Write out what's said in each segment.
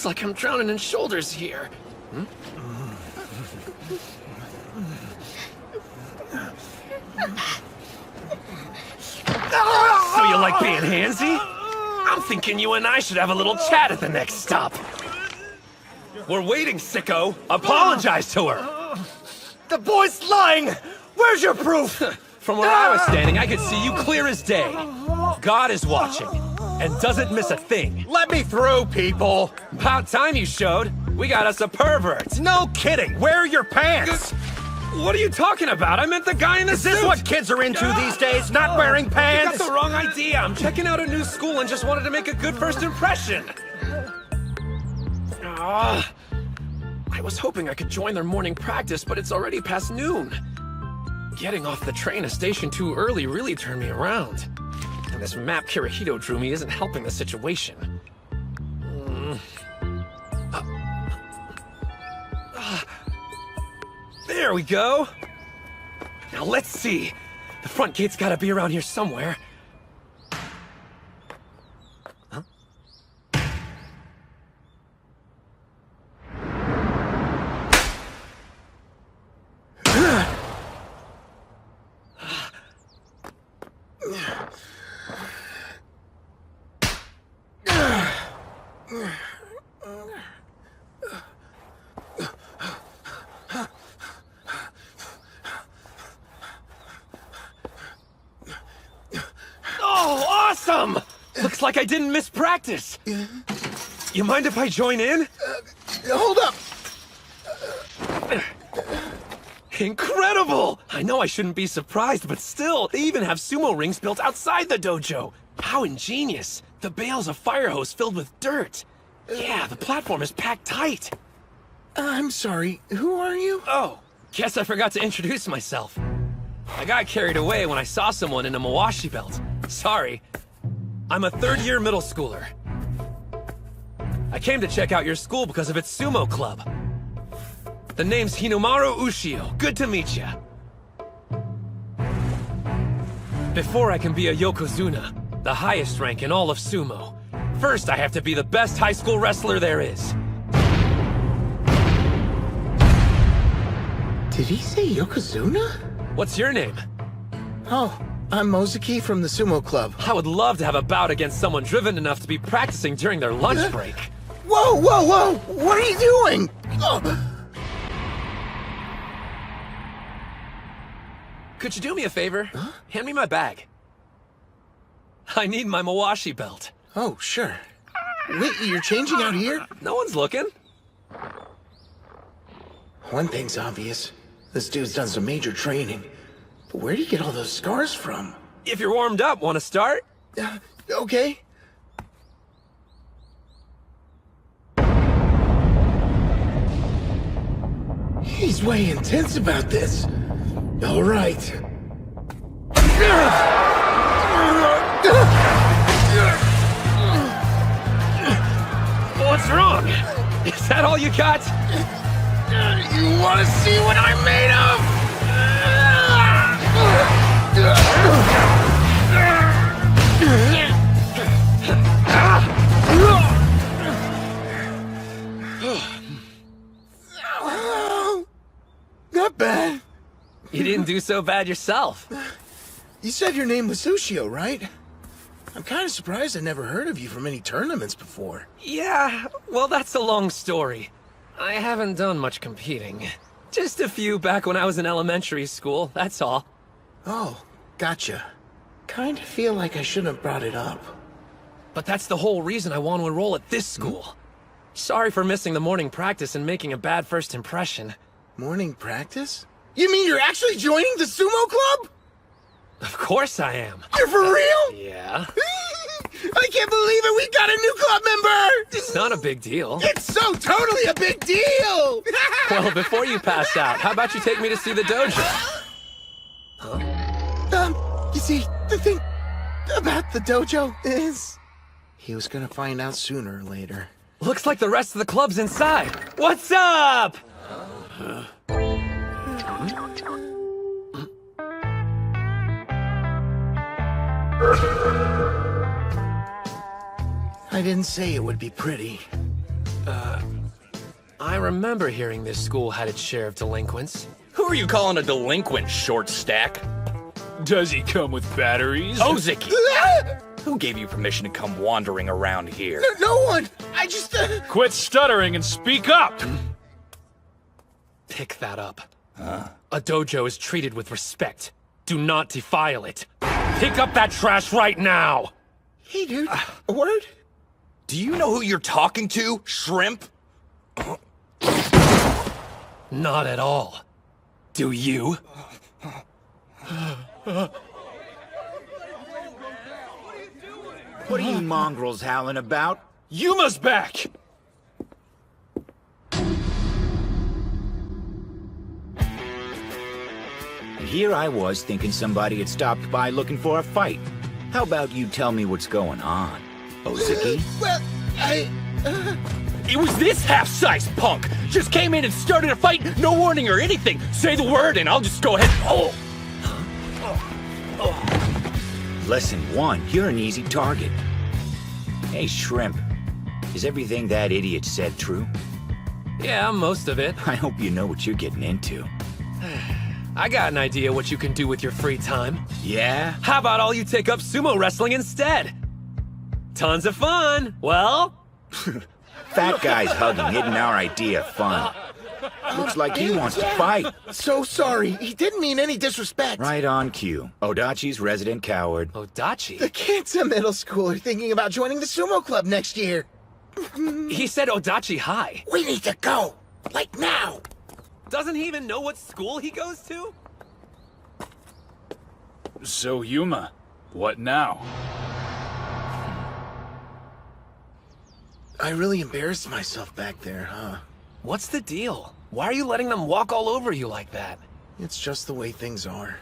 Feels like I'm drowning in shoulders here. So you like being handsy? I'm thinking you and I should have a little chat at the next stop. We're waiting, sicko. Apologize to her. The boy's lying! Where's your proof? From where I was standing, I could see you clear as day. God is watching, and doesn't miss a thing. Let me through, people! About time you showed. We got us a pervert. No kidding! Where are your pants? What are you talking about? I meant the guy in the suit. Is this what kids are into these days? Not wearing You pants? got the wrong idea. I'm checking out a new school and just wanted to make a good first impression. I was hoping I could join their morning practice, but it's already past noon. Getting off the train a station too early really turned me around. And this map Kirihito drew me isn't helping the situation. There we go. Now let's see. The front gate's gotta be around here somewhere. Huh? Oh, awesome! Looks like I didn't miss practice. You mind if I join in? Hold up! Incredible! I know I shouldn't be surprised, but still, they even have sumo rings built outside the dojo. How ingenious. The bale's a fire hose filled with dirt. Yeah, the platform is packed tight. I'm sorry, who are you? Oh, guess I forgot to introduce myself. I got carried away when I saw someone in a Mawashi belt. Sorry. I'm a third-year middle schooler. I came to check out your school because of its sumo club. The name's Hinomaru Ushio. Good to meet ya. Before I can be a Yokozuna, the highest rank in all of sumo, first I have to be the best high school wrestler there is. Did he say Yokozuna? What's your name? Oh, I'm Mozuki from the sumo club. I would love to have a bout against someone driven enough to be practicing during their lunch break. Whoa, whoa, whoa! What are you doing? Oh. Could you do me a favor? Hand me my bag. I need my Mawashi belt. Oh, sure. Wait, you're changing out here? No one's looking. One thing's obvious. This dude's done some major training. But where do you get all those scars from? If you're warmed up, want to start? Okay. He's way intense about this. All right. What's wrong? Is that all you got? You want to see what I'm made of? Not bad. You didn't do so bad yourself. You said your name was Ushio, right? I'm kind of surprised I never heard of you from any tournaments before. Yeah, well, that's a long story. I haven't done much competing. Just a few back when I was in elementary school, that's all. Oh, gotcha. Kind of feel like I shouldn't have brought it up. But that's the whole reason I want to enroll at this school. Sorry for missing the morning practice and making a bad first impression. Morning practice? You mean you're actually joining the sumo club? Of course I am. You're for real? Yeah. I can't believe it! We got a new club member! It's not a big deal. It's so totally a big deal! Well, before you pass out, how about you take me to see the dojo? You see, the thing about the dojo is... He was gonna find out sooner or later. Looks like the rest of the club's inside. What's up? I didn't say it would be pretty. I remember hearing this school had its share of delinquents. Who are you calling a delinquent, short stack? Does he come with batteries? Ozeki! Who gave you permission to come wandering around here? No one! I just, Quit stuttering and speak up! Pick that up. A dojo is treated with respect. Do not defile it. Pick up that trash right now! Hey, dude. A word? Do you know who you're talking to, shrimp? Not at all. Do you? What are you mongrels howling about? Yuma's back! And here I was thinking somebody had stopped by looking for a fight. How about you tell me what's going on, Ozeki? Well, It was this half-sized punk! Just came in and started a fight, no warning or anything! Say the word and I'll just go ahead. Lesson 1, you're an easy target. Hey, Shrimp, is everything that idiot said true? Yeah, most of it. I hope you know what you're getting into. I got an idea what you can do with your free time. Yeah? How about all you take up sumo wrestling instead? Tons of fun! Well? Fat guy's hugging isn't our idea of fun. Looks like he wants to fight. so sorry. He didn't mean any disrespect. Right on cue. Odachi's resident coward. Odachi? The kids in middle school are thinking about joining the sumo club next year. He said Odachi High. We need to go. Like now. Doesn't he even know what school he goes to? So, Yuma, what now? I really embarrassed myself back there, huh? What's the deal? Why are you letting them walk all over you like that? It's just the way things are.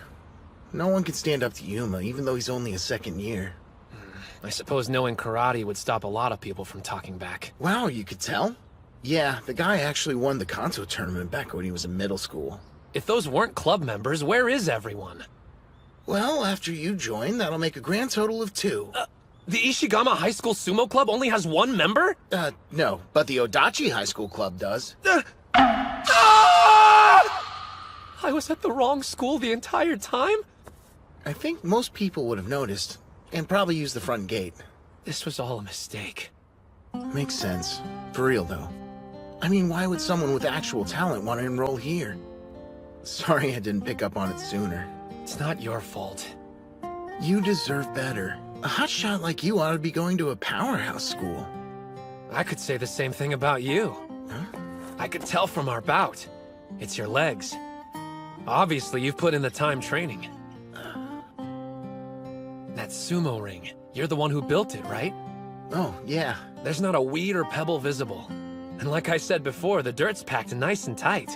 No one can stand up to Yuma, even though he's only a second year. I suppose knowing karate would stop a lot of people from talking back. Wow, you could tell? Yeah, the guy actually won the Kanto tournament back when he was in middle school. If those weren't club members, where is everyone? Well, after you join, that'll make a grand total of 2. The Ishigama High School Sumo Club only has 1 member? No, but the Odachi High School Club does. I was at the wrong school the entire time? I think most people would have noticed, and probably used the front gate. This was all a mistake. Makes sense. For real, though. I mean, why would someone with actual talent want to enroll here? Sorry I didn't pick up on it sooner. It's not your fault. You deserve better. A hotshot like you ought to be going to a powerhouse school. I could say the same thing about you. Huh? I could tell from our bout. It's your legs. Obviously, you've put in the time training. That sumo ring, you're the one who built it, right? Oh, yeah. There's not a weed or pebble visible. And like I said before, the dirt's packed nice and tight.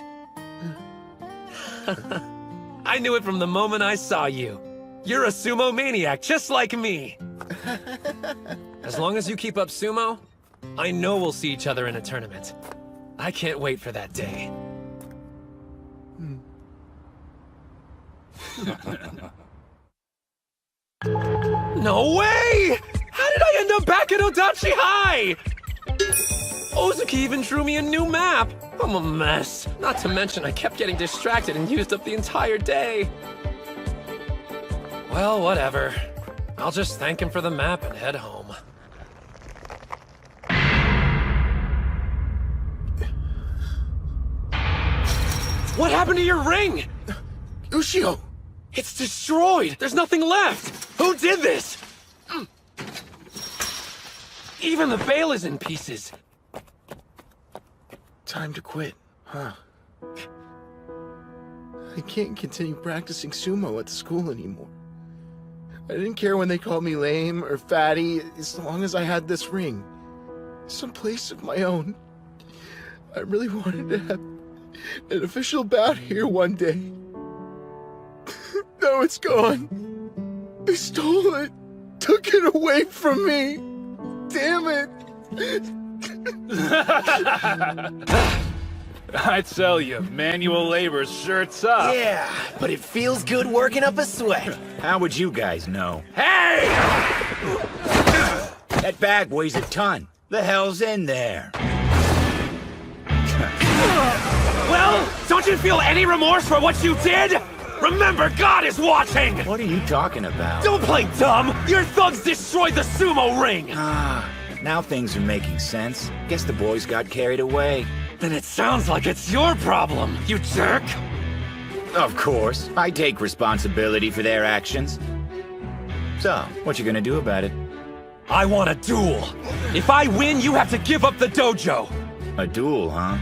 I knew it from the moment I saw you. You're a sumo maniac, just like me. As long as you keep up sumo, I know we'll see each other in a tournament. I can't wait for that day. No way! How did I end up back at Odachi High? Ozeki even drew me a new map. I'm a mess. Not to mention I kept getting distracted and used up the entire day. Well, whatever. I'll just thank him for the map and head home. What happened to your ring? Ushio! It's destroyed! There's nothing left! Who did this? Even the veil is in pieces. Time to quit, huh? I can't continue practicing sumo at the school anymore. I didn't care when they called me lame or fatty, as long as I had this ring. Some place of my own. I really wanted to have an official bout here one day. Now it's gone. They stole it. Took it away from me. Damn it. I tell you, manual labor's sure tough. Yeah, but it feels good working up a sweat. How would you guys know? Hey! That bag weighs a ton. The hell's in there? Well, don't you feel any remorse for what you did? Remember, God is watching! What are you talking about? Don't play dumb! Your thugs destroyed the sumo ring! Now things are making sense. Guess the boys got carried away. Then it sounds like it's your problem, you jerk! Of course. I take responsibility for their actions. So, what you gonna do about it? I want a duel! If I win, you have to give up the dojo! A duel, huh?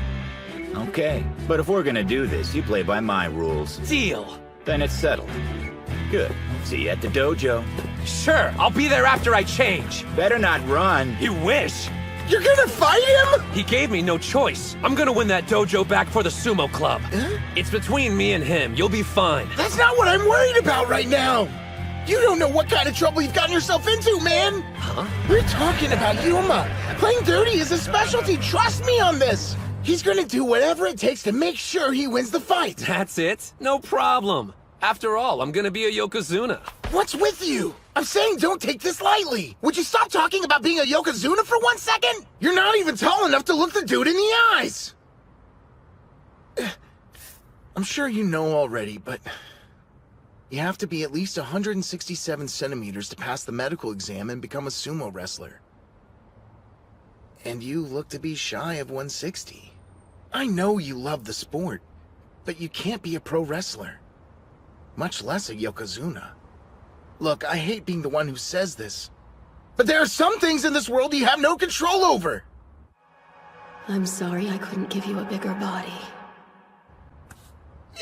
Okay. But if we're gonna do this, you play by my rules. Deal! Then it's settled. Good. See you at the dojo. Sure, I'll be there after I change. Better not run. You wish! You're gonna fight him? He gave me no choice. I'm gonna win that dojo back for the sumo club. It's between me and him. You'll be fine. That's not what I'm worried about right now. You don't know what kind of trouble you've gotten yourself into, man. Huh? We're talking about Yuma. Playing dirty is a specialty. Trust me on this. He's gonna do whatever it takes to make sure he wins the fight. That's it? No problem. After all, I'm gonna be a Yokozuna. What's with you? I'm saying don't take this lightly. Would you stop talking about being a Yokozuna for 1 second? You're not even tall enough to look the dude in the eyes. I'm sure you know already, but you have to be at least 167 centimeters to pass the medical exam and become a sumo wrestler. And you look to be shy of 160. I know you love the sport, but you can't be a pro wrestler. Much less a Yokozuna. Look, I hate being the one who says this, but there are some things in this world you have no control over. I'm sorry I couldn't give you a bigger body.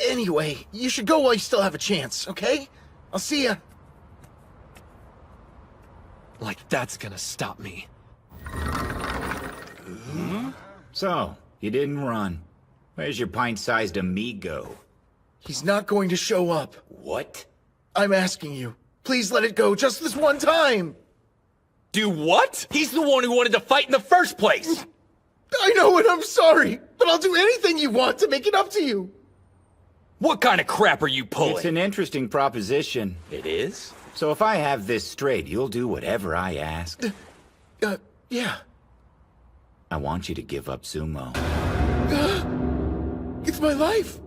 Anyway, you should go while you still have a chance, okay? I'll see ya. Like that's gonna stop me. So, you didn't run. Where's your pint-sized amigo? He's not going to show up. What? I'm asking you. Please let it go just this one time. Do what? He's the one who wanted to fight in the first place! I know and I'm sorry, but I'll do anything you want to make it up to you. What kind of crap are you pulling? It's an interesting proposition. It is? So if I have this straight, you'll do whatever I ask. Yeah. I want you to give up sumo. It's my life.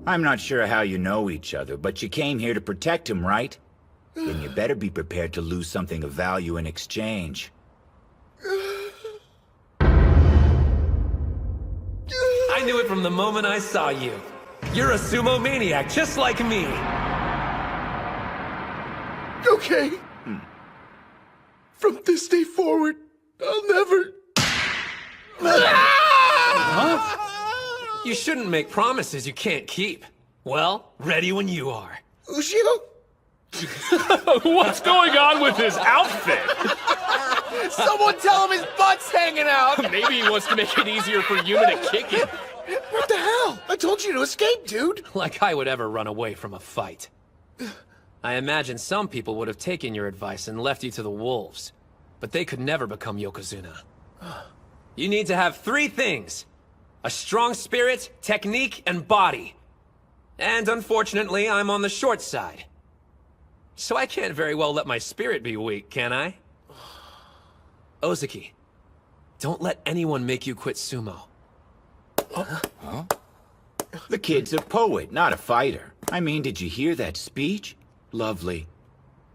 I'm not sure how you know each other, but you came here to protect him, right? Then you better be prepared to lose something of value in exchange. I knew it from the moment I saw you. You're a sumo maniac, just like me. Okay. From this day forward, I'll never... You shouldn't make promises you can't keep. Well, ready when you are. Ushio? What's going on with his outfit? Someone tell him his butt's hanging out! Maybe he wants to make it easier for Yuma to kick it. What the hell? I told you to escape, dude. Like I would ever run away from a fight. I imagine some people would have taken your advice and left you to the wolves. But they could never become Yokozuna. You need to have 3 things. A strong spirit, technique, and body. And unfortunately, I'm on the short side. So I can't very well let my spirit be weak, can I? Ozaki, don't let anyone make you quit sumo. The kid's a poet, not a fighter. I mean, did you hear that speech? Lovely.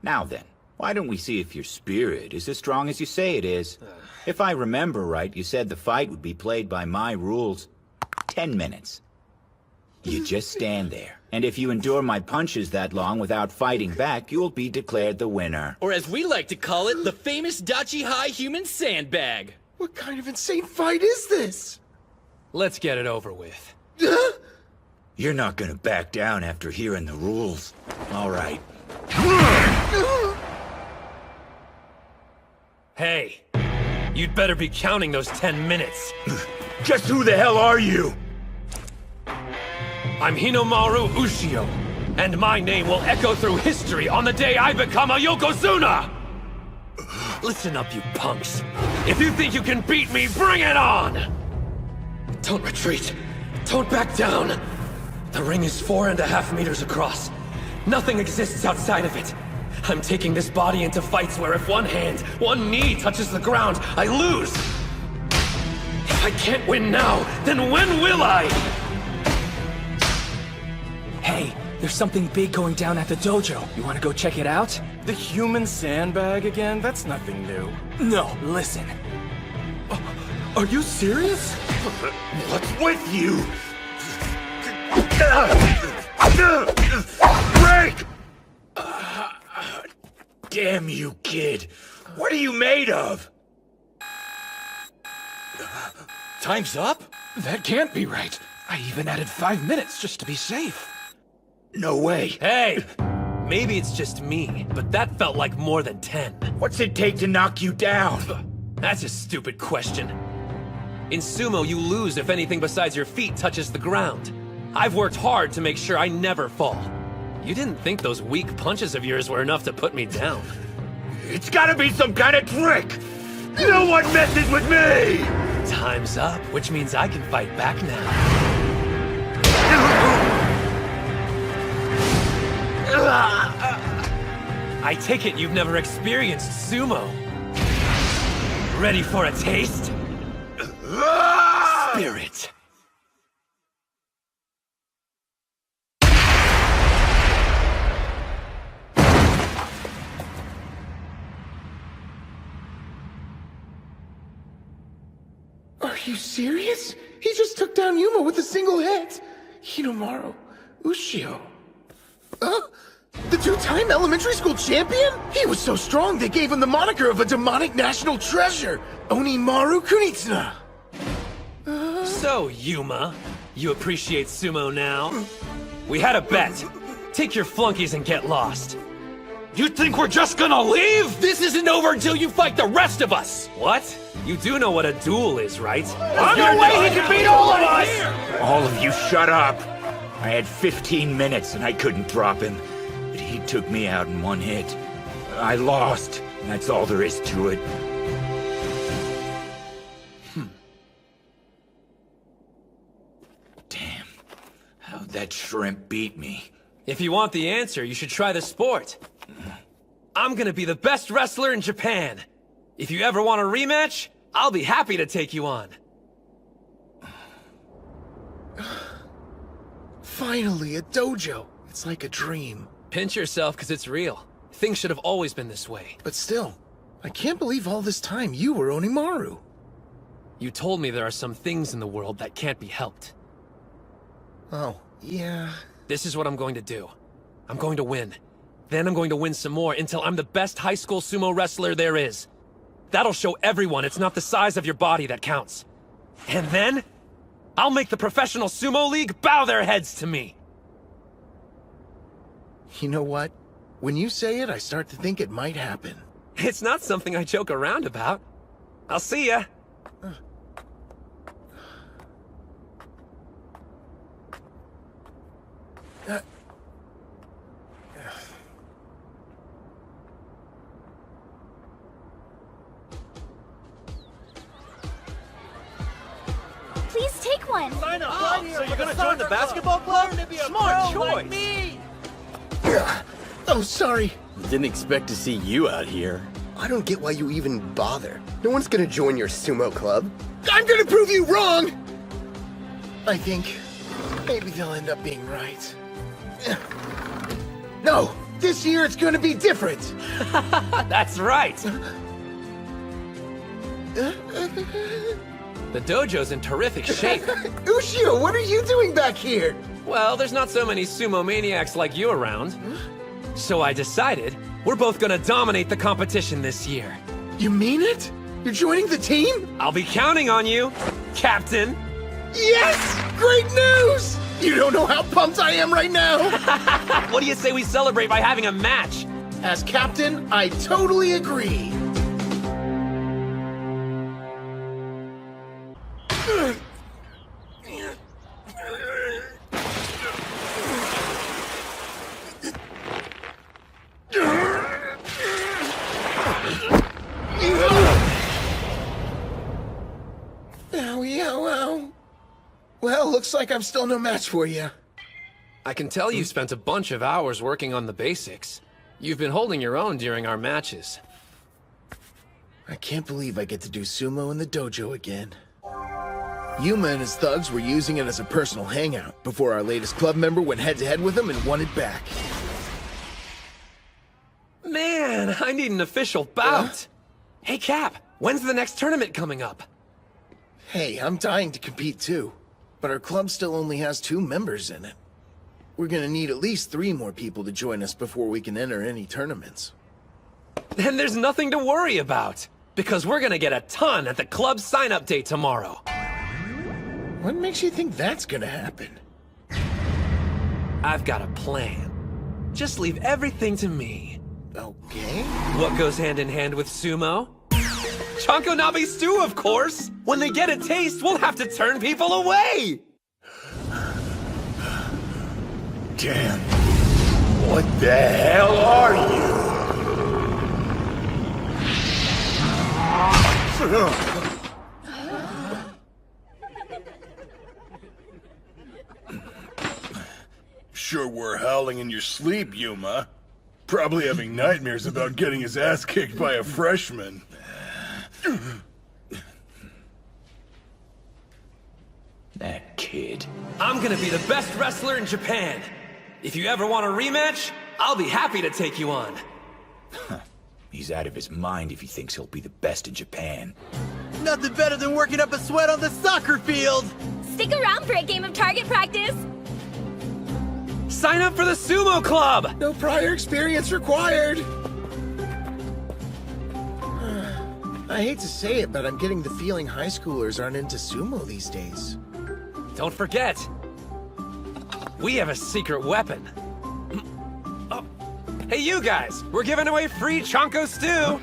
Now then, why don't we see if your spirit is as strong as you say it is? If I remember right, you said the fight would be played by my rules. 10 minutes. You just stand there, and if you endure my punches that long without fighting back, you'll be declared the winner. Or as we like to call it, the famous Dachi High human sandbag. What kind of insane fight is this? Let's get it over with. You're not gonna back down after hearing the rules. All right. Hey, you'd better be counting those 10 minutes. Just who the hell are you? I'm Hinomaru Ushio, and my name will echo through history on the day I become a Yokozuna! Listen up, you punks. If you think you can beat me, bring it on! Don't retreat. Don't back down. The ring is 4.5 meters across. Nothing exists outside of it. I'm taking this body into fights where if one hand, one knee touches the ground, I lose. If I can't win now, then when will I? Hey, there's something big going down at the dojo. You wanna go check it out? The human sandbag again? That's nothing new. No, listen. Are you serious? What's with you? Break! Damn you, kid. What are you made of? Time's up? That can't be right. I even added 5 minutes just to be safe. No way. Hey! Maybe it's just me, but that felt like more than 10. What's it take to knock you down? That's a stupid question. In sumo, you lose if anything besides your feet touches the ground. I've worked hard to make sure I never fall. You didn't think those weak punches of yours were enough to put me down. It's gotta be some kind of trick! No one messes with me! Time's up, which means I can fight back now. I take it you've never experienced sumo. Ready for a taste? Spirit. Are you serious? He just took down Yuma with a single hit. Hinomaru Ushio. The two-time elementary school champion? He was so strong they gave him the moniker of a demonic national treasure, Onimaru Kunitsuna. So, Yuma, you appreciate sumo now? We had a bet. Take your flunkies and get lost. You think we're just gonna leave? This isn't over until you fight the rest of us! What? You do know what a duel is, right? There's no way he can beat all of us! All of you shut up! I had 15 minutes and I couldn't drop him. But he took me out in one hit. I lost, and that's all there is to it. Damn. How'd that shrimp beat me? If you want the answer, you should try the sport. I'm gonna be the best wrestler in Japan. If you ever want a rematch, I'll be happy to take you on. Finally, a dojo. It's like a dream. Pinch yourself, because it's real. Things should have always been this way. But still, I can't believe all this time you were Onimaru. You told me there are some things in the world that can't be helped. Oh, yeah. This is what I'm going to do. I'm going to win. Then I'm going to win some more until I'm the best high school sumo wrestler there is. That'll show everyone it's not the size of your body that counts. And then, I'll make the professional sumo league bow their heads to me. You know what? When you say it, I start to think it might happen. It's not something I joke around about. I'll see ya. Please take one. So you're gonna join the basketball club? Smart choice. Oh, sorry. Didn't expect to see you out here. I don't get why you even bother. No one's gonna join your sumo club. I'm gonna prove you wrong! I think maybe they'll end up being right. No! This year it's gonna be different! That's right. The dojo's in terrific shape. Ushio, what are you doing back here? Well, there's not so many sumo maniacs like you around. So I decided we're both gonna dominate the competition this year. You mean it? You're joining the team? I'll be counting on you, Captain. Yes! Great news! You don't know how pumped I am right now! What do you say we celebrate by having a match? As captain, I totally agree. Owie, ow, ow. Well, looks like I'm still no match for you. I can tell you've spent a bunch of hours working on the basics. You've been holding your own during our matches. I can't believe I get to do sumo in the dojo again. Yuma and his thugs were using it as a personal hangout before our latest club member went head-to-head with him and won it back. Man, I need an official bout. Hey, Cap, when's the next tournament coming up? Hey, I'm dying to compete too, but our club still only has 2 members in it. We're gonna need at least 3 more people to join us before we can enter any tournaments. Then there's nothing to worry about, because we're gonna get a ton at the club sign-up day tomorrow. What makes you think that's gonna happen? I've got a plan. Just leave everything to me. Okay. What goes hand in hand with sumo? Chanko Nabe stew, of course! When they get a taste, we'll have to turn people away! Damn. What the hell are you? Sure were howling in your sleep, Yuma. Probably having nightmares about getting his ass kicked by a freshman. That kid. I'm gonna be the best wrestler in Japan. If you ever want a rematch, I'll be happy to take you on. He's out of his mind if he thinks he'll be the best in Japan. Nothing better than working up a sweat on the soccer field. Stick around for a game of target practice. Sign up for the sumo club! No prior experience required! I hate to say it, but I'm getting the feeling high schoolers aren't into sumo these days. Don't forget, we have a secret weapon. Oh. Hey, you guys, we're giving away free Chanko stew.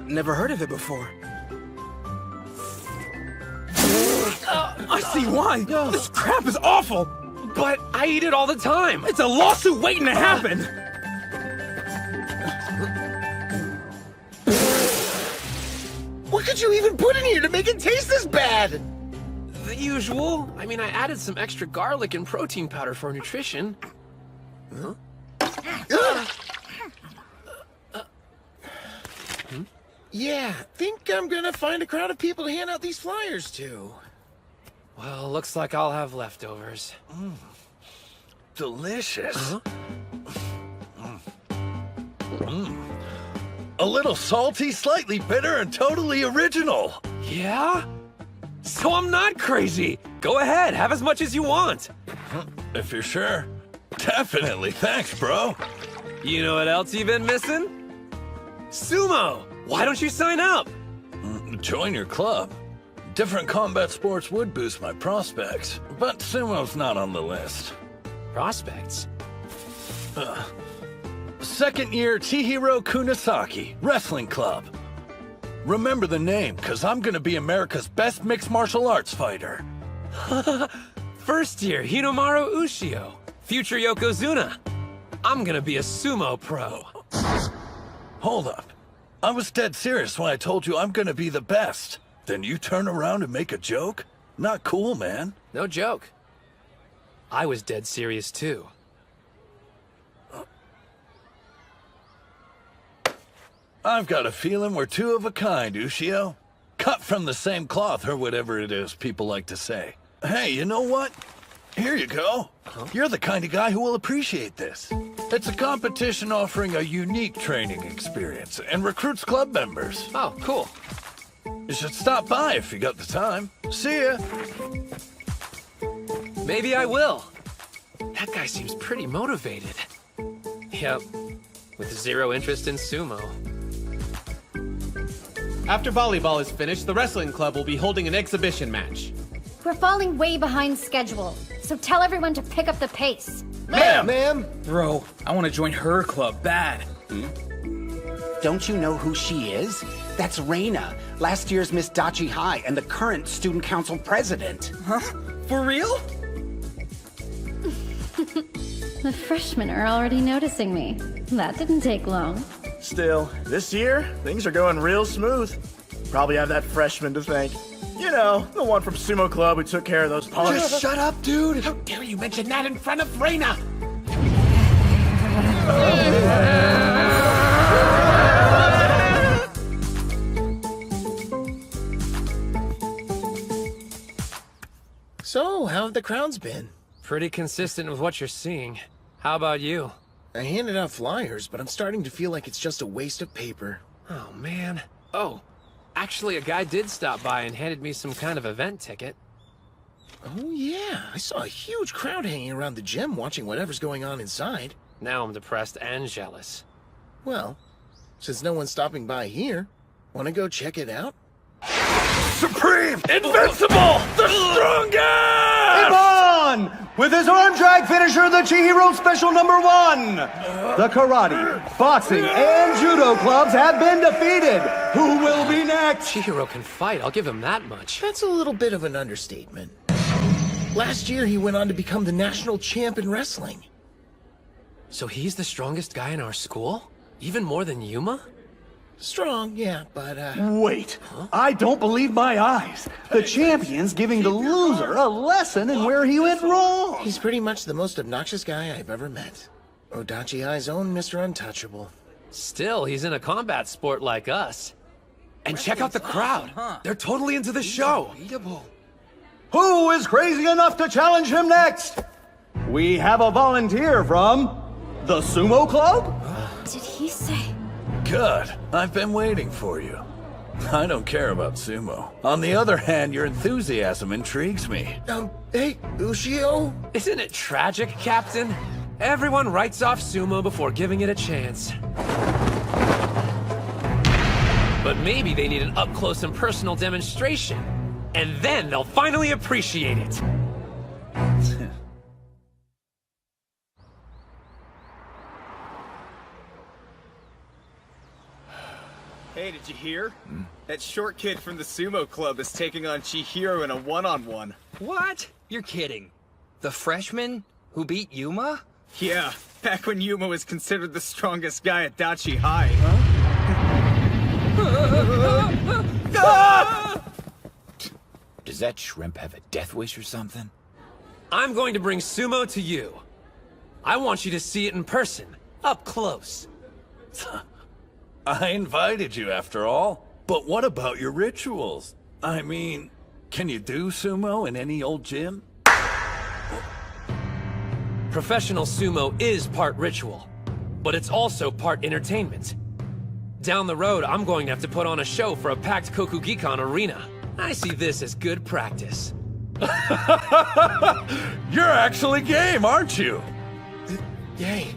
Never heard of it before. I see why. This crap is awful. But I eat it all the time. It's a lawsuit waiting to happen! What could you even put in here to make it taste this bad? The usual. I mean, I added some extra garlic and protein powder for nutrition. Yeah, think I'm gonna find a crowd of people to hand out these flyers to. Well, looks like I'll have leftovers. Delicious. A little salty, slightly bitter, and totally original. Yeah? So I'm not crazy. Go ahead, have as much as you want. If you're sure. Definitely. Thanks, bro. You know what else you've been missing? Sumo! Why don't you sign up? Join your club. Different combat sports would boost my prospects, but sumo's not on the list. Prospects? Second year Chihiro Kunisaki, Wrestling Club. Remember the name, cause I'm gonna be America's best mixed martial arts fighter. First year Hinomaru Ushio, future Yokozuna. I'm gonna be a sumo pro. Hold up. I was dead serious when I told you I'm gonna be the best. Then you turn around and make a joke? Not cool, man. No joke. I was dead serious too. I've got a feeling we're two of a kind, Ushio. Cut from the same cloth, or whatever it is people like to say. Hey, you know what? Here you go. You're the kind of guy who will appreciate this. It's a competition offering a unique training experience and recruits club members. Oh, cool. You should stop by if you got the time. See ya. Maybe I will. That guy seems pretty motivated. Yep, with zero interest in sumo. After volleyball is finished, the wrestling club will be holding an exhibition match. We're falling way behind schedule, so tell everyone to pick up the pace. Ma'am! Bro, I want to join her club bad. Don't you know who she is? That's Reina, last year's Miss Dachi High and the current student council president. Huh? For real? The freshmen are already noticing me. That didn't take long. Still, this year, things are going real smooth. Probably have that freshman to thank. You know, the one from Sumo Club who took care of those punks. Just shut up, dude! How dare you mention that in front of Reina? how have the crowds been? Pretty consistent with what you're seeing. How about you? I handed out flyers, but I'm starting to feel like it's just a waste of paper. Oh, man. Oh, actually, a guy did stop by and handed me some kind of event ticket. Oh, yeah. I saw a huge crowd hanging around the gym watching whatever's going on inside. Now I'm depressed and jealous. Well, since no one's stopping by here, want to go check it out? Supreme! Invincible! The strongest! Ivan! With his arm drag finisher, the Chihiro Special #1! The karate, boxing, and judo clubs have been defeated! Who will be next? Chihiro can fight, I'll give him that much. That's a little bit of an understatement. Last year, he went on to become the national champ in wrestling. So he's the strongest guy in our school? Even more than Yuma? Strong, yeah, but, Wait, I don't believe my eyes. The champion's giving the loser a lesson in where he went wrong. He's pretty much the most obnoxious guy I've ever met. Odachi High's own Mr. Untouchable. Still, he's in a combat sport like us. And check out the crowd. They're totally into the show. Who is crazy enough to challenge him next? We have a volunteer from the Sumo Club? Did he say? Good. I've been waiting for you. I don't care about sumo. On the other hand, your enthusiasm intrigues me. Hey, Ushio? Isn't it tragic, Captain? Everyone writes off sumo before giving it a chance. But maybe they need an up-close and personal demonstration. And then they'll finally appreciate it. Hey, did you hear? That short kid from the sumo club is taking on Chihiro in a one-on-one. What? You're kidding. The freshman who beat Yuma? Yeah, back when Yuma was considered the strongest guy at Dachi High. Does that shrimp have a death wish or something? I'm going to bring sumo to you. I want you to see it in person, up close. I invited you after all. But what about your rituals? I mean, can you do sumo in any old gym? Professional sumo is part ritual, but it's also part entertainment. Down the road, I'm going to have to put on a show for a packed Kokugikan arena. I see this as good practice. You're actually game, aren't you? Yay.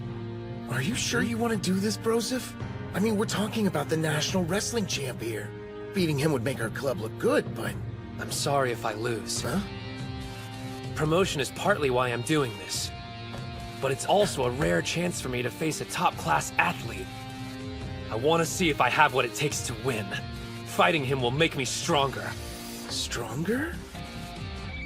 Are you sure you want to do this, Broseph? I mean, we're talking about the national wrestling champ here. Beating him would make our club look good, but... I'm sorry if I lose. Huh? Promotion is partly why I'm doing this. But it's also a rare chance for me to face a top-class athlete. I want to see if I have what it takes to win. Fighting him will make me stronger. Stronger?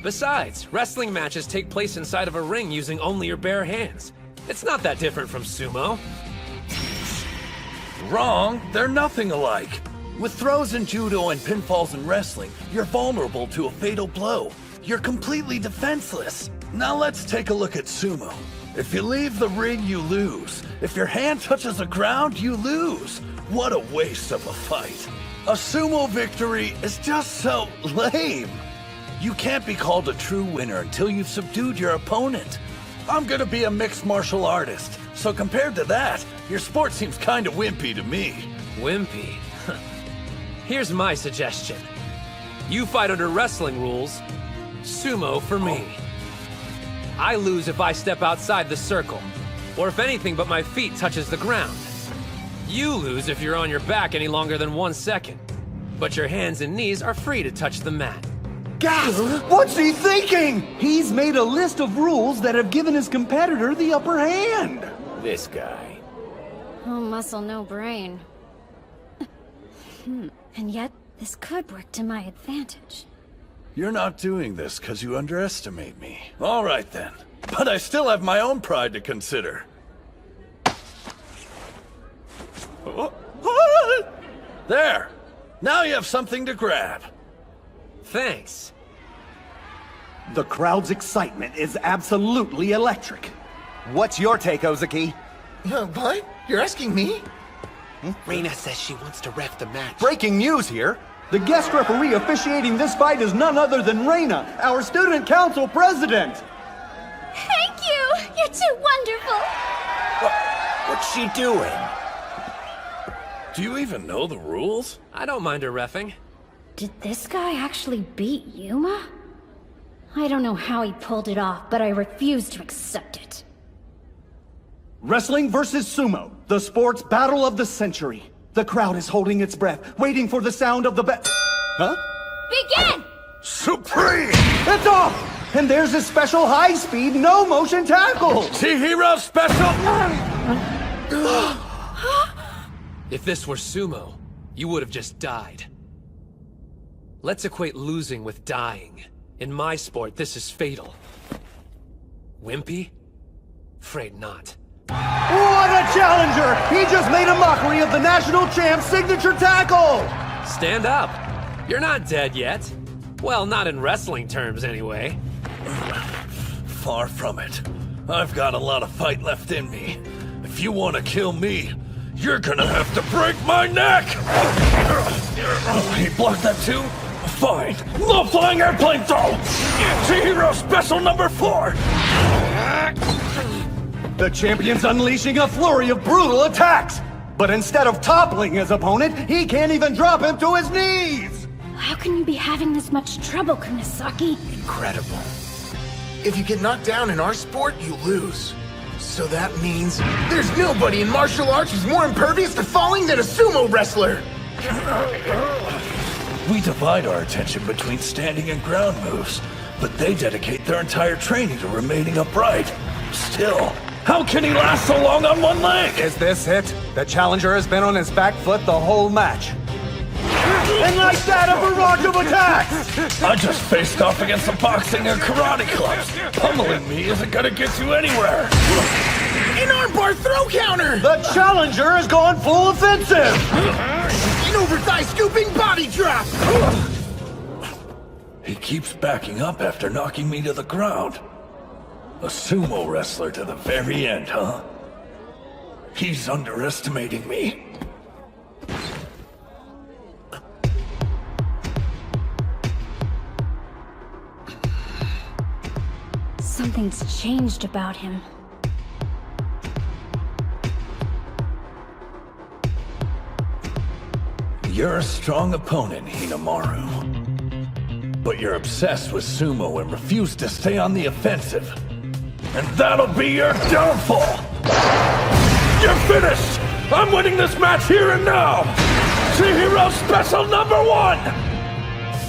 Besides, wrestling matches take place inside of a ring using only your bare hands. It's not that different from sumo. Wrong. They're nothing alike. With throws in judo and pinfalls in wrestling, you're vulnerable to a fatal blow. You're completely defenseless. Now let's take a look at sumo. If you leave the ring, you lose. If your hand touches the ground, you lose. What a waste of a fight. A sumo victory is just so lame. You can't be called a true winner until you've subdued your opponent. I'm gonna be a mixed martial artist, so compared to that, your sport seems kinda wimpy to me. Wimpy? Here's my suggestion. You fight under wrestling rules, sumo for me. I lose if I step outside the circle, or if anything but my feet touches the ground. You lose if you're on your back any longer than 1 second, but your hands and knees are free to touch the mat. Gasp! What's he thinking? He's made a list of rules that have given his competitor the upper hand. This guy. Oh, muscle, no brain. And yet, this could work to my advantage. You're not doing this because you underestimate me. All right then. But I still have my own pride to consider. There! Now you have something to grab. Thanks. The crowd's excitement is absolutely electric. What's your take, Ozaki? What? You're asking me? Reina says she wants to ref the match. Breaking news here. The guest referee officiating this fight is none other than Reina, our student council president. Thank you! You're too wonderful! What's she doing? Do you even know the rules? I don't mind her reffing. Did this guy actually beat Yuma? I don't know how he pulled it off, but I refuse to accept it. Wrestling versus sumo, the sports battle of the century. The crowd is holding its breath, waiting for the sound of the Huh? Begin! Supreme! It's off! And there's a special high-speed, no-motion tackle! Chihiro special! If this were sumo, you would have just died. Let's equate losing with dying. In my sport, this is fatal. Wimpy? Afraid not. What a challenger! He just made a mockery of the national champ's signature tackle! Stand up. You're not dead yet. Well, not in wrestling terms, anyway. Far from it. I've got a lot of fight left in me. If you want to kill me, you're gonna have to break my neck! He blocked that too? Fine. Low flying airplane throw! Chihiro special number 4! The champion's unleashing a flurry of brutal attacks! But instead of toppling his opponent, he can't even drop him to his knees! How can you be having this much trouble, Kunisaki? Incredible. If you get knocked down in our sport, you lose. So that means there's nobody in martial arts who's more impervious to falling than a sumo wrestler! We divide our attention between standing and ground moves, but they dedicate their entire training to remaining upright. Still, how can he last so long on one leg? Is this it? The challenger has been on his back foot the whole match. And like that, a barrage of attacks! I just faced off against some boxing and karate clubs. Pummeling me isn't gonna get you anywhere. An armbar throw counter! The challenger has gone full offensive! An over-thigh scooping body drop! He keeps backing up after knocking me to the ground. A sumo wrestler to the very end, huh? He's underestimating me. Something's changed about him. You're a strong opponent, Hinamaru. But you're obsessed with sumo and refuse to stay on the offensive. And that'll be your downfall! You're finished! I'm winning this match here and now! Chihiro special number 1!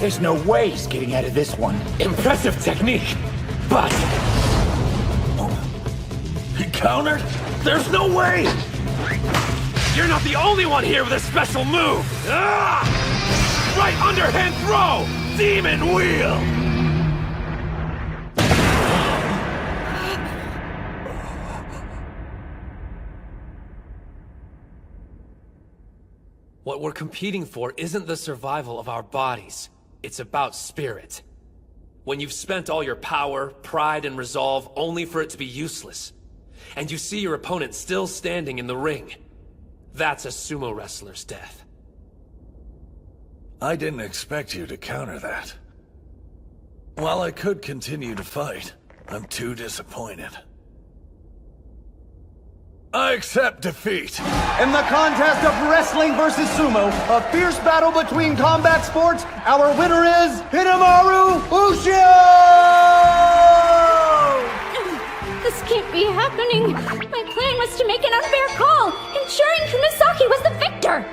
There's no way he's getting out of this one. Impressive technique, but... He countered? There's no way! You're not the only one here with a special move! Ah! Right underhand throw! Demon wheel! What we're competing for isn't the survival of our bodies. It's about spirit. When you've spent all your power, pride, and resolve only for it to be useless, and you see your opponent still standing in the ring, that's a sumo wrestler's death. I didn't expect you to counter that. While I could continue to fight, I'm too disappointed. I accept defeat. In the contest of wrestling versus sumo, a fierce battle between combat sports, our winner is Hinamaru Ushio! This can't be happening. My plan was to make an unfair call, ensuring Kunisaki was the victor.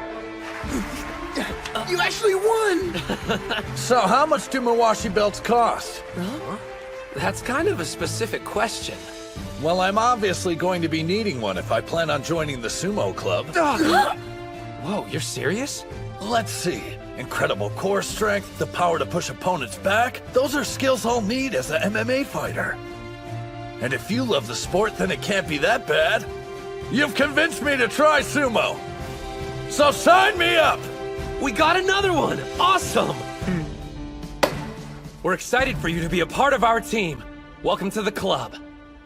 You actually won! So how much do Mawashi belts cost? Huh? That's kind of a specific question. Well, I'm obviously going to be needing one if I plan on joining the sumo club. Whoa, you're serious? Let's see. Incredible core strength, the power to push opponents back. Those are skills I'll need as an MMA fighter. And if you love the sport, then it can't be that bad. You've convinced me to try sumo. So sign me up! We got another one! Awesome! We're excited for you to be a part of our team. Welcome to the club.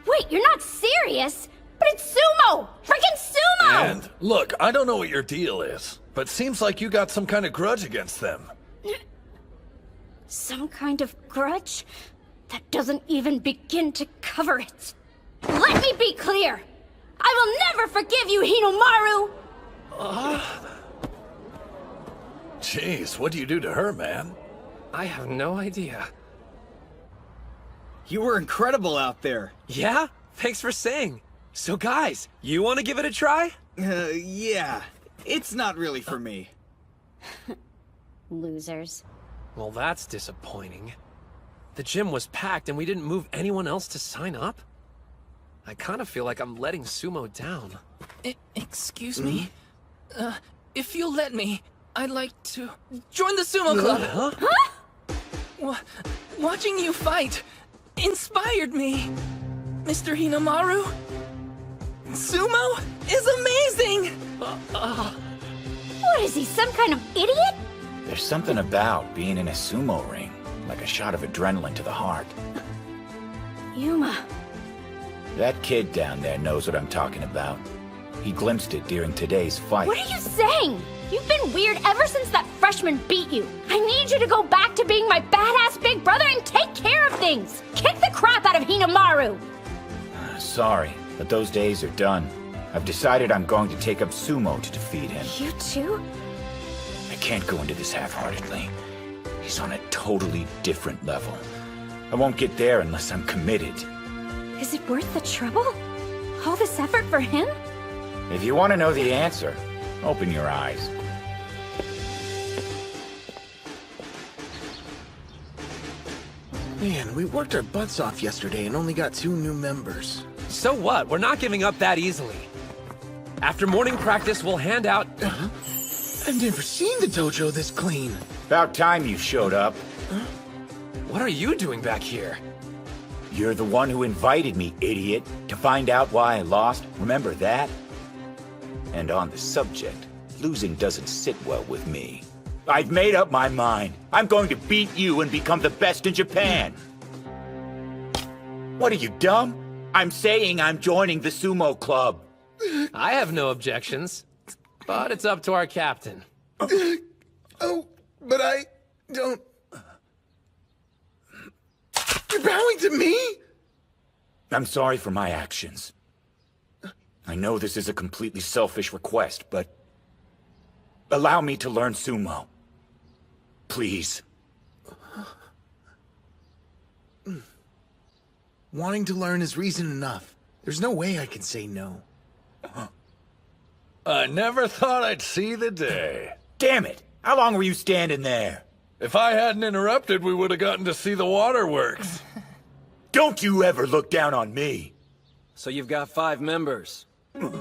Wait, you're not serious? But it's sumo! Freaking sumo! And look, I don't know what your deal is, but seems like you got some kind of grudge against them. Some kind of grudge that doesn't even begin to cover it. Let me be clear! I will never forgive you, Hinomaru! Jeez, what do you do to her, man? I have no idea. You were incredible out there. Yeah? Thanks for saying. So guys, you want to give it a try? Yeah. It's not really for me. Losers. Well, that's disappointing. The gym was packed and we didn't move anyone else to sign up? I kind of feel like I'm letting Sumo down. Excuse me? If you'll let me, I'd like to join the Sumo Club. Huh? Watching you fight inspired me. Mr. Hinomaru, Sumo is amazing! What is he, some kind of idiot? There's something about being in a sumo ring, like a shot of adrenaline to the heart. Yuma. That kid down there knows what I'm talking about. He glimpsed it during today's fight. What are you saying? You've been weird ever since that freshman beat you. I need you to go back to being my badass big brother and take care of things. Kick the crap out of Hinomaru. Sorry, but those days are done. I've decided I'm going to take up sumo to defeat him. You too? I can't go into this half-heartedly. He's on a totally different level. I won't get there unless I'm committed. Is it worth the trouble? All this effort for him? If you want to know the answer, open your eyes. Man, we worked our butts off yesterday and only got 2 new members. So what? We're not giving up that easily. After morning practice, we'll hand out... I've never seen the dojo this clean. About time you showed up. What are you doing back here? You're the one who invited me, idiot, to find out why I lost. Remember that? And on the subject, losing doesn't sit well with me. I've made up my mind. I'm going to beat you and become the best in Japan. What are you, dumb? I'm saying I'm joining the sumo club. I have no objections, but it's up to our captain. Oh, but I don't... You're bowing to me? I'm sorry for my actions. I know this is a completely selfish request, but allow me to learn sumo. Please. Wanting to learn is reason enough. There's no way I can say no. I never thought I'd see the day. Damn it! How long were you standing there? If I hadn't interrupted, we would have gotten to see the waterworks. Don't you ever look down on me! So you've got 5 members. Who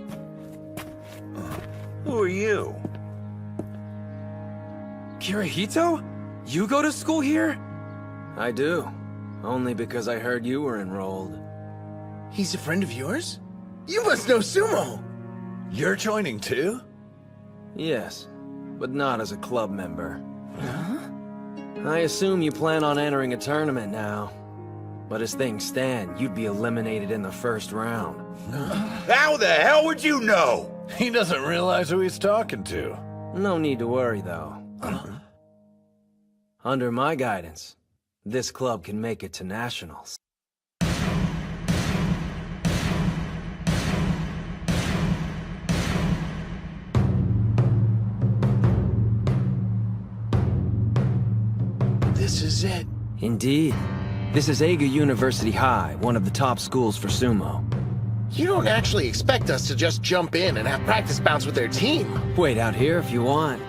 are you? Kirihito? You go to school here? I do. Only because I heard you were enrolled. He's a friend of yours? You must know sumo! You're joining too? Yes, but not as a club member. I assume you plan on entering a tournament now. But as things stand, you'd be eliminated in the first round. How the hell would you know? He doesn't realize who he's talking to. No need to worry, though. Under my guidance, this club can make it to nationals. This is it. Indeed. This is Eiga University High, one of the top schools for sumo. You don't actually expect us to just jump in and have practice bouts with their team. Wait out here if you want.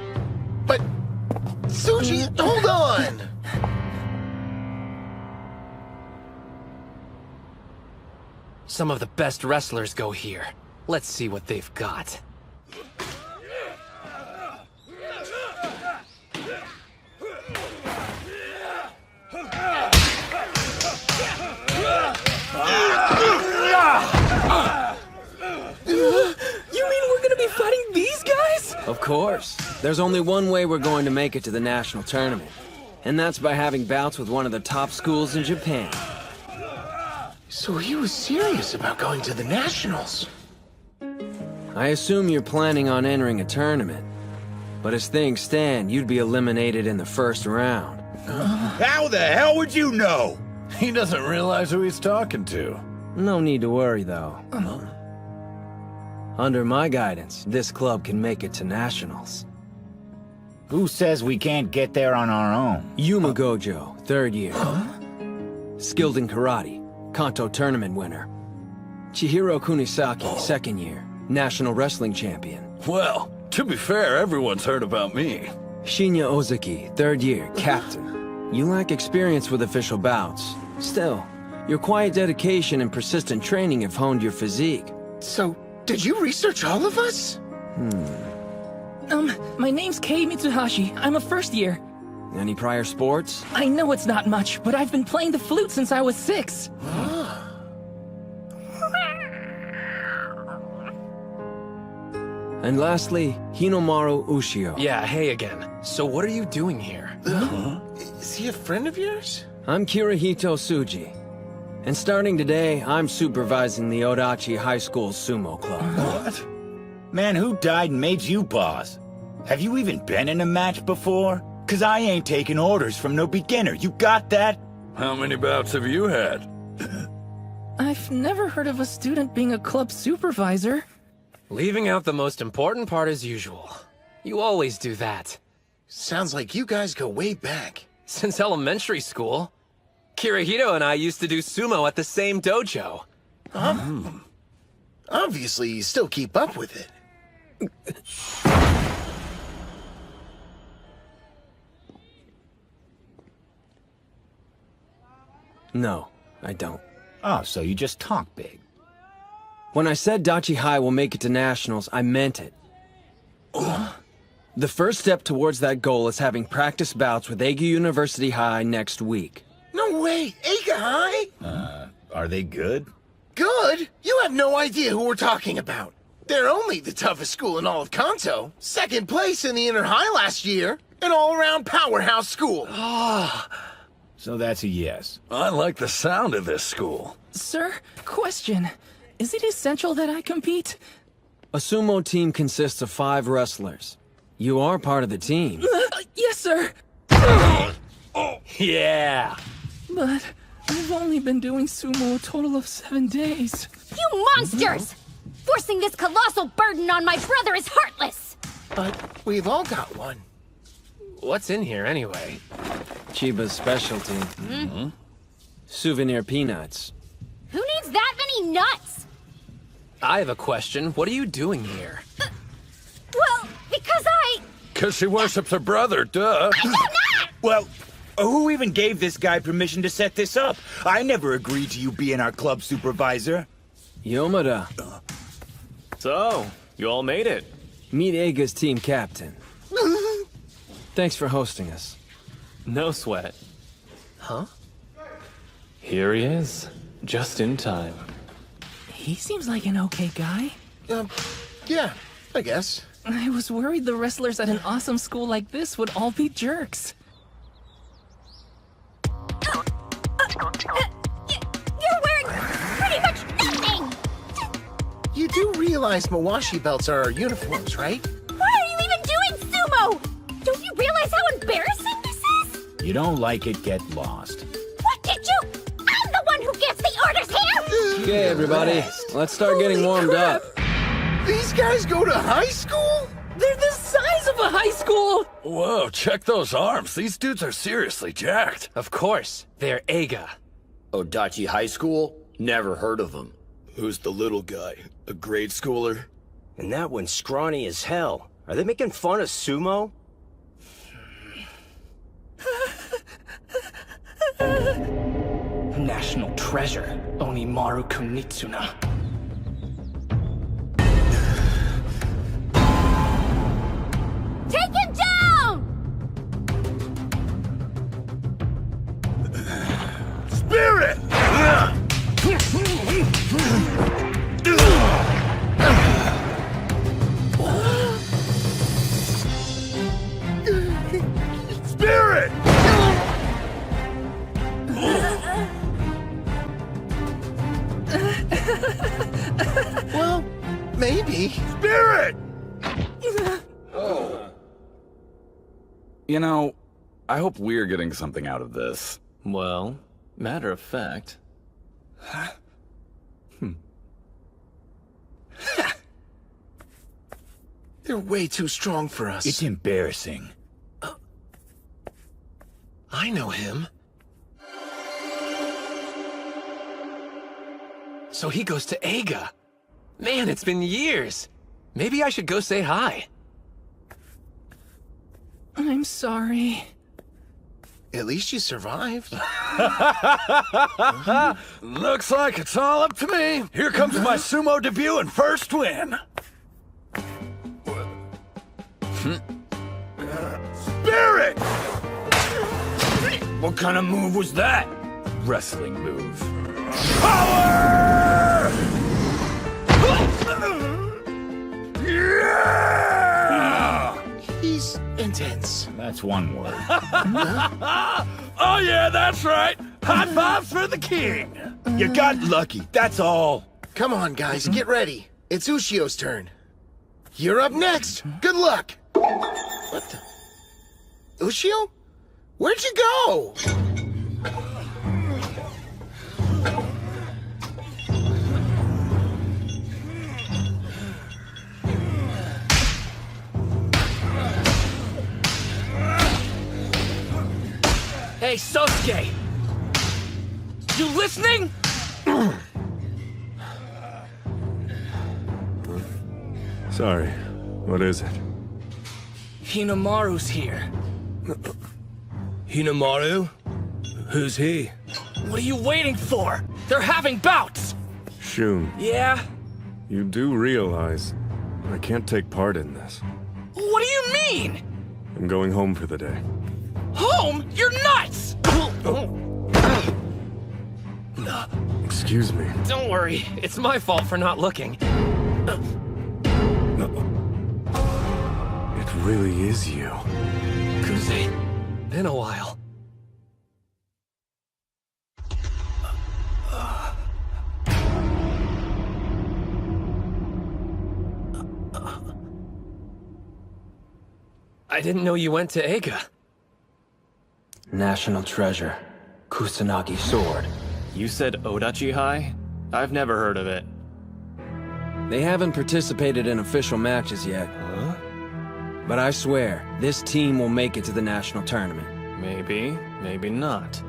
But... Tsuji, hold on! Some of the best wrestlers go here. Let's see what they've got. You mean we're gonna be fighting these guys? Of course. There's only one way we're going to make it to the national tournament. And that's by having bouts with one of the top schools in Japan. So he was serious about going to the nationals. I assume you're planning on entering a tournament. But as things stand, you'd be eliminated in the first round. How the hell would you know? He doesn't realize who he's talking to. No need to worry, though. Under my guidance, this club can make it to nationals. Who says we can't get there on our own? Yuma Gojo, 3rd year. Skilled in karate, Kanto tournament winner. Chihiro Kunisaki, 2nd year, national wrestling champion. Well, to be fair, everyone's heard about me. Shinya Ozaki, 3rd year, captain. You lack experience with official bouts. Still, your quiet dedication and persistent training have honed your physique. So, did you research all of us? My name's Kei Mitsuhashi. I'm a 1st year. Any prior sports? I know it's not much, but I've been playing the flute since I was 6. And lastly, Hinomaru Ushio. Yeah, hey again. So what are you doing here? Is he a friend of yours? I'm Kirihito Tsuji. And starting today, I'm supervising the Odachi High School Sumo Club. What? Man, who died and made you boss? Have you even been in a match before? 'Cause I ain't taking orders from no beginner. You got that? How many bouts have you had? I've never heard of a student being a club supervisor. Leaving out the most important part as usual. You always do that. Sounds like you guys go way back. Since elementary school. Kirihito and I used to do sumo at the same dojo. Obviously, you still keep up with it. No, I don't. Oh, so you just talk big. When I said Dachi High will make it to nationals, I meant it. The first step towards that goal is having practice bouts with Eiga University High next week. No way! Eiga High? Are they good? Good? You have no idea who we're talking about. They're only the toughest school in all of Kanto. 2nd place in the Inner High last year. An all-around powerhouse school. So that's a yes. I like the sound of this school. Sir, question. Is it essential that I compete? A sumo team consists of 5 wrestlers. You are part of the team. Yes, sir. Yeah. But I've only been doing sumo a total of 7 days. You monsters! Forcing this colossal burden on my brother is heartless! But we've all got one. What's in here anyway? Chiba's specialty. Souvenir peanuts. Who needs that many nuts? I have a question. What are you doing here? Well, because I... 'Cause she worships her brother, duh. I do not! Well, who even gave this guy permission to set this up? I never agreed to you being our club supervisor. Yomada. So, you all made it. Meet Eiga's team captain. Thanks for hosting us. No sweat. Huh? Here he is, just in time. He seems like an okay guy. Yeah, I guess. I was worried the wrestlers at an awesome school like this would all be jerks. You're wearing pretty much nothing! You do realize Mawashi belts are our uniforms, right? Why are you even doing sumo? Don't you realize how embarrassing this is? You don't like it, get lost. What did you? I'm the one who gives the orders here! Okay, everybody, let's start getting warmed up. These guys go to high school? They're the size of a high school! Whoa, check those arms. These dudes are seriously jacked. Of course. They're Eiga. Odachi High School? Never heard of him. Who's the little guy? A grade schooler? And that one's scrawny as hell. Are they making fun of sumo? National treasure, Onimaru Kunitsuna. Take him down! Spirit! Spirit! Well, maybe. Spirit! You know, I hope we're getting something out of this. Well, matter of fact... They're way too strong for us. It's embarrassing. I know him. So he goes to Eiga. Man, it's been years. Maybe I should go say hi. I'm sorry. At least you survived. Looks like it's all up to me. Here comes my sumo debut and first win. Spirit! What kind of move was that? Wrestling move. Power! Yeah! He's intense. That's one word. Oh yeah, that's right. High fives for the king. You got lucky, that's all. Come on, guys, get ready. It's Ushio's turn. You're up next. Good luck. What the? Ushio? Where'd you go? Hey, Sosuke! You listening? Sorry, what is it? Hinamaru's here. Hinamaru? Who's he? What are you waiting for? They're having bouts! Shun, Yeah? you do realize I can't take part in this. What do you mean? I'm going home for the day. Home? You're nuts! Excuse me. Don't worry, it's my fault for not looking. It really is you. Kuze, been a while. I didn't know you went to Eiga. National treasure. Kusanagi sword. You said Odachi High? I've never heard of it. They haven't participated in official matches yet. Huh? But I swear, this team will make it to the national tournament. Maybe, maybe not.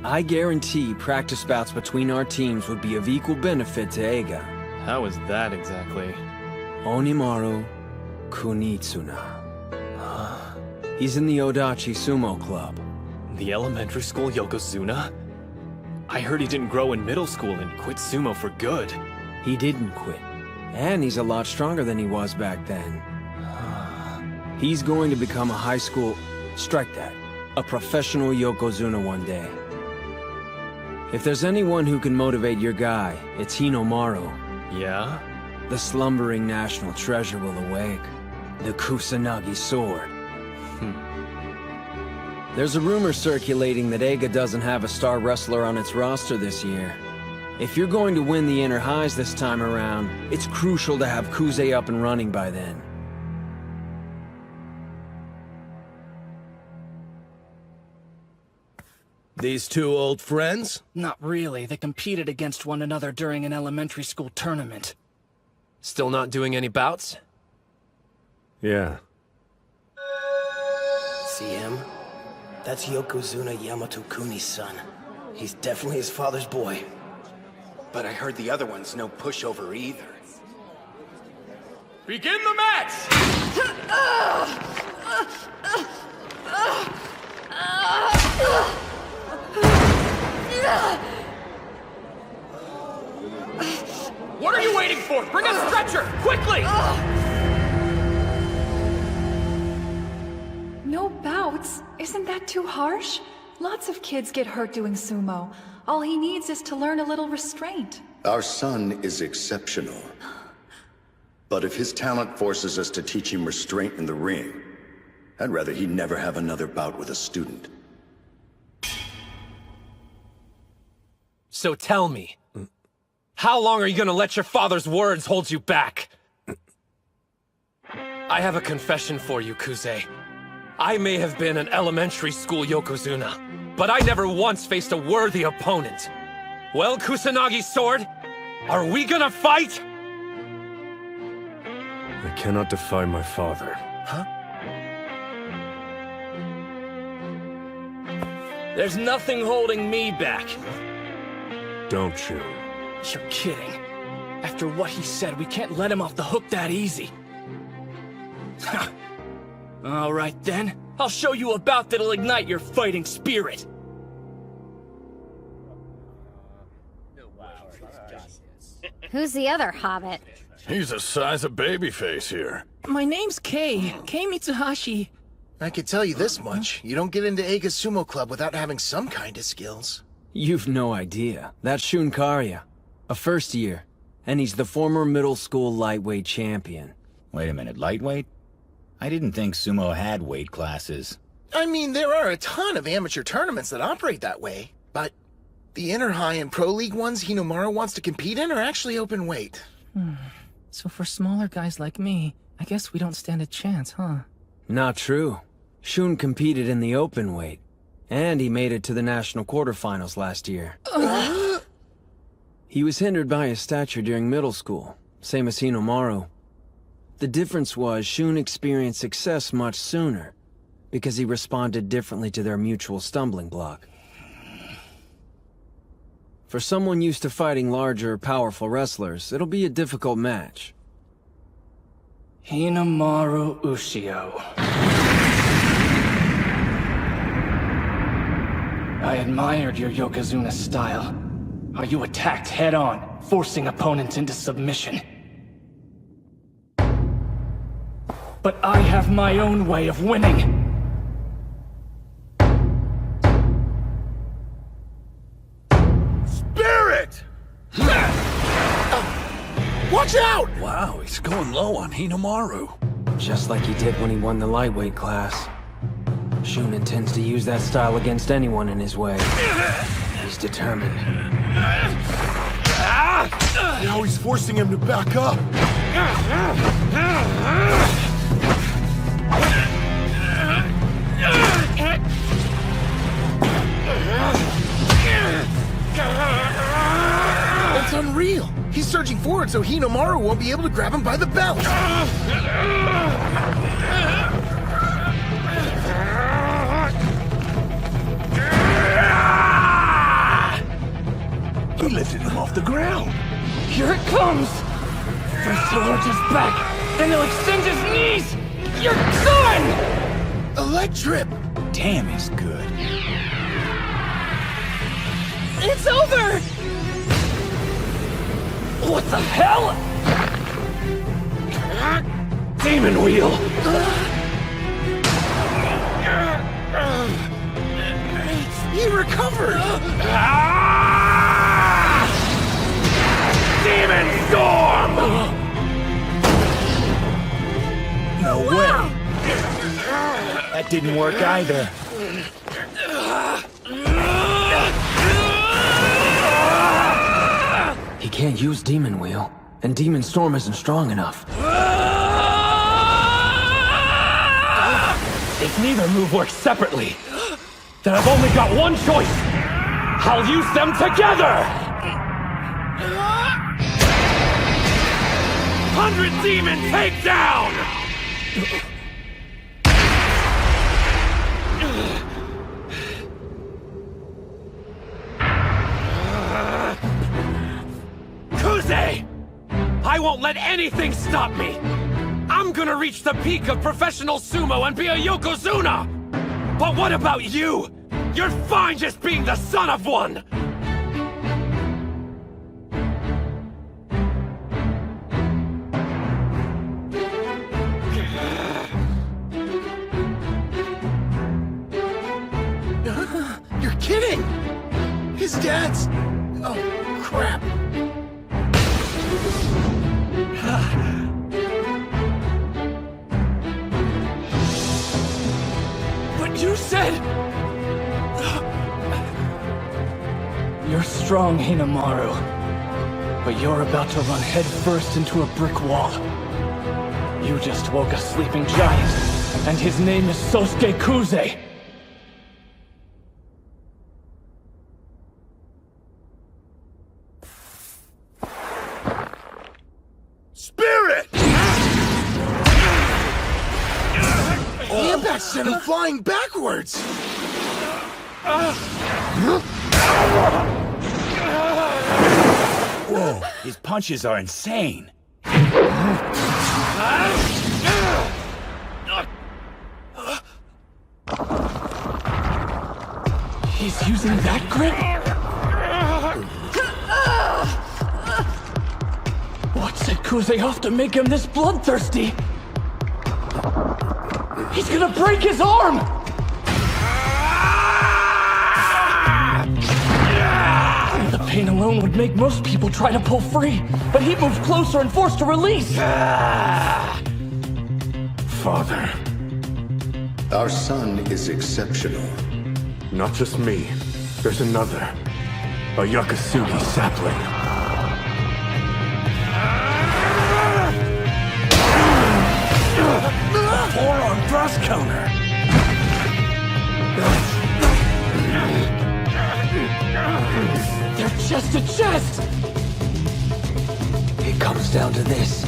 I guarantee practice bouts between our teams would be of equal benefit to Eiga. How is that exactly? Onimaru Kunitsuna. He's in the Odachi Sumo Club. The elementary school Yokozuna? I heard he didn't grow in middle school and quit sumo for good. He didn't quit. And he's a lot stronger than he was back then. He's going to become a high school... strike that. A professional Yokozuna one day. If there's anyone who can motivate your guy, it's Hinamaru. Yeah? The slumbering national treasure will awake. The Kusanagi sword. There's a rumor circulating that Eiga doesn't have a star wrestler on its roster this year. If you're going to win the Inner Highs this time around, it's crucial to have Kuze up and running by then. These two old friends? Not really. They competed against one another during an elementary school tournament. Still not doing any bouts? Yeah. See him? That's Yokozuna Yamato Kuni's son. He's definitely his father's boy. But I heard the other one's no pushover either. Begin the match! What are you waiting for? Bring a stretcher! Quickly! No bouts? Isn't that too harsh? Lots of kids get hurt doing sumo. All he needs is to learn a little restraint. Our son is exceptional. But if his talent forces us to teach him restraint in the ring, I'd rather he never have another bout with a student. So tell me, how long are you gonna let your father's words hold you back? I have a confession for you, Kuze. I may have been an elementary school Yokozuna, but I never once faced a worthy opponent. Well, Kusanagi Sword, are we gonna fight? I cannot defy my father. Huh? There's nothing holding me back. Don't you? You're kidding. After what he said, we can't let him off the hook that easy. All right then. I'll show you a bout that'll ignite your fighting spirit. Who's the other hobbit? He's the size of Babyface here. My name's Kei Mitsuhashi. I could tell you this much. You don't get into Eiga Sumo Club without having some kind of skills. You've no idea. That's Shun Karya, a first year, and he's the former middle school lightweight champion. Wait a minute, lightweight? I didn't think sumo had weight classes. I mean, there are a ton of amateur tournaments that operate that way, but the Inner High and Pro League ones Hinomaru wants to compete in are actually open weight. So for smaller guys like me, I guess we don't stand a chance, huh? Not true. Shun competed in the open weight, and he made it to the national quarterfinals last year. He was hindered by his stature during middle school, same as Hinomaru. The difference was Shun experienced success much sooner, because he responded differently to their mutual stumbling block. For someone used to fighting larger, powerful wrestlers, it'll be a difficult match. Hinomaru Ushio. I admired your Yokozuna style. How you attacked head-on, forcing opponents into submission. But I have my own way of winning. Spirit! Watch out! Wow, he's going low on Hinomaru. Just like he did when he won the lightweight class. Shun intends to use that style against anyone in his way. He's determined. Now he's forcing him to back up. It's unreal. He's surging forward so Hinomaru won't be able to grab him by the belt. He lifted him off the ground. Here it comes! First he'll arch his back, then he'll extend his knees! You're done! Electrip! Damn, he's good. It's over! What the hell? Demon Wheel! He recovered! Demon Storm! No way! That didn't work either. He can't use Demon Wheel, and Demon Storm isn't strong enough. If neither move works separately, then I've only got one choice. I'll use them together! 100 Demon Takedown! Kuze! I won't let anything stop me! I'm gonna reach the peak of professional sumo and be a Yokozuna! But what about you? You're fine just being the son of one! You're kidding! His dad's... Oh, crap. But you said... You're strong, Hinomaru. But you're about to run headfirst into a brick wall. You just woke a sleeping giant. And his name is Sosuke Kuze. Spirit! The impact sent him flying backwards! Whoa, his punches are insane. He's using that grip? What set Kuze off to make him this bloodthirsty? He's gonna break his arm! The pain alone would make most people try to pull free, but he moved closer and forced a release! Father. Our son is exceptional. Not just me. There's another. A Yakasugi sapling. A four-arm thrust counter. They're chest to chest! It comes down to this.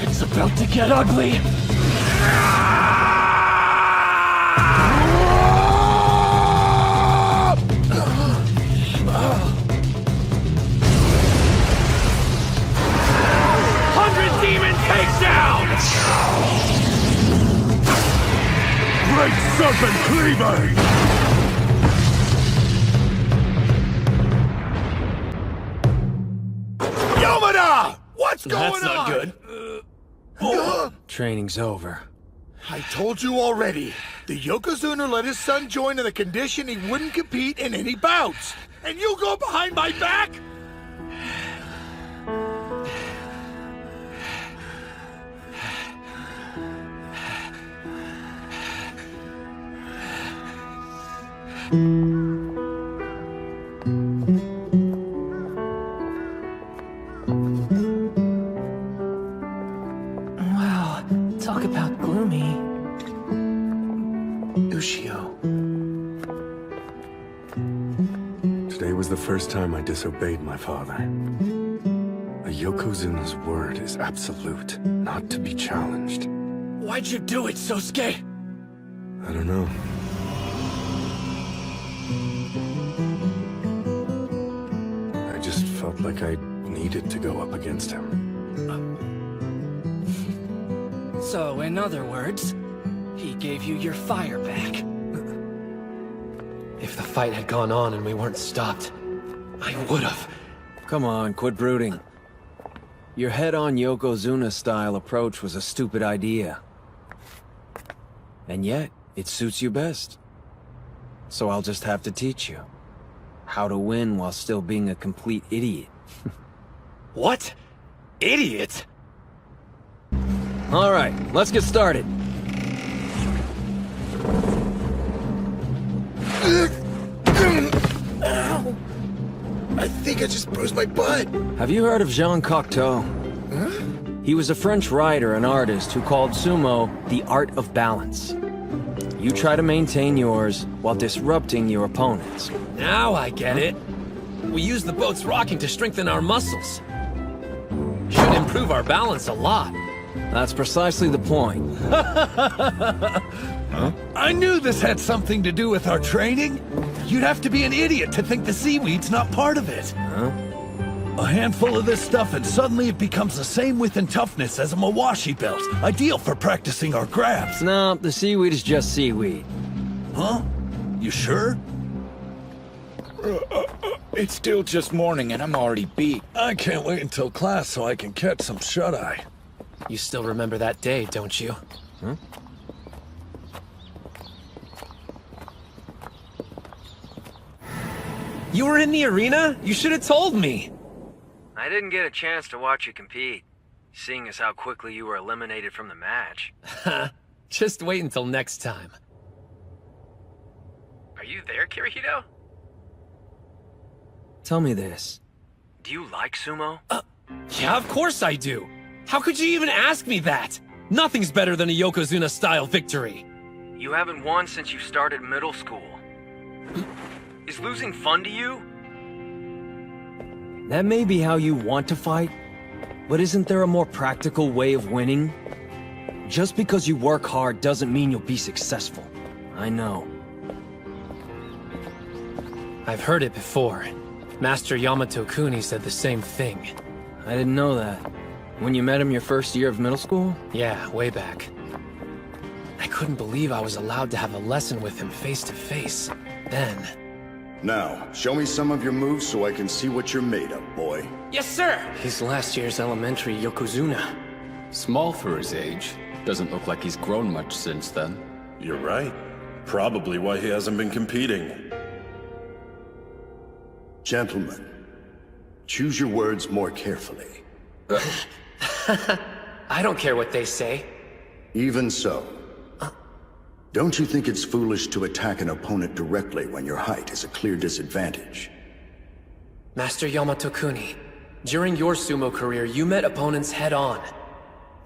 It's about to get ugly! Demon takedown! Great Serpent Cleaver! Yamada! What's going That's not on? good. Training's over. I told you already. The Yokozuna let his son join on the condition he wouldn't compete in any bouts. And you go behind my back? Wow, talk about gloomy. Ushio. Today was the first time I disobeyed my father. A Yokozuna's word is absolute, not to be challenged. Why'd you do it, Sosuke? I don't know. I just felt like I needed to go up against him. So, in other words, he gave you your fire back. If the fight had gone on and we weren't stopped, I would've. Come on, quit brooding. Your head-on Yokozuna-style approach was a stupid idea. And yet, it suits you best. So I'll just have to teach you. How to win while still being a complete idiot. What? Idiot? Alright, let's get started. Ow. I think I just bruised my butt. Have you heard of Jean Cocteau? Huh? He was a French writer and artist who called sumo the art of balance. You try to maintain yours while disrupting your opponents. Now I get it. We use the boat's rocking to strengthen our muscles. Should improve our balance a lot. That's precisely the point. Huh? I knew this had something to do with our training. You'd have to be an idiot to think the seaweed's not part of it. Huh? A handful of this stuff and suddenly it becomes the same width and toughness as a Mawashi belt. Ideal for practicing our grabs. No, the seaweed is just seaweed. Huh? You sure? It's still just morning and I'm already beat. I can't wait until class so I can catch some shut-eye. You still remember that day, don't you? Huh? You were in the arena? You should have told me. I didn't get a chance to watch you compete, seeing as how quickly you were eliminated from the match. Just wait until next time. Are you there, Kirihito? Tell me this. Do you like sumo? Yeah, of course I do. How could you even ask me that? Nothing's better than a Yokozuna-style victory. You haven't won since you started middle school. Is losing fun to you? That may be how you want to fight, but isn't there a more practical way of winning? Just because you work hard doesn't mean you'll be successful. I know. I've heard it before. Master Yamato Kuni said the same thing. I didn't know that. When you met him your first year of middle school? Yeah, way back. I couldn't believe I was allowed to have a lesson with him face to face. Then... Now, show me some of your moves so I can see what you're made of, boy. Yes, sir! He's last year's elementary Yokozuna. Small for his age. Doesn't look like he's grown much since then. You're right. Probably why he hasn't been competing. Gentlemen, choose your words more carefully. I don't care what they say. Even so. Don't you think it's foolish to attack an opponent directly when your height is a clear disadvantage? Master Yamato Kuni, during your sumo career, you met opponents head-on.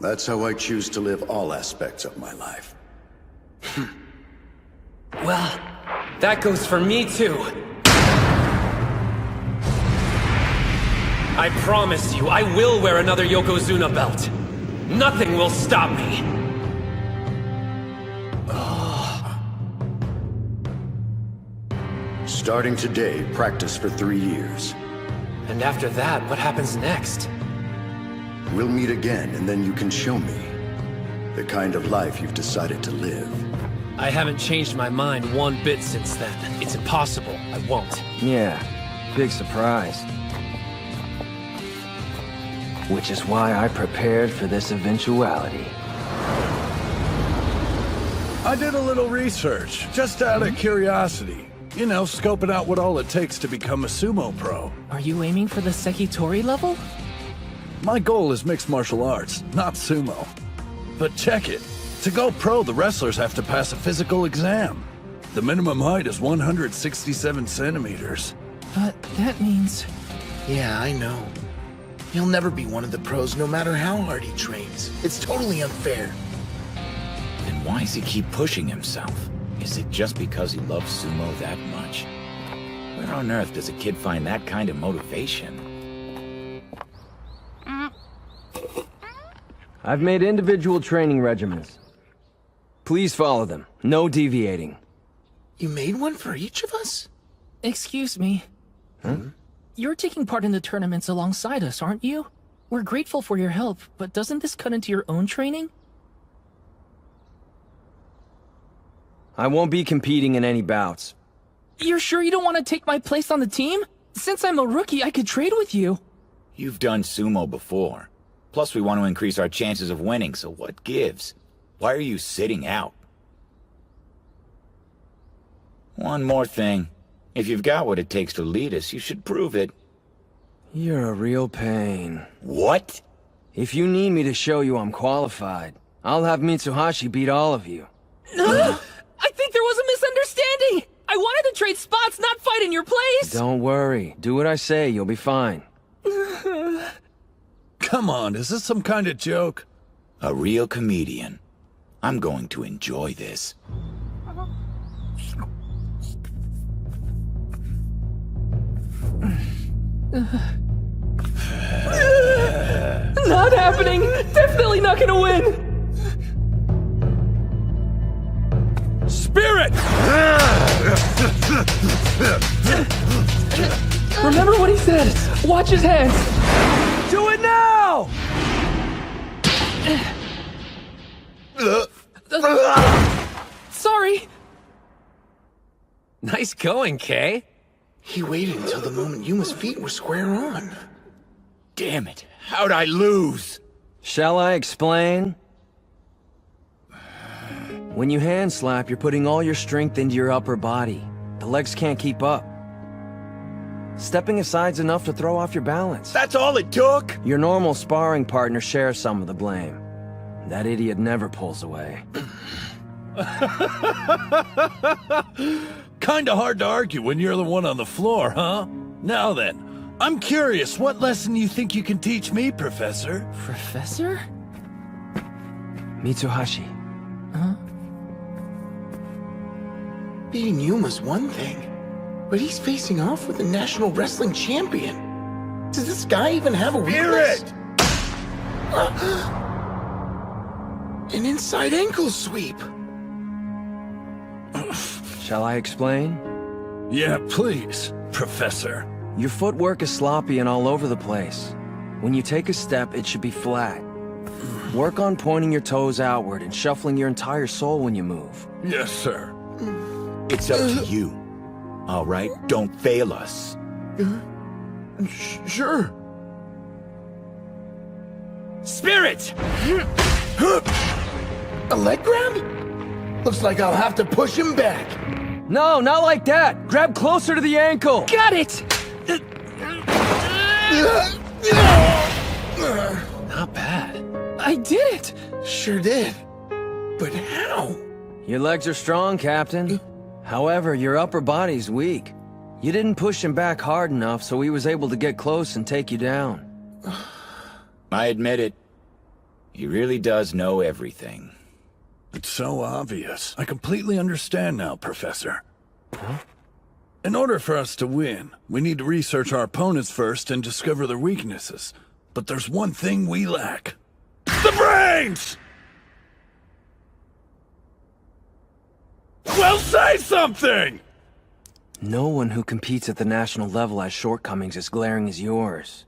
That's how I choose to live all aspects of my life. Well, that goes for me too. I promise you, I will wear another Yokozuna belt. Nothing will stop me. Starting today, practice for 3 years. And after that, what happens next? We'll meet again, and then you can show me the kind of life you've decided to live. I haven't changed my mind one bit since then. It's impossible. I won't. Yeah, big surprise. Which is why I prepared for this eventuality. I did a little research, just out of curiosity. You know, scoping out what all it takes to become a sumo pro. Are you aiming for the Sekitori level? My goal is mixed martial arts, not sumo. But check it. To go pro, the wrestlers have to pass a physical exam. The minimum height is 167 centimeters. But that means... Yeah, I know. He'll never be one of the pros no matter how hard he trains. It's totally unfair. Then why does he keep pushing himself? Is it just because he loves sumo that much? Where on earth does a kid find that kind of motivation? I've made individual training regimens. Please follow them. No deviating. You made one for each of us? Excuse me. Huh? You're taking part in the tournaments alongside us, aren't you? We're grateful for your help, but doesn't this cut into your own training? I won't be competing in any bouts. You're sure you don't want to take my place on the team? Since I'm a rookie, I could trade with you. You've done sumo before. Plus, we want to increase our chances of winning, so what gives? Why are you sitting out? One more thing. If you've got what it takes to lead us, you should prove it. You're a real pain. What? If you need me to show you I'm qualified, I'll have Mitsuhashi beat all of you. I think there was a misunderstanding! I wanted to trade spots, not fight in your place! Don't worry. Do what I say, you'll be fine. Come on, is this some kind of joke? A real comedian. I'm going to enjoy this. Not happening! Definitely not gonna win! Spirit! Remember what he said! Watch his hands! Do it now! Sorry! Nice going, Kay. He waited until the moment Yuma's feet were square on. Damn it! How'd I lose? Shall I explain? When you hand slap, you're putting all your strength into your upper body. The legs can't keep up. Stepping aside's enough to throw off your balance. That's all it took? Your normal sparring partner shares some of the blame. That idiot never pulls away. Kinda hard to argue when you're the one on the floor, huh? Now then, I'm curious, what lesson you think you can teach me, Professor? Professor? Mitsuhashi. Huh? Beating Yuma's one thing, but he's facing off with the national wrestling champion. Does this guy even have a weakness? An inside ankle sweep. Shall I explain? Yeah, please, Professor. Your footwork is sloppy and all over the place. When you take a step, it should be flat. Work on pointing your toes outward and shuffling your entire soul when you move. Yes, sir. It's up to you. All right? Don't fail us. Sure. Spirit! A leg grab? Looks like I'll have to push him back. No, not like that! Grab closer to the ankle! Got it! Not bad. I did it! Sure did. But how? Your legs are strong, Captain. However, your upper body's weak. You didn't push him back hard enough, so he was able to get close and take you down. I admit it. He really does know everything. It's so obvious. I completely understand now, Professor. Huh? In order for us to win, we need to research our opponents first and discover their weaknesses. But there's one thing we lack. The brains! Well, say something! No one who competes at the national level has shortcomings as glaring as yours.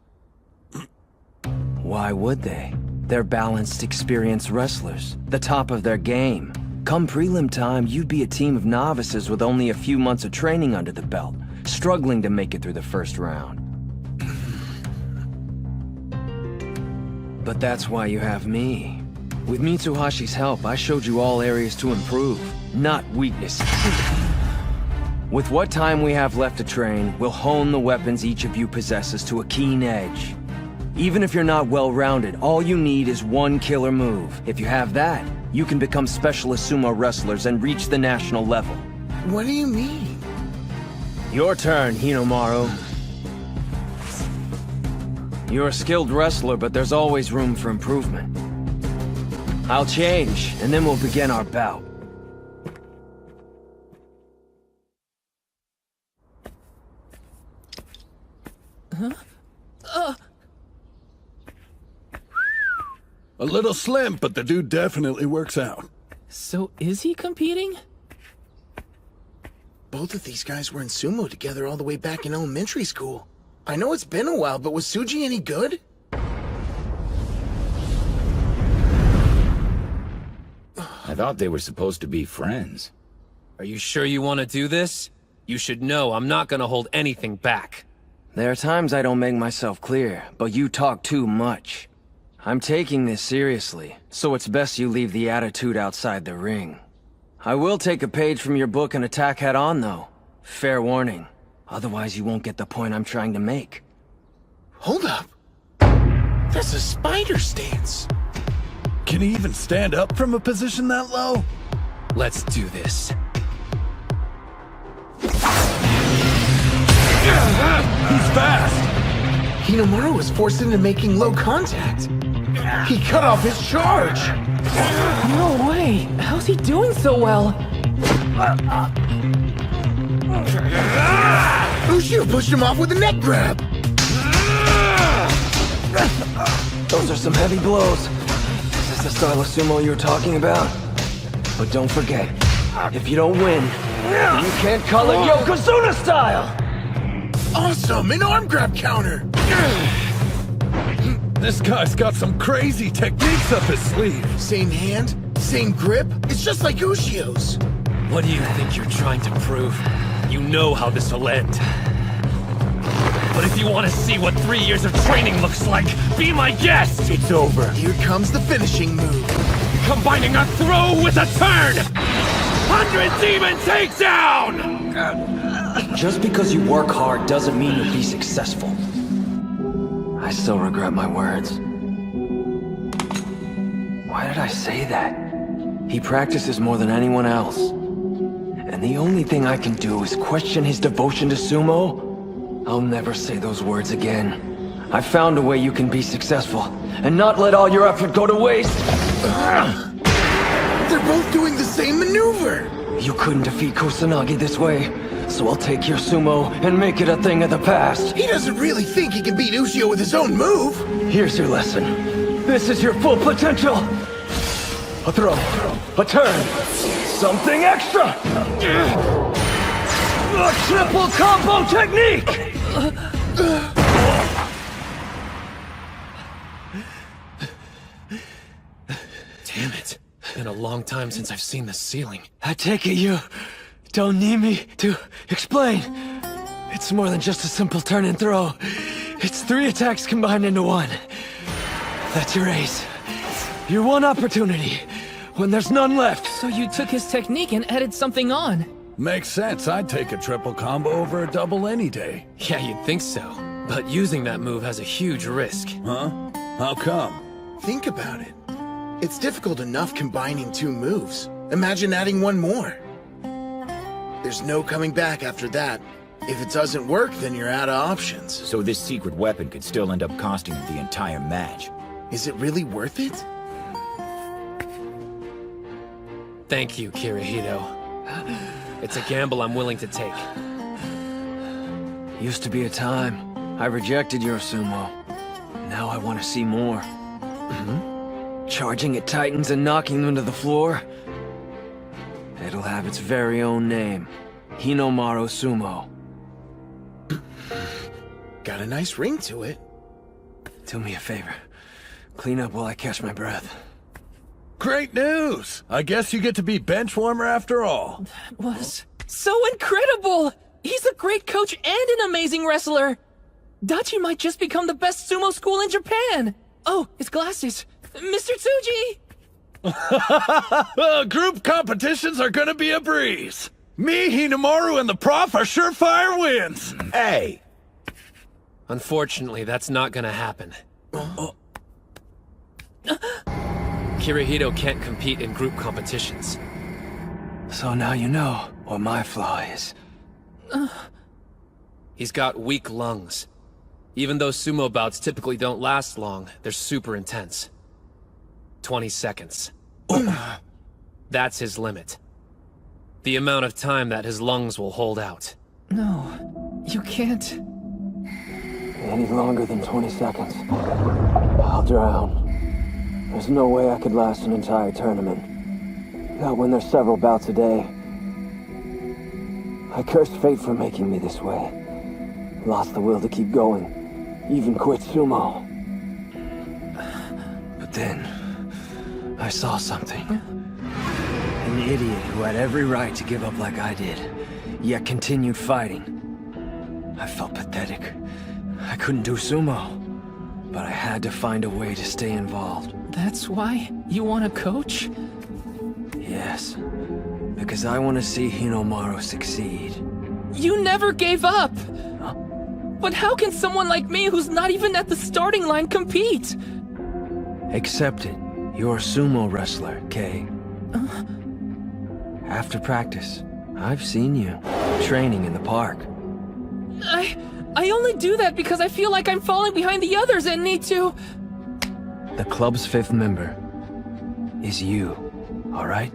Why would they? They're balanced, experienced wrestlers, the top of their game. Come prelim time, you'd be a team of novices with only a few months of training under the belt, struggling to make it through the first round. But that's why you have me. With Mitsuhashi's help, I showed you all areas to improve, not weaknesses. With what time we have left to train, we'll hone the weapons each of you possesses to a keen edge. Even if you're not well-rounded, all you need is one killer move. If you have that, you can become specialist sumo wrestlers and reach the national level. What do you mean? Your turn, Hinomaru. You're a skilled wrestler, but there's always room for improvement. I'll change, and then we'll begin our bout. Huh? A little slim, but the dude definitely works out. So is he competing? Both of these guys were in sumo together all the way back in elementary school. I know it's been a while, but was Tsuji any good? I thought they were supposed to be friends. Are you sure you want to do this? You should know I'm not gonna hold anything back. There are times I don't make myself clear, but you talk too much. I'm taking this seriously, so it's best you leave the attitude outside the ring. I will take a page from your book and attack head-on, though. Fair warning. Otherwise, you won't get the point I'm trying to make. Hold up. That's a spider stance. Can he even stand up from a position that low? Let's do this. He's fast! Hinomaru was forced into making low contact. He cut off his charge! No way! How's he doing so well? Ushio pushed him off with a neck grab! Those are some heavy blows. Is this the style of sumo you were talking about? But don't forget, if you don't win, you can't call it Yokozuna style! Awesome! An arm grab counter! This guy's got some crazy techniques up his sleeve. Same hand, same grip. It's just like Ushio's. What do you think you're trying to prove? You know how this will end. But if you want to see what 3 years of training looks like, be my guest! It's over. Here comes the finishing move. Combining a throw with a turn! 100 Demon Takedown! Just because you work hard doesn't mean you'll be successful. I still regret my words. Why did I say that? He practices more than anyone else. And the only thing I can do is question his devotion to sumo? I'll never say those words again. I found a way you can be successful, and not let all your effort go to waste. they're both doing the same maneuver! You couldn't defeat Kusanagi this way, so I'll take your sumo and make it a thing of the past. He doesn't really think he can beat Ushio with his own move! Here's your lesson. This is your full potential! A throw, a turn, something extra! A triple combo technique! Damn it. Been a long time since I've seen this ceiling. I take it you don't need me to explain. It's more than just a simple turn and throw. It's 3 attacks combined into one. That's your ace. Your one opportunity, when there's none left. So you took his technique and added something on. Makes sense. I'd take a triple combo over a double any day. Yeah, you'd think so. But using that move has a huge risk. Huh? How come? Think about it. It's difficult enough combining 2 moves. Imagine adding one more. There's no coming back after that. If it doesn't work, then you're out of options. So this secret weapon could still end up costing him the entire match. Is it really worth it? Thank you, Kirihito. It's a gamble I'm willing to take. Used to be a time I rejected your sumo. Now I want to see more. Charging at Titans and knocking them to the floor. It'll have its very own name. Hinomaru Sumo. Got a nice ring to it. Do me a favor. Clean up while I catch my breath. Great news! I guess you get to be bench warmer after all. That was so incredible! He's a great coach and an amazing wrestler! Dachi might just become the best sumo school in Japan! Oh, his glasses! Mr. Tsuji! Group competitions are gonna be a breeze. Me, Hinomaru, and the prof are surefire wins. Hey! Unfortunately, that's not gonna happen. Kirihito can't compete in group competitions. So now you know what my flaw is. He's got weak lungs. Even though sumo bouts typically don't last long, they're super intense. 20 seconds. That's his limit. The amount of time that his lungs will hold out. No, you can't. Any longer than 20 seconds, I'll drown. There's no way I could last an entire tournament. Not when there's several bouts a day. I cursed fate for making me this way. Lost the will to keep going. Even quit sumo. But then, I saw something. An idiot who had every right to give up like I did, yet continued fighting. I felt pathetic. I couldn't do sumo, but I had to find a way to stay involved. That's why you want to coach? Yes, because I want to see Hinomaru succeed. You never gave up! Huh? But how can someone like me who's not even at the starting line compete? Accept it. You're a sumo wrestler, Kay. After practice, I've seen you training in the park. I only do that because I feel like I'm falling behind the others and need to... The club's 5th member is you, all right?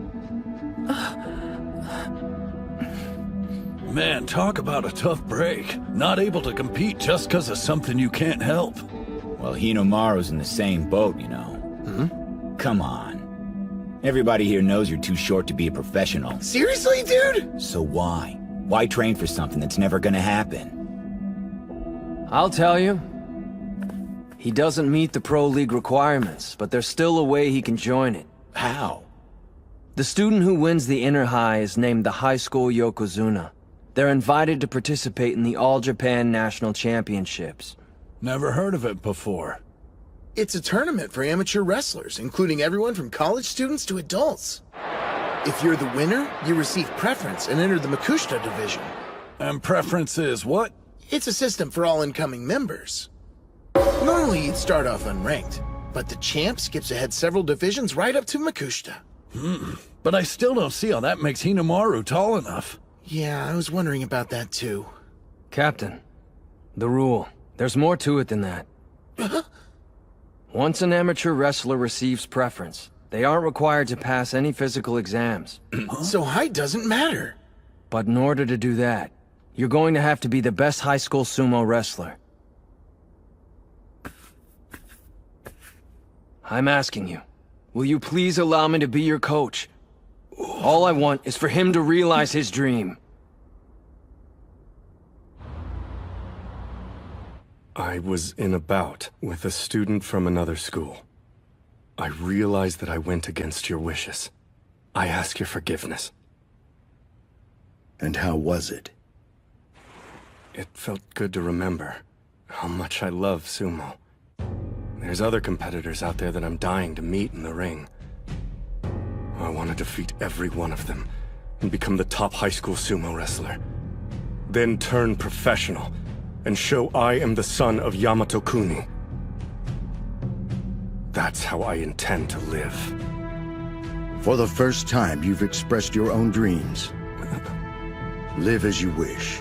Man, talk about a tough break. Not able to compete just because of something you can't help. Well, Hinomaru's in the same boat, you know. Come on. Everybody here knows you're too short to be a professional. Seriously, dude? So why? Why train for something that's never gonna happen? I'll tell you. He doesn't meet the Pro League requirements, but there's still a way he can join it. How? The student who wins the Inner High is named the High School Yokozuna. They're invited to participate in the All Japan National Championships. Never heard of it before. It's a tournament for amateur wrestlers, including everyone from college students to adults. If you're the winner, you receive preference and enter the Makushita division. And preference is what? It's a system for all incoming members. Normally you'd start off unranked, but the champ skips ahead several divisions right up to Makushita. But I still don't see how that makes Hinomaru tall enough. Yeah, I was wondering about that too. Captain, the rule. There's more to it than that. Once an amateur wrestler receives preference, They aren't required to pass any physical exams. So height doesn't matter. But in order to do that, you're going to have to be the best high school sumo wrestler. I'm asking you, will you please allow me to be your coach? All I want is for him to realize his dream. I was in a bout with a student from another school. I realized that I went against your wishes. I ask your forgiveness. And how was it? It felt good to remember how much I love sumo. There's other competitors out there that I'm dying to meet in the ring. I want to defeat every one of them and become the top high school sumo wrestler. Then turn professional and show I am the son of Yamato Kuni. That's how I intend to live. For the first time, you've expressed your own dreams. Live as you wish.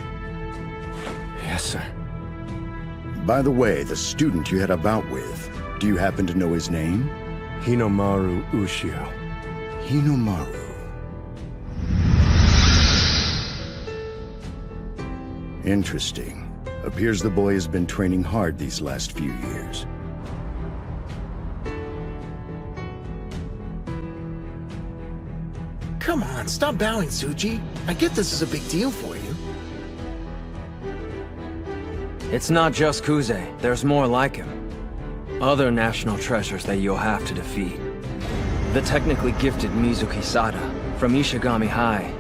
Yes, sir. By the way, the student you had a bout with, do you happen to know his name? Hinomaru Ushio. Hinomaru. Interesting. Appears the boy has been training hard these last few years. Come on, stop bowing, Tsuji. I get this is a big deal for you. It's not just Kuze, there's more like him. Other national treasures that you'll have to defeat. The technically gifted Mizuki Sada from Ishigami High,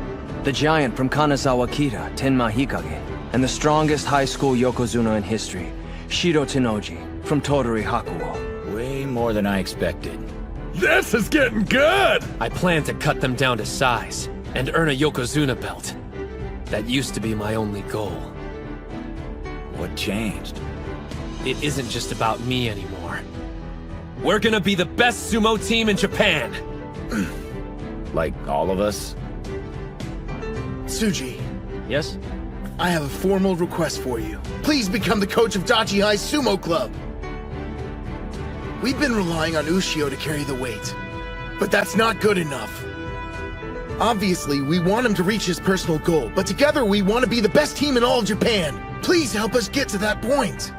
the giant from Kanazawa Kita, Tenma Hikage, and the strongest high school Yokozuna in history, Shiro Tennoji from Tottori Hakuo. Way more than I expected. This is getting good! I plan to cut them down to size and earn a Yokozuna belt. That used to be my only goal. What changed? It isn't just about me anymore. We're gonna be the best sumo team in Japan! Like all of us? Tsuji. Yes? I have a formal request for you. Please become the coach of Dachi High Sumo Club. We've been relying on Ushio to carry the weight, but that's not good enough. Obviously, we want him to reach his personal goal, but together we want to be the best team in all of Japan. Please help us get to that point.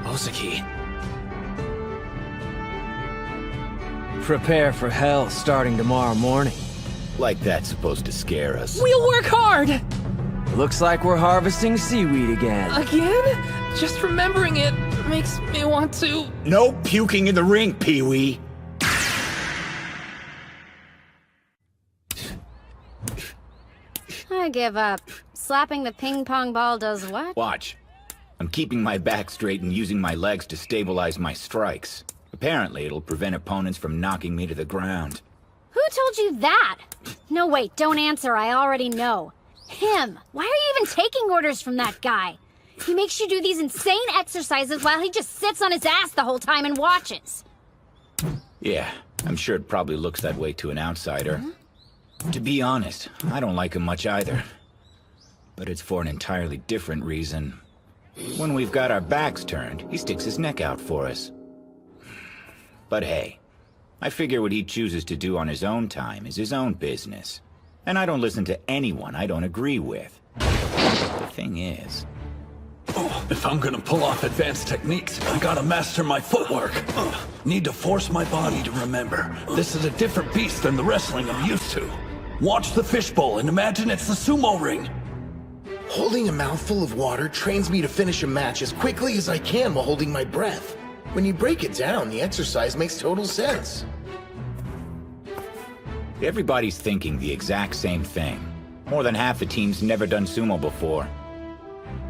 Ozaki. Prepare for hell starting tomorrow morning. Like that's supposed to scare us. We'll work hard! Looks like we're harvesting seaweed again. Again? Just remembering it makes me want to... No puking in the ring, Pee-wee! I give up. Slapping the ping pong ball does what? Watch. I'm keeping my back straight and using my legs to stabilize my strikes. Apparently, it'll prevent opponents from knocking me to the ground. Who told you that? No, wait, don't answer. I already know. Him. Why are you even taking orders from that guy? He makes you do these insane exercises while he just sits on his ass the whole time and watches. Yeah, I'm sure it probably looks that way to an outsider. To be honest, I don't like him much either. But it's for an entirely different reason. When we've got our backs turned, he sticks his neck out for us. But hey, I figure what he chooses to do on his own time is his own business. And I don't listen to anyone I don't agree with. The thing is... If I'm gonna pull off advanced techniques, I gotta master my footwork. Need to force my body to remember. This is a different beast than the wrestling I'm used to. Watch the fishbowl and imagine it's the sumo ring. Holding a mouthful of water trains me to finish a match as quickly as I can while holding my breath. When you break it down, the exercise makes total sense. Everybody's thinking the exact same thing. More than half the team's never done sumo before.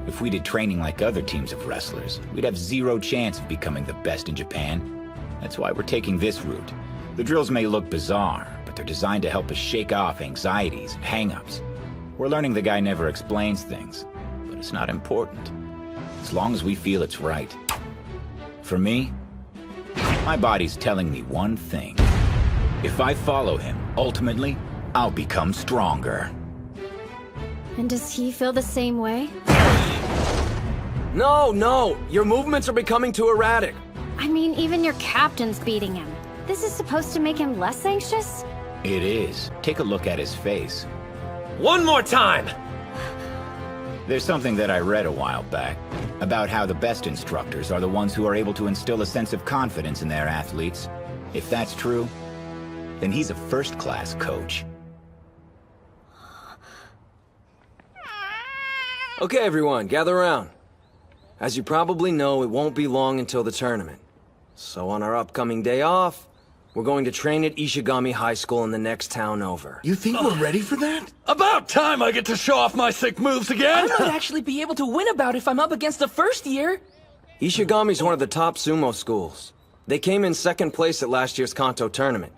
If we did training like other teams of wrestlers, we'd have zero chance of becoming the best in Japan. That's why we're taking this route. The drills may look bizarre, but they're designed to help us shake off anxieties and hang-ups. We're learning the guy never explains things, but it's not important, as long as we feel it's right. For me, my body's telling me one thing. If I follow him, ultimately, I'll become stronger. And does he feel the same way? No, your movements are becoming too erratic. I mean, even your captain's beating him. This is supposed to make him less anxious? It is. Take a look at his face. One more time! There's something that I read a while back about how the best instructors are the ones who are able to instill a sense of confidence in their athletes. If that's true, then he's a first-class coach. Okay, everyone, gather around. As you probably know, it won't be long until the tournament. So on our upcoming day off, we're going to train at Ishigami High School in the next town over. You think we're ready for that? About time I get to show off my sick moves again! I might actually be able to win a bout if I'm up against the first year. Ishigami's one of the top sumo schools. They came in second place at last year's Kanto tournament.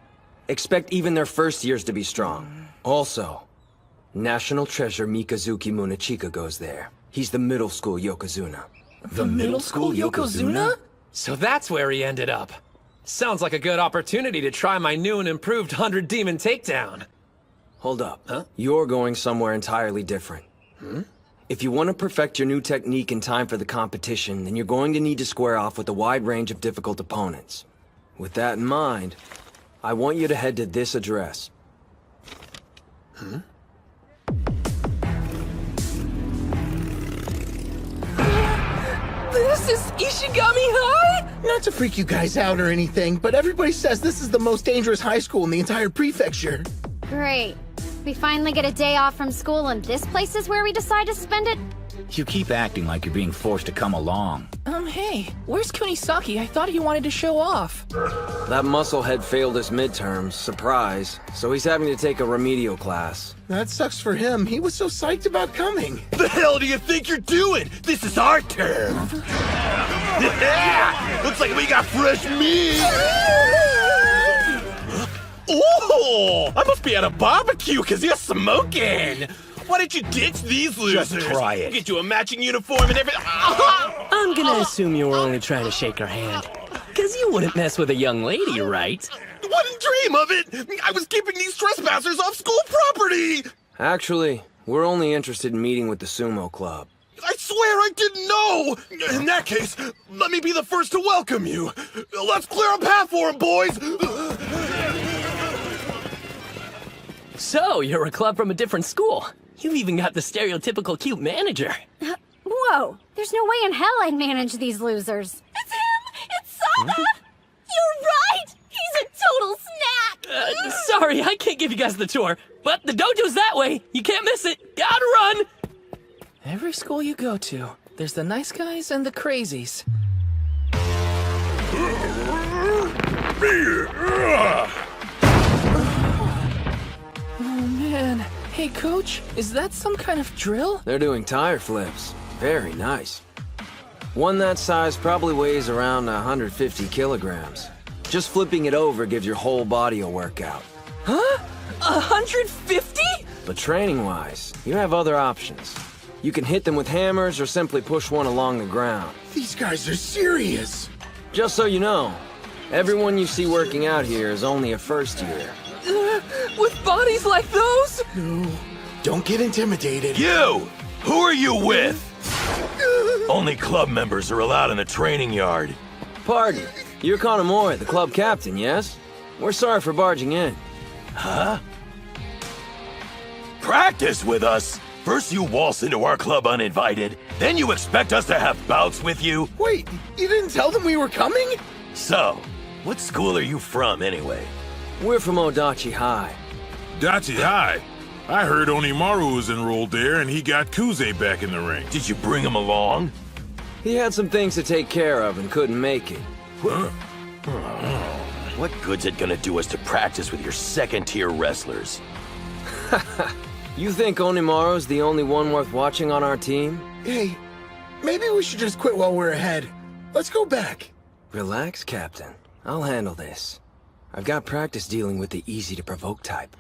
Expect even their first years to be strong. Also, National Treasure Mikazuki Munechika goes there. He's the middle school Yokozuna. The middle school Yokozuna? So that's where he ended up. Sounds like a good opportunity to try my new and improved 100 Demon Takedown. Hold up. Huh? You're going somewhere entirely different. If you want to perfect your new technique in time for the competition, then you're going to need to square off with a wide range of difficult opponents. With that in mind, I want you to head to this address. This is Ishigami High? Not to freak you guys out or anything, but everybody says this is the most dangerous high school in the entire prefecture. Great. We finally get a day off from school and this place is where we decide to spend it? You keep acting like you're being forced to come along. Hey, where's Kunisaki? I thought he wanted to show off. That musclehead failed his midterms, surprise, so he's having to take a remedial class. That sucks for him. He was so psyched about coming. The hell do you think you're doing? This is our turn. Looks like we got fresh meat. Oh, I must be at a barbecue because you're smoking. Why didn't you ditch these losers? Just try it. Get you a matching uniform and everything. I'm gonna assume you were only trying to shake her hand. Because you wouldn't mess with a young lady, right? Wouldn't dream of it. I was keeping these trespassers off school property. Actually, we're only interested in meeting with the sumo club. I swear I didn't know. In that case, let me be the first to welcome you. Let's clear a path for him, boys. So, you're a club from a different school. You've even got the stereotypical cute manager. Whoa, there's no way in hell I'd manage these losers. It's him! It's Sama! You're right! He's a total snack! Sorry, I can't give you guys the tour, but the dojo's that way. You can't miss it. Gotta run! Every school you go to, there's the nice guys and the crazies. Oh man. Hey coach, is that some kind of drill? They're doing tire flips. Very nice. One that size probably weighs around 150 kilograms. Just flipping it over gives your whole body a workout. Huh? 150? But training-wise, you have other options. You can hit them with hammers or simply push one along the ground. These guys are serious. Just so you know, everyone you see working out here is only a first year. With bodies like those? No, don't get intimidated. You! Who are you with? Only club members are allowed in the training yard. Pardon, you're Kanamori, the club captain, yes? We're sorry for barging in. Huh? Practice with us? First you waltz into our club uninvited, then you expect us to have bouts with you? Wait, you didn't tell them we were coming? So, what school are you from anyway? We're from Odachi High. Dachi High? I heard Onimaru was enrolled there and he got Kuze back in the ring. Did you bring him along? He had some things to take care of and couldn't make it. Huh? What good's it gonna do us to practice with your second-tier wrestlers? You think Onimaru's the only one worth watching on our team? Hey, maybe we should just quit while we're ahead. Let's go back. Relax, Captain. I'll handle this. I've got practice dealing with the easy-to-provoke type.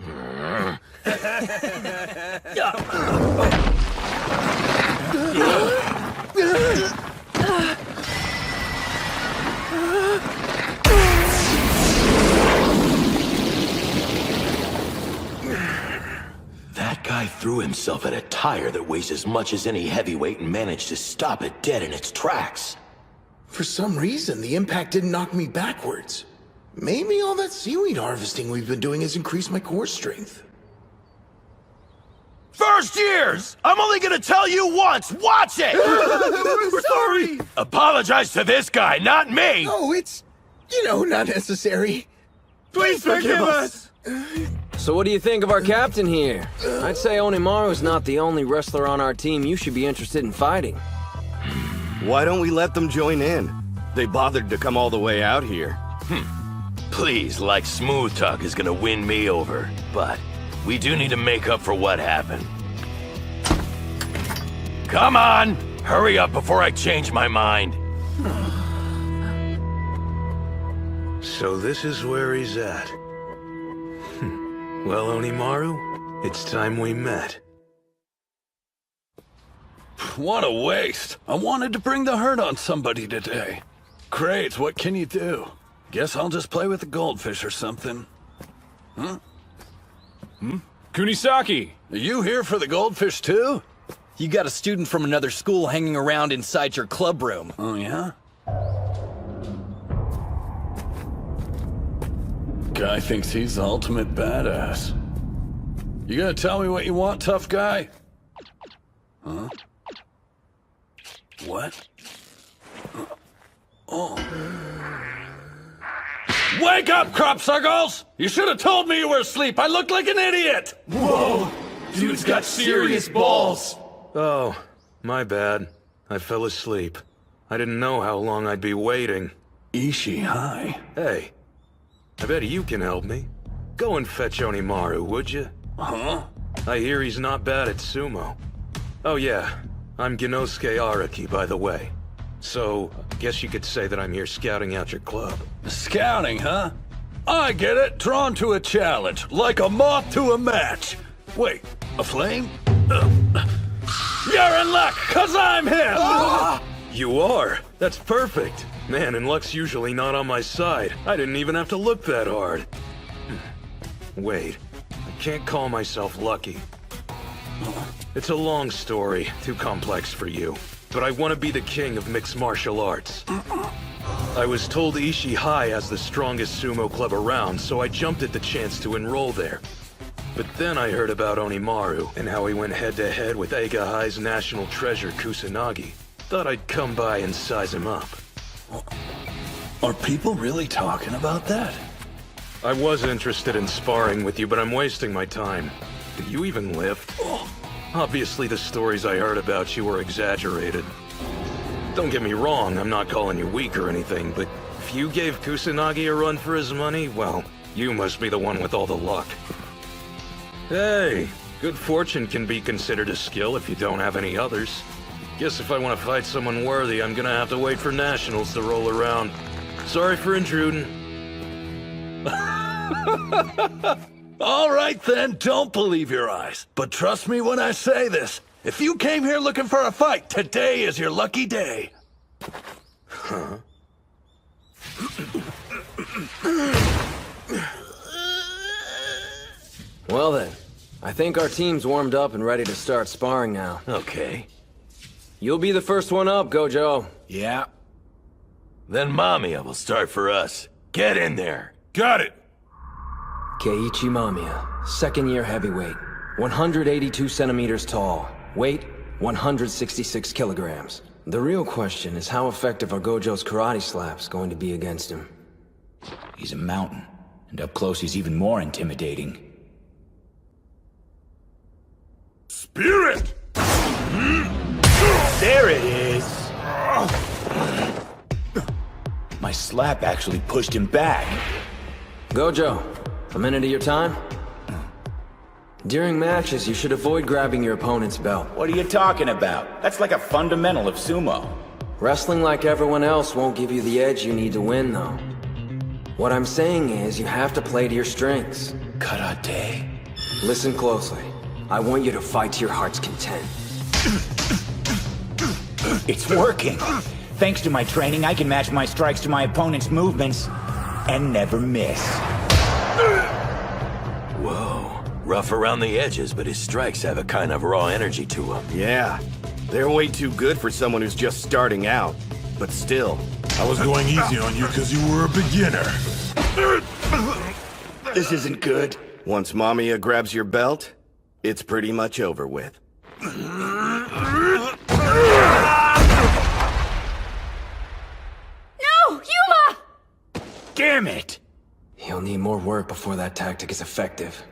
That guy threw himself at a tire that weighs as much as any heavyweight and managed to stop it dead in its tracks. For some reason, the impact didn't knock me backwards. Maybe all that seaweed harvesting we've been doing has increased my core strength. First years! I'm only gonna tell you once! Watch it! We're sorry! Apologize to this guy, not me! Oh, it's, not necessary. Please forgive us! So what do you think of our captain here? I'd say Onimaru's not the only wrestler on our team you should be interested in fighting. Why don't we let them join in? They bothered to come all the way out here. Please, like Smooth Talk is gonna win me over, but we do need to make up for what happened. Come on! Hurry up before I change my mind. So this is where he's at. Well, Onimaru, it's time we met. What a waste. I wanted to bring the hurt on somebody today. Great, what can you do? Guess I'll just play with the goldfish or something. Huh? Kunisaki! Are you here for the goldfish too? You got a student from another school hanging around inside your club room. Oh, yeah? Guy thinks he's the ultimate badass. You gonna tell me what you want, tough guy? Huh? What? Oh. Wake up, crop circles! You should have told me you were asleep. I looked like an idiot! Whoa! Dude's got serious balls! Oh, my bad. I fell asleep. I didn't know how long I'd be waiting. Ishii, hi. Hey, I bet you can help me. Go and fetch Onimaru, would you? Huh? I hear he's not bad at sumo. Oh yeah, I'm Genosuke Araki, by the way. So, guess you could say that I'm here scouting out your club. Scouting, huh? I get it. Drawn to a challenge, like a moth to a match. Wait, a flame? You're in luck, 'cause I'm him! You are? That's perfect. Man, and luck's usually not on my side. I didn't even have to look that hard. Wait, I can't call myself lucky. It's a long story, too complex for you. But I want to be the king of mixed martial arts. I was told Ishii High has the strongest sumo club around, so I jumped at the chance to enroll there. But then I heard about Onimaru, and how he went head-to-head with Eiga High's national treasure, Kusanagi. Thought I'd come by and size him up. Are people really talking about that? I was interested in sparring with you, but I'm wasting my time. Do you even lift? Obviously the stories I heard about you were exaggerated. Don't get me wrong, I'm not calling you weak or anything, but if you gave Kusanagi a run for his money, well, you must be the one with all the luck. Hey, good fortune can be considered a skill if you don't have any others. Guess if I want to fight someone worthy, I'm gonna have to wait for nationals to roll around. Sorry for intruding. All right then, don't believe your eyes. But trust me when I say this. If you came here looking for a fight, today is your lucky day. Huh? Well then, I think our team's warmed up and ready to start sparring now. Okay. You'll be the first one up, Gojo. Yeah. Then Mamiya will start for us. Get in there. Got it. Keiichi Mamiya, second-year heavyweight, 182 centimeters tall, weight 166 kilograms. The real question is how effective are Gojo's karate slaps going to be against him? He's a mountain, and up close he's even more intimidating. Spirit! There it is! My slap actually pushed him back. Gojo, a minute of your time? During matches, you should avoid grabbing your opponent's belt. What are you talking about? That's like a fundamental of sumo. Wrestling like everyone else won't give you the edge you need to win, though. What I'm saying is you have to play to your strengths. Karate. Listen closely. I want you to fight to your heart's content. It's working. Thanks to my training, I can match my strikes to my opponent's movements and never miss. Whoa. Rough around the edges, but his strikes have a kind of raw energy to them. Yeah, they're way too good for someone who's just starting out. But still. I was going easy on you because you were a beginner. This isn't good. Once Mamiya grabs your belt, it's pretty much over with. No! Yuma! Damn it! He'll need more work before that tactic is effective.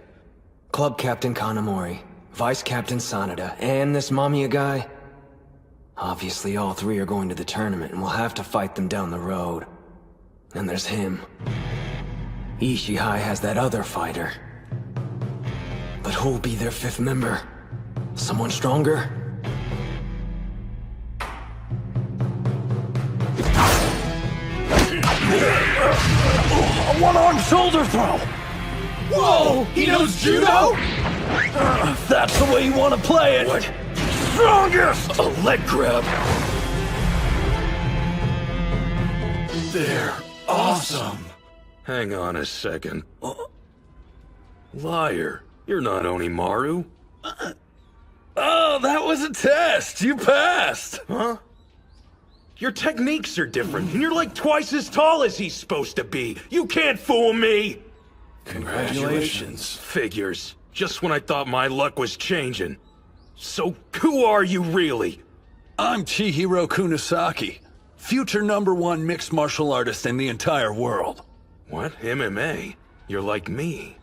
Club Captain Kanamori, Vice Captain Sanada, and this Mamiya guy. Obviously, all three are going to the tournament, and we'll have to fight them down the road. And there's him. Ishihai has that other fighter. But who'll be their fifth member? Someone stronger? A one-arm shoulder throw! Whoa! He knows judo? If that's the way you want to play it. What? Strongest! A leg grab. They're awesome. Hang on a second. Liar, you're not Onimaru. Oh, that was a test. You passed. Huh? Your techniques are different, and you're like twice as tall as he's supposed to be. You can't fool me! Congratulations. Figures. Just when I thought my luck was changing. So, who are you really? I'm Chihiro Kunisaki, future #1 mixed martial artist in the entire world. What? MMA? You're like me.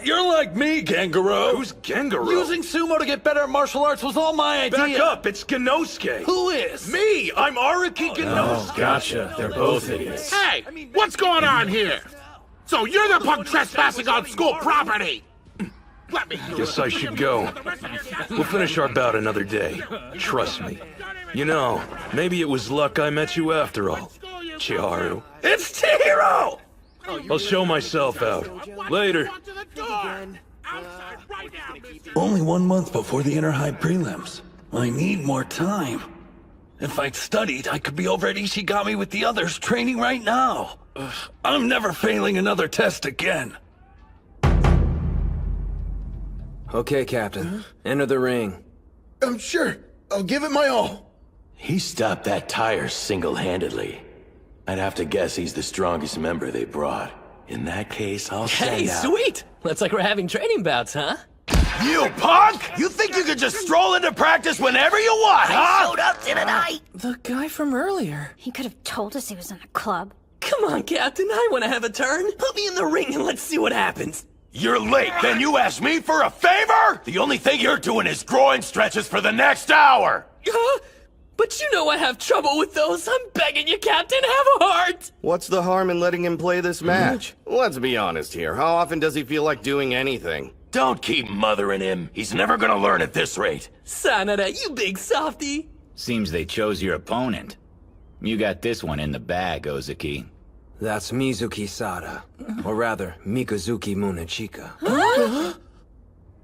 You're like me, Gengaro. Who's Gengaro? Using sumo to get better at martial arts was all my idea. Back up, it's Genosuke. Who is? Me! I'm Araki Genosuke. Oh, gotcha. They're both idiots. Hey, what's going on here? So you're the punk trespassing on school property! Let me Guess I should go. We'll finish our bout another day. Trust me. You know, maybe it was luck I met you after all, Chiharu. It's Chihiro! I'll show myself out. Later. Only 1 month before the Inter-High prelims. I need more time. If I'd studied, I could be over at Ishigami with the others training right now. I'm never failing another test again. Okay, Captain. Enter the ring. I'm sure. I'll give it my all. He stopped that tire single-handedly. I'd have to guess he's the strongest member they brought. In that case, I'll Hey, send out... sweet! Looks like we're having training bouts, huh? You punk! You think you could just stroll into practice whenever you want, huh? Showed up tonight. The guy from earlier. He could have told us he was in a club. Come on, Captain, I want to have a turn. Put me in the ring and let's see what happens. You're late, then you ask me for a favor? The only thing you're doing is groin stretches for the next hour! But you know I have trouble with those. I'm begging you, Captain, have a heart! What's the harm in letting him play this match? Let's be honest here. How often does he feel like doing anything? Don't keep mothering him. He's never gonna learn at this rate. Sanada, you big softy. Seems they chose your opponent. You got this one in the bag, Ozaki. That's Mizuki Sada. Or rather, Mikazuki Munechika. Huh?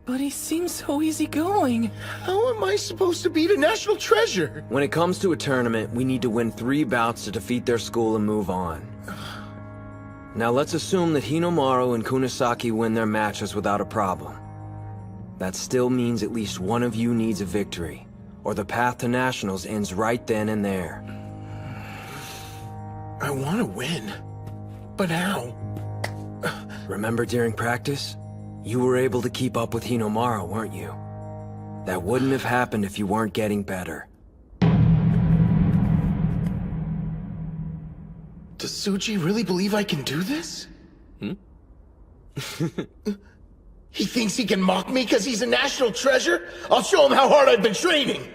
But he seems so easygoing. How am I supposed to beat a national treasure? When it comes to a tournament, we need to win 3 bouts to defeat their school and move on. Now let's assume that Hinomaru and Kunisaki win their matches without a problem. That still means at least one of you needs a victory, or the path to nationals ends right then and there. I want to win. But how? Remember during practice? You were able to keep up with Hinomaru, weren't you? That wouldn't have happened if you weren't getting better. Does Suji really believe I can do this? He thinks he can mock me because he's a national treasure? I'll show him how hard I've been training!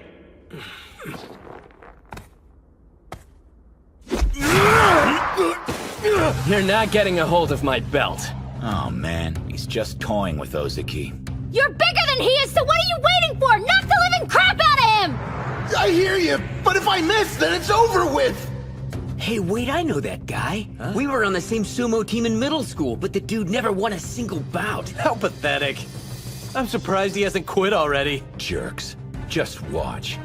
You're not getting a hold of my belt. Oh man, he's just toying with Ozaki. You're bigger than he is, so what are you waiting for? Knock the living crap out of him! I hear you, but if I miss, then it's over with! Hey, wait, I know that guy. Huh? We were on the same sumo team in middle school, but the dude never won a single bout. How pathetic. I'm surprised he hasn't quit already. Jerks. Just watch.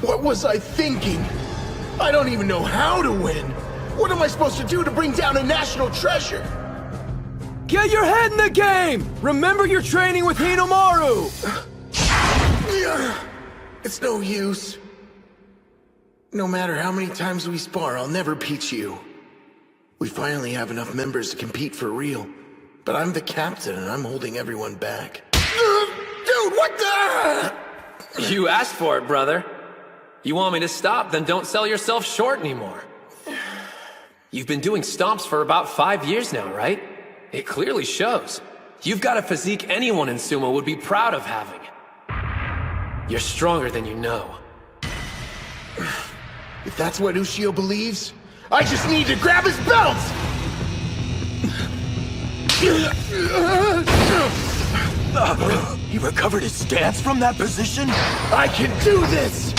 What was I thinking? I don't even know how to win. What am I supposed to do to bring down a national treasure? Get your head in the game! Remember you're training with Hinomaru! It's no use. No matter how many times we spar, I'll never beat you. We finally have enough members to compete for real. But I'm the captain and I'm holding everyone back. Dude, what the? You asked for it, brother. You want me to stop, then don't sell yourself short anymore. You've been doing stomps for about 5 years now, right? It clearly shows. You've got a physique anyone in sumo would be proud of having. You're stronger than you know. If that's what Ushio believes, I just need to grab his belt! He recovered his stance from that position? I can do this!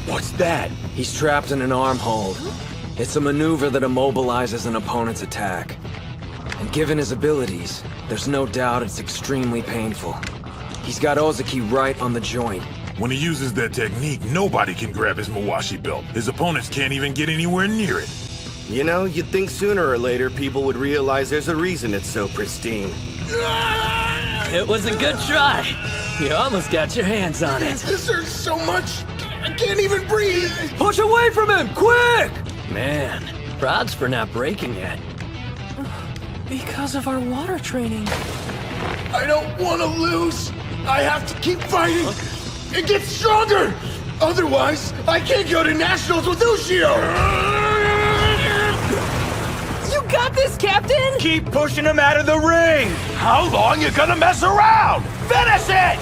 What's that? He's trapped in an arm hold. It's a maneuver that immobilizes an opponent's attack. And given his abilities, there's no doubt it's extremely painful. He's got Ozaki right on the joint. When he uses that technique, nobody can grab his Mawashi belt. His opponents can't even get anywhere near it. You know, you'd think sooner or later people would realize there's a reason it's so pristine. It was a good try. You almost got your hands on it. This hurts so much, I can't even breathe! Push away from him, quick! Man, props for not breaking yet. Because of our water training. I don't want to lose! I have to keep fighting! And get stronger! Otherwise, I can't go to nationals with Ushio! You got this, Captain! Keep pushing him out of the ring! How long you gonna mess around? Finish it!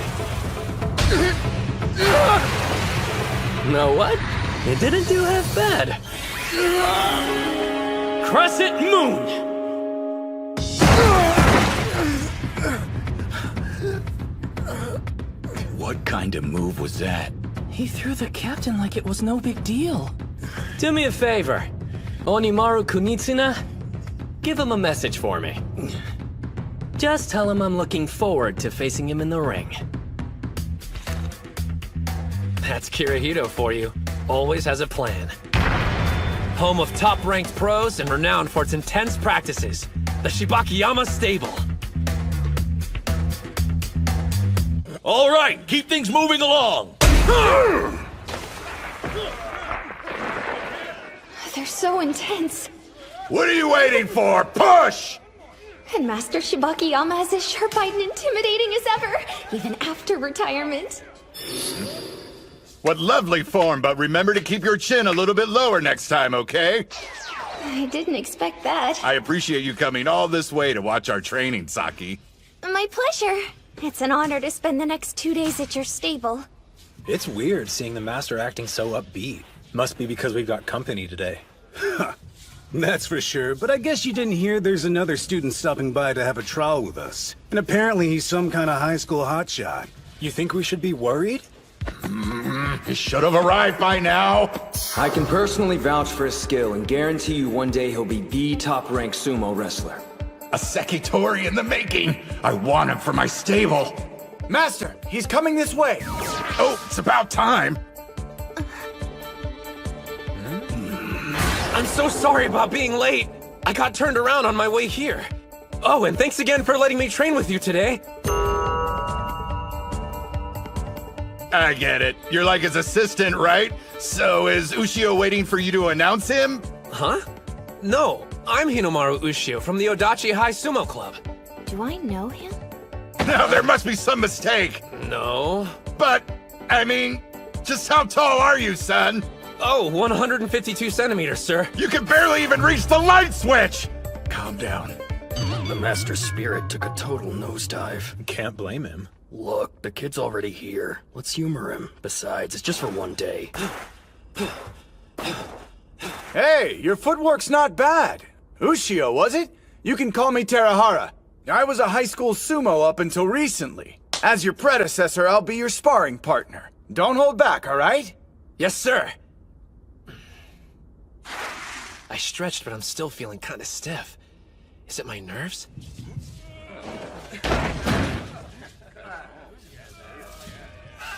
Know what? You didn't do half bad. Crescent Moon! What kind of move was that? He threw the captain like it was no big deal. Do me a favor. Onimaru Kunitsuna, give him a message for me. Just tell him I'm looking forward to facing him in the ring. That's Kirihito for you. Always has a plan. Home of top-ranked pros and renowned for its intense practices. The Shibakiyama Stable. All right, keep things moving along. They're so intense. What are you waiting for? Push! And Master Shibakiyama is as sharp-eyed and intimidating as ever, even after retirement. What lovely form, but remember to keep your chin a little bit lower next time, okay? I didn't expect that. I appreciate you coming all this way to watch our training, Saki. My pleasure. It's an honor to spend the next 2 days at your stable. It's weird seeing the master acting so upbeat. Must be because we've got company today. That's for sure, but I guess you didn't hear there's another student stopping by to have a trial with us. And apparently he's some kind of high school hotshot. You think we should be worried? He should have arrived by now. I can personally vouch for his skill and guarantee you one day he'll be the top-ranked sumo wrestler. A Sekitori in the making. I want him for my stable. Master, he's coming this way. Oh, it's about time. I'm so sorry about being late. I got turned around on my way here. Oh, and thanks again for letting me train with you today. I get it. You're like his assistant, right? So is Ushio waiting for you to announce him? Huh? No, I'm Hinomaru Ushio from the Odachi High Sumo Club. Do I know him? No, there must be some mistake. No. But, I mean, just how tall are you, son? Oh, 152 centimeters, sir. You can barely even reach the light switch! Calm down. The master's spirit took a total nosedive. Can't blame him. Look, the kid's already here. Let's humor him. Besides, it's just for one day. Hey, your footwork's not bad. Ushio, was it? You can call me Terahara. I was a high school sumo up until recently. As your predecessor, I'll be your sparring partner. Don't hold back, all right? Yes, sir. I stretched, but I'm still feeling kind of stiff. Is it my nerves?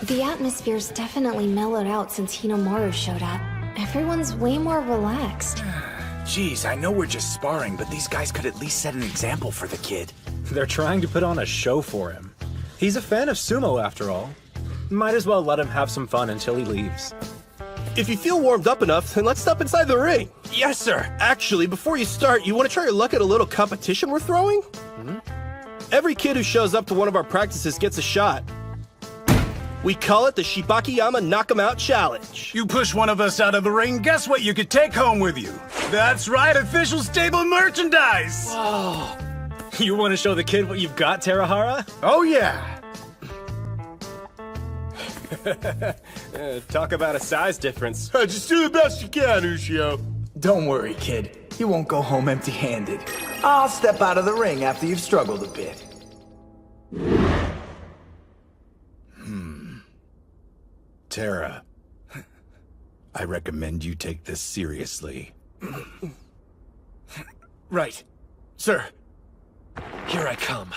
The atmosphere's definitely mellowed out since Hinomaru showed up. Everyone's way more relaxed. Jeez, I know we're just sparring, but these guys could at least set an example for the kid. They're trying to put on a show for him. He's a fan of sumo, after all. Might as well let him have some fun until he leaves. If you feel warmed up enough, then let's step inside the ring. Yes, sir. Actually, before you start, you want to try your luck at a little competition we're throwing? Every kid who shows up to one of our practices gets a shot. We call it the Shibakiyama Knock 'em Out Challenge. You push one of us out of the ring, guess what you could take home with you? That's right, official stable merchandise! Oh. You want to show the kid what you've got, Terahara? Oh, yeah. Talk about a size difference. Just do the best you can, Ushio. Don't worry, kid. You won't go home empty-handed. I'll step out of the ring after you've struggled a bit. Terra, I recommend you take this seriously. Right. Sir. Here I come.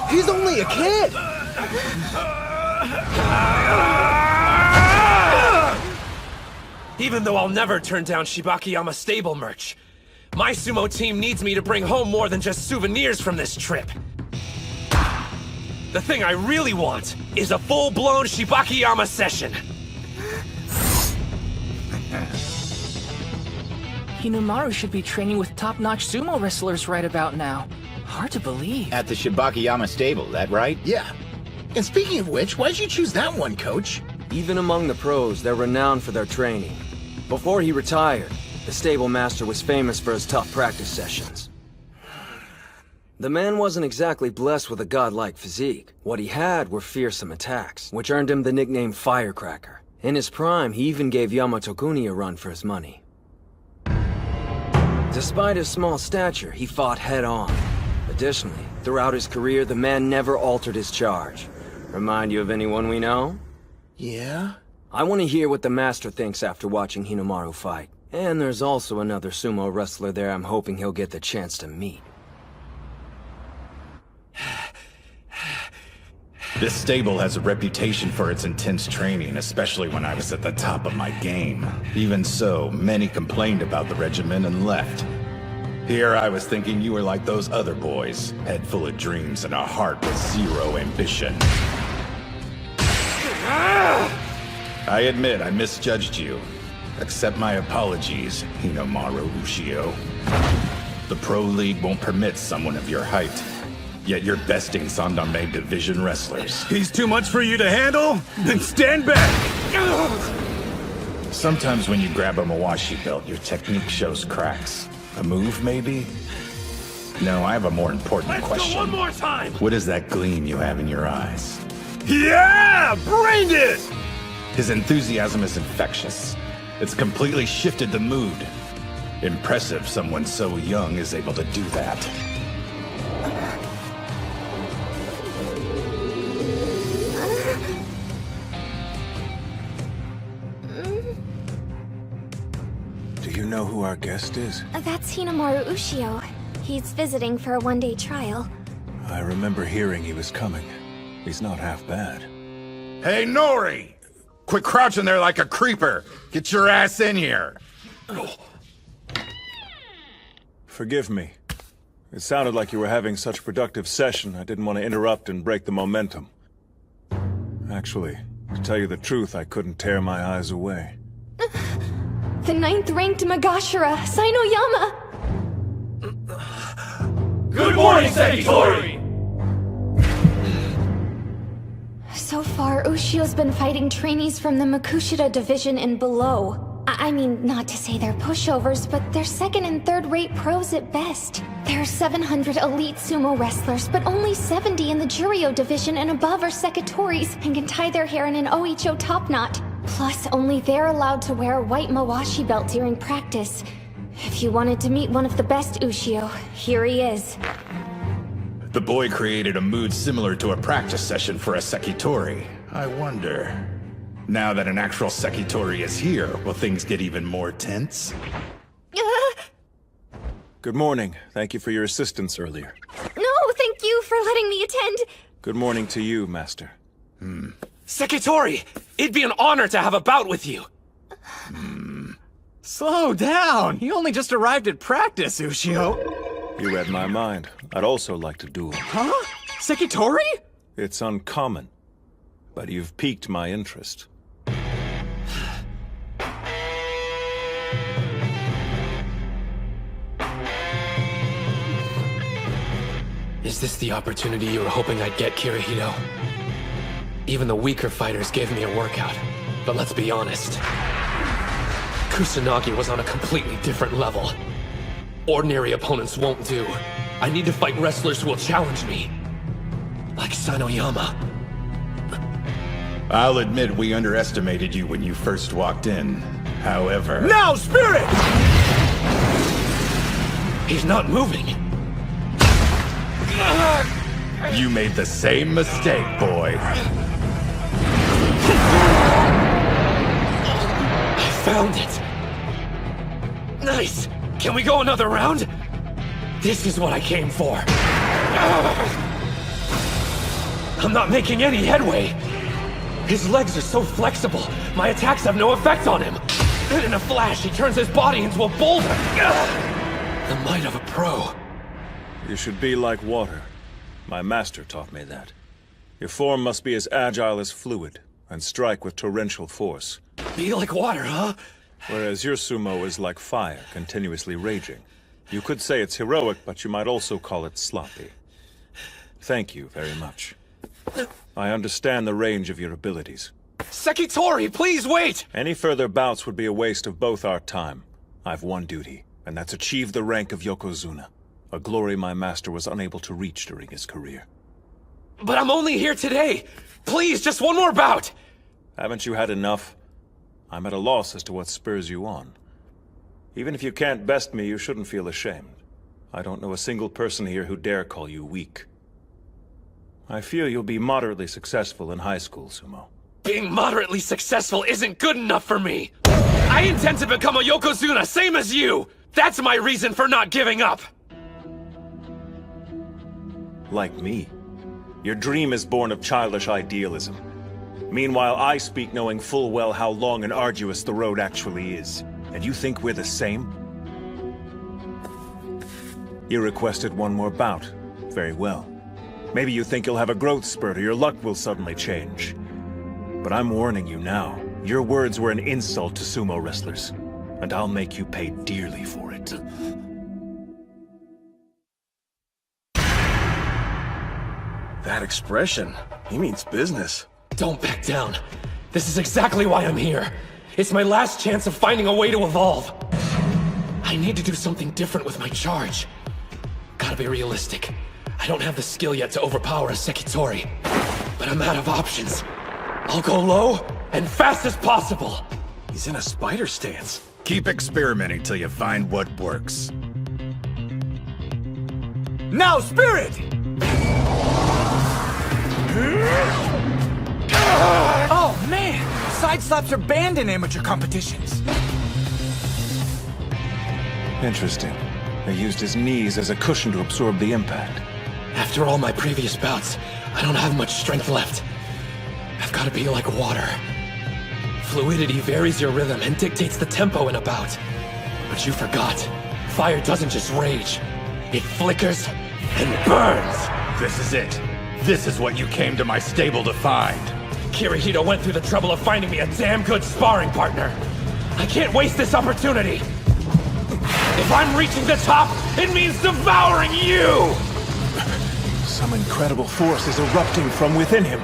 He's only a kid! Even though I'll never turn down Shibakiyama stable merch, my sumo team needs me to bring home more than just souvenirs from this trip. The thing I really want is a full-blown Shibakiyama session. Hinomaru should be training with top-notch sumo wrestlers right about now. Hard to believe. At the Shibakiyama stable, that right? Yeah. And speaking of which, why'd you choose that one, Coach? Even among the pros, they're renowned for their training. Before he retired, the stable master was famous for his tough practice sessions. The man wasn't exactly blessed with a godlike physique. What he had were fearsome attacks, which earned him the nickname Firecracker. In his prime, he even gave Yamato Kuni a run for his money. Despite his small stature, he fought head-on. Additionally, throughout his career, the man never altered his charge. Remind you of anyone we know? Yeah? I want to hear what the master thinks after watching Hinomaru fight. And there's also another sumo wrestler there I'm hoping he'll get the chance to meet. This stable has a reputation for its intense training, especially when I was at the top of my game. Even so, many complained about the regimen and left. Here I was thinking you were like those other boys, head full of dreams and a heart with zero ambition. I admit I misjudged you. Accept my apologies, Hinomaru Ushio. The Pro League won't permit someone of your height. Yet you're besting Sandanme Division wrestlers. He's too much for you to handle? Then stand back! Sometimes when you grab a Mawashi belt, your technique shows cracks. A move, maybe? No, I have a more important question. Go one more time! What is that gleam you have in your eyes? Yeah! Bring it! His enthusiasm is infectious. It's completely shifted the mood. Impressive someone so young is able to do that. Do you know who our guest is? That's Hinomaru Ushio. He's visiting for a one-day trial. I remember hearing he was coming. He's not half bad. Hey, Nori! Quit crouching there like a creeper! Get your ass in here! Forgive me. It sounded like you were having such a productive session, I didn't want to interrupt and break the momentum. Actually, to tell you the truth, I couldn't tear my eyes away. The 9th-ranked Magashira, Sainoyama! Good morning, Sakitori! So far, Ushio's been fighting trainees from the Makushita division and below. I mean, not to say they're pushovers, but they're second and third-rate pros at best. There are 700 elite sumo wrestlers, but only 70 in the Juryo division and above are Sekitoris and can tie their hair in an Oicho top knot. Plus, only they're allowed to wear a white Mawashi belt during practice. If you wanted to meet one of the best Ushio, here he is. The boy created a mood similar to a practice session for a Sekitori. I wonder, now that an actual Sekitori is here, will things get even more tense? Good morning. Thank you for your assistance earlier. No, thank you for letting me attend. Good morning to you, Master. Sekitori! It'd be an honor to have a bout with you! Slow down! You only just arrived at practice, Ushio. You read my mind. I'd also like to duel. Huh? Sekitori? It's uncommon, but you've piqued my interest. Is this the opportunity you were hoping I'd get, Kirihito? Even the weaker fighters gave me a workout. But let's be honest. Kusanagi was on a completely different level. Ordinary opponents won't do. I need to fight wrestlers who will challenge me. Like Sanoyama. I'll admit we underestimated you when you first walked in. However... Now, Spirit! He's not moving. You made the same mistake, boy. I found it. Nice. Can we go another round? This is what I came for. I'm not making any headway. His legs are so flexible, my attacks have no effect on him. And in a flash, he turns his body into a boulder. The might of a pro. You should be like water. My master taught me that. Your form must be as agile as fluid, and strike with torrential force. Be like water, huh? Whereas your sumo is like fire, continuously raging. You could say it's heroic, but you might also call it sloppy. Thank you very much. I understand the range of your abilities. Sekitori, please wait! Any further bouts would be a waste of both our time. I've one duty, and that's achieve the rank of Yokozuna. A glory my master was unable to reach during his career. But I'm only here today! Please, just one more bout! Haven't you had enough? I'm at a loss as to what spurs you on. Even if you can't best me, you shouldn't feel ashamed. I don't know a single person here who dare call you weak. I feel you'll be moderately successful in high school, Sumo. Being moderately successful isn't good enough for me! I intend to become a Yokozuna, same as you! That's my reason for not giving up! Like me. Your dream is born of childish idealism. Meanwhile, I speak knowing full well how long and arduous the road actually is. And you think we're the same? You requested one more bout. Very well. Maybe you think you'll have a growth spurt or your luck will suddenly change. But I'm warning you now. Your words were an insult to sumo wrestlers. And I'll make you pay dearly for it. That expression, he means business. Don't back down. This is exactly why I'm here. It's my last chance of finding a way to evolve. I need to do something different with my charge. Gotta be realistic. I don't have the skill yet to overpower a Sekitori. But I'm out of options. I'll go low and fast as possible. He's in a spider stance. Keep experimenting till you find what works. Now, Spirit! Oh, man! Side slaps are banned in amateur competitions. Interesting. They used his knees as a cushion to absorb the impact. After all my previous bouts, I don't have much strength left. I've got to be like water. Fluidity varies your rhythm and dictates the tempo in a bout. But you forgot. Fire doesn't just rage. It flickers and burns. This is it. This is what you came to my stable to find. Kirihito went through the trouble of finding me a damn good sparring partner. I can't waste this opportunity. If I'm reaching the top, it means devouring you! Some incredible force is erupting from within him.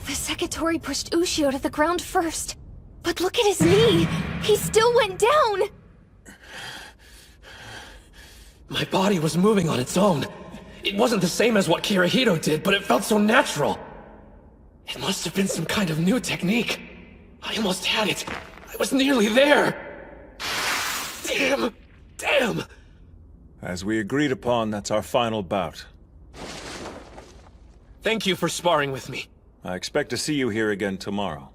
The Sekitori pushed Ushio to the ground first. But look at his knee! He still went down! My body was moving on its own. It wasn't the same as what Kirihito did, but it felt so natural. It must have been some kind of new technique. I almost had it. I was nearly there. Damn! Damn! As we agreed upon, that's our final bout. Thank you for sparring with me. I expect to see you here again tomorrow.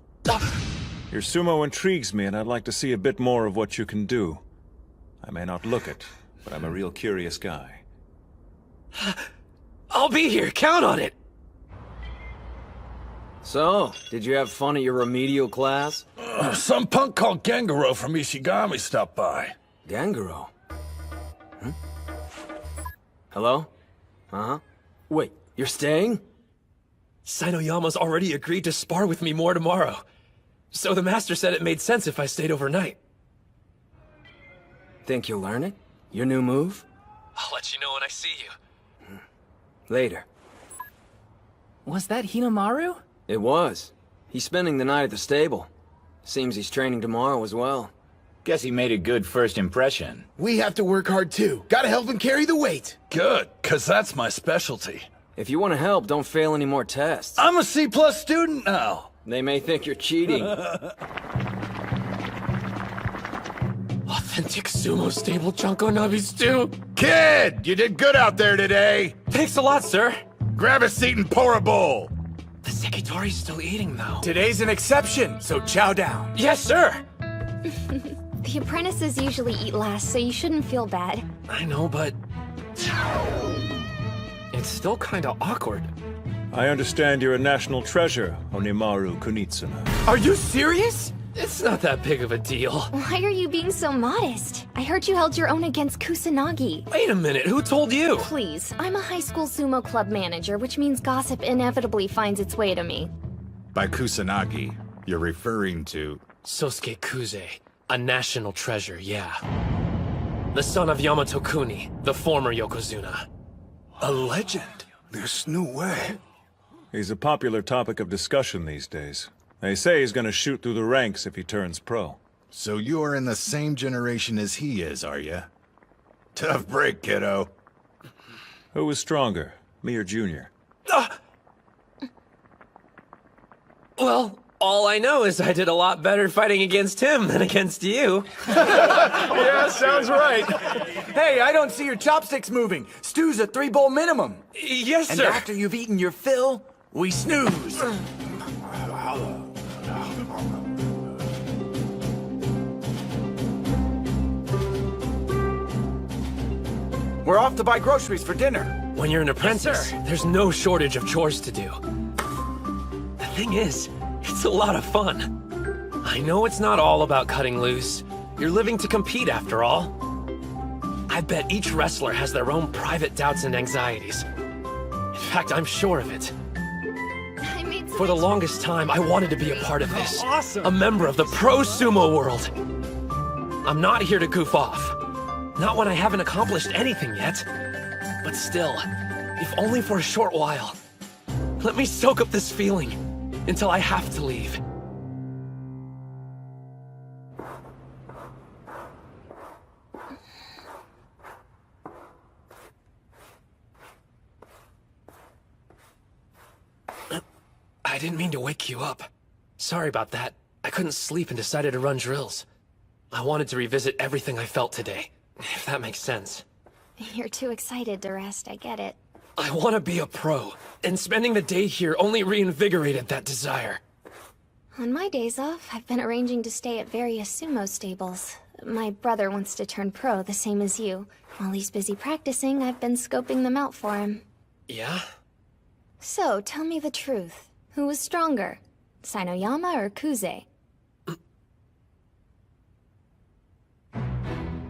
Your sumo intrigues me, and I'd like to see a bit more of what you can do. I may not look it, but I'm a real curious guy. I'll be here, count on it! So, did you have fun at your remedial class? Some punk called Gengaro from Ishigami stopped by. Gengaro? Hello? Uh-huh. Wait, you're staying? Sinoyama's already agreed to spar with me more tomorrow. So the master said it made sense if I stayed overnight. Think you'll learn it? Your new move? I'll let you know when I see you. Later. Was that Hinamaru? It was. He's spending the night at the stable. Seems he's training tomorrow as well. Guess he made a good first impression. We have to work hard too. Gotta help him carry the weight. Good, cause that's my specialty. If you want to help, don't fail any more tests. I'm a C+ student now. They may think you're cheating. Authentic sumo stable Junko Nabi stew. Kid, you did good out there today. Thanks a lot, sir. Grab a seat and pour a bowl. The Sekitori's still eating, though. Today's an exception, so chow down. Yes, sir! The apprentices usually eat last, so you shouldn't feel bad. I know, but... it's still kinda awkward. I understand you're a national treasure, Onimaru Kunitsuna. Are you serious? It's not that big of a deal. Why are you being so modest? I heard you held your own against Kusanagi. Wait a minute, who told you? Please, I'm a high school sumo club manager, which means gossip inevitably finds its way to me. By Kusanagi, you're referring to... Sosuke Kuze, a national treasure, yeah. The son of Yamato Kuni, the former Yokozuna. A legend? There's no way. He's a popular topic of discussion these days. They say he's gonna shoot through the ranks if he turns pro. So you're in the same generation as he is, are you? Tough break, kiddo. Who was stronger, me or Junior? Well, all I know is I did a lot better fighting against him than against you. Yeah, sounds right. Hey, I don't see your chopsticks moving. Stew's a 3-bowl minimum. Yes, and sir. And after you've eaten your fill, we snooze. We're off to buy groceries for dinner. When you're an apprentice, there's no shortage of chores to do. The thing is, it's a lot of fun. I know it's not all about cutting loose. You're living to compete after all. I bet each wrestler has their own private doubts and anxieties. In fact, I'm sure of it. For the longest time, I wanted to be a part of this. Awesome. A member of the pro sumo world. I'm not here to goof off. Not when I haven't accomplished anything yet. But still, if only for a short while. Let me soak up this feeling until I have to leave. I didn't mean to wake you up. Sorry about that. I couldn't sleep and decided to run drills. I wanted to revisit everything I felt today, if that makes sense. You're too excited to rest, I get it. I want to be a pro, and spending the day here only reinvigorated that desire. On my days off, I've been arranging to stay at various sumo stables. My brother wants to turn pro, the same as you. While he's busy practicing, I've been scoping them out for him. Yeah? So, tell me the truth. Who was stronger? Sinoyama or Kuze?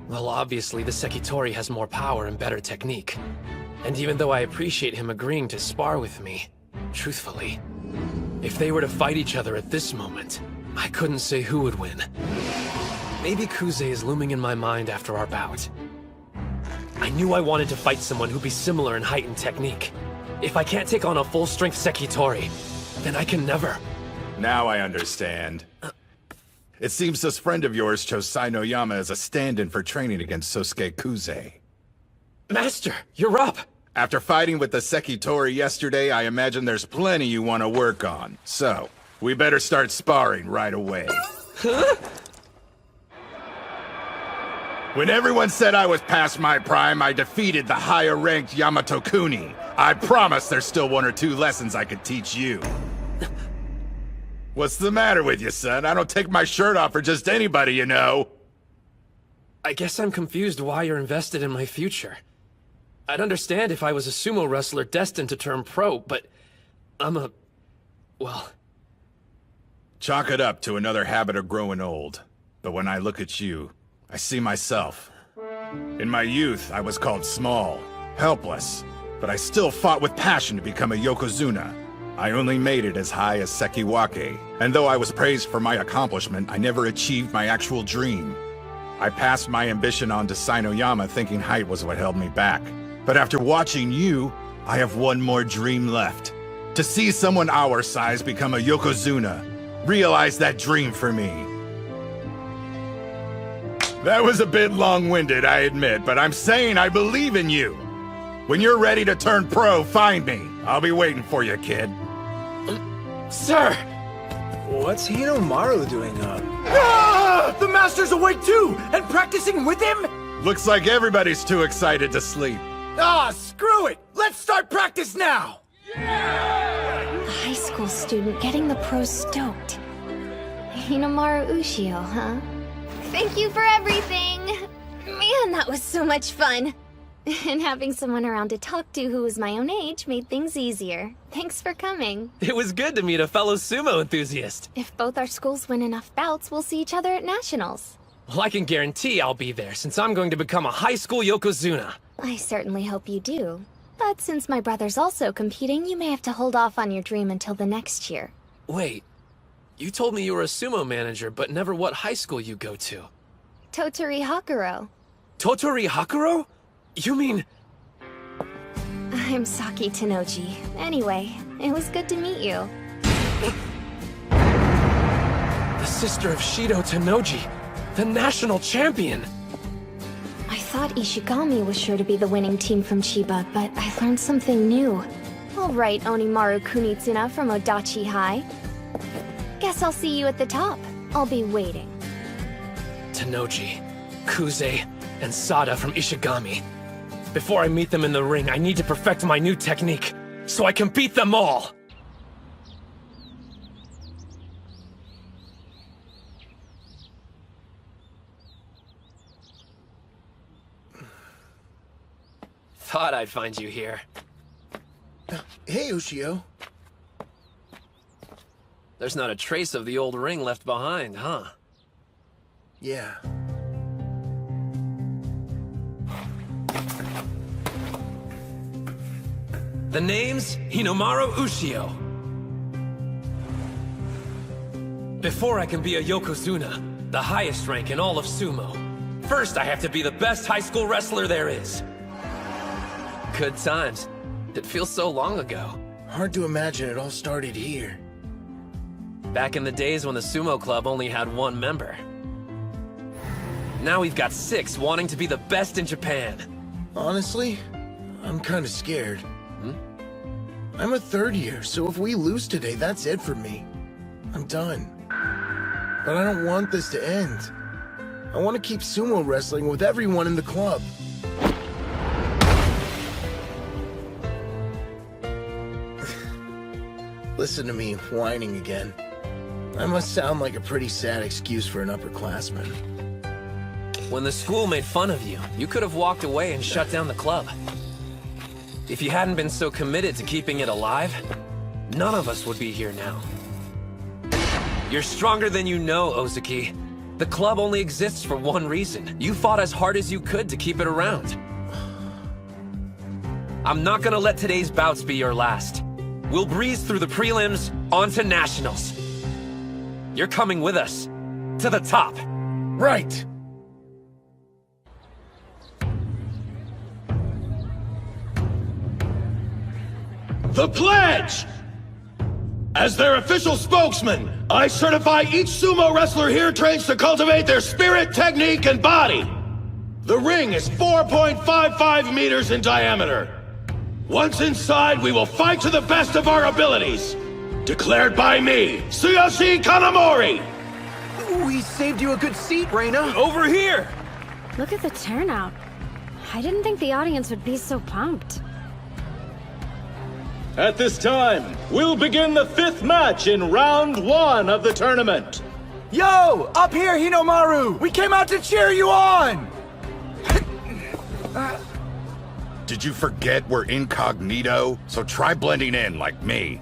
Well, obviously, the Sekitori has more power and better technique. And even though I appreciate him agreeing to spar with me, truthfully, if they were to fight each other at this moment, I couldn't say who would win. Maybe Kuze is looming in my mind after our bout. I knew I wanted to fight someone who'd be similar in height and technique. If I can't take on a full-strength Sekitori, then I can never. Now I understand. It seems this friend of yours chose Sinoyama as a stand-in for training against Sosuke Kuze. Master, you're up! After fighting with the Sekitori yesterday, I imagine there's plenty you want to work on. So, we better start sparring right away. Huh? When everyone said I was past my prime, I defeated the higher-ranked Yamato Kuni. I promise there's still 1 or 2 lessons I could teach you. What's the matter with you, son? I don't take my shirt off for just anybody, you know. I guess I'm confused why you're invested in my future. I'd understand if I was a sumo wrestler destined to turn pro, but well... Chalk it up to another habit of growing old. But when I look at you, I see myself. In my youth, I was called small, helpless, but I still fought with passion to become a Yokozuna. I only made it as high as Sekiwake, and though I was praised for my accomplishment, I never achieved my actual dream. I passed my ambition on to Sainoyama thinking height was what held me back. But after watching you, I have one more dream left. To see someone our size become a Yokozuna. Realize that dream for me. That was a bit long-winded, I admit, but I'm saying I believe in you. When you're ready to turn pro, find me. I'll be waiting for you, kid. Sir! What's Hinomaru doing up? Ah! The Master's awake too! And practicing with him? Looks like everybody's too excited to sleep. Ah, screw it! Let's start practice now! A high school student getting the pros stoked. Hinomaru Ushio, huh? Thank you for everything! Man, that was so much fun! And having someone around to talk to who was my own age made things easier. Thanks for coming. It was good to meet a fellow sumo enthusiast. If both our schools win enough bouts, we'll see each other at nationals. Well, I can guarantee I'll be there, since I'm going to become a high school Yokozuna. I certainly hope you do. But since my brother's also competing, you may have to hold off on your dream until the next year. Wait, you told me you were a sumo manager, but never what high school you go to. Totori Hakuro. Totori Hakuro? You mean... I'm Saki Tenoji. Anyway, it was good to meet you. The sister of Shido Tenoji, the national champion! I thought Ishigami was sure to be the winning team from Chiba, but I learned something new. All right, Onimaru Kunitsuna from Odachi High. Guess I'll see you at the top. I'll be waiting. Tenoji, Kuze, and Sada from Ishigami. Before I meet them in the ring, I need to perfect my new technique, so I can beat them all! Thought I'd find you here. Hey, Ushio. There's not a trace of the old ring left behind, huh? Yeah. The name's Hinomaru Ushio. Before I can be a Yokozuna, the highest rank in all of sumo, first I have to be the best high school wrestler there is. Good times. It feels so long ago. Hard to imagine it all started here. Back in the days when the sumo club only had one member. Now we've got 6 wanting to be the best in Japan. Honestly, I'm kind of scared. I'm a third year, so if we lose today, that's it for me. I'm done. But I don't want this to end. I want to keep sumo wrestling with everyone in the club. Listen to me whining again. I must sound like a pretty sad excuse for an upperclassman. When the school made fun of you, you could have walked away and shut down the club. If you hadn't been so committed to keeping it alive, none of us would be here now. You're stronger than you know, Ozaki. The club only exists for one reason. You fought as hard as you could to keep it around. I'm not gonna let today's bouts be your last. We'll breeze through the prelims, on to nationals. You're coming with us. To the top. Right. The pledge! As their official spokesman, I certify each sumo wrestler here trains to cultivate their spirit, technique, and body. The ring is 4.55 meters in diameter. Once inside, we will fight to the best of our abilities. Declared by me, Tsuyoshi Kanamori! We saved you a good seat, Reina. Over here! Look at the turnout. I didn't think the audience would be so pumped. At this time, we'll begin the 5th match in round 1 of the tournament. Yo! Up here, Hinomaru! We came out to cheer you on! Did you forget we're incognito? So try blending in like me.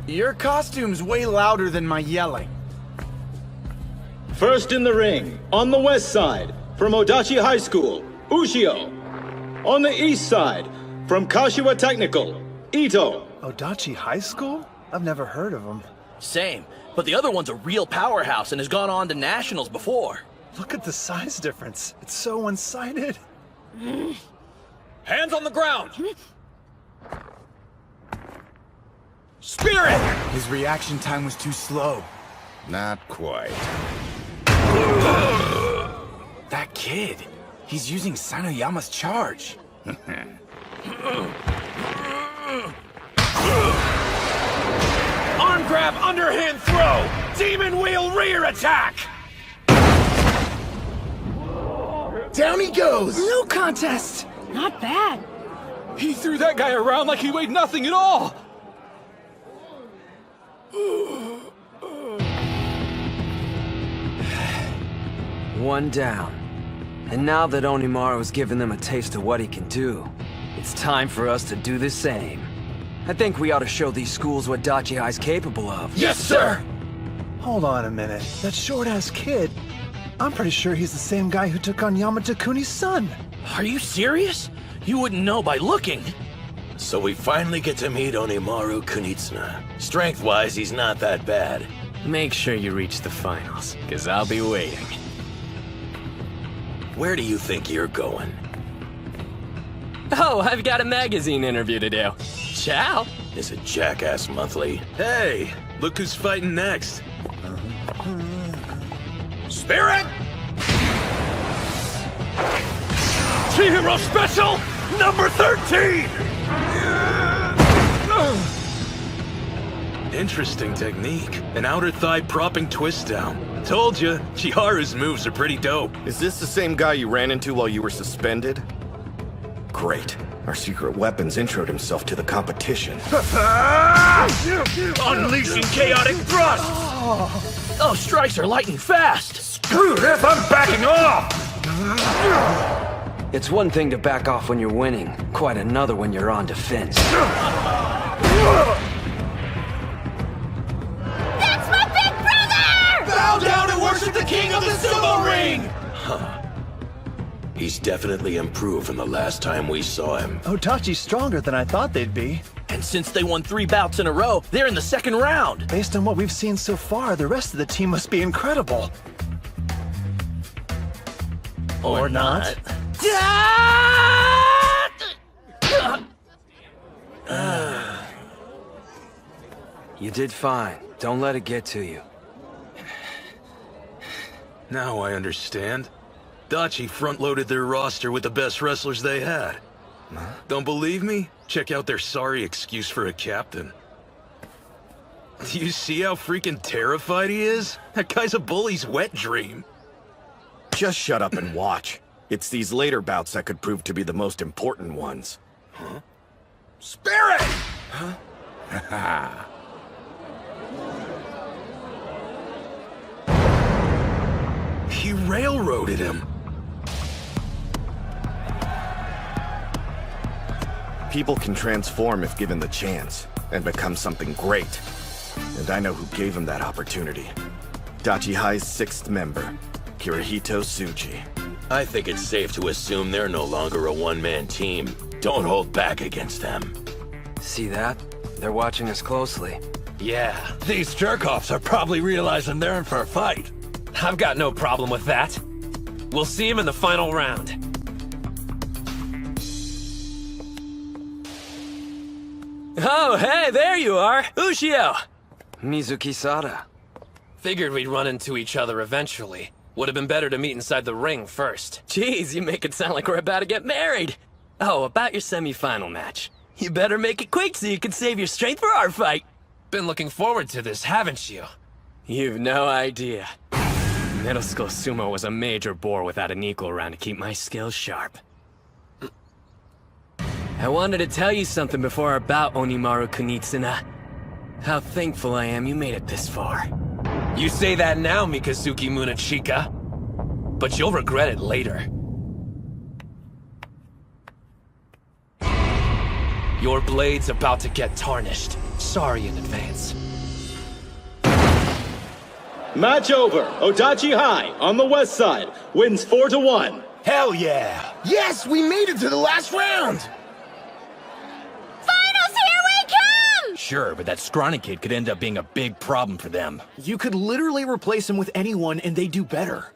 Your costume's way louder than my yelling. First in the ring, on the west side, from Odachi High School, Ushio. On the east side, from Kashiwa Technical, Ito. Odachi High School? I've never heard of him. Same, but the other one's a real powerhouse and has gone on to nationals before. Look at the size difference. It's so one-sided. Hands on the ground! Spirit! His reaction time was too slow. Not quite. That kid, he's using Sanoyama's charge. Arm grab, underhand throw! Demon wheel rear attack! Down he goes! No contest! Not bad. He threw that guy around like he weighed nothing at all! One down. And now that Onimaru's given them a taste of what he can do, it's time for us to do the same. I think we ought to show these schools what Dachi High's capable of. Yes, sir! Hold on a minute. That short-ass kid, I'm pretty sure he's the same guy who took on Yamata Kuni's son. Are you serious? You wouldn't know by looking. So we finally get to meet Onimaru Kunitsuna. Strength-wise, he's not that bad. Make sure you reach the finals, because I'll be waiting. Where do you think you're going? Oh, I've got a magazine interview to do. Ciao! It's a Jackass Monthly. Hey, look who's fighting next. Spirit! Chihiro Special, number 13! Interesting technique. An outer thigh propping twist down. Told you, Chiharu's moves are pretty dope. Is this the same guy you ran into while you were suspended? Great. Our secret weapons introed himself to the competition. Unleashing chaotic thrust! Oh, strikes are light and fast! Screw this, I'm backing off! It's one thing to back off when you're winning, quite another when you're on defense. That's my big brother! Bow down and worship the king of the sumo ring! Huh. He's definitely improved from the last time we saw him. Odachi's stronger than I thought they'd be. And since they won 3 bouts in a row, they're in the second round. Based on what we've seen so far, the rest of the team must be incredible. Or not. You did fine. Don't let it get to you. Now I understand. Dachi front-loaded their roster with the best wrestlers they had. Don't believe me? Check out their sorry excuse for a captain. Do you see how freaking terrified he is? That guy's a bully's wet dream. Just shut up and watch. It's these later bouts that could prove to be the most important ones. Huh? Spirit! Huh? He railroaded him. People can transform if given the chance, and become something great. And I know who gave him that opportunity. Dachi High's 6th member, Kirihito Tsuji. I think it's safe to assume they're no longer a one-man team. Don't hold back against them. See that? They're watching us closely. Yeah, these jerk-offs are probably realizing they're in for a fight. I've got no problem with that. We'll see him in the final round. Oh, hey, there you are! Ushio! Mizuki Sada. Figured we'd run into each other eventually. Would have been better to meet inside the ring first. Jeez, you make it sound like we're about to get married. Oh, about your semi-final match. You better make it quick so you can save your strength for our fight. Been looking forward to this, haven't you? You've no idea. Middle school sumo was a major bore without an equal around to keep my skills sharp. I wanted to tell you something before our bout, Onimaru Kunitsuna. How thankful I am you made it this far. You say that now, Mikazuki Munachika. But you'll regret it later. Your blade's about to get tarnished. Sorry in advance. Match over. Odachi High on the west side wins 4-1. Hell yeah! Yes, we made it to the last round! Finals, here we come! Sure, but that scrawny kid could end up being a big problem for them. You could literally replace him with anyone and they do better.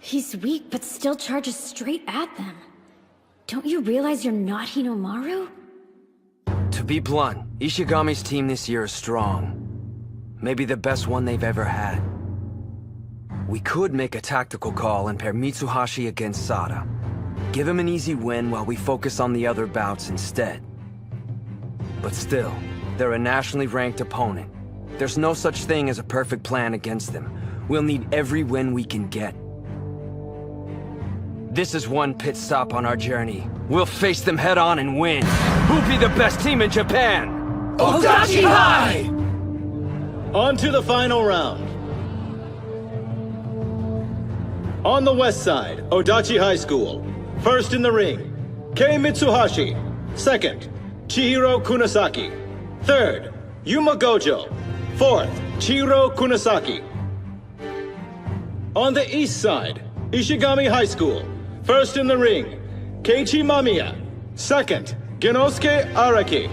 He's weak, but still charges straight at them. Don't you realize you're not Hinomaru? To be blunt, Ishigami's team this year is strong. Maybe the best one they've ever had. We could make a tactical call and pair Mitsuhashi against Sada. Give him an easy win while we focus on the other bouts instead. But still, they're a nationally ranked opponent. There's no such thing as a perfect plan against them. We'll need every win we can get. This is one pit stop on our journey. We'll face them head on and win. Who'll be the best team in Japan? Odachi High! On to the final round. On the west side, Odachi High School. First in the ring, Kei Mitsuhashi. Second, Chihiro Kunisaki. Third, Yuma Gojo. Fourth, Chihiro Kunisaki. On the east side, Ishigami High School. First in the ring, Keiichi Mamiya. Second, Genosuke Araki.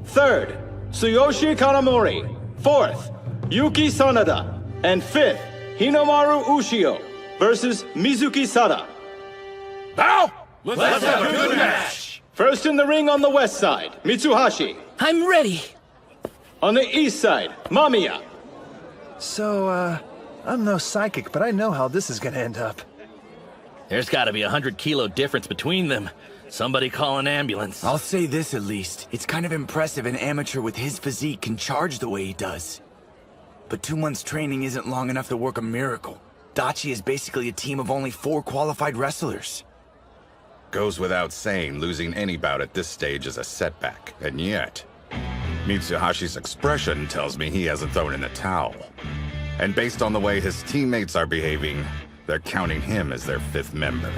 Third, Tsuyoshi Kanamori. Fourth, Yuki Sanada. And fifth, Hinomaru Ushio versus Mizuki Sada. Now, let's have a good match! First in the ring on the west side, Mitsuhashi. I'm ready. On the east side, Mamiya. So, I'm no psychic, but I know how this is gonna end up. There's gotta be 100-kilo difference between them. Somebody call an ambulance. I'll say this at least. It's kind of impressive an amateur with his physique can charge the way he does. But 2 months training isn't long enough to work a miracle. Dachi is basically a team of only 4 qualified wrestlers. Goes without saying, losing any bout at this stage is a setback. And yet, Mitsuhashi's expression tells me he hasn't thrown in the towel. And based on the way his teammates are behaving, they're counting him as their 5th member.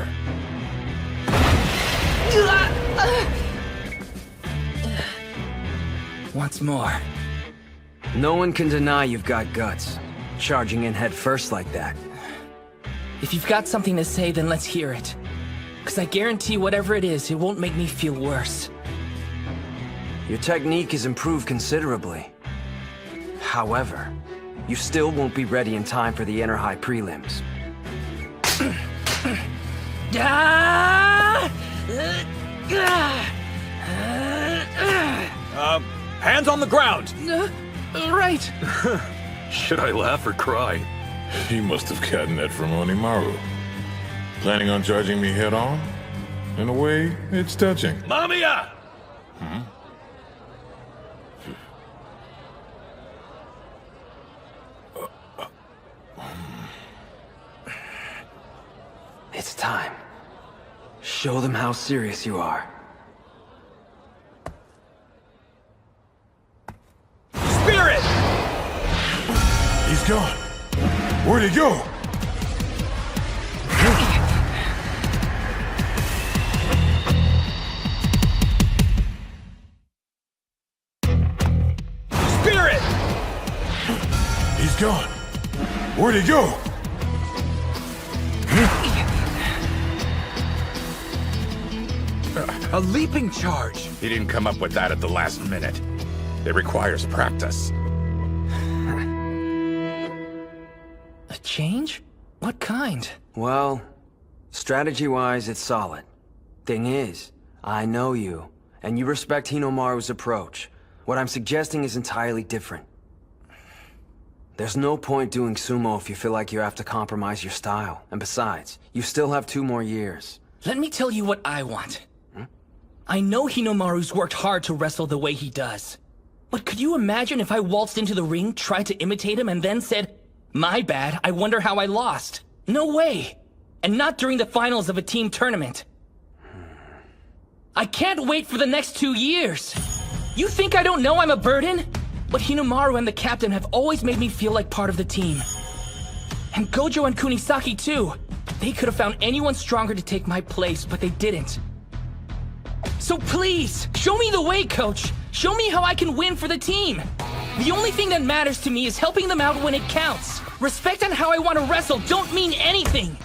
Once more. No one can deny you've got guts. Charging in head first like that. If you've got something to say, then let's hear it. Because I guarantee whatever it is, it won't make me feel worse. Your technique has improved considerably. However, you still won't be ready in time for the Inner High prelims. Hands on the ground! Right. Should I laugh or cry? He must have gotten that from Onimaru. Planning on charging me head on? In a way, it's touching. Mamiya! It's time. Show them how serious you are. Spirit! He's gone. Where'd he go? Spirit! He's gone. Where'd he go? A leaping charge! He didn't come up with that at the last minute. It requires practice. A change? What kind? Well, strategy-wise, it's solid. Thing is, I know you, and you respect Hinomaru's approach. What I'm suggesting is entirely different. There's no point doing sumo if you feel like you have to compromise your style. And besides, you still have 2 more years. Let me tell you what I want. I know Hinomaru's worked hard to wrestle the way he does. But could you imagine if I waltzed into the ring, tried to imitate him, and then said, "My bad, I wonder how I lost"? No way! And not during the finals of a team tournament. I can't wait for the next 2 years! You think I don't know I'm a burden? But Hinomaru and the captain have always made me feel like part of the team. And Gojo and Kunisaki too. They could have found anyone stronger to take my place, but they didn't. So please, show me the way, coach. Show me how I can win for the team. The only thing that matters to me is helping them out when it counts. Respect on how I want to wrestle don't mean anything.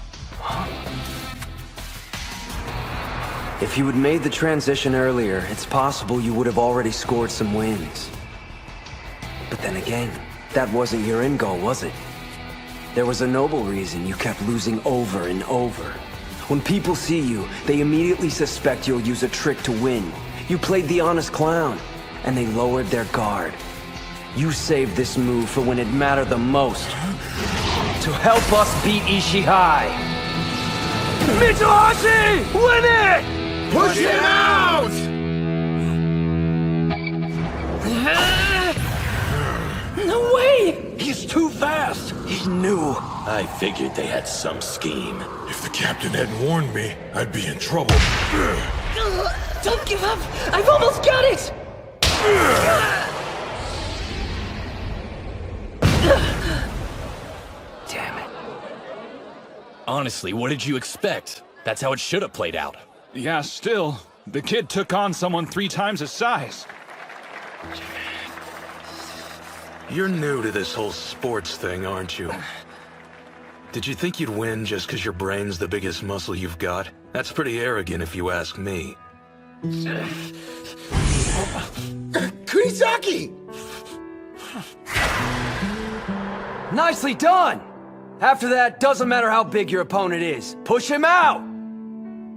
If you had made the transition earlier, it's possible you would have already scored some wins. But then again, that wasn't your end goal, was it? There was a noble reason you kept losing over and over. When people see you, they immediately suspect you'll use a trick to win. You played the honest clown, and they lowered their guard. You saved this move for when it mattered the most. To help us beat Ishihai. Mitsuhashi! Win it! Push him out! No way! He's too fast! He knew. I figured they had some scheme. If the captain hadn't warned me, I'd be in trouble. Don't give up! I've almost got it! Damn it. Honestly, what did you expect? That's how it should have played out. Yeah, still. The kid took on someone 3 times his size. You're new to this whole sports thing, aren't you? Did you think you'd win just because your brain's the biggest muscle you've got? That's pretty arrogant if you ask me. Kunisaki! Nicely done! After that, doesn't matter how big your opponent is. Push him out!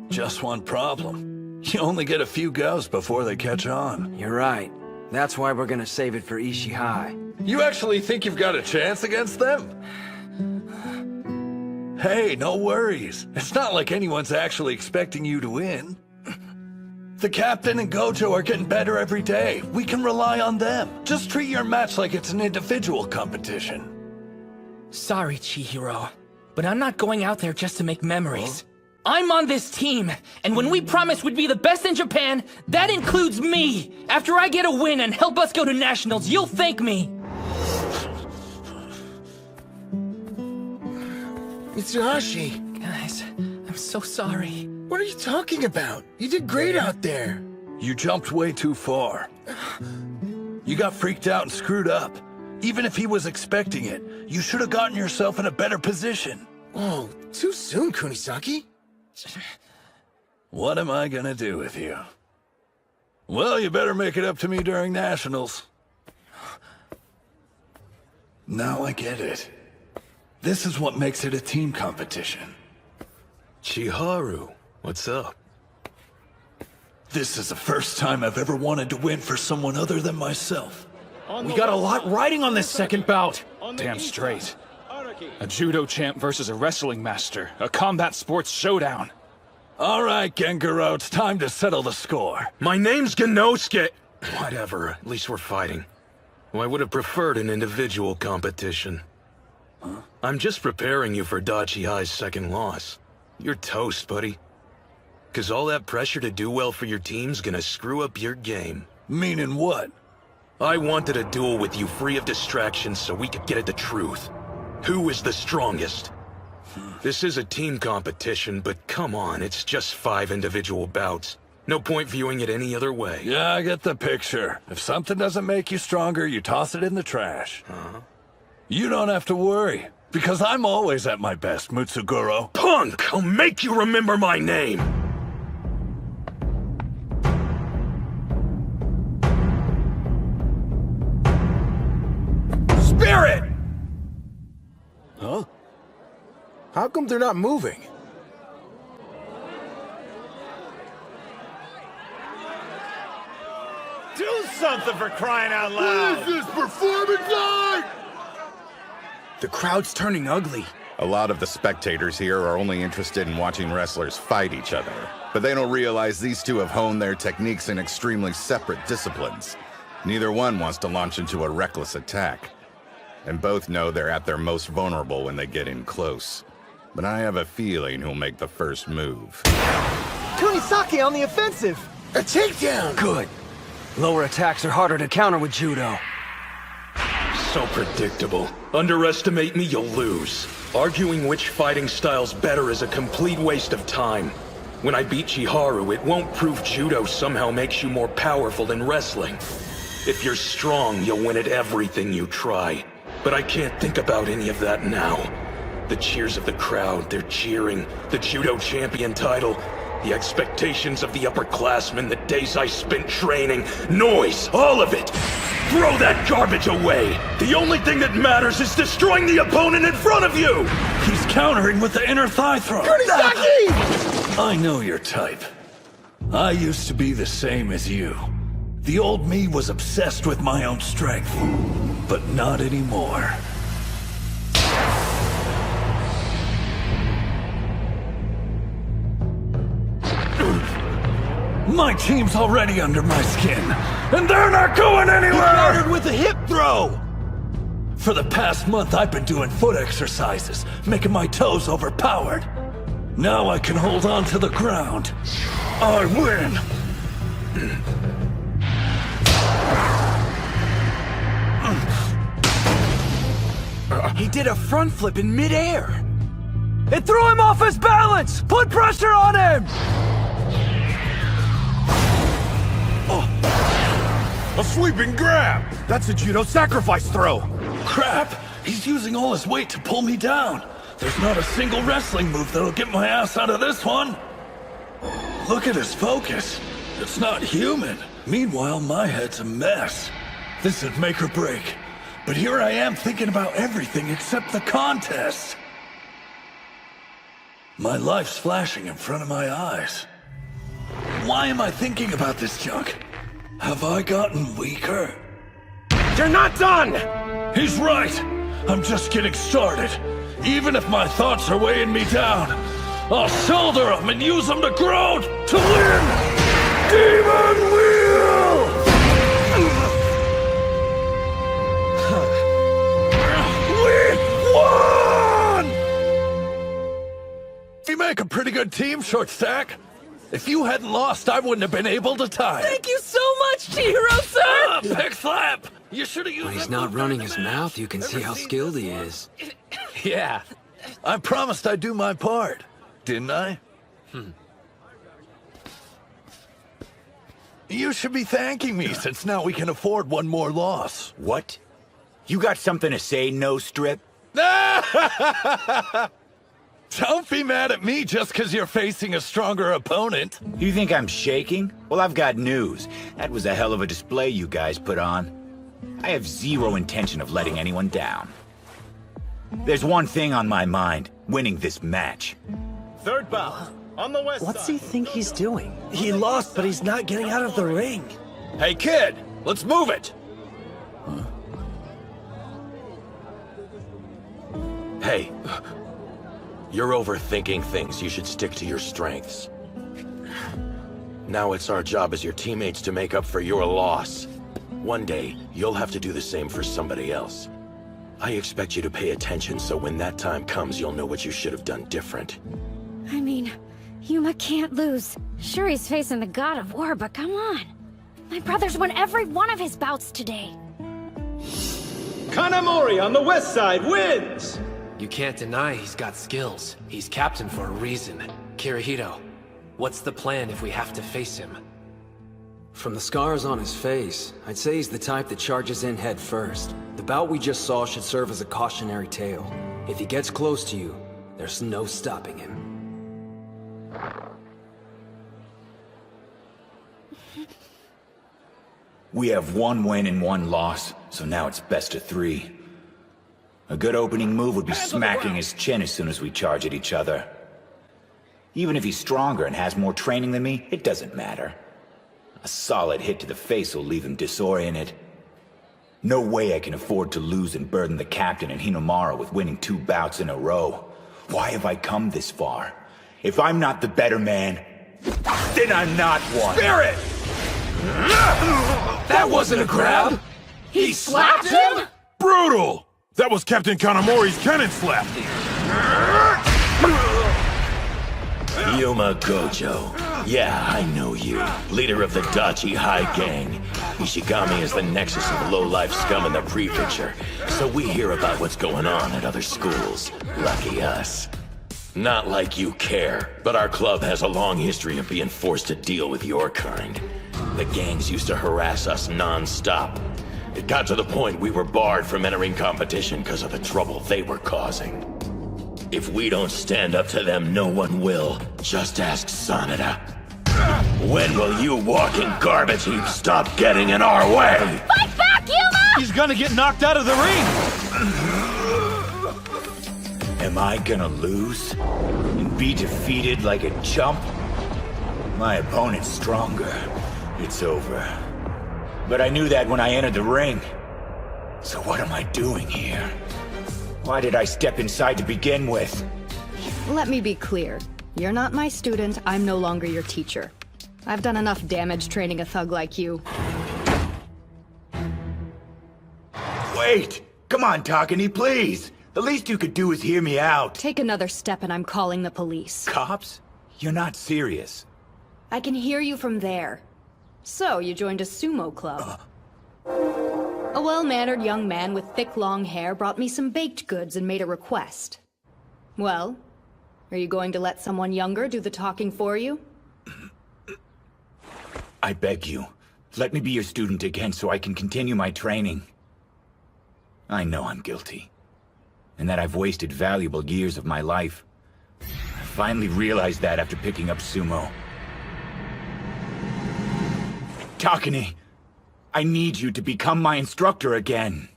Just one problem. You only get a few goes before they catch on. You're right. That's why we're gonna save it for Ishihai. You actually think you've got a chance against them? Hey, no worries. It's not like anyone's actually expecting you to win. The captain and Gojo are getting better every day. We can rely on them. Just treat your match like it's an individual competition. Sorry, Chihiro, but I'm not going out there just to make memories. I'm on this team, and when we promised we'd be the best in Japan, that includes me! After I get a win and help us go to Nationals, you'll thank me! Mitsuhashi! Guys, I'm so sorry. What are you talking about? You did great out there. You jumped way too far. You got freaked out and screwed up. Even if he was expecting it, you should have gotten yourself in a better position. Whoa, too soon, Kunisaki. What am I gonna do with you? Well, you better make it up to me during Nationals. Now I get it. This is what makes it a team competition. Chiharu, what's up? This is the first time I've ever wanted to win for someone other than myself. We got a lot riding on this second bout. Damn straight. A judo champ versus a wrestling master. A combat sports showdown. All right, Gengaro, it's time to settle the score. My name's Genosuke. Whatever, at least we're fighting. Well, I would have preferred an individual competition. I'm just preparing you for Dachihai's second loss. You're toast, buddy. Cause all that pressure to do well for your team's gonna screw up your game. Meaning what? I wanted a duel with you free of distractions so we could get at the truth. Who is the strongest? This is a team competition, but come on, it's just 5 individual bouts. No point viewing it any other way. Yeah, I get the picture. If something doesn't make you stronger, you toss it in the trash. You don't have to worry, because I'm always at my best, Mutsuguro. Punk! I'll make you remember my name! Spirit! Huh? How come they're not moving? Do something for crying out loud! What is this, performance art? The crowd's turning ugly. A lot of the spectators here are only interested in watching wrestlers fight each other, but they don't realize these two have honed their techniques in extremely separate disciplines. Neither one wants to launch into a reckless attack, and both know they're at their most vulnerable when they get in close. But I have a feeling who'll make the first move. Kunisaki on the offensive! A takedown! Good. Lower attacks are harder to counter with judo. So predictable. Underestimate me, you'll lose. Arguing which fighting style's better is a complete waste of time. When I beat Chiharu, it won't prove judo somehow makes you more powerful than wrestling. If you're strong, you'll win at everything you try. But I can't think about any of that now. The cheers of the crowd, they're cheering, the judo champion title, the expectations of the upperclassmen, the days I spent training, noise, all of it. Throw that garbage away! The only thing that matters is destroying the opponent in front of you! He's countering with the inner thigh throw. Kunisaki! I know your type. I used to be the same as you. The old me was obsessed with my own strength, but not anymore. My team's already under my skin, and they're not going anywhere! He countered with a hip throw! For the past month, I've been doing foot exercises, making my toes overpowered. Now I can hold on to the ground. I win! He did a front flip in midair. It threw him off his balance! Put pressure on him! A sweeping grab! That's a judo sacrifice throw! Crap! He's using all his weight to pull me down. There's not a single wrestling move that'll get my ass out of this one. Look at his focus. It's not human. Meanwhile, my head's a mess. This is make or break. But here I am thinking about everything except the contest. My life's flashing in front of my eyes. Why am I thinking about this junk? Have I gotten weaker? You're not done! He's right! I'm just getting started. Even if my thoughts are weighing me down, I'll shoulder them and use them to grow to win! Demon Wheel! We won! You make a pretty good team, Short Stack. If you hadn't lost, I wouldn't have been able to tie. Thank you so much, Chihiro, sir! Big slap! You should have used When he's that not move running in his the match. mouth, you can see how skilled he is. Yeah. I promised I'd do my part, didn't I? You should be thanking me, since now we can afford one more loss. What? You got something to say, No Strip? Don't be mad at me just because you're facing a stronger opponent. You think I'm shaking? Well, I've got news. That was a hell of a display you guys put on. I have zero intention of letting anyone down. There's one thing on my mind, winning this match. Third bout. On the west What's side. he think he's doing? He lost, but he's not getting out of the ring. Hey, kid! Let's move it! Hey, you're overthinking things. You should stick to your strengths. Now it's our job as your teammates to make up for your loss. One day, you'll have to do the same for somebody else. I expect you to pay attention so when that time comes, you'll know what you should have done different. I mean, Yuma can't lose. Sure, he's facing the god of war, but come on. My brother's won every one of his bouts today. Kanamori on the west side wins! You can't deny he's got skills. He's captain for a reason. Kirihito, what's the plan if we have to face him? From the scars on his face, I'd say he's the type that charges in head first. The bout we just saw should serve as a cautionary tale. If he gets close to you, there's no stopping him. We have one win and one loss, so now it's best of 3. A good opening move would be smacking his chin as soon as we charge at each other. Even if he's stronger and has more training than me, it doesn't matter. A solid hit to the face will leave him disoriented. No way I can afford to lose and burden the captain and Hinamaru with winning 2 bouts in a row. Why have I come this far? If I'm not the better man, then I'm not one. Spirit! That wasn't a grab! He slapped him? Brutal! That was Captain Kanamori's cannon slap! Yuma Gojo. Yeah, I know you. Leader of the Dachi High Gang. Ishigami is the nexus of low-life scum in the prefecture. So we hear about what's going on at other schools. Lucky us. Not like you care, but our club has a long history of being forced to deal with your kind. The gangs used to harass us non-stop. It got to the point we were barred from entering competition because of the trouble they were causing. If we don't stand up to them, no one will. Just ask Sanada. When will you walking garbage heap stop getting in our way? Fight back, Yuma! He's gonna get knocked out of the ring! Am I gonna lose? And be defeated like a chump? My opponent's stronger. It's over. But I knew that when I entered the ring. So what am I doing here? Why did I step inside to begin with? Let me be clear. You're not my student, I'm no longer your teacher. I've done enough damage training a thug like you. Wait! Come on, Takane, please! The least you could do is hear me out. Take another step and I'm calling the police. Cops? You're not serious. I can hear you from there. So, you joined a sumo club. A well-mannered young man with thick, long hair brought me some baked goods and made a request. Well, are you going to let someone younger do the talking for you? I beg you, let me be your student again so I can continue my training. I know I'm guilty, and that I've wasted valuable years of my life. I finally realized that after picking up sumo. Takane, I need you to become my instructor again.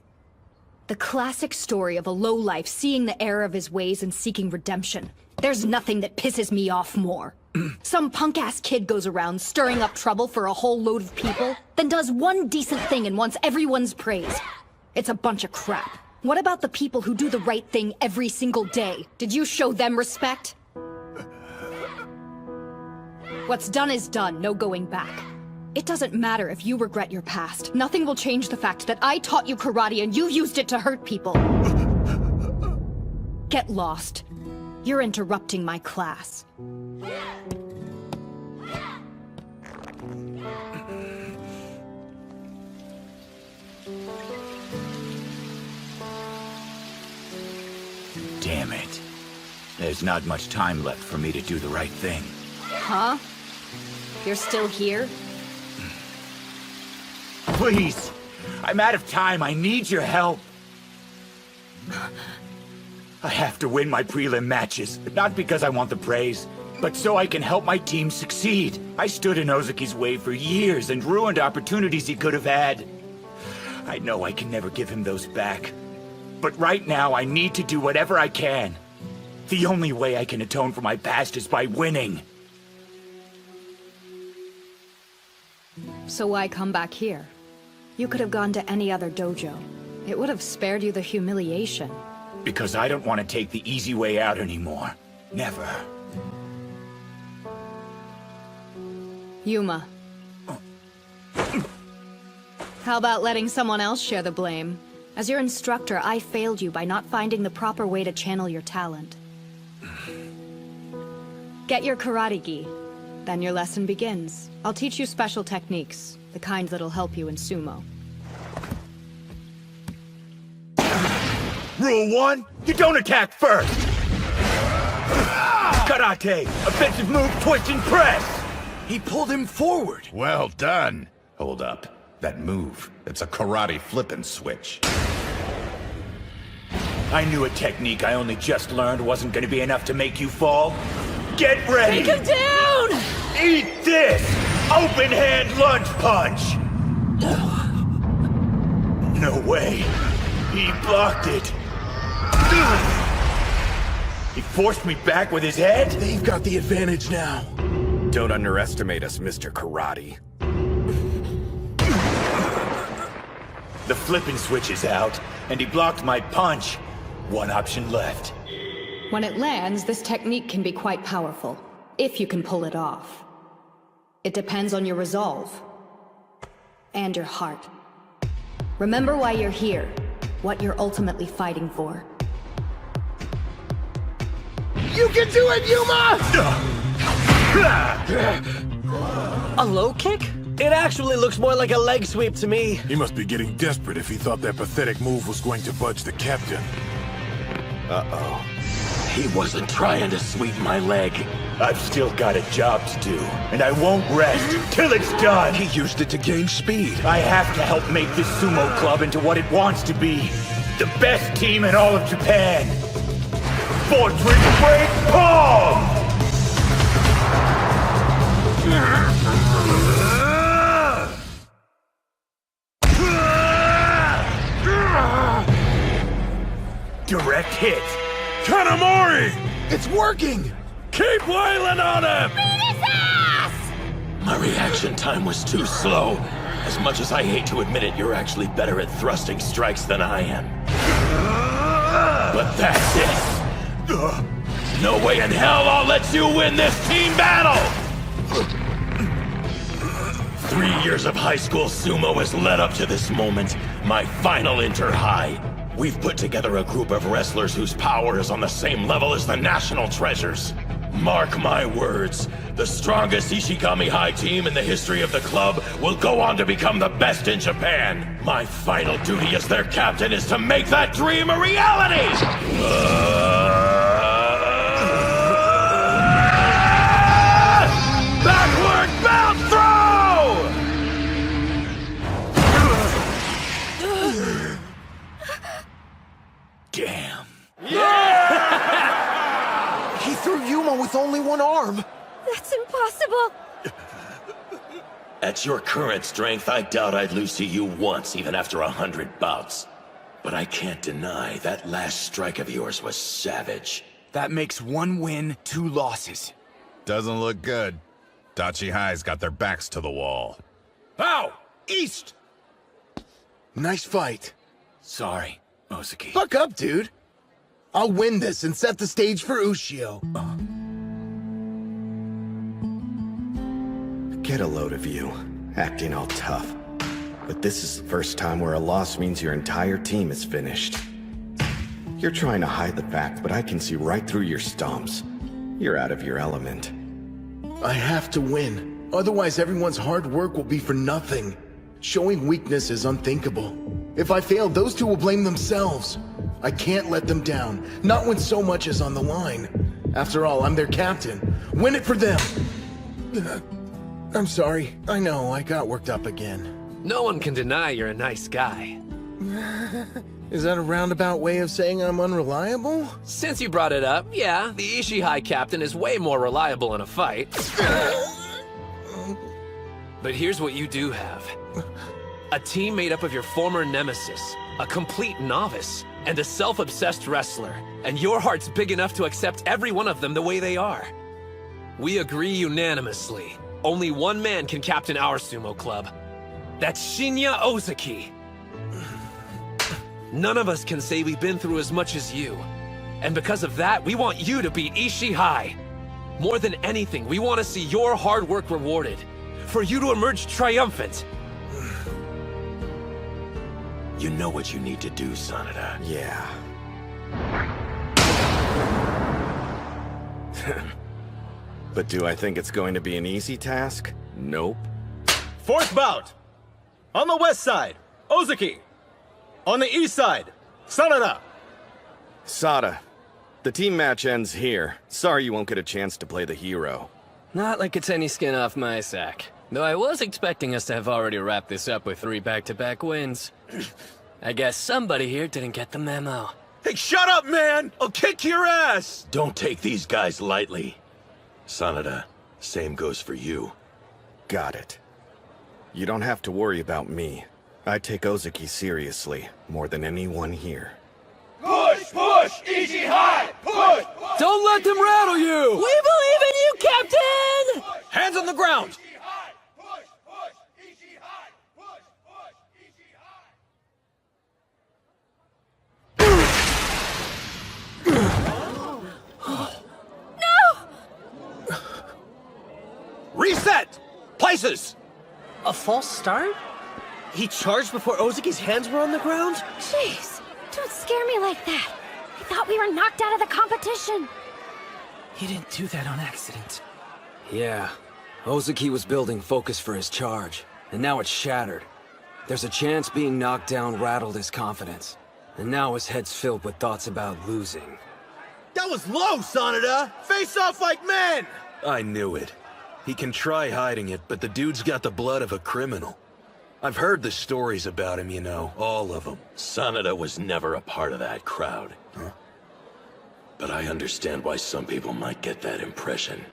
The classic story of a lowlife seeing the error of his ways and seeking redemption. There's nothing that pisses me off more. Some punk-ass kid goes around stirring up trouble for a whole load of people, then does one decent thing and wants everyone's praise. It's a bunch of crap. What about the people who do the right thing every single day? Did you show them respect? What's done is done, no going back. It doesn't matter if you regret your past. Nothing will change the fact that I taught you karate and you used it to hurt people. Get lost. You're interrupting my class. Damn it. There's not much time left for me to do the right thing. Huh? You're still here? Please! I'm out of time. I need your help. I have to win my prelim matches, not because I want the praise, but so I can help my team succeed. I stood in Ozuki's way for years and ruined opportunities he could have had. I know I can never give him those back. But right now, I need to do whatever I can. The only way I can atone for my past is by winning. So why come back here? You could have gone to any other dojo. It would have spared you the humiliation. Because I don't want to take the easy way out anymore. Never. Yuma. How about letting someone else share the blame? As your instructor, I failed you by not finding the proper way to channel your talent. Get your karate gi. Then your lesson begins. I'll teach you special techniques, the kind that'll help you in sumo. Rule 1, you don't attack first! Karate, offensive move, twist and press! He pulled him forward. Well done. Hold up. That move, it's a karate flip and switch. I knew a technique I only just learned wasn't gonna be enough to make you fall. Get ready! Take him down! Eat this! Open hand lunge punch! No way. He blocked it. He forced me back with his head? They've got the advantage now. Don't underestimate us, Mr. Karate. The flipping switch is out, and he blocked my punch. One option left. When it lands, this technique can be quite powerful, if you can pull it off. It depends on your resolve. And your heart. Remember why you're here, what you're ultimately fighting for. You can do it, Yuma! A low kick? It actually looks more like a leg sweep to me. He must be getting desperate if he thought that pathetic move was going to budge the captain. Uh-oh. He wasn't trying to sweep my leg. I've still got a job to do, and I won't rest till it's done. He used it to gain speed. I have to help make this sumo club into what it wants to be. The best team in all of Japan. Fortress Break Palm! Direct hit. Kanamori! It's working! Keep wailing on him! My reaction time was too slow. As much as I hate to admit it, you're actually better at thrusting strikes than I am. But that's it. No way in hell I'll let you win this team battle! 3 years of high school sumo has led up to this moment, my final inter-high. We've put together a group of wrestlers whose power is on the same level as the national treasures. Mark my words, the strongest Ishigami High team in the history of the club will go on to become the best in Japan. My final duty as their captain is to make that dream a reality! Backward bounce throw! Damn. He threw Yuma with only one arm. That's impossible. At your current strength, I doubt I'd lose to you once, even after 100 bouts. But I can't deny that last strike of yours was savage. That makes 1 win, 2 losses. Doesn't look good. Dachi High's got their backs to the wall. Pow! East! Nice fight. Sorry, Ozaki. Fuck up, dude. I'll win this and set the stage for Ushio. Get a load of you, acting all tough. But this is the first time where a loss means your entire team is finished. You're trying to hide the fact, but I can see right through your stomps. You're out of your element. I have to win. Otherwise, everyone's hard work will be for nothing. Showing weakness is unthinkable. If I fail, those two will blame themselves. I can't let them down, not when so much is on the line. After all, I'm their captain. Win it for them! I'm sorry. I know, I got worked up again. No one can deny you're a nice guy. Is that a roundabout way of saying I'm unreliable? Since you brought it up, yeah, the Ishii High captain is way more reliable in a fight. But here's what you do have. A team made up of your former nemesis, a complete novice, and a self-obsessed wrestler. And your heart's big enough to accept every one of them the way they are. We agree unanimously. Only one man can captain our sumo club. That's Shinya Ozaki. None of us can say we've been through as much as you. And because of that, we want you to beat Ishii High. More than anything, we want to see your hard work rewarded. For you to emerge triumphant. You know what you need to do, Sanada. Yeah. But do I think it's going to be an easy task? Nope. 4th bout. On the west side, Ozaki. On the east side, Sanada. Sada, the team match ends here. Sorry you won't get a chance to play the hero. Not like it's any skin off my sack. Though I was expecting us to have already wrapped this up with 3 back-to-back wins. I guess somebody here didn't get the memo. Hey, shut up, man! I'll kick your ass! Don't take these guys lightly. Sanada, same goes for you. Got it. You don't have to worry about me. I take Ozaki seriously, more than anyone here. Push! Push! Ishii High! Push! Don't let them rattle you! We believe in you, Captain! Hands on the ground! Reset! Places! A false start? He charged before Ozaki's hands were on the ground? Jeez, don't scare me like that. I thought we were knocked out of the competition. He didn't do that on accident. Yeah, Ozaki was building focus for his charge, and now it's shattered. There's a chance being knocked down rattled his confidence, and now his head's filled with thoughts about losing. That was low, Sanada! Face off like men! I knew it. He can try hiding it, but the dude's got the blood of a criminal. I've heard the stories about him, you know, all of them. Sanada was never a part of that crowd. Huh? But I understand why some people might get that impression.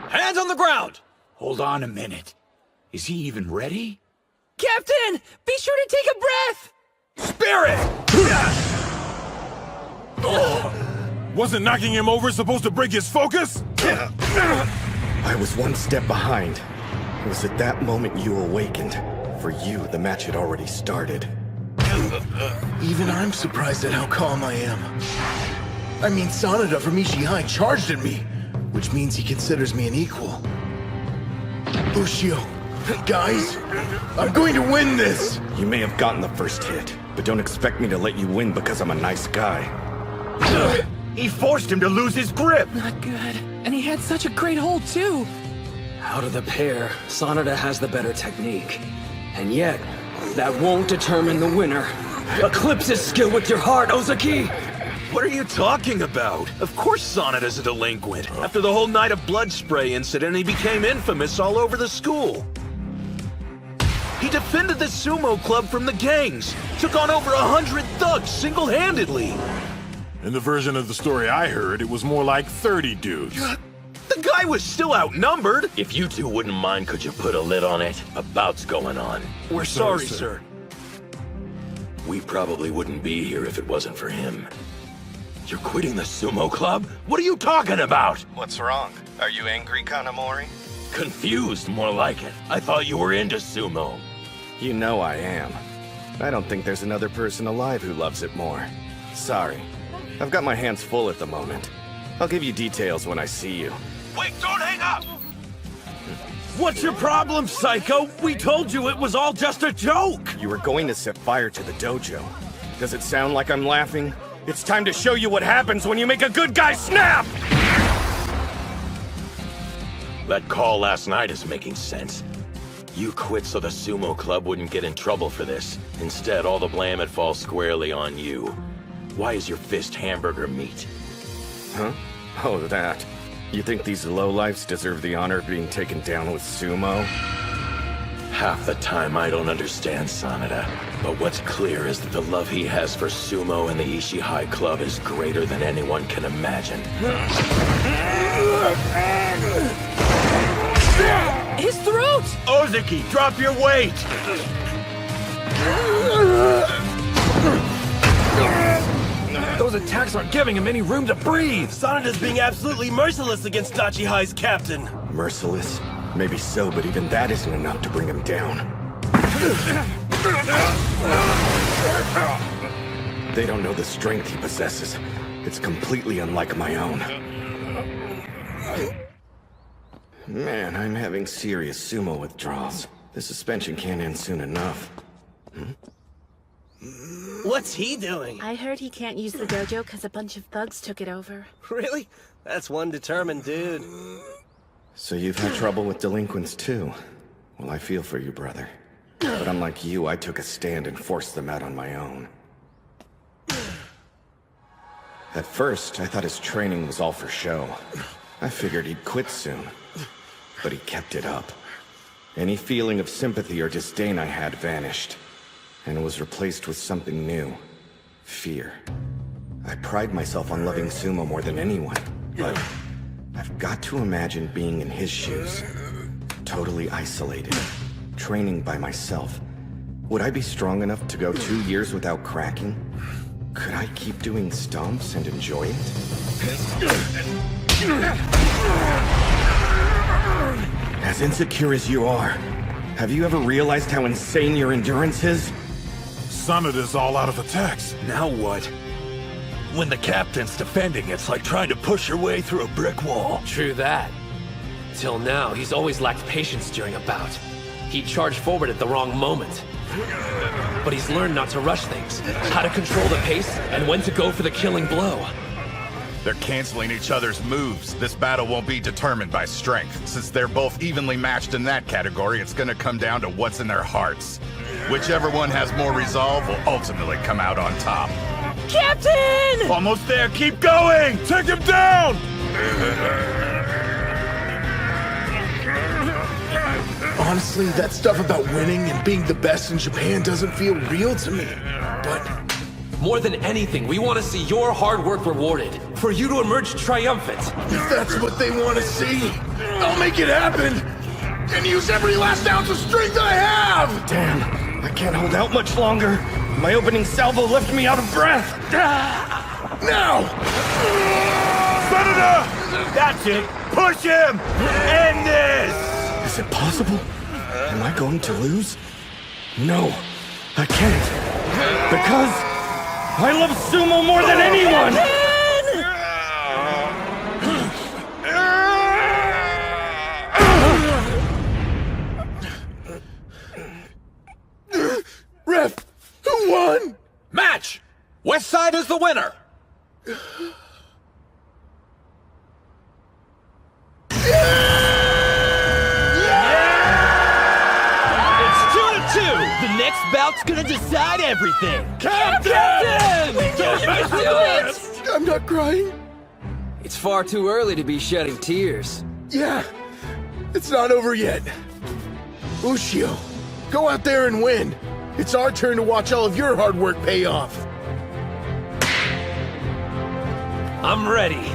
Hands on the ground! Hold on a minute. Is he even ready? Captain! Be sure to take a breath! Spirit! Wasn't knocking him over supposed to break his focus? I was one step behind. It was at that moment you awakened. For you, the match had already started. Even I'm surprised at how calm I am. I mean, Sanada from Ishihai charged at me, which means he considers me an equal. Ushio, guys, I'm going to win this! You may have gotten the first hit, but don't expect me to let you win because I'm a nice guy. He forced him to lose his grip! Not good. And he had such a great hold, too. Out of the pair, Sanada has the better technique. And yet, that won't determine the winner. Eclipse his skill with your heart, Ozaki! What are you talking about? Of course Sanada's a delinquent. After the whole night of blood spray incident, he became infamous all over the school. He defended the sumo club from the gangs, took on over 100 thugs single-handedly. In the version of the story I heard, it was more like 30 dudes. The guy was still outnumbered. If you two wouldn't mind, could you put a lid on it? A bout's going on. We're sorry, sir. We probably wouldn't be here if it wasn't for him. You're quitting the sumo club? What are you talking about? What's wrong? Are you angry, Kanamori? Confused, more like it. I thought you were into sumo. You know I am. I don't think there's another person alive who loves it more. Sorry. I've got my hands full at the moment. I'll give you details when I see you. Wait, don't hang up! What's your problem, Psycho? We told you it was all just a joke! You were going to set fire to the dojo. Does it sound like I'm laughing? It's time to show you what happens when you make a good guy snap! That call last night is making sense. You quit so the sumo club wouldn't get in trouble for this. Instead, all the blame had falls squarely on you. Why is your fist hamburger meat? Huh? Oh, that. You think these lowlifes deserve the honor of being taken down with sumo? Half the time I don't understand Sanada, but what's clear is that the love he has for sumo and the Ishihai Club is greater than anyone can imagine. His throat! Ozaki, drop your weight! Those attacks aren't giving him any room to breathe! Sanada's being absolutely merciless against Dachihai's captain! Merciless? Maybe so, but even that isn't enough to bring him down. They don't know the strength he possesses. It's completely unlike my own. Man, I'm having serious sumo withdrawals. The suspension can't end soon enough. What's he doing? I heard he can't use the dojo because a bunch of thugs took it over. Really? That's one determined dude. So you've had trouble with delinquents too? Well, I feel for you, brother. But unlike you, I took a stand and forced them out on my own. At first, I thought his training was all for show. I figured he'd quit soon. But he kept it up. Any feeling of sympathy or disdain I had vanished, and was replaced with something new. Fear. I pride myself on loving sumo more than anyone, but I've got to imagine being in his shoes. Totally isolated. Training by myself. Would I be strong enough to go 2 years without cracking? Could I keep doing stomps and enjoy it? As insecure as you are, have you ever realized how insane your endurance is? Sanada's all out of attacks. Now what? When the captain's defending, it's like trying to push your way through a brick wall. True that. Till now, he's always lacked patience during a bout. He charged forward at the wrong moment. But he's learned not to rush things, how to control the pace, and when to go for the killing blow. They're canceling each other's moves. This battle won't be determined by strength. Since they're both evenly matched in that category, it's gonna come down to what's in their hearts. Whichever one has more resolve will ultimately come out on top. Captain! Almost there, keep going! Take him down! Honestly, that stuff about winning and being the best in Japan doesn't feel real to me. But more than anything, we want to see your hard work rewarded. For you to emerge triumphant. If that's what they want to see, I'll make it happen! And use every last ounce of strength I have! Damn, I can't hold out much longer. My opening salvo left me out of breath. Now! Senator! That's it! Push him! End this! Is it possible? Am I going to lose? No, I can't. Because I love sumo more than anyone! Ref, who won? Match! West Side is the winner! The next bout's gonna decide everything! Captain! We do it! I'm not crying. It's far too early to be shedding tears. Yeah, it's not over yet. Ushio, go out there and win. It's our turn to watch all of your hard work pay off. I'm ready.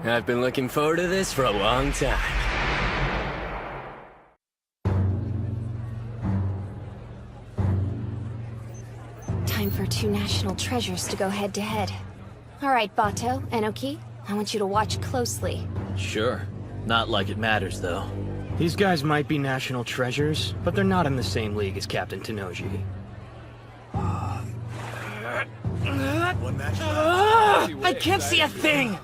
I've been looking forward to this for a long time. Time for two national treasures to go head-to-head. All right, Bato, Enoki, I want you to watch closely. Sure. Not like it matters, though. These guys might be national treasures, but they're not in the same league as Captain Tennoji. I can't see a thing!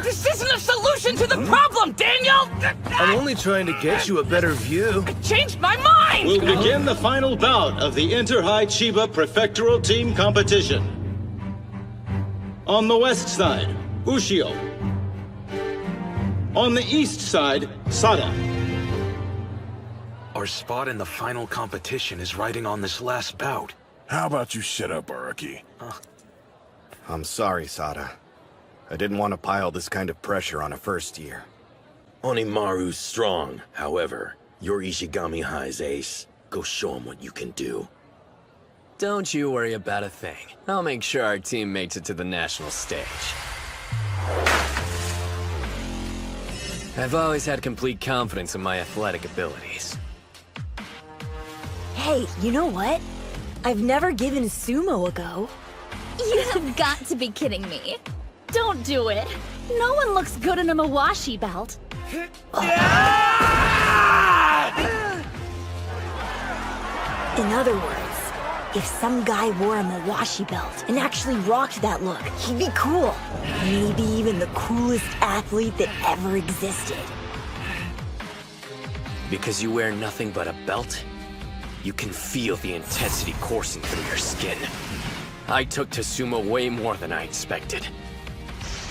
This isn't a solution to the problem, Daniel! I'm only trying to get you a better view. I changed my mind! We'll begin the final bout of the Inter-High Chiba Prefectural Team Competition. On the west side, Ushio. On the east side, Sada. Our spot in the final competition is riding on this last bout. How about you shut up, Araki? I'm sorry, Sada. I didn't want to pile this kind of pressure on a first year. Onimaru's strong, however. You're Ishigami High's ace. Go show him what you can do. Don't you worry about a thing. I'll make sure our team makes it to the national stage. I've always had complete confidence in my athletic abilities. Hey, you know what? I've never given sumo a go. You've got to be kidding me. Don't do it. No one looks good in a Mawashi belt. In other words, if some guy wore a Mawashi belt and actually rocked that look, he'd be cool. Maybe even the coolest athlete that ever existed. Because you wear nothing but a belt, you can feel the intensity coursing through your skin. I took to sumo way more than I expected.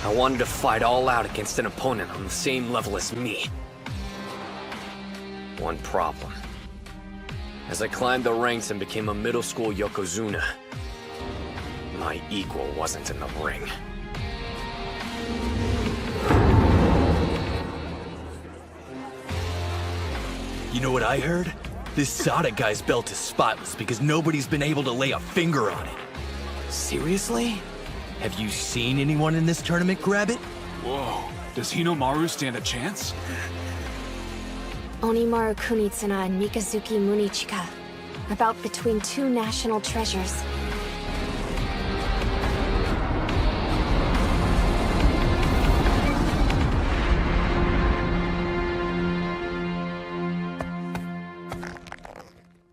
I wanted to fight all out against an opponent on the same level as me. One problem. As I climbed the ranks and became a middle school yokozuna, my equal wasn't in the ring. You know what I heard? This Sada guy's belt is spotless because nobody's been able to lay a finger on it. Seriously? Have you seen anyone in this tournament grab it? Whoa, does Hinomaru stand a chance? Onimaru Kunitsuna and Mikazuki Munichika. About between two national treasures.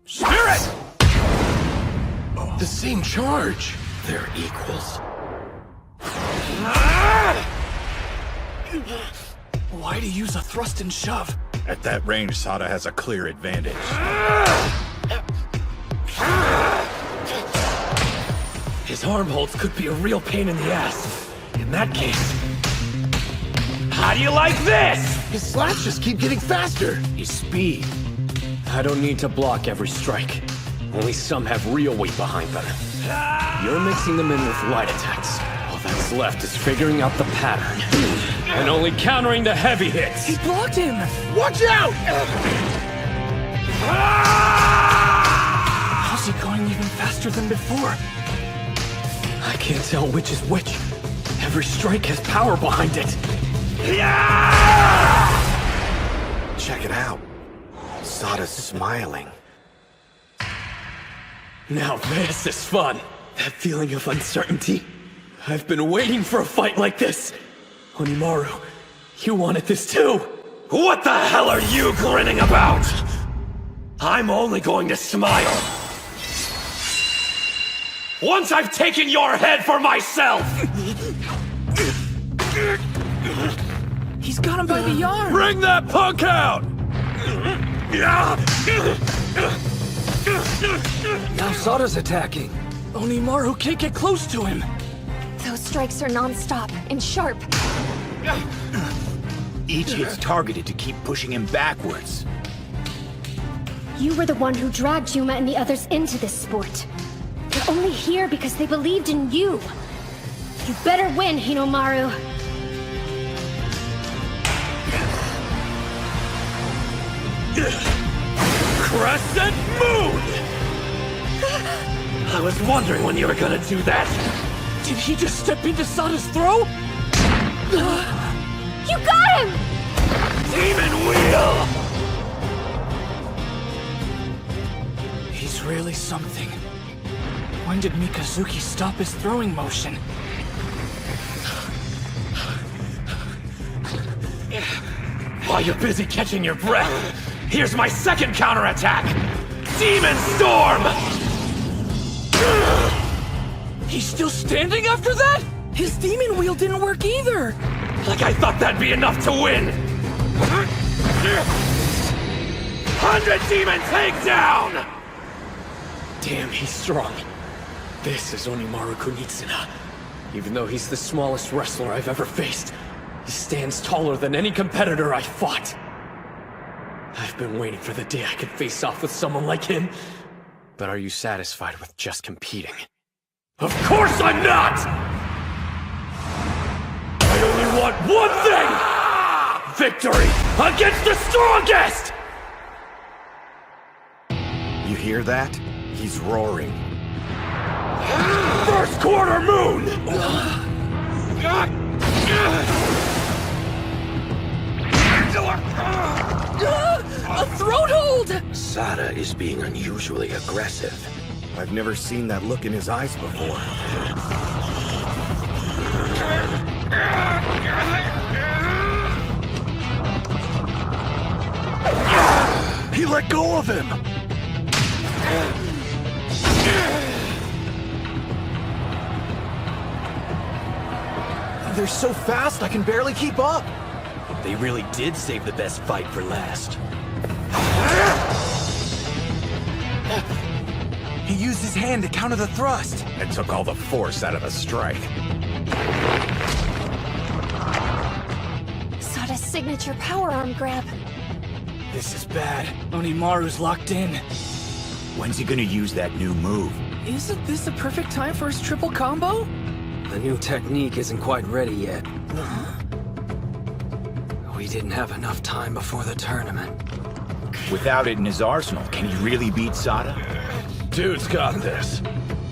Spirit! The same charge. They're equals. Why'd he use a thrust and shove? At that range, Sada has a clear advantage. His arm holds could be a real pain in the ass. In that case... How do you like this? His slaps just keep getting faster. His speed. I don't need to block every strike. Only some have real weight behind them. You're mixing them in with light attacks. All that's left is figuring out the pattern. And only countering the heavy hits. He blocked him! Watch out! How's he going even faster than before? I can't tell which is which. Every strike has power behind it. Check it out. Sada's smiling. Now this is fun. That feeling of uncertainty. I've been waiting for a fight like this. Onimaru, you wanted this too. What the hell are you grinning about? I'm only going to smile. Once I've taken your head for myself! He's got him by the arm! Bring that punk out! Now Sada's attacking. Onimaru can't get close to him. Those strikes are non-stop and sharp. Each hit's targeted to keep pushing him backwards. You were the one who dragged Yuma and the others into this sport. They're only here because they believed in you. You better win, Hinomaru. Crescent Moon! I was wondering when you were gonna do that. Did he just step into Sada's throat? You got him! Demon Wheel! He's really something. When did Mikazuki stop his throwing motion? While you're busy catching your breath, here's my second counterattack! Demon Storm! He's still standing after that? His demon wheel didn't work either! Like I thought that'd be enough to win! 100 Demon Takedown! Damn, he's strong. This is Onimaru Kunitsuna. Even though he's the smallest wrestler I've ever faced, he stands taller than any competitor I fought. I've been waiting for the day I could face off with someone like him. But are you satisfied with just competing? Of course I'm not! I only want one thing! Victory against the strongest! You hear that? He's roaring. First quarter moon! A throat hold! Sada is being unusually aggressive. I've never seen that look in his eyes before. He let go of him! They're so fast, I can barely keep up. They really did save the best fight for last. He used his hand to counter the thrust. And took all the force out of the strike. Sada's signature power arm grab. This is bad. Onimaru's locked in. When's he gonna use that new move? Isn't this the perfect time for his triple combo? The new technique isn't quite ready yet. We didn't have enough time before the tournament. Without it in his arsenal, can he really beat Sada? Dude's got this.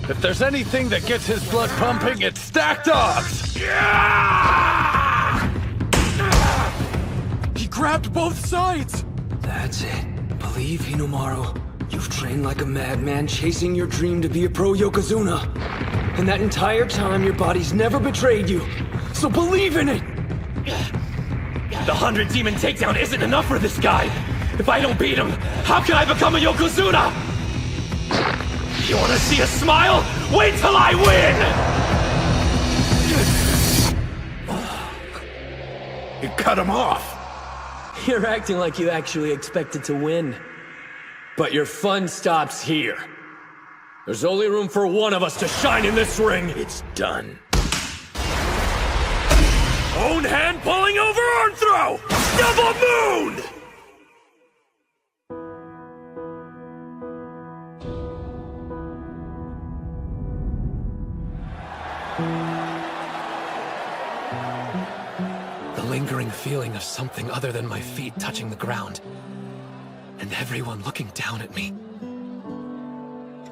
If there's anything that gets his blood pumping, it's stacked odds. He grabbed both sides. That's it. Believe, Hinomaru. You've trained like a madman chasing your dream to be a pro Yokozuna. And that entire time, your body's never betrayed you. So believe in it! The 100 Demon Takedown isn't enough for this guy! If I don't beat him, how can I become a Yokozuna? You wanna see a smile? Wait till I win! You cut him off. You're acting like you actually expected to win. But your fun stops here. There's only room for one of us to shine in this ring. It's done. Own hand pulling over arm throw! Double moon! The lingering feeling of something other than my feet touching the ground. And everyone looking down at me.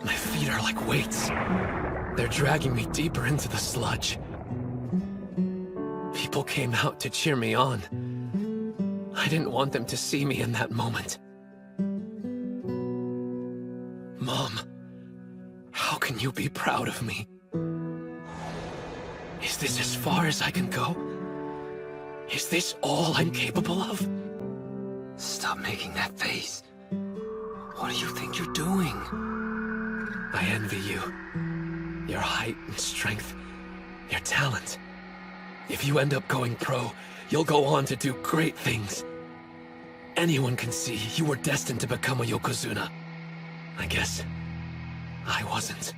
My feet are like weights. They're dragging me deeper into the sludge. People came out to cheer me on. I didn't want them to see me in that moment. Mom, how can you be proud of me? Is this as far as I can go? Is this all I'm capable of? Stop making that face. What do you think you're doing? I envy you. Your height and strength. Your talent. If you end up going pro, you'll go on to do great things. Anyone can see you were destined to become a Yokozuna. I guess I wasn't.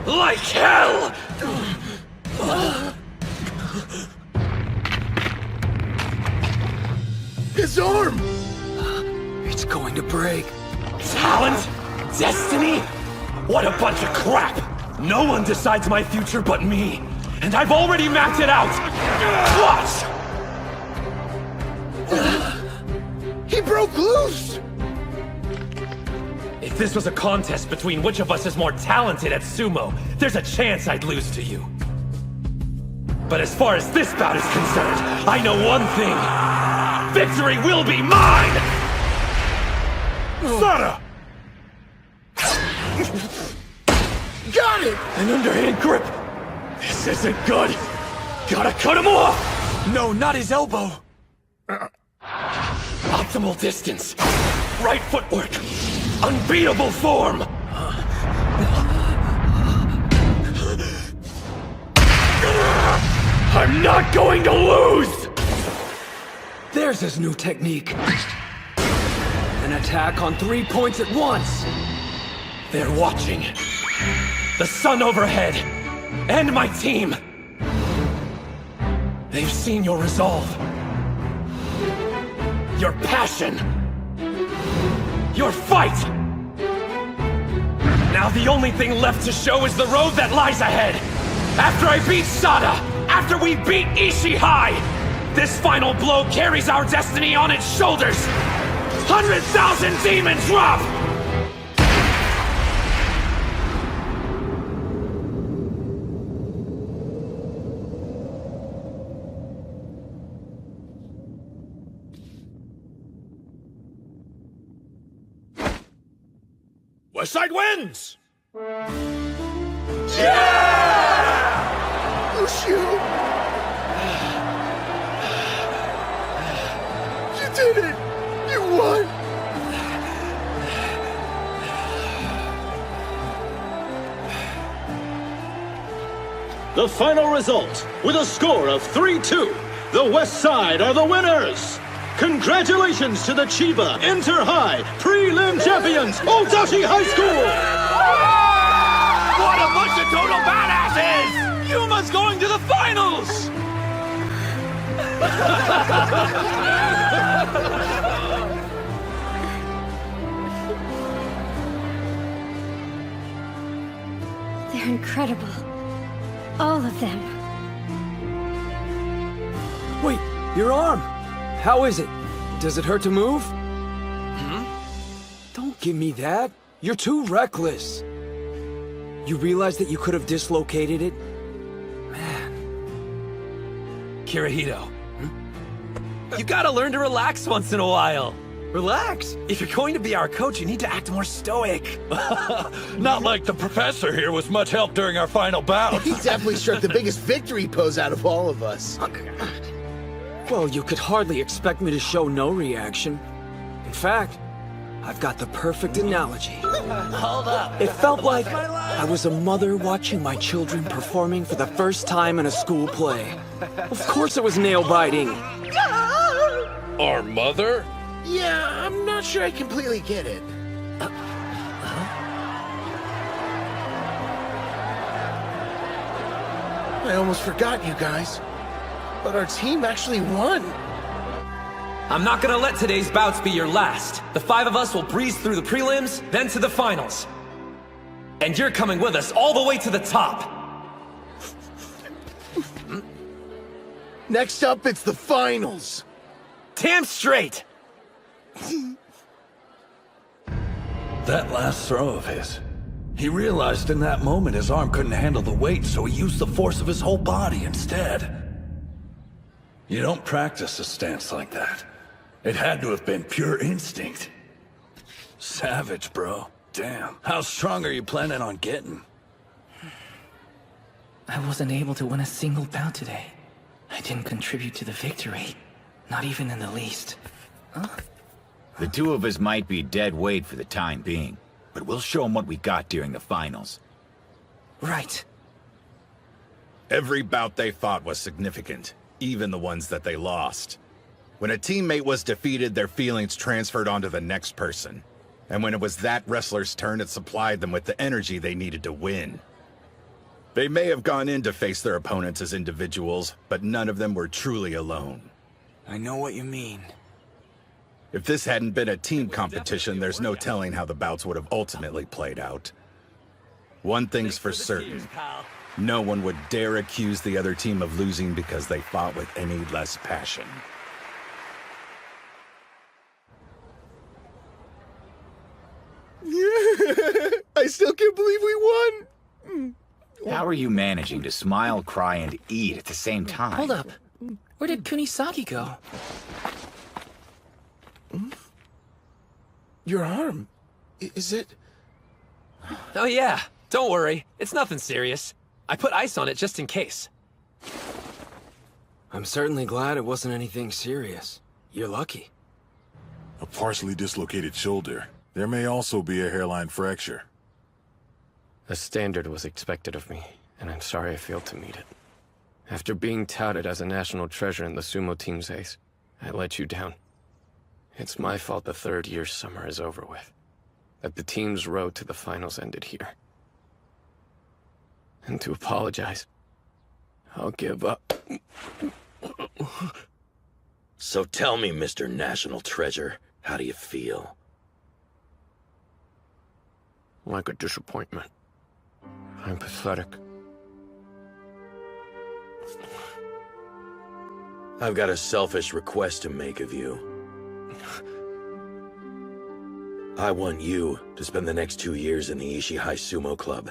Like hell! His arm! It's going to break. Talent? Destiny? What a bunch of crap! No one decides my future but me. And I've already mapped it out! Watch! He broke loose! If this was a contest between which of us is more talented at sumo, there's a chance I'd lose to you. But as far as this bout is concerned, I know one thing. Victory will be mine! Sada! Got it! An underhand grip! This isn't good! Gotta cut him off! No, not his elbow! Optimal distance. Right footwork. Unbeatable form! I'm not going to lose! There's his new technique. An attack on 3 points at once. They're watching. The sun overhead. And my team. They've seen your resolve. Your passion. Your fight. Now the only thing left to show is the road that lies ahead. After I beat Sada, after we beat Ishihai, this final blow carries our destiny on its shoulders. 100,000 demons drop! Westside wins! Lucio! You did it! You won! The final result, with a score of 3-2, the West Side are the winners! Congratulations to the Chiba Inter-High Prelim Champions, Odachi High School! What a bunch of total badasses! Yuma's going to the finals! They're incredible. All of them. Wait, your arm! How is it? Does it hurt to move? Don't give me that. You're too reckless. You realize that you could have dislocated it? Kirihito. You gotta learn to relax once in a while. Relax? If you're going to be our coach, you need to act more stoic. Not like the professor here was much help during our final bout. He definitely struck the biggest victory pose out of all of us. Well, you could hardly expect me to show no reaction. In fact, I've got the perfect analogy. Hold up. It felt like I was a mother watching my children performing for the first time in a school play. Of course it was nail-biting. Our mother? Yeah, I'm not sure I completely get it. I almost forgot, you guys. But our team actually won. I'm not gonna let today's bouts be your last. The 5 of us will breeze through the prelims, then to the finals. And you're coming with us all the way to the top. Next up, it's the finals. Damn straight! That last throw of his. He realized in that moment his arm couldn't handle the weight, so he used the force of his whole body instead. You don't practice a stance like that. It had to have been pure instinct. Savage, bro. Damn. How strong are you planning on getting? I wasn't able to win a single bout today. I didn't contribute to the victory. Not even in the least. Huh? The 2 of us might be dead weight for the time being, but we'll show them what we got during the finals. Right. Every bout they fought was significant, even the ones that they lost. When a teammate was defeated, their feelings transferred onto the next person. And when it was that wrestler's turn, it supplied them with the energy they needed to win. They may have gone in to face their opponents as individuals, but none of them were truly alone. I know what you mean. If this hadn't been a team competition, there's no telling how the bouts would have ultimately played out. One thing's for certain. No one would dare accuse the other team of losing because they fought with any less passion. I still can't believe we won. How are you managing to smile, cry, and eat at the same time? Hold up. Where did Kunisaki go? Your arm. Is it? Oh yeah, don't worry. It's nothing serious. I put ice on it just in case. I'm certainly glad it wasn't anything serious. You're lucky. A partially dislocated shoulder. There may also be a hairline fracture. A standard was expected of me, and I'm sorry I failed to meet it. After being touted as a national treasure in the sumo team's ace, I let you down. It's my fault the 3rd year summer is over with. That the team's road to the finals ended here. And to apologize, I'll give up. So tell me, Mr. National Treasure, how do you feel? Like a disappointment. I'm pathetic. I've got a selfish request to make of you. I want you to spend the next 2 years in the Ishihai Sumo Club.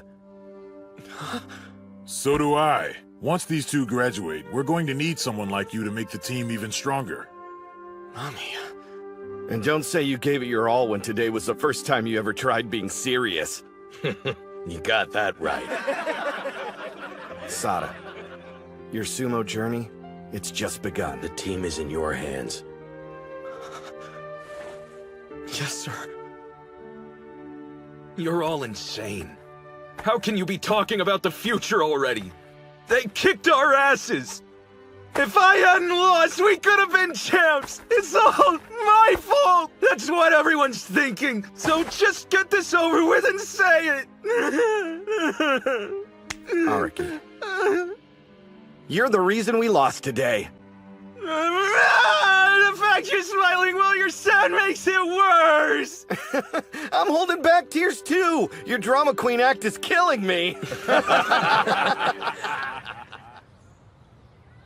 So do I. Once these 2 graduate, we're going to need someone like you to make the team even stronger. Mommy. And don't say you gave it your all when today was the first time you ever tried being serious. You got that right. Sada, your sumo journey, it's just begun. The team is in your hands. Yes, sir. You're all insane. How can you be talking about the future already? They kicked our asses! If I hadn't lost, we could have been champs! It's all my fault! That's what everyone's thinking! So just get this over with and say it! Araki, you're the reason we lost today. The fact you're smiling while you're sad makes it worse! I'm holding back tears too! Your drama queen act is killing me!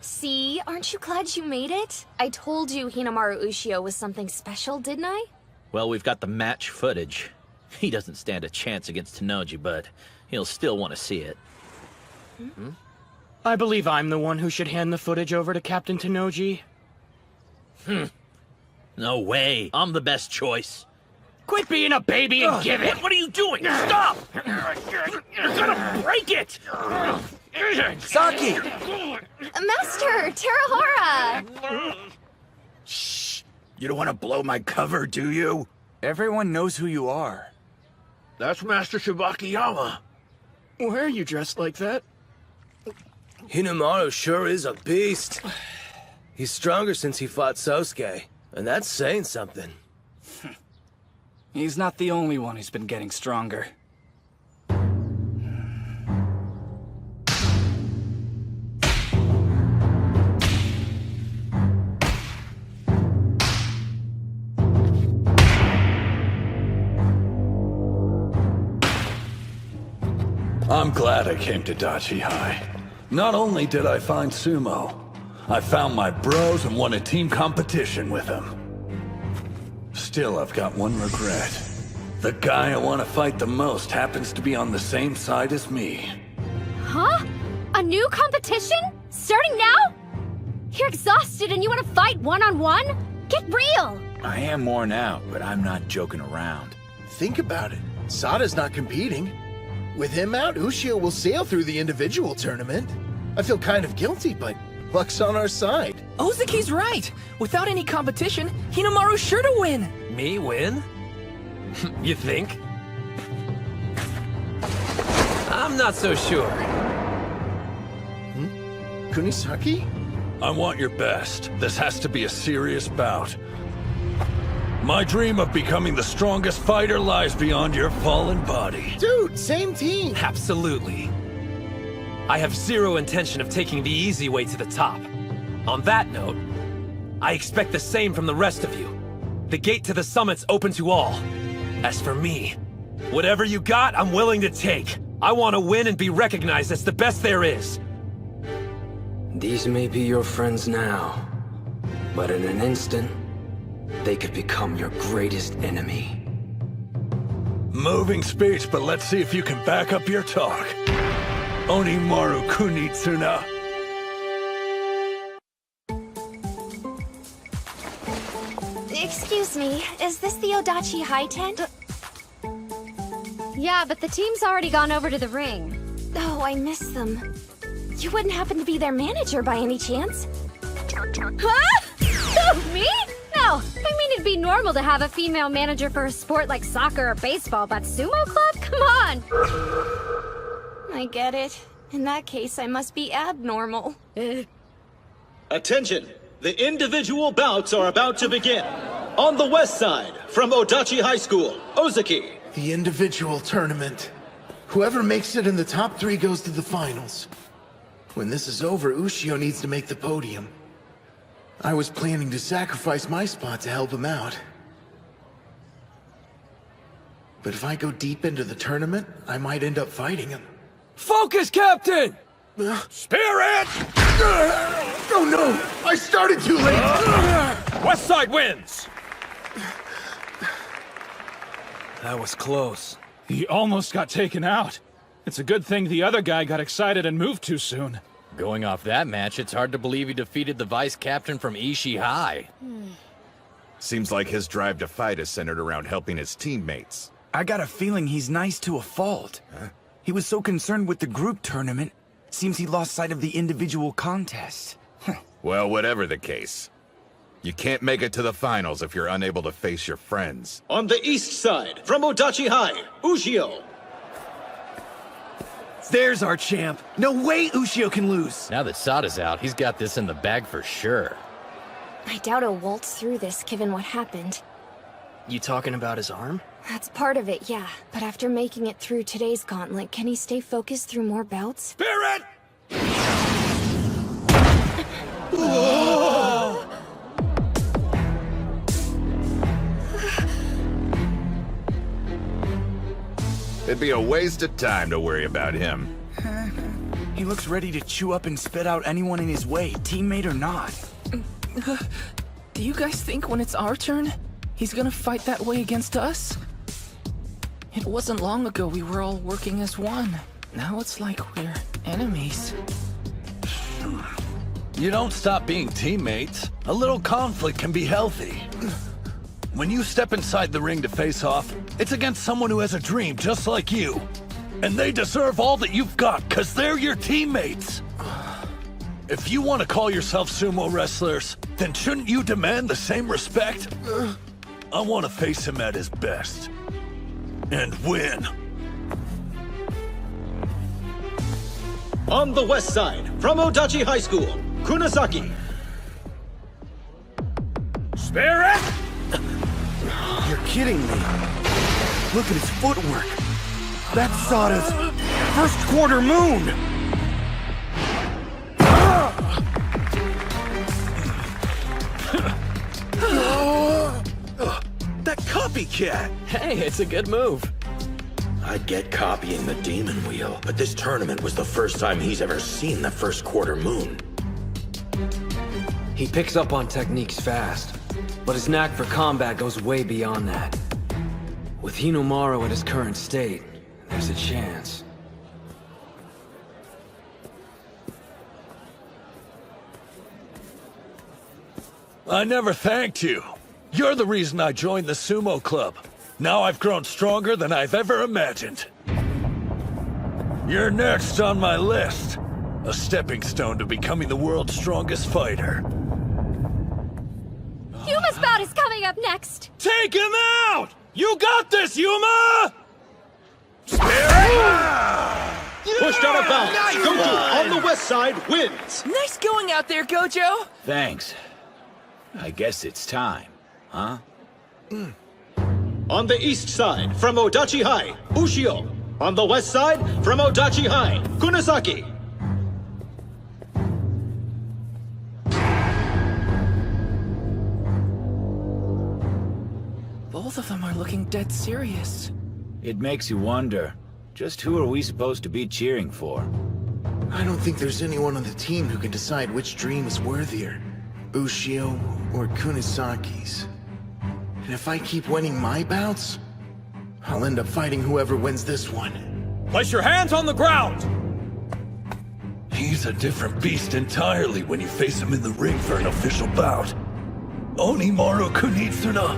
See? Aren't you glad you made it? I told you Hinamaru Ushio was something special, didn't I? Well, we've got the match footage. He doesn't stand a chance against Tennoji, but he'll still want to see it. I believe I'm the one who should hand the footage over to Captain Tennoji. No way. I'm the best choice. Quit being a baby and give it! What are you doing? Stop! You're gonna break it! Saki! Master, Terahara! Shh! You don't want to blow my cover, do you? Everyone knows who you are. That's Master Shibakiyama. Why are you dressed like that? Hinamaru sure is a beast. He's stronger since he fought Sosuke, and that's saying something. He's not the only one who's been getting stronger. I'm glad I came to Dachi High. Not only did I find Sumo, I found my bros and won a team competition with them. Still, I've got one regret. The guy I want to fight the most happens to be on the same side as me. Huh? A new competition? Starting now? You're exhausted and you want to fight one-on-one? Get real! I am worn out, but I'm not joking around. Think about it. Sada's not competing. With him out, Ushio will sail through the individual tournament. I feel kind of guilty, but luck's on our side. Ozuki's right. Without any competition, Hinamaru's sure to win. Me win? You think? I'm not so sure. Kunisaki? I want your best. This has to be a serious bout. My dream of becoming the strongest fighter lies beyond your fallen body. Dude, same team. Absolutely. I have zero intention of taking the easy way to the top. On that note, I expect the same from the rest of you. The gate to the summit's open to all. As for me, whatever you got, I'm willing to take. I want to win and be recognized as the best there is. These may be your friends now, but in an instant, they could become your greatest enemy. Moving speech, but let's see if you can back up your talk. Onimaru Kunitsuna. Excuse me, is this the Odachi High tent? Yeah, but the team's already gone over to the ring. Oh, I miss them. You wouldn't happen to be their manager by any chance? Huh? Who, me? No, I mean it'd be normal to have a female manager for a sport like soccer or baseball, but sumo club? Come on! I get it. In that case, I must be abnormal. Attention! The individual bouts are about to begin. On the west side, from Odachi High School, Ozuki. The individual tournament. Whoever makes it in the top 3 goes to the finals. When this is over, Ushio needs to make the podium. I was planning to sacrifice my spot to help him out. But if I go deep into the tournament, I might end up fighting him. Focus, Captain! Spirit! Oh no! I started too late! West side wins! That was close. He almost got taken out. It's a good thing the other guy got excited and moved too soon. Going off that match, it's hard to believe he defeated the vice captain from Ishii High. Seems like his drive to fight is centered around helping his teammates. I got a feeling he's nice to a fault. He was so concerned with the group tournament, seems he lost sight of the individual contest. Well, whatever the case, you can't make it to the finals if you're unable to face your friends. On the east side, from Odachi High, Ushio. There's our champ. No way Ushio can lose. Now that Sada's out, he's got this in the bag for sure. I doubt he'll waltz through this, given what happened. You talking about his arm? That's part of it, yeah. But after making it through today's gauntlet, can he stay focused through more bouts? Spirit! It'd be a waste of time to worry about him. He looks ready to chew up and spit out anyone in his way, teammate or not. Do you guys think when it's our turn, he's gonna fight that way against us? It wasn't long ago we were all working as one. Now it's like we're enemies. You don't stop being teammates. A little conflict can be healthy. When you step inside the ring to face off, it's against someone who has a dream just like you. And they deserve all that you've got, because they're your teammates. If you want to call yourself sumo wrestlers, then shouldn't you demand the same respect? I want to face him at his best. And win. On the west side, from Odachi High School, Kunasaki. Spirit! kidding me. Look at his footwork. That's Sada's first quarter moon. That copycat! Hey, it's a good move. I get copying the demon wheel, but this tournament was the first time he's ever seen the first quarter moon. He picks up on techniques fast, but his knack for combat goes way beyond that. With Hinomaru at his current state, there's a chance. I never thanked you. You're the reason I joined the sumo club. Now I've grown stronger than I've ever imagined. You're next on my list. A stepping stone to becoming the world's strongest fighter. Yuma's bout is coming up next. Take him out! You got this, Yuma! Pushed out of bounds. Gojo on the west side wins. Nice going out there, Gojo. Thanks. I guess it's time, huh? On the east side, from Odachi High, Ushio. On the west side, from Odachi High, Kunisaki. Both of them are looking dead serious. It makes you wonder, just who are we supposed to be cheering for? I don't think there's anyone on the team who can decide which dream is worthier. Ushio or Kunisaki's. And if I keep winning my bouts, I'll end up fighting whoever wins this one. Place your hands on the ground! He's a different beast entirely when you face him in the ring for an official bout. Onimaru Kunitsuna,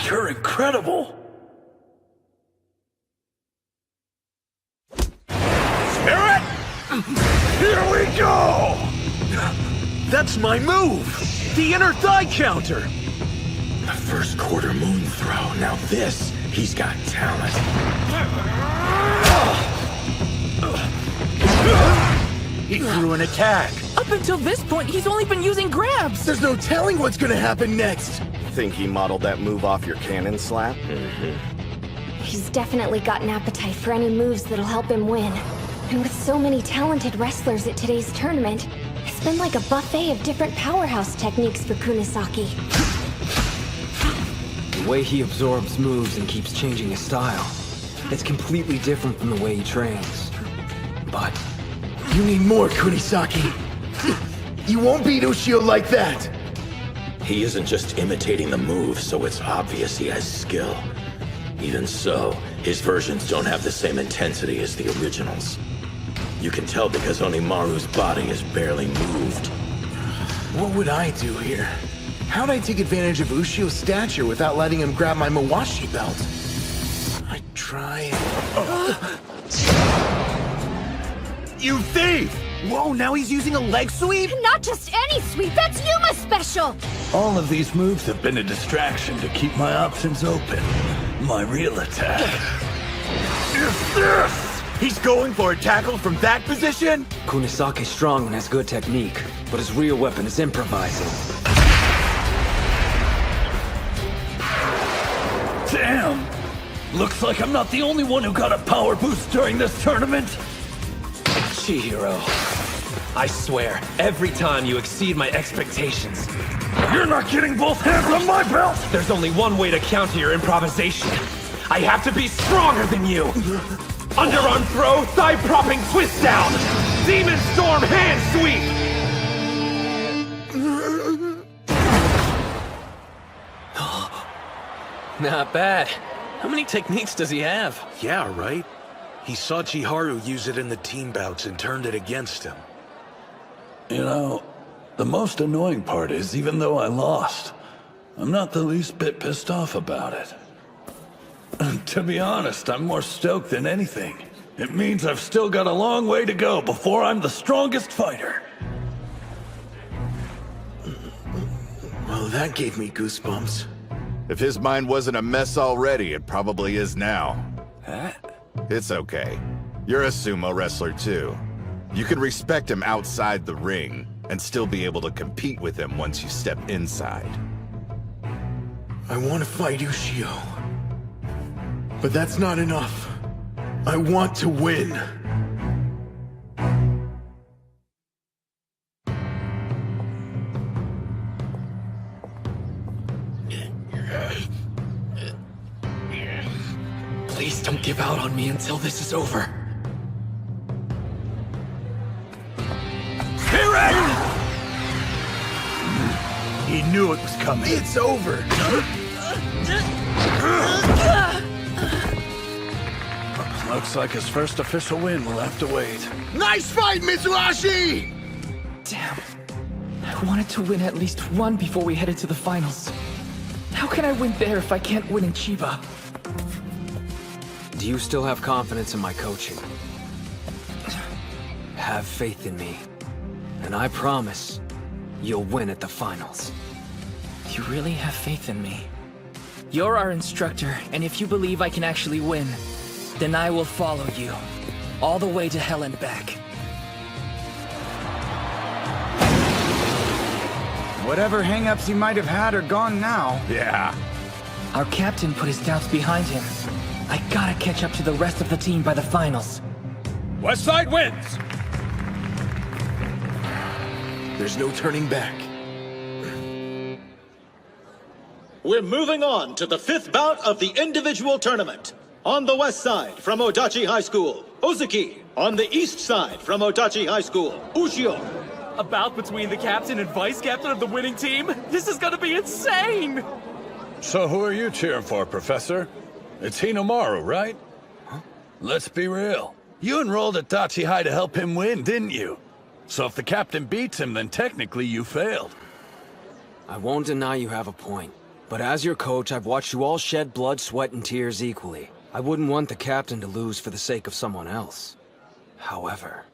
you're incredible! Spirit! Here we go! That's my move! The inner thigh counter! The first quarter moon throw. Now this, he's got talent. He threw an attack. Up until this point, he's only been using grabs. There's no telling what's gonna happen next. Think he modeled that move off your cannon slap? He's definitely got an appetite for any moves that'll help him win. And with so many talented wrestlers at today's tournament, it's been like a buffet of different powerhouse techniques for Kunisaki. The way he absorbs moves and keeps changing his style, it's completely different from the way he trains. But you need more, Kunisaki. You won't beat Ushio like that. He isn't just imitating the move, so it's obvious he has skill. Even so, his versions don't have the same intensity as the originals. You can tell because Onimaru's body is barely moved. What would I do here? How'd I take advantage of Ushio's stature without letting him grab my Mawashi belt? I try. You thief! Whoa, now he's using a leg sweep? Not just any sweep, that's Yuma's special! All of these moves have been a distraction to keep my options open. My real attack is this! He's going for a tackle from that position? Kunisaki's strong and has good technique, but his real weapon is improvising. Damn! Looks like I'm not the only one who got a power boost during this tournament. Chihiro, I swear, every time you exceed my expectations. You're not getting both hands on my belt! There's only one way to counter your improvisation. I have to be stronger than you! Underarm throw, thigh propping twist down! Demon Storm hand sweep! Not bad. How many techniques does he have? Yeah, right? He saw Chiharu use it in the team bouts and turned it against him. You know, the most annoying part is, even though I lost, I'm not the least bit pissed off about it. To be honest, I'm more stoked than anything. It means I've still got a long way to go before I'm the strongest fighter. Well, that gave me goosebumps. If his mind wasn't a mess already, it probably is now. Huh? It's okay. You're a sumo wrestler too. You can respect him outside the ring and still be able to compete with him once you step inside. I want to fight Ushio. But that's not enough. I want to win. Please don't give out on me until this is over. Spirit! He knew it was coming. It's over. Looks like his first official win will have to wait. Nice fight, Mitsuhashi! Damn. I wanted to win at least one before we headed to the finals. How can I win there if I can't win in Chiba? Do you still have confidence in my coaching? Have faith in me. And I promise, you'll win at the finals. You really have faith in me? You're our instructor, and if you believe I can actually win, then I will follow you. All the way to hell and back. Whatever hang-ups he might have had are gone now. Yeah. Our captain put his doubts behind him. I gotta catch up to the rest of the team by the finals. Westside wins! There's no turning back. We're moving on to the 5th bout of the individual tournament. On the west side from Odachi High School, Ozuki. On the east side from Odachi High School, Ushio. A bout between the captain and vice captain of the winning team? This is gonna be insane! So who are you cheering for, Professor? It's Hinomaru, right? Huh? Let's be real. You enrolled at Dachi High to help him win, didn't you? So if the captain beats him, then technically you failed. I won't deny you have a point. But as your coach, I've watched you all shed blood, sweat, and tears equally. I wouldn't want the captain to lose for the sake of someone else. However...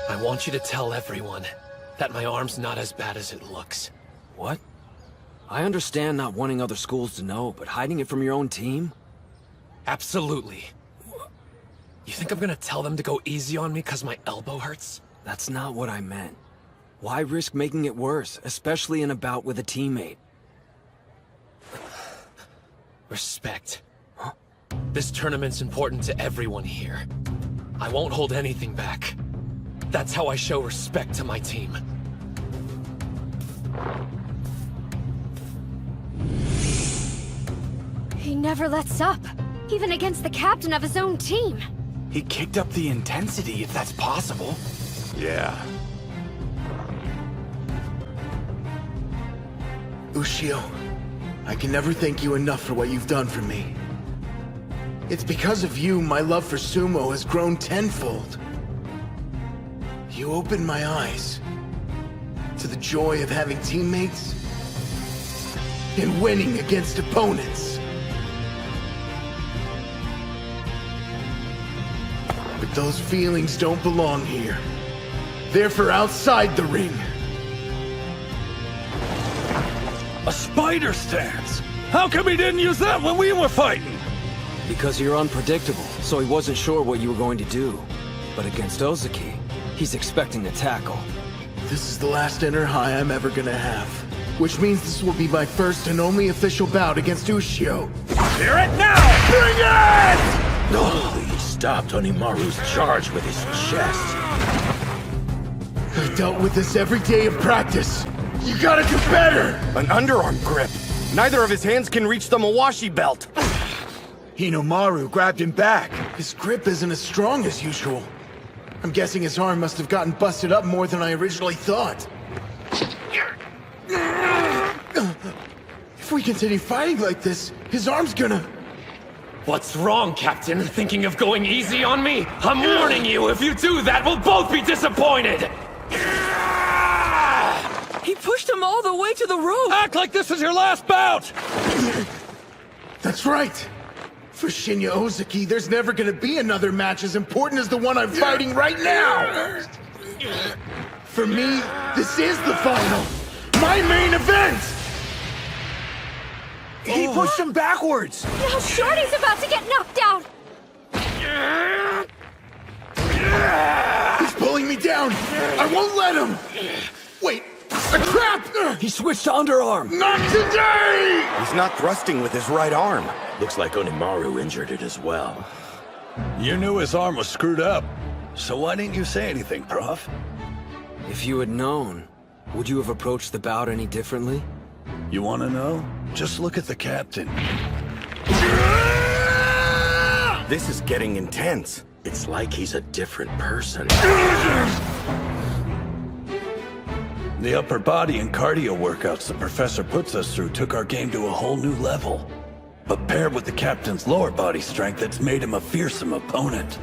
I want you to tell everyone that my arm's not as bad as it looks. What? I understand not wanting other schools to know, but hiding it from your own team? Absolutely. You think I'm gonna tell them to go easy on me because my elbow hurts? That's not what I meant. Why risk making it worse, especially in a bout with a teammate? Respect. Huh? This tournament's important to everyone here. I won't hold anything back. That's how I show respect to my team. He never lets up, even against the captain of his own team. He kicked up the intensity, if that's possible. Yeah. Ushio, I can never thank you enough for what you've done for me. It's because of you my love for sumo has grown tenfold. You opened my eyes to the joy of having teammates and winning against opponents. But those feelings don't belong here. They're for outside the ring. A spider stance! How come he didn't use that when we were fighting? Because you're unpredictable, so he wasn't sure what you were going to do. But against Ozuki, he's expecting a tackle. This is the last inner high I'm ever gonna have. Which means this will be my first and only official bout against Ushio. Hear it now! Bring it! Oh, he stopped Onimaru's charge with his chest. I dealt with this every day of practice. You gotta do better! An underarm grip. Neither of his hands can reach the Mawashi belt. Hinomaru grabbed him back. His grip isn't as strong as usual. I'm guessing his arm must have gotten busted up more than I originally thought. If we continue fighting like this, his arm's gonna... What's wrong, Captain? Thinking of going easy on me? I'm warning you, if you do that, we'll both be disappointed! He pushed him all the way to the rope! Act like this is your last bout! That's right! For Shinya Ozuki, there's never gonna be another match as important as the one I'm fighting right now! For me, this is the final! My main event! He pushed him backwards! Now Shorty's about to get knocked out! He's pulling me down! I won't let him! Wait! A trap! He switched to underarm! Not today! He He's not thrusting with his right arm. Looks like Onimaru injured it as well. You knew his arm was screwed up. So why didn't you say anything, Prof? If you had known, would you have approached the bout any differently? You want to know? Just look at the captain. This is getting intense. It's like he's a different person. The upper body and cardio workouts the professor puts us through took our game to a whole new level. But paired with the captain's lower body strength, it's made him a fearsome opponent.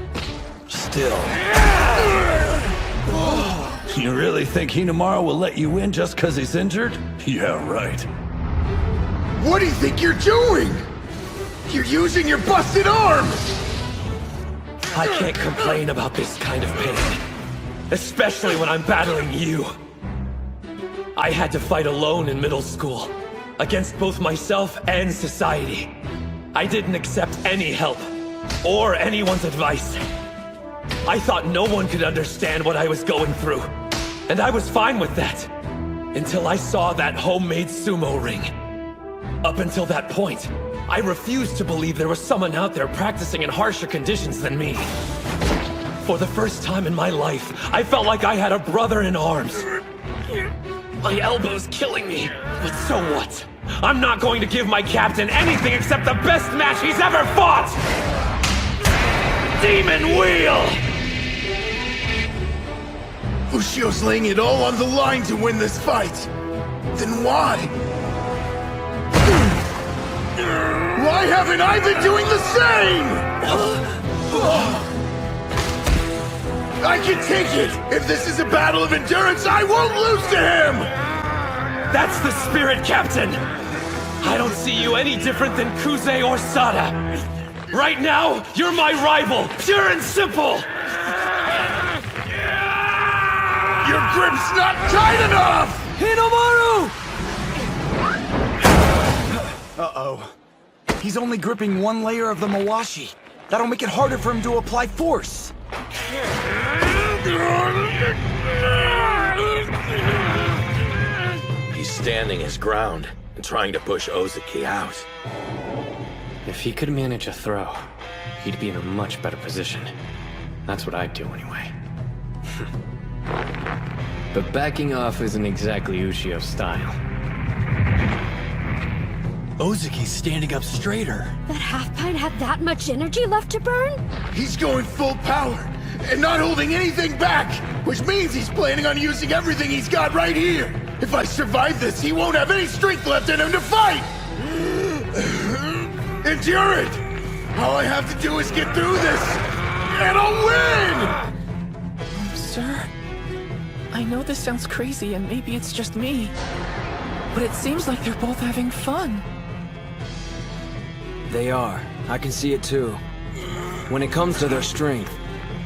Still... You really think Hinamaru will let you win just because he's injured? Yeah, right. What do you think you're doing? You're using your busted arm! I can't complain about this kind of pain. Especially when I'm battling you. I had to fight alone in middle school. Against both myself and society. I didn't accept any help. Or anyone's advice. I thought no one could understand what I was going through. And I was fine with that. Until I saw that homemade sumo ring. Up until that point, I refused to believe there was someone out there practicing in harsher conditions than me. For the first time in my life, I felt like I had a brother in arms. My elbow's killing me, but so what? I'm not going to give my captain anything except the best match he's ever fought! Demon Wheel! Ushio's laying it all on the line to win this fight. Then why? Why haven't I been doing the same? I can take it! If this is a battle of endurance, I won't lose to him! That's the spirit, Captain! I don't see you any different than Kuze or Sada. Right now, you're my rival, pure and simple! Your grip's not tight enough! Hinamaru! Uh-oh. He's only gripping one layer of the Mawashi. That'll make it harder for him to apply force. He's standing his ground and trying to push Ozaki out. If he could manage a throw, he'd be in a much better position. That's what I'd do anyway. But backing off isn't exactly Ushio's style. Ozaki's standing up straighter. That half-pint had that much energy left to burn? He's going full power, and not holding anything back, which means he's planning on using everything he's got right here. If I survive this, he won't have any strength left in him to fight! Endure it! All I have to do is get through this, and I'll win! Sir, I know this sounds crazy, and maybe it's just me, but it seems like they're both having fun. They are. I can see it too. When it comes to their strength,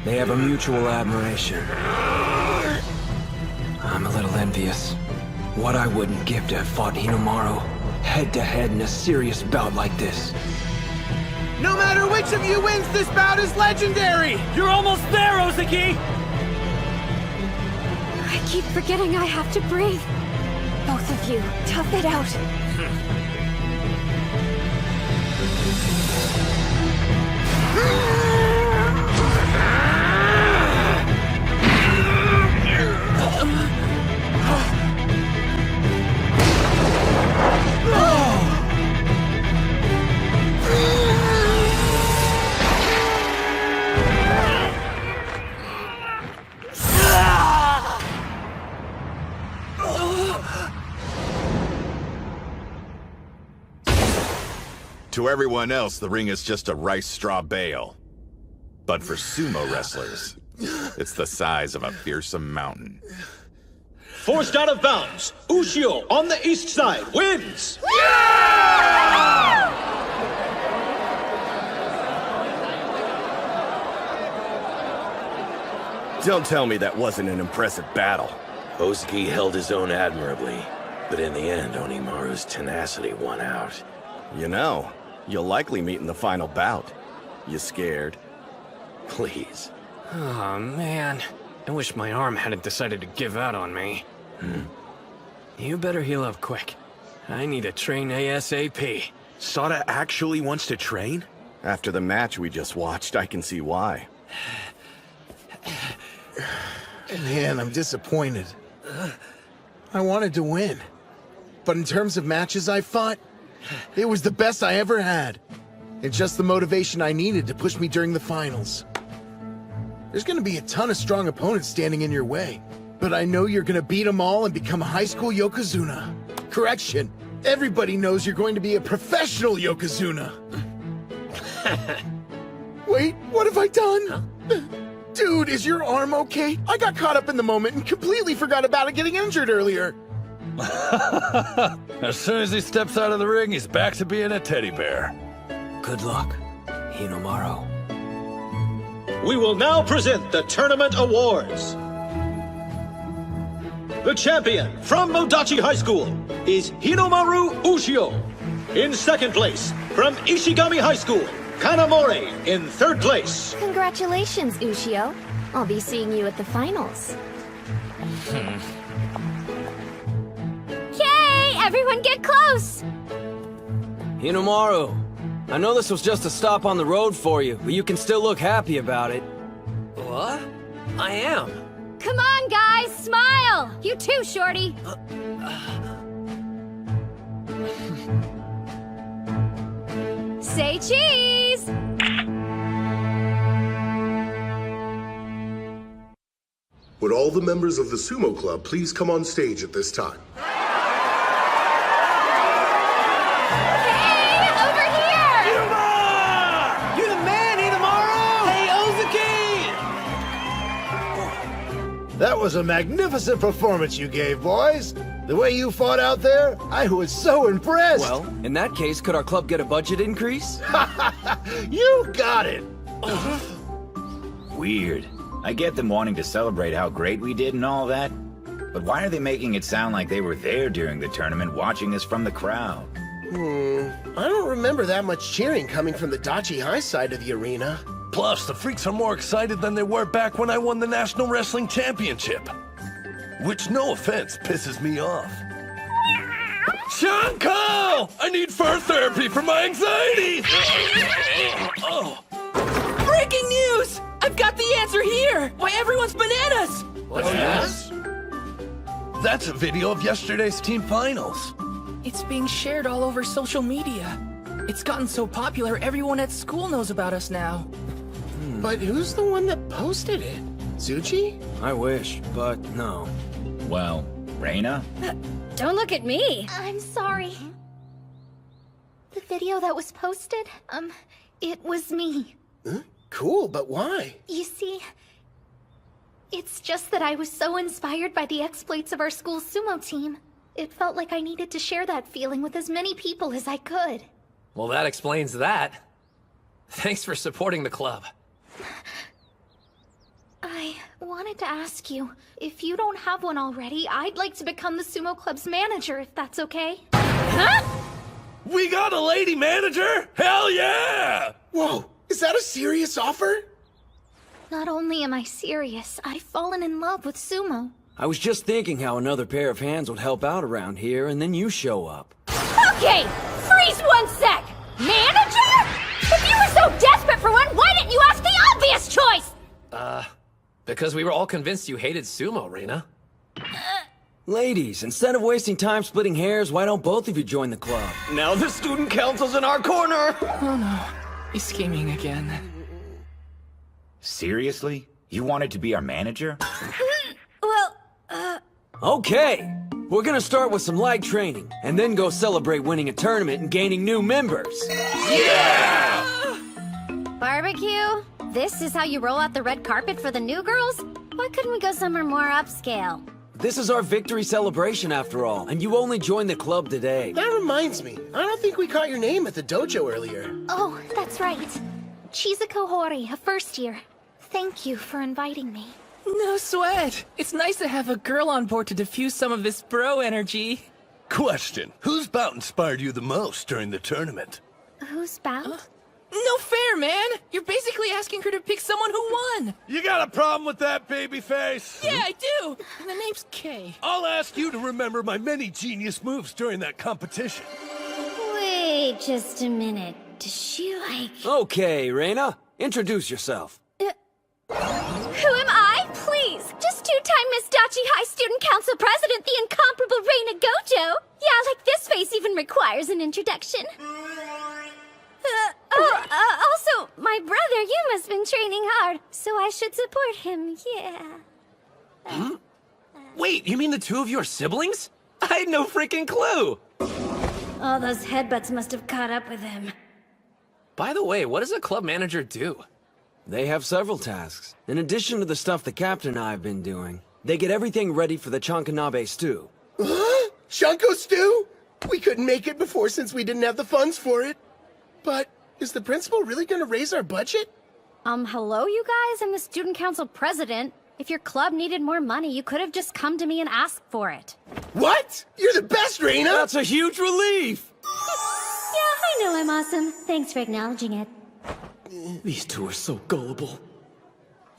they have a mutual admiration. I'm a little envious. What I wouldn't give to have fought Hinamaru head-to-head in a serious bout like this. No matter which of you wins, this bout is legendary! You're almost there, Ozaki! I keep forgetting I have to breathe. Both of you, tough it out. To everyone else, the ring is just a rice straw bale. But for sumo wrestlers, it's the size of a fearsome mountain. Forced out of bounds, Ushio on the east side wins! Don't tell me that wasn't an impressive battle. Ozaki held his own admirably, but in the end, Onimaru's tenacity won out. You know, you'll likely meet in the final bout. You scared? Please. Oh, man. I wish my arm hadn't decided to give out on me. You better heal up quick. I need to train ASAP. Sada actually wants to train? After the match we just watched, I can see why. Man, I'm disappointed. I wanted to win. But in terms of matches I fought, it was the best I ever had. And just the motivation I needed to push me during the finals. There's gonna be a ton of strong opponents standing in your way. But I know you're gonna beat them all and become a high school Yokozuna. Correction, everybody knows you're going to be a professional Yokozuna. Wait, what have I done? Dude, is your arm okay? I got caught up in the moment and completely forgot about it getting injured earlier. As soon as he steps out of the ring, he's back to being a teddy bear. Good luck, Hinomaru. We will now present the tournament awards. The champion from Modachi High School is Hinomaru Ushio. In second place, from Ishigami High School, Kanamori in third place. Congratulations, Ushio. I'll be seeing you at the finals. Yay! Everyone get close! Hinomaru, I know this was just a stop on the road for you, but you can still look happy about it. What? I am. Come on, guys, smile! You too, Shorty. Say cheese! Would all the members of the Sumo Club please come on stage at this time? That was a magnificent performance you gave, boys. The way you fought out there, I was so impressed. Well, in that case, could our club get a budget increase? You got it. Weird. I get them wanting to celebrate how great we did and all that, but why are they making it sound like they were there during the tournament watching us from the crowd? I don't remember that much cheering coming from the Dachi High side of the arena. Plus, the freaks are more excited than they were back when I won the National Wrestling Championship. Which, no offense, pisses me off. Shanko! I need fur therapy for my anxiety! Breaking news! I've got the answer here! Why everyone's bananas! What's this? That's a video of yesterday's team finals. It's being shared all over social media. It's gotten so popular, everyone at school knows about us now. But who's the one that posted it? Tsuchi? I wish, but no. Well, Reina? Don't look at me. I'm sorry. The video that was posted, it was me. Huh? Cool, but why? You see, it's just that I was so inspired by the exploits of our school's sumo team. It felt like I needed to share that feeling with as many people as I could. Well, that explains that. Thanks for supporting the club. I wanted to ask you, if you don't have one already, I'd like to become the Sumo Club's manager, if that's okay. Huh? We got a lady manager? Hell yeah! Whoa, is that a serious offer? Not only am I serious, I've fallen in love with sumo. I was just thinking how another pair of hands would help out around here, and then you show up. Okay, freeze 1 sec! Manager? If you were so desperate for one, why didn't you ask the obvious choice? Because we were all convinced you hated sumo, Reina. Ladies, instead of wasting time splitting hairs, why don't both of you join the club? Now the student council's in our corner! Oh no, he's scheming again. Seriously? You wanted to be our manager? Well, Okay, we're gonna start with some light training, and then go celebrate winning a tournament and gaining new members. Yeah! Barbecue? This is how you roll out the red carpet for the new girls? Why couldn't we go somewhere more upscale? This is our victory celebration after all, and you only joined the club today. That reminds me, I don't think we caught your name at the dojo earlier. Oh, that's right. Chizuko Hori, a first year. Thank you for inviting me. No sweat. It's nice to have a girl on board to diffuse some of this bro energy. Question, whose bout inspired you the most during the tournament? Whose bout? No fair, man! You're basically asking her to pick someone who won! You got a problem with that, babyface? Yeah, I do! And the name's Kay. I'll ask you to remember my many genius moves during that competition. Wait just a minute. Does she like... Okay, Reina, introduce yourself. Who am I? Please! Just two-time Miss Dachi High Student Council President, the incomparable Reina Gojo! Yeah, like this face even requires an introduction. Also, my brother, you must have been training hard, so I should support him, yeah. Huh? Wait, you mean the two of you are siblings? I had no freaking clue! All those headbutts must have caught up with him. By the way, what does a club manager do? They have several tasks. In addition to the stuff the captain and I have been doing, they get everything ready for the Chankanabe stew. Huh? Shanko stew? We couldn't make it before since we didn't have the funds for it. But is the principal really gonna raise our budget? Hello, you guys? I'm the student council president. If your club needed more money, you could have just come to me and asked for it. What? You're the best, Reina! That's a huge relief! Yeah, I know I'm awesome. Thanks for acknowledging it. These two are so gullible.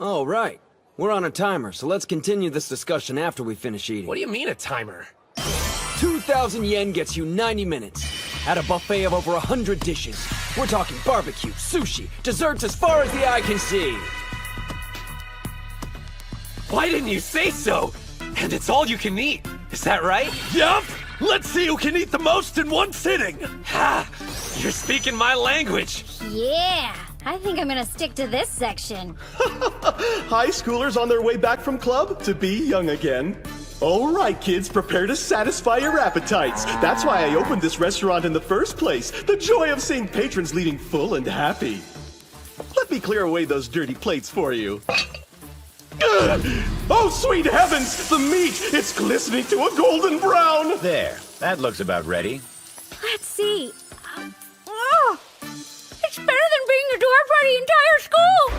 Oh, right. We're on a timer, so let's continue this discussion after we finish eating. What do you mean a timer? 2,000 yen gets you 90 minutes. At a buffet of over 100 dishes. We're talking barbecue, sushi, desserts as far as the eye can see. Why didn't you say so? And it's all you can eat. Is that right? Yup! Let's see who can eat the most in one sitting! Ha! You're speaking my language! Yeah! I think I'm gonna stick to this section. High schoolers on their way back from club to be young again. All right, kids, prepare to satisfy your appetites. That's why I opened this restaurant in the first place. The joy of seeing patrons leaving full and happy. Let me clear away those dirty plates for you. Ugh! Oh, sweet heavens! The meat! It's glistening to a golden brown! There. That looks about ready. Let's see. It's better than being the door for the entire school!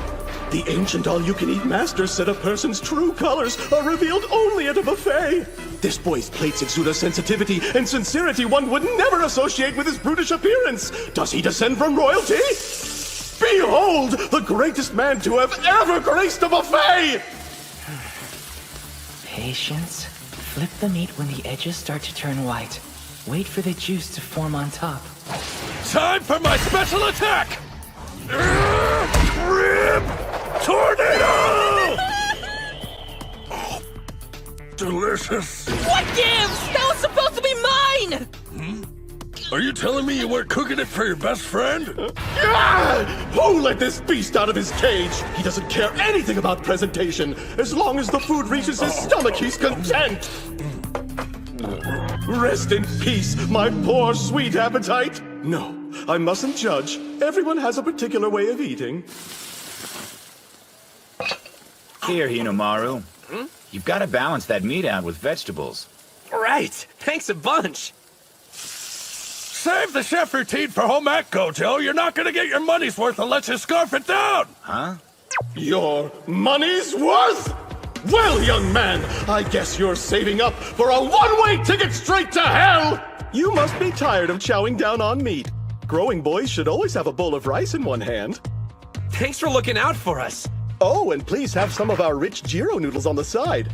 The ancient all-you-can-eat master said a person's true colors are revealed only at a buffet. This boy's plates exude a sensitivity and sincerity one would never associate with his brutish appearance. Does he descend from royalty? Behold, the greatest man to have ever graced a buffet! Patience. Flip the meat when the edges start to turn white. Wait for the juice to form on top. Time for my special attack! Rib Tornado! Oh, delicious. What gives? That was supposed to be mine! Are you telling me you weren't cooking it for your best friend? Who let this beast out of his cage? He doesn't care anything about presentation. As long as the food reaches his stomach, he's content. Rest in peace, my poor sweet appetite. No, I mustn't judge. Everyone has a particular way of eating. Here, Hinomaru. You've got to balance that meat out with vegetables. Right. Thanks a bunch. Save the chef routine for home ec, Gojo. You're not gonna get your money's worth unless you scarf it down. Huh? Your money's worth? Well, young man, I guess you're saving up for a one-way ticket straight to hell! You must be tired of chowing down on meat. Growing boys should always have a bowl of rice in one hand. Thanks for looking out for us. Oh, and please have some of our rich Jiro noodles on the side.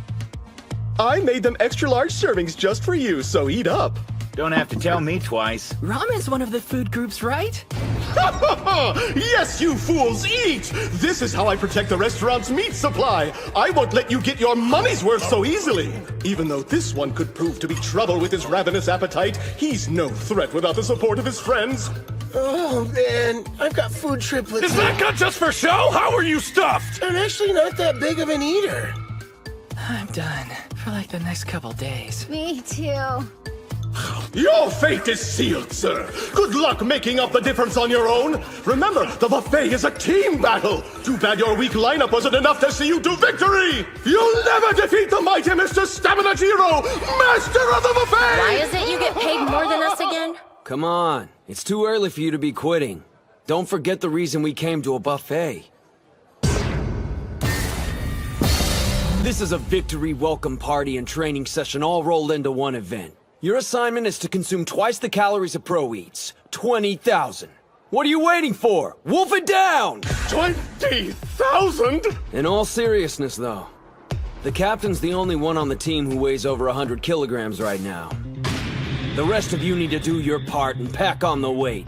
I made them extra-large servings just for you, so eat up. Don't have to tell me twice. Ramen's one of the food groups, right? Yes, you fools, eat! This is how I protect the restaurant's meat supply. I won't let you get your money's worth so easily. Even though this one could prove to be trouble with his ravenous appetite, he's no threat without the support of his friends. Oh, man. I've got food triplets. Is that gun just for show? How are you stuffed? I'm actually not that big of an eater. I'm done. For like the next couple days. Me too. Your fate is sealed, sir. Good luck making up the difference on your own. Remember, the buffet is a team battle. Too bad your weak lineup wasn't enough to see you to victory. You'll never defeat the mighty Mr. Stamina Jiro, master of the buffet! Why is it you get paid more than us again? Come on. It's too early for you to be quitting. Don't forget the reason we came to a buffet. This is a victory welcome party and training session all rolled into one event. Your assignment is to consume twice the calories a pro eats. 20,000. What are you waiting for? Wolf it down! 20,000? In all seriousness, though, the captain's the only one on the team who weighs over 100 kilograms right now. The rest of you need to do your part and pack on the weight.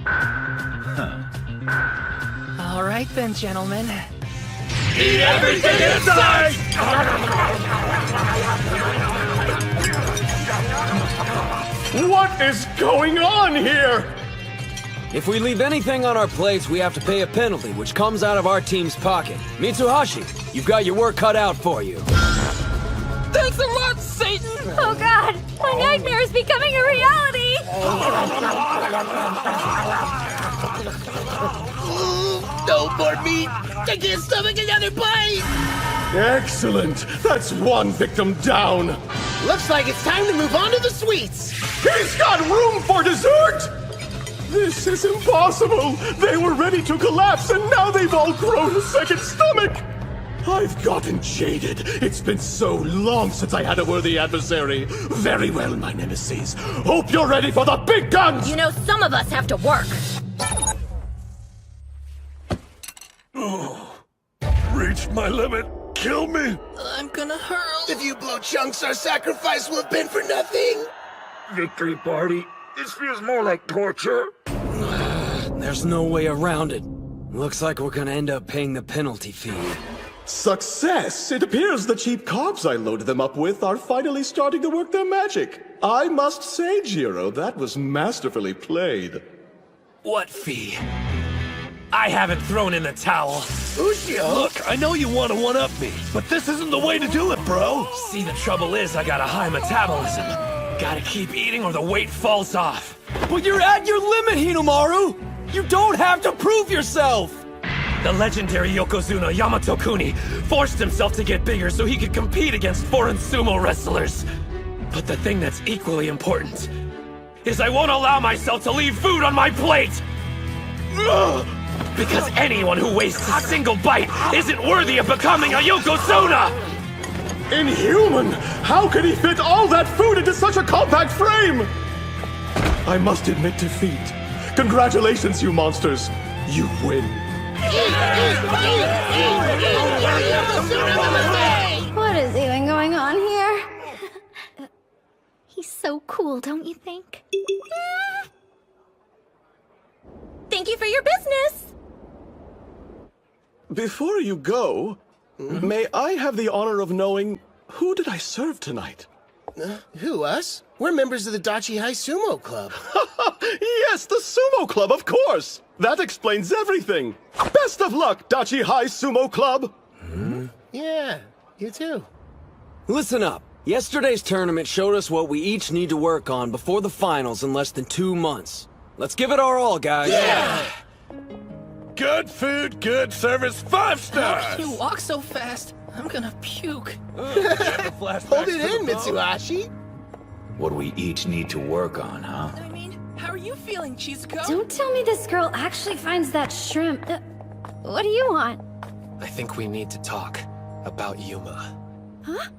All right then, gentlemen. Eat everything inside! What is going on here? If we leave anything on our plates, we have to pay a penalty, which comes out of our team's pocket. Mitsuhashi, you've got your work cut out for you. Thanks a lot, Satan! Oh god, my nightmare is becoming a reality! No more meat! I can't stomach another bite! Excellent! That's one victim down! Looks like it's time to move on to the sweets! He's got room for dessert! This is impossible! They were ready to collapse and now they've all grown a second stomach! I've gotten jaded. It's been so long since I had a worthy adversary. Very well, my nemesis. Hope you're ready for the big guns! You know, some of us have to work. Reached my limit. Kill me. I'm gonna hurl. If you blow chunks, our sacrifice will have been for nothing! Victory party. This feels more like torture. There's no way around it. Looks like we're gonna end up paying the penalty fee. Success! It appears the cheap carbs I loaded them up with are finally starting to work their magic. I must say, Jiro, that was masterfully played. What fee? I haven't thrown in the towel. Ushio! Look, I know you want to one-up me, but this isn't the way to do it, bro. See, the trouble is I got a high metabolism. Gotta keep eating or the weight falls off. But you're at your limit, Hinomaru! You don't have to prove yourself! The legendary Yokozuna Yamato Kuni forced himself to get bigger so he could compete against foreign sumo wrestlers. But the thing that's equally important is I won't allow myself to leave food on my plate! Ugh! Because anyone who wastes a single bite isn't worthy of becoming a Yokozuna! Inhuman! How could he fit all that food into such a compact frame? I must admit defeat. Congratulations, you monsters. You win. What is even going on here? He's so cool, don't you think? Thank you for your business. Before you go, may I have the honor of knowing who did I serve tonight? Who, us? We're members of the Dachi High Sumo Club. Yes, the Sumo Club, of course! That explains everything! Best of luck, Dachi High Sumo Club! Yeah, you too. Listen up. Yesterday's tournament showed us what we each need to work on before the finals in less than 2 months. Let's give it our all, guys. Yeah! Good food, good service, 5 stars! How can you walk so fast? I'm gonna puke. Hold it in, Mitsuhashi. What we each need to work on, huh? I mean, how are you feeling, Chizuko? Don't tell me this girl actually finds that shrimp. What do you want? I think we need to talk about Yuma. Huh?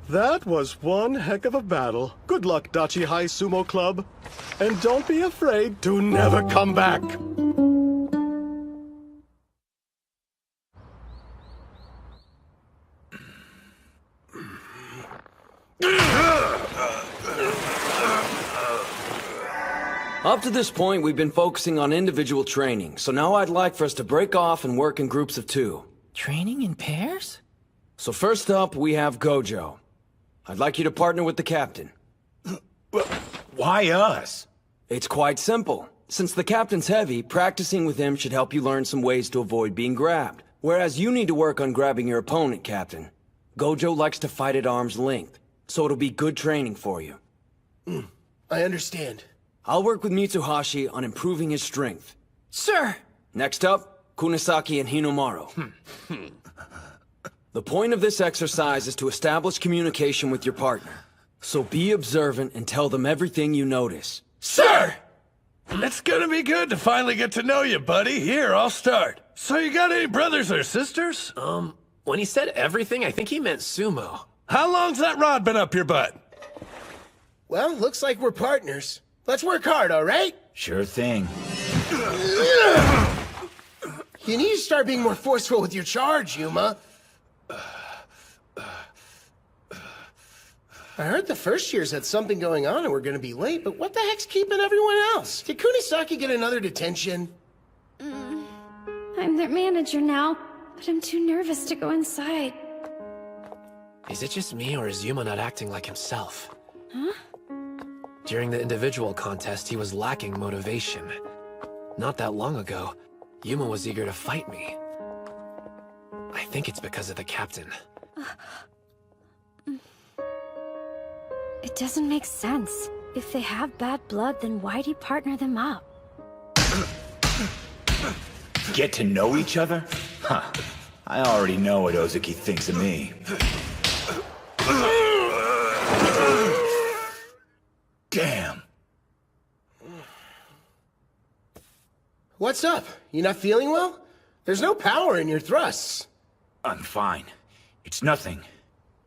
That was one heck of a battle. Good luck, Dachi High Sumo Club. And don't be afraid to never come back. Up to this point, we've been focusing on individual training, so now I'd like for us to break off and work in groups of 2. Training in pairs? So first up, we have Gojo. I'd like you to partner with the captain. Why us? It's quite simple. Since the captain's heavy, practicing with him should help you learn some ways to avoid being grabbed. Whereas you need to work on grabbing your opponent, Captain. Gojo likes to fight at arm's length, so it'll be good training for you. I understand. I'll work with Mitsuhashi on improving his strength. Sir! Next up, Kunisaki and Hinomaru. The point of this exercise is to establish communication with your partner. So be observant and tell them everything you notice. Sir! It's gonna be good to finally get to know you, buddy. Here, I'll start. So you got any brothers or sisters? When he said everything, I think he meant sumo. How long's that rod been up your butt? Well, looks like we're partners. Let's work hard, all right? Sure thing. You need to start being more forceful with your charge, Yuma. I heard the first years had something going on and were gonna be late, but what the heck's keeping everyone else? Did Kunisaki get another detention? I'm their manager now, but I'm too nervous to go inside. Is it just me, or is Yuma not acting like himself? Huh? During the individual contest, he was lacking motivation. Not that long ago, Yuma was eager to fight me. I think it's because of the captain. It doesn't make sense. If they have bad blood, then why'd he partner them up? Get to know each other? Huh. I already know what Ozuki thinks of me. Damn. What's up? You not feeling well? There's no power in your thrusts. I'm fine. It's nothing.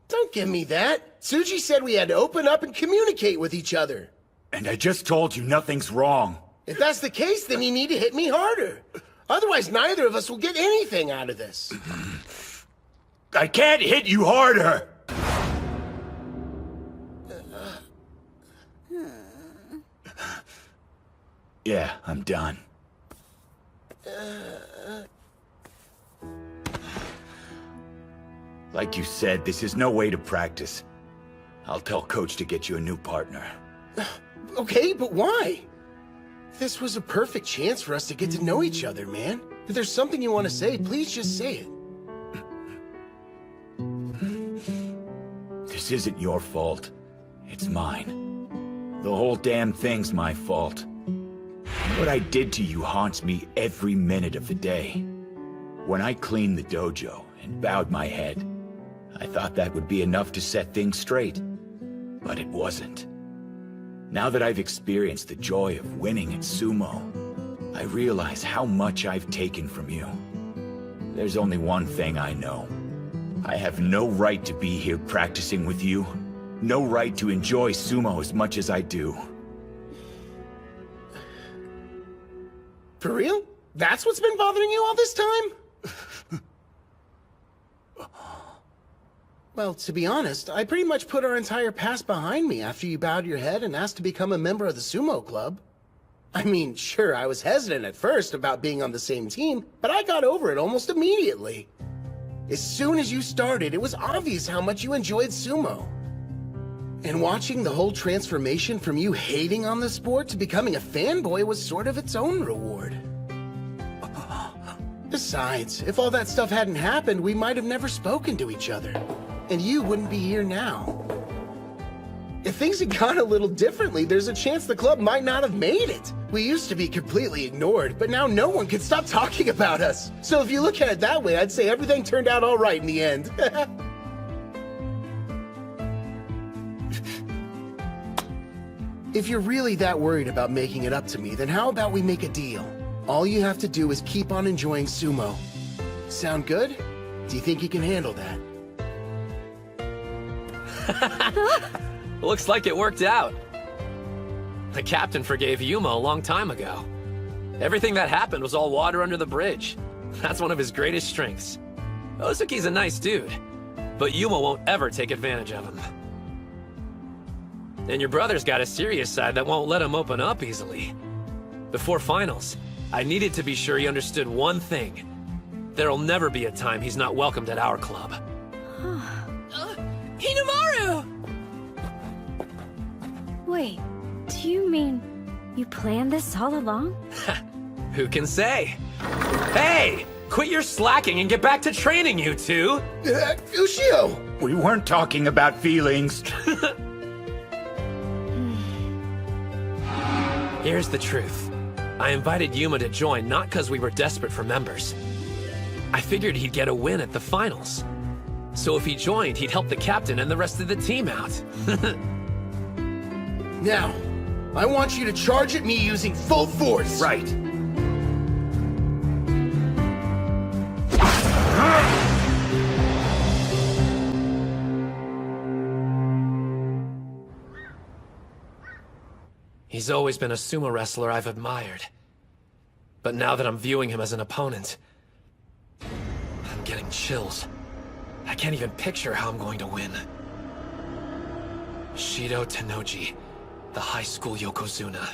Don't give me that. Tsuji said we had to open up and communicate with each other. And I just told you nothing's wrong. If that's the case, then you need to hit me harder. Otherwise, neither of us will get anything out of this. I can't hit you harder! Yeah, I'm done. Like you said, this is no way to practice. I'll tell Coach to get you a new partner. Okay, but why? This was a perfect chance for us to get to know each other, man. If there's something you want to say, please just say it. This isn't your fault. It's mine. The whole damn thing's my fault. What I did to you haunts me every minute of the day. When I cleaned the dojo and bowed my head, I thought that would be enough to set things straight. But it wasn't. Now that I've experienced the joy of winning at sumo, I realize how much I've taken from you. There's only one thing I know. I have no right to be here practicing with you. No right to enjoy sumo as much as I do. For real? That's what's been bothering you all this time? Well, to be honest, I pretty much put our entire past behind me after you bowed your head and asked to become a member of the sumo club. I mean, sure, I was hesitant at first about being on the same team, but I got over it almost immediately. As soon as you started, it was obvious how much you enjoyed sumo. And watching the whole transformation from you hating on the sport to becoming a fanboy was sort of its own reward. Besides, if all that stuff hadn't happened, we might have never spoken to each other. And you wouldn't be here now. If things had gone a little differently, there's a chance the club might not have made it. We used to be completely ignored, but now no one can stop talking about us. So if you look at it that way, I'd say everything turned out all right in the end. If you're really that worried about making it up to me, then how about we make a deal? All you have to do is keep on enjoying sumo. Sound good? Do you think you can handle that? Looks like it worked out. The captain forgave Yuma a long time ago. Everything that happened was all water under the bridge. That's one of his greatest strengths. Ozuki's a nice dude, but Yuma won't ever take advantage of him. And your brother's got a serious side that won't let him open up easily. Before finals, I needed to be sure he understood one thing. There'll never be a time he's not welcomed at our club. Hinamaru! Wait, do you mean you planned this all along? Who can say? Hey! Quit your slacking and get back to training, you two! Ushio! We weren't talking about feelings. Here's the truth. I invited Yuma to join not because we were desperate for members. I figured he'd get a win at the finals. So if he joined, he'd help the captain and the rest of the team out. Now, I want you to charge at me using full force. Right. He's always been a sumo wrestler I've admired. But now that I'm viewing him as an opponent, I'm getting chills. I can't even picture how I'm going to win. Shido Tennoji, the high school Yokozuna.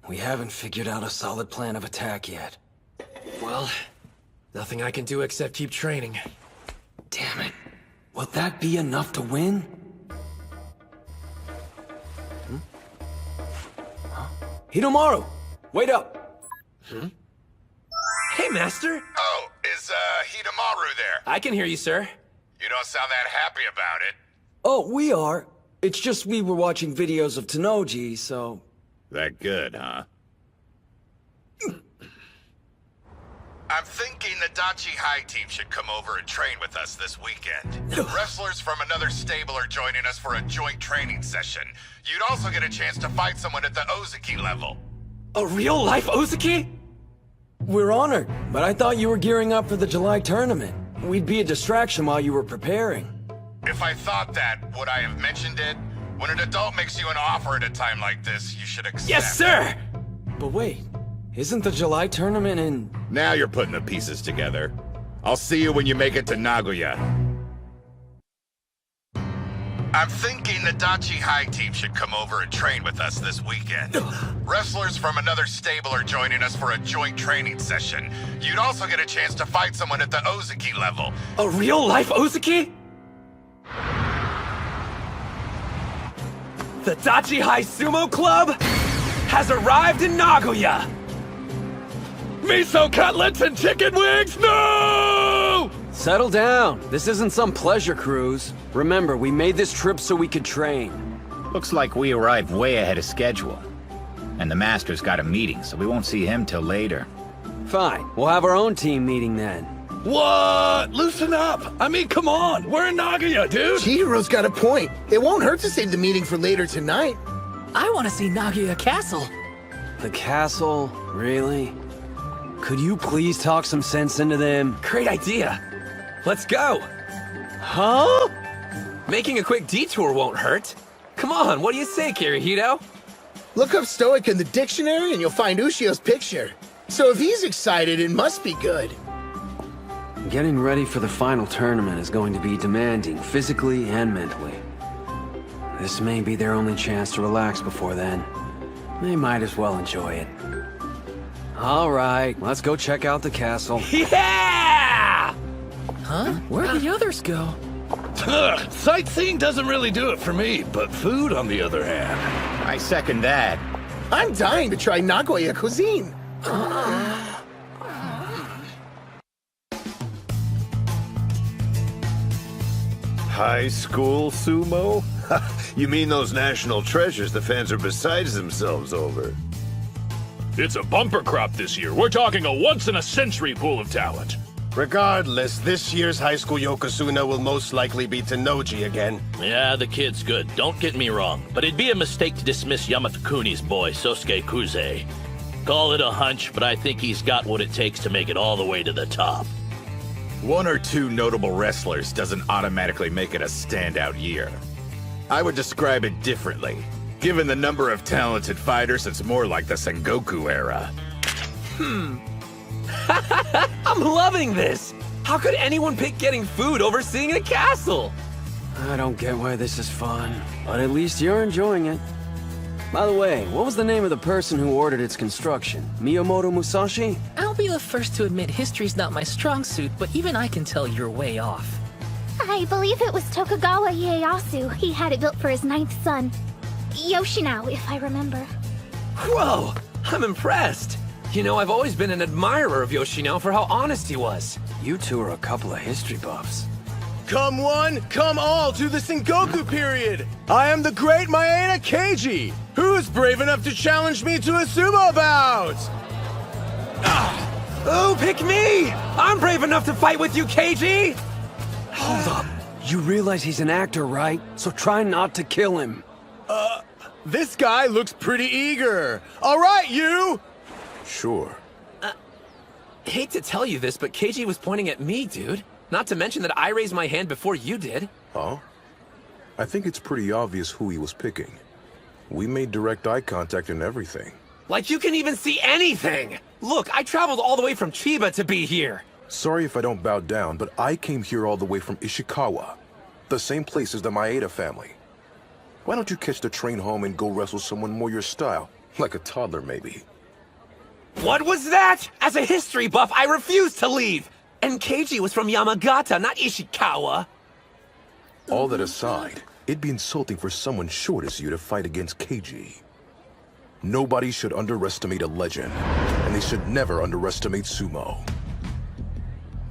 We haven't figured out a solid plan of attack yet. Well, nothing I can do except keep training. Damn it. Will that be enough to win? Hitomaru! Wait up! Hey, Master! Oh, is Hitomaru there? I can hear you, sir. You don't sound that happy about it. Oh, we are. It's just we were watching videos of Tennoji, so... That good, huh? I'm thinking the Dachi High team should come over and train with us this weekend. Wrestlers from another stable are joining us for a joint training session. You'd also get a chance to fight someone at the Ozuki level. A real-life Ozuki? We're honored, but I thought you were gearing up for the July tournament. We'd be a distraction while you were preparing. If I thought that, would I have mentioned it? When an adult makes you an offer at a time like this, you should accept. Yes, sir! But wait, isn't the July tournament in... Now you're putting the pieces together. I'll see you when you make it to Nagoya. I'm thinking the Dachi High team should come over and train with us this weekend. Wrestlers from another stable are joining us for a joint training session. You'd also get a chance to fight someone at the Ozuki level. A real-life Ozuki? The Dachi High Sumo Club has arrived in Nagoya! Miso cutlets and chicken wings? No! Settle down. This isn't some pleasure cruise. Remember, we made this trip so we could train. Looks like we arrived way ahead of schedule. And the Master's got a meeting, so we won't see him till later. Fine. We'll have our own team meeting then. What? Loosen up! I mean, come on! We're in Nagoya, dude! Chihiro's got a point. It won't hurt to save the meeting for later tonight. I want to see Nagoya Castle. The castle? Really? Could you please talk some sense into them? Great idea. Let's go. Huh? Making a quick detour won't hurt. Come on, what do you say, Kirihito? Look up Stoic in the dictionary and you'll find Ushio's picture. So if he's excited, it must be good. Getting ready for the final tournament is going to be demanding, physically and mentally. This may be their only chance to relax before then. They might as well enjoy it. All right, let's go check out the castle. Yeah! Huh? Where'd the others go? Sightseeing doesn't really do it for me, but food, on the other hand. I second that. I'm dying to try Nagoya cuisine. High school sumo? You mean those national treasures the fans are beside themselves over? It's a bumper crop this year. We're talking a once-in-a-century pool of talent. Regardless, this year's high school Yokozuna will most likely be Tennoji again. Yeah, the kid's good, don't get me wrong. But it'd be a mistake to dismiss Yamato-kuni's boy, Sosuke Kuze. Call it a hunch, but I think he's got what it takes to make it all the way to the top. One or two notable wrestlers doesn't automatically make it a standout year. I would describe it differently. Given the number of talented fighters, it's more like the Sengoku era. I'm loving this! How could anyone pick getting food over seeing a castle? I don't get why this is fun, but at least you're enjoying it. By the way, what was the name of the person who ordered its construction? Miyamoto Musashi? I'll be the first to admit history's not my strong suit, but even I can tell you're way off. I believe it was Tokugawa Ieyasu. He had it built for his 9th son. Yoshinao, if I remember. Whoa! I'm impressed! You know, I've always been an admirer of Yoshinao for how honest he was. You two are a couple of history buffs. Come one, come all to the Sengoku period! I am the great Maeda Keiji! Who's brave enough to challenge me to a sumo bout? Oh, pick me! I'm brave enough to fight with you, Keiji! Hold up. You realize he's an actor, right? So try not to kill him. This guy looks pretty eager. All right, you! Sure. Hate to tell you this, but Keiji was pointing at me, dude. Not to mention that I raised my hand before you did. Huh? I think it's pretty obvious who he was picking. We made direct eye contact and everything. Like you can even see anything! Look, I traveled all the way from Chiba to be here! Sorry if I don't bow down, but I came here all the way from Ishikawa. The same place as the Maeda family. Why don't you catch the train home and go wrestle someone more your style? Like a toddler, maybe. What was that? As a history buff, I refuse to leave! And Keiji was from Yamagata, not Ishikawa! All that aside, it'd be insulting for someone short as you to fight against Keiji. Nobody should underestimate a legend, and they should never underestimate sumo.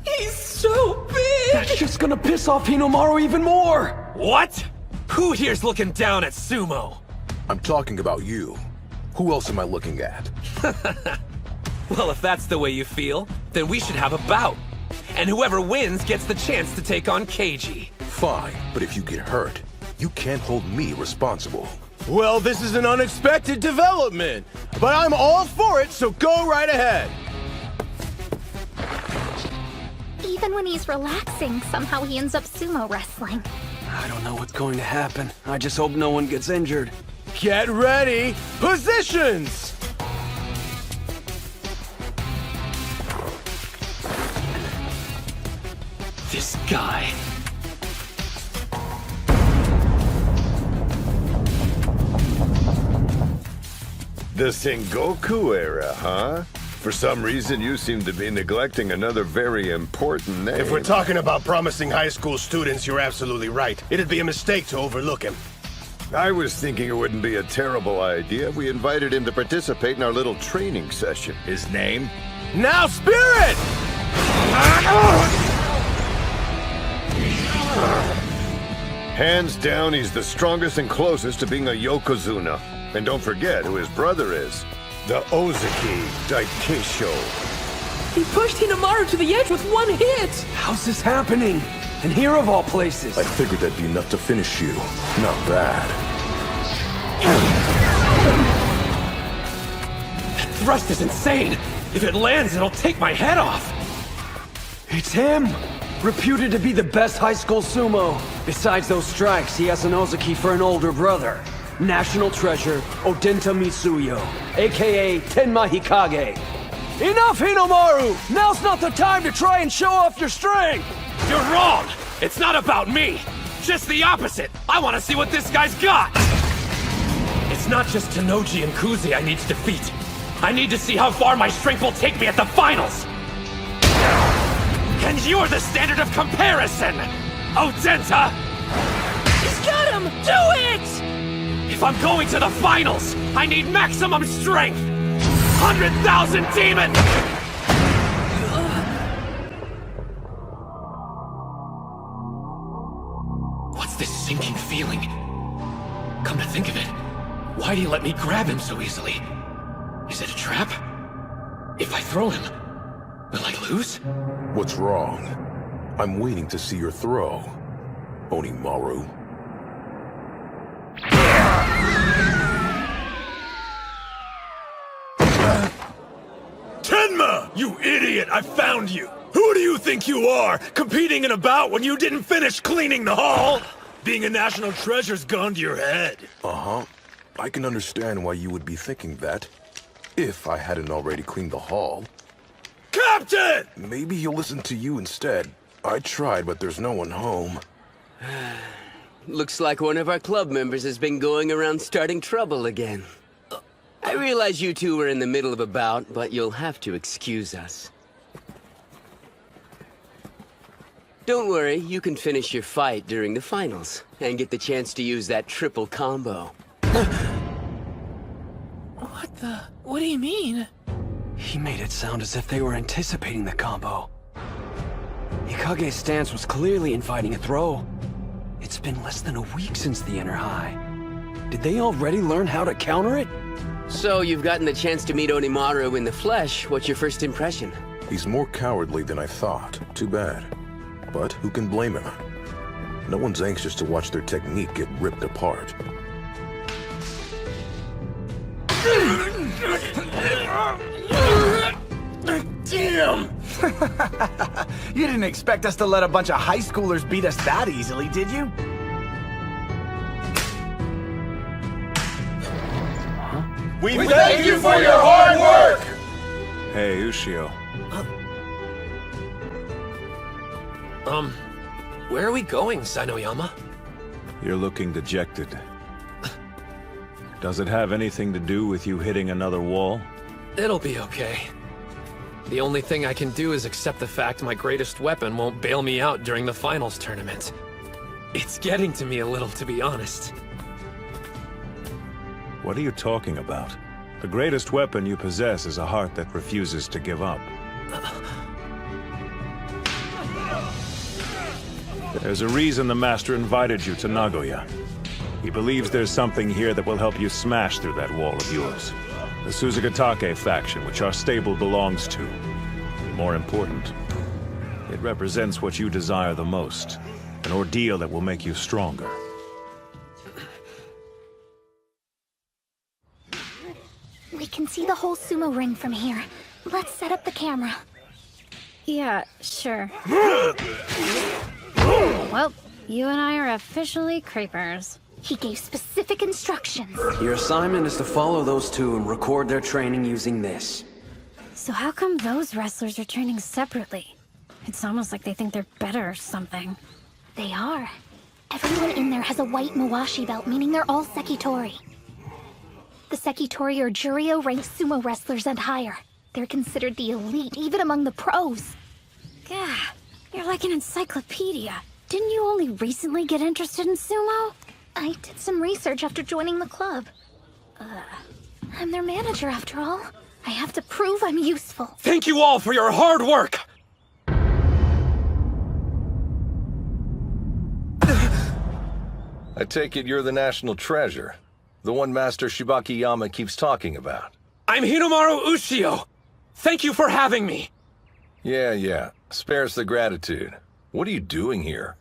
He's so big! That's just gonna piss off Hinomaru even more! What? Who here's looking down at sumo? I'm talking about you. Who else am I looking at? Well, if that's the way you feel, then we should have a bout. And whoever wins gets the chance to take on Keiji. Fine, but if you get hurt, you can't hold me responsible. Well, this is an unexpected development, but I'm all for it, so go right ahead. Even when he's relaxing, somehow he ends up sumo wrestling. I don't know what's going to happen. I just hope no one gets injured. Get ready! Positions! This guy. The Sengoku era, huh? For some reason, you seem to be neglecting another very important name. If we're talking about promising high school students, you're absolutely right. It'd be a mistake to overlook him. I was thinking it wouldn't be a terrible idea. We invited him to participate in our little training session. His name? Now, Spirit! Hands down, he's the strongest and closest to being a Yokozuna. And don't forget who his brother is. The Ozaki Daikesho. He pushed Hinomaru to the edge with one hit! How's this happening? And here of all places. I figured that'd be enough to finish you. Not bad. That thrust is insane! If it lands, it'll take my head off! It's him! Reputed to be the best high school sumo. Besides those strikes, he has an Ozaki for an older brother. National treasure, Odenta Mitsuyo, aka Tenma Hikage. Enough, Hinomaru! Now's not the time to try and show off your strength! You're wrong! It's not about me! Just the opposite! I want to see what this guy's got! It's not just Tenoji and Kuze I need to defeat. I need to see how far my strength will take me at the finals! And you're the standard of comparison! Odenta! He's got him! Do it! If I'm going to the finals, I need maximum strength! 100,000 demon! What's this sinking feeling? Come to think of it, why'd he let me grab him so easily? Is it a trap? If I throw him, will I lose? What's wrong? I'm waiting to see your throw, Onimaru. Tenma! You idiot! I found you! Who do you think you are, competing in a bout when you didn't finish cleaning the hall? Being a national treasure's gone to your head. Uh-huh. I can understand why you would be thinking that. If I hadn't already cleaned the hall. Captain! Maybe he'll listen to you instead. I tried, but there's no one home. Looks like one of our club members has been going around starting trouble again. I realize you two were in the middle of a bout, but you'll have to excuse us. Don't worry, you can finish your fight during the finals, and get the chance to use that triple combo. What do you mean? He made it sound as if they were anticipating the combo. Hikage's stance was clearly inviting a throw. It's been less than a week since the inner high. Did they already learn how to counter it? So you've gotten the chance to meet Onimaru in the flesh. What's your first impression? He's more cowardly than I thought. Too bad. But who can blame him? No one's anxious to watch their technique get ripped apart. Damn! You didn't expect us to let a bunch of high schoolers beat us that easily, did you? We thank you for your hard work! Hey, Ushio. Where are we going, Sainoyama? You're looking dejected. Does it have anything to do with you hitting another wall? It'll be okay. The only thing I can do is accept the fact my greatest weapon won't bail me out during the finals tournament. It's getting to me a little, to be honest. What are you talking about? The greatest weapon you possess is a heart that refuses to give up. There's a reason the Master invited you to Nagoya. He believes there's something here that will help you smash through that wall of yours. The Suzugatake faction, which our stable belongs to. And more important, it represents what you desire the most. An ordeal that will make you stronger. We can see the whole sumo ring from here. Let's set up the camera. Yeah, sure. Well, you and I are officially creepers. He gave specific instructions. Your assignment is to follow those two and record their training using this. So how come those wrestlers are training separately? It's almost like they think they're better or something. They are. Everyone in there has a white Mawashi belt, meaning they're all Sekitori. The Sekitori are Juryo-ranked sumo wrestlers and higher. They're considered the elite, even among the pros. Gah, you're like an encyclopedia. Didn't you only recently get interested in sumo? I did some research after joining the club. I'm their manager, after all. I have to prove I'm useful. Thank you all for your hard work! I take it you're the national treasure. The one Master Shibakiyama keeps talking about. I'm Hinomaru Ushio! Thank you for having me! Yeah. Spares the gratitude. What are you doing here?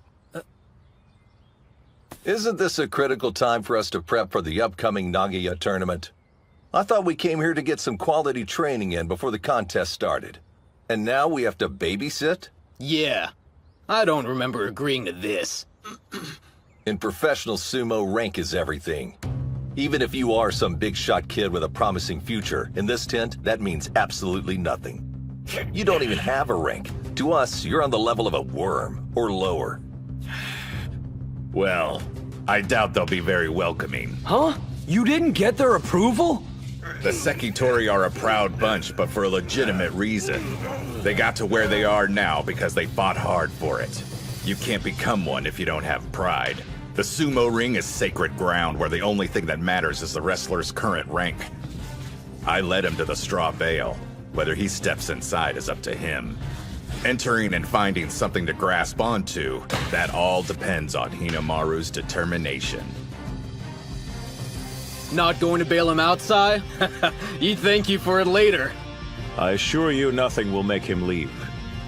Isn't this a critical time for us to prep for the upcoming Nagoya tournament? I thought we came here to get some quality training in before the contest started. And now we have to babysit? Yeah. I don't remember agreeing to this. In professional sumo, rank is everything. Even if you are some big-shot kid with a promising future, in this tent, that means absolutely nothing. You don't even have a rank. To us, you're on the level of a worm, or lower. Well, I doubt they'll be very welcoming. Huh? You didn't get their approval? The Sekitori are a proud bunch, but for a legitimate reason. They got to where they are now because they fought hard for it. You can't become one if you don't have pride. The sumo ring is sacred ground where the only thing that matters is the wrestler's current rank. I led him to the straw veil. Whether he steps inside is up to him. Entering and finding something to grasp onto, that all depends on Hinomaru's determination. Not going to bail him out, Sai? He'd thank you for it later. I assure you nothing will make him leave.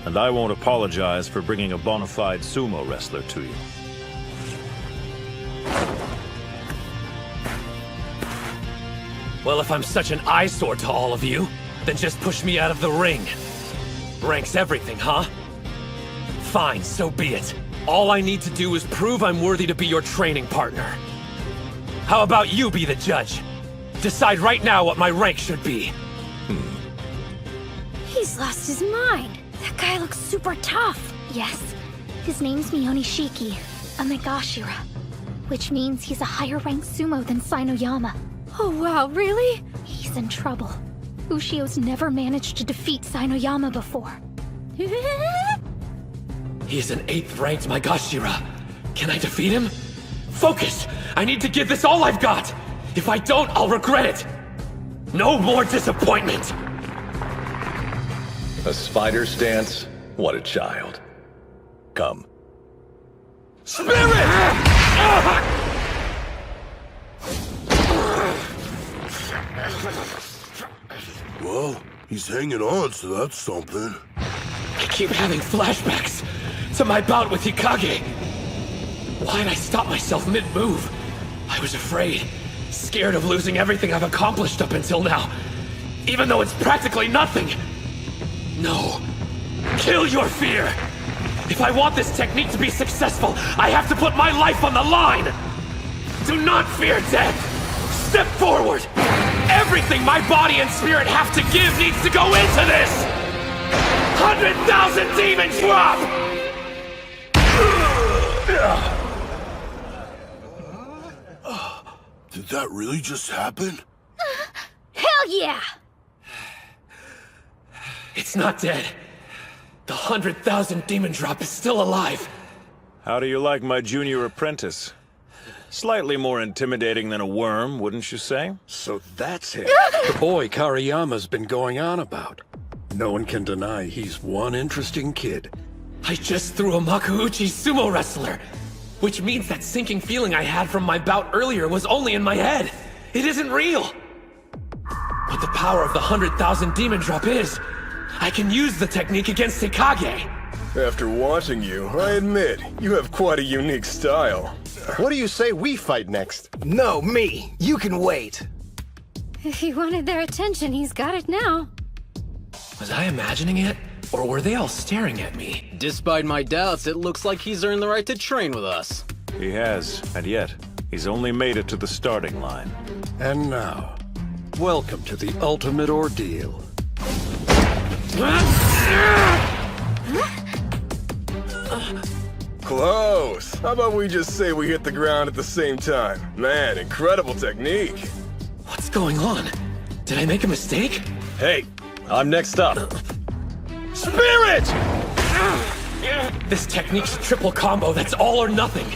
And I won't apologize for bringing a bona fide sumo wrestler to you. Well, if I'm such an eyesore to all of you, then just push me out of the ring. Rank's everything, huh? Fine, so be it. All I need to do is prove I'm worthy to be your training partner. How about you be the judge? Decide right now what my rank should be. He's lost his mind. That guy looks super tough. Yes. His name's Miyonishiki, a Megashira, which means he's a higher-ranked sumo than Sainoyama. Oh wow, really? He's in trouble. Ushio's never managed to defeat Sainoyama before. He's an 8th-ranked Megashira. Can I defeat him? Focus! I need to give this all I've got! If I don't, I'll regret it! No more disappointment! A spider's dance? What a child. Come. Spirit! Well, he's hanging on, so that's something. I keep having flashbacks to my bout with Hikage. Why'd I stop myself mid-move? I was afraid, scared of losing everything I've accomplished up until now, even though it's practically nothing. No. Kill your fear! If I want this technique to be successful, I have to put my life on the line! Do not fear death! Step forward! Everything my body and spirit have to give needs to go into this! 100,000 demon drop! Did that really just happen? Hell yeah! It's not dead. The 100,000 demon drop is still alive. How do you like my junior apprentice? Slightly more intimidating than a worm, wouldn't you say? So that's him. The boy Kariyama's been going on about. No one can deny he's one interesting kid. I just threw a Makuuchi sumo wrestler, which means that sinking feeling I had from my bout earlier was only in my head. It isn't real. But the power of the 100,000 demon drop is, I can use the technique against Hikage. After watching you, I admit, you have quite a unique style. What do you say we fight next? No, me. You can wait. If he wanted their attention, he's got it now. Was I imagining it? Or were they all staring at me? Despite my doubts, it looks like he's earned the right to train with us. He has, and yet, he's only made it to the starting line. And now, welcome to the ultimate ordeal. Close. How about we just say we hit the ground at the same time? Man, incredible technique. What's going on? Did I make a mistake? Hey, I'm next up. Spirit! This technique's a triple combo that's all or nothing.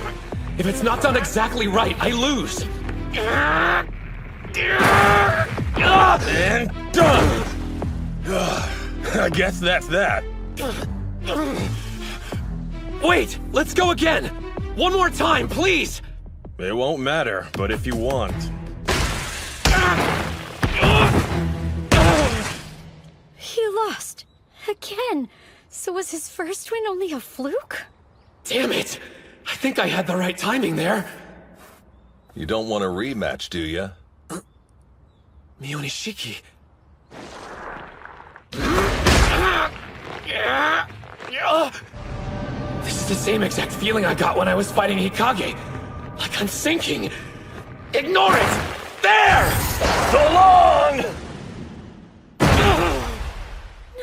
If it's not done exactly right, I lose. And done! I guess that's that. Wait, let's go again! One more time, please! It won't matter, but if you want. He lost. Again. So was his first win only a fluke? Damn it! I think I had the right timing there. You don't want a rematch, do you? Mionishiki. This is the same exact feeling I got when I was fighting Hikage. Like I'm sinking. Ignore it! There! So long!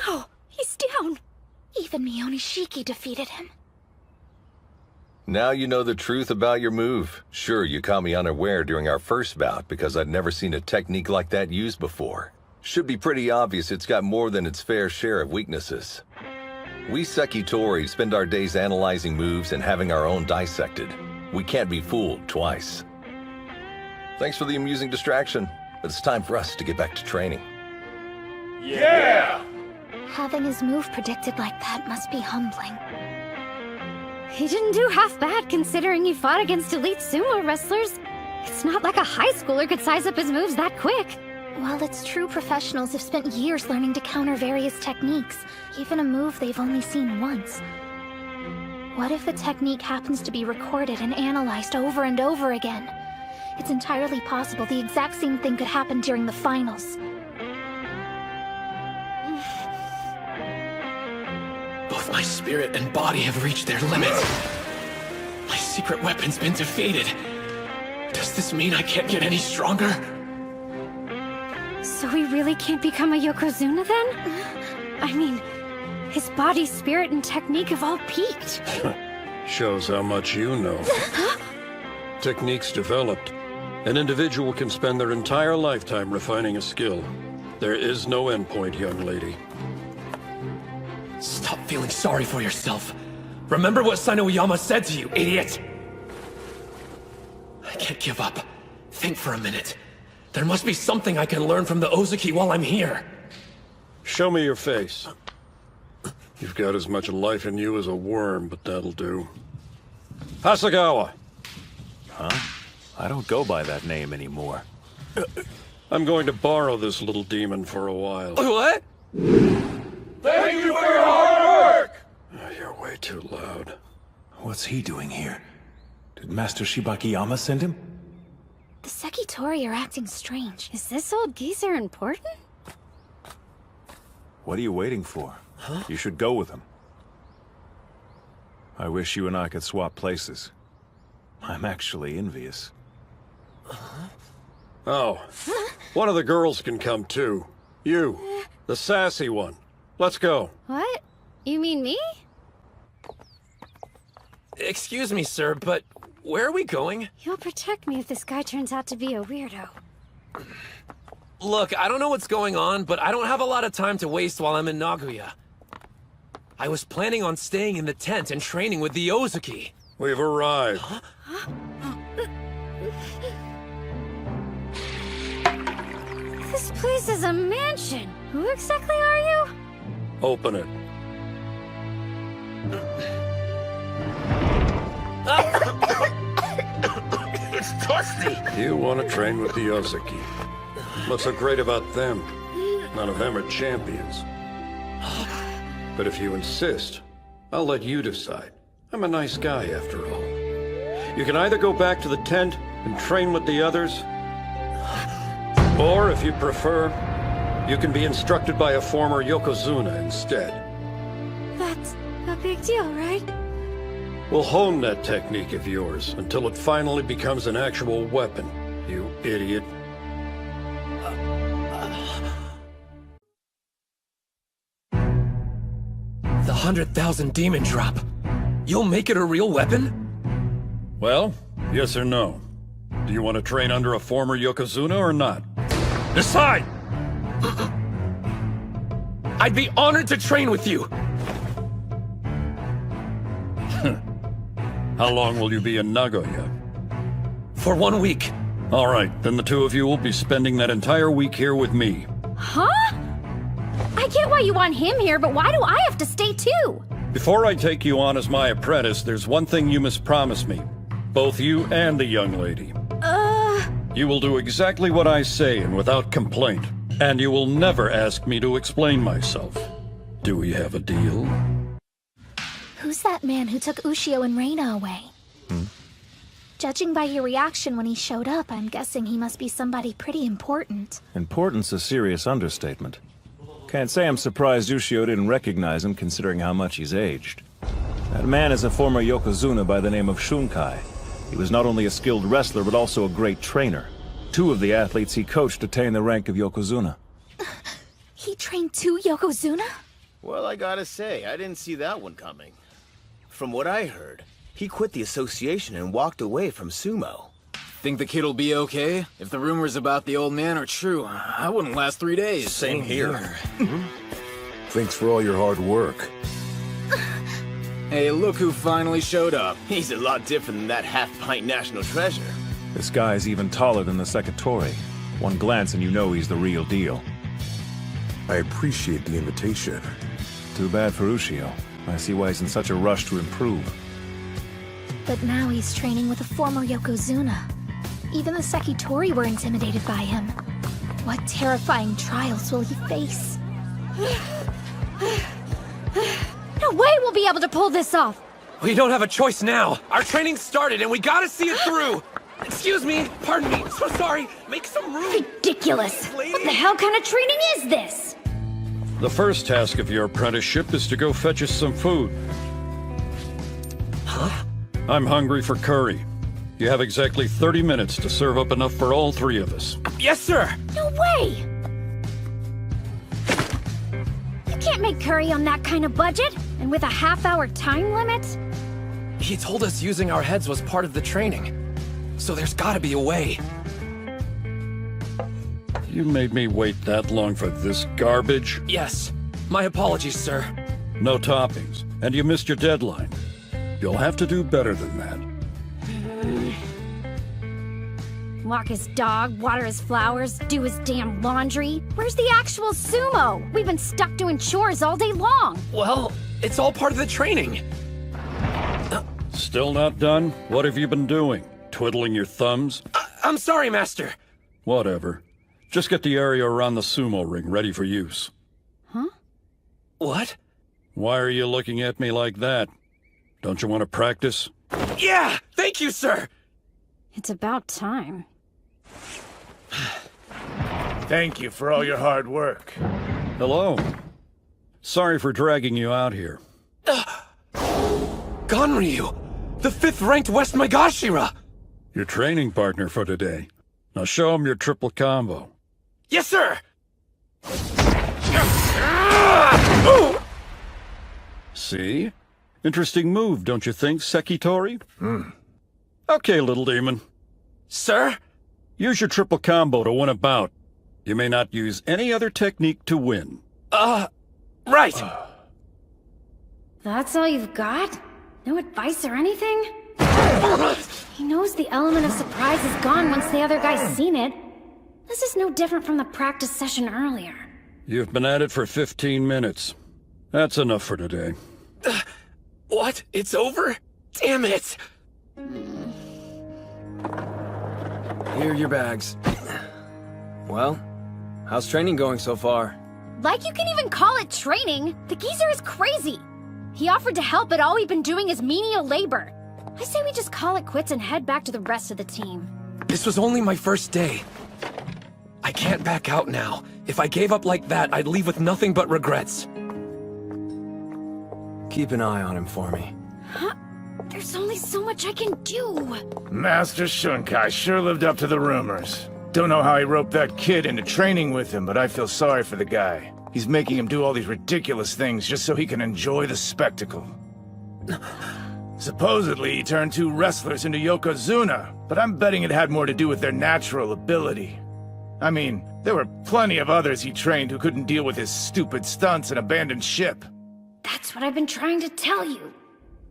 No, he's down. Even Mionishiki defeated him. Now you know the truth about your move. Sure, you caught me unaware during our first bout because I'd never seen a technique like that used before. Should be pretty obvious it's got more than its fair share of weaknesses. We Sekitori spend our days analyzing moves and having our own dissected. We can't be fooled twice. Thanks for the amusing distraction, but it's time for us to get back to training. Yeah! Having his move predicted like that must be humbling. He didn't do half bad considering he fought against elite sumo wrestlers. It's not like a high schooler could size up his moves that quick. While it's true professionals have spent years learning to counter various techniques, even a move they've only seen once. What if the technique happens to be recorded and analyzed over and over again? It's entirely possible the exact same thing could happen during the finals. Both my spirit and body have reached their limits. My secret weapon's been defeated. Does this mean I can't get any stronger? So he really can't become a Yokozuna then? I mean, his body, spirit, and technique have all peaked. Shows how much you know. Techniques developed. An individual can spend their entire lifetime refining a skill. There is no endpoint, young lady. Stop feeling sorry for yourself. Remember what Sainoyama said to you, idiot! I can't give up. Think for a minute. There must be something I can learn from the Ozaki while I'm here. Show me your face. You've got as much life in you as a worm, but that'll do. Hasegawa! Huh? I don't go by that name anymore. I'm going to borrow this little demon for a while. What? Thank you for your hard work! You're way too loud. What's he doing here? Did Master Shibakiyama send him? The Sekitori are acting strange. Is this old geezer important? What are you waiting for? Huh? You should go with him. I wish you and I could swap places. I'm actually envious. Oh. One of the girls can come too. You, the sassy one. Let's go. What? You mean me? Excuse me, sir, but where are we going? You'll protect me if this guy turns out to be a weirdo. Look, I don't know what's going on, but I don't have a lot of time to waste while I'm in Nagoya. I was planning on staying in the tent and training with the Ozuki. We've arrived. This place is a mansion. Who exactly are you? Open it. It's dusty. You want to train with the Ozuki. What's so great about them? None of them are champions. But if you insist, I'll let you decide. I'm a nice guy, after all. You can either go back to the tent and train with the others, or if you prefer, you can be instructed by a former Yokozuna instead. That's a big deal, right? We'll hone that technique of yours until it finally becomes an actual weapon, you idiot. The 100,000 demon drop. You'll make it a real weapon? Well, yes or no? Do you want to train under a former Yokozuna or not? Decide! I'd be honored to train with you. How long will you be in Nagoya? For 1 week. All right, then the two of you will be spending that entire week here with me. Huh? I get why you want him here, but why do I have to stay too? Before I take you on as my apprentice, there's one thing you must promise me. Both you and the young lady. You will do exactly what I say and without complaint. And you will never ask me to explain myself. Do we have a deal? Who's that man who took Ushio and Reina away? Judging by your reaction when he showed up, I'm guessing he must be somebody pretty important. Important's a serious understatement. Can't say I'm surprised Ushio didn't recognize him, considering how much he's aged. That man is a former Yokozuna by the name of Shunkai. He was not only a skilled wrestler, but also a great trainer. 2 of the athletes he coached attained the rank of Yokozuna. He trained 2 Yokozuna? Well, I gotta say, I didn't see that one coming. From what I heard, he quit the association and walked away from sumo. Think the kid'll be okay? If the rumors about the old man are true, I wouldn't last 3 days. Same here. Thanks for all your hard work. Hey, look who finally showed up. He's a lot different than that half-pint national treasure. This guy's even taller than the Sekitori. One glance and you know he's the real deal. I appreciate the invitation. Too bad for Ushio. I see why he's in such a rush to improve. But now he's training with a former Yokozuna. Even the Sekitori were intimidated by him. What terrifying trials will he face? No way we'll be able to pull this off! We don't have a choice now. Our training started and we gotta see it through. Excuse me, pardon me, so sorry. Make some room. Ridiculous! What the hell kind of training is this? The first task of your apprenticeship is to go fetch us some food. Huh? I'm hungry for curry. You have exactly 30 minutes to serve up enough for all 3 of us. Yes, sir! No way! You can't make curry on that kind of budget, and with a half-hour time limit? He told us using our heads was part of the training. So there's gotta be a way. You made me wait that long for this garbage? Yes. My apologies, sir. No toppings. And you missed your deadline. You'll have to do better than that. Walk his dog, water his flowers, do his damn laundry. Where's the actual sumo? We've been stuck doing chores all day long. Well, it's all part of the training. Still not done? What have you been doing? Twiddling your thumbs? I'm sorry, Master. Whatever. Just get the area around the sumo ring ready for use. Huh? What? Why are you looking at me like that? Don't you want to practice? Yeah! Thank you, sir! It's about time. Thank you for all your hard work. Hello. Sorry for dragging you out here. Ganryu! The 5th-ranked West Megashira! Your training partner for today. Now show him your triple combo. Yes, sir! See? Interesting move, don't you think, Sekitori? Okay, little demon. Sir? Use your triple combo to win a bout. You may not use any other technique to win. Right! That's all you've got? No advice or anything? He knows the element of surprise is gone once the other guy's seen it. This is no different from the practice session earlier. You've been at it for 15 minutes. That's enough for today. What? It's over? Damn it! Here are your bags. Well, how's training going so far? Like you can even call it training! The geezer is crazy! He offered to help, but all we've been doing is menial labor. I say we just call it quits and head back to the rest of the team. This was only my first day. I can't back out now. If I gave up like that, I'd leave with nothing but regrets. Keep an eye on him for me. Huh? There's only so much I can do. Master Shunkai sure lived up to the rumors. Don't know how he roped that kid into training with him, but I feel sorry for the guy. He's making him do all these ridiculous things just so he can enjoy the spectacle. Supposedly, he turned 2 wrestlers into Yokozuna, but I'm betting it had more to do with their natural ability. I mean, there were plenty of others he trained who couldn't deal with his stupid stunts and abandoned ship. That's what I've been trying to tell you.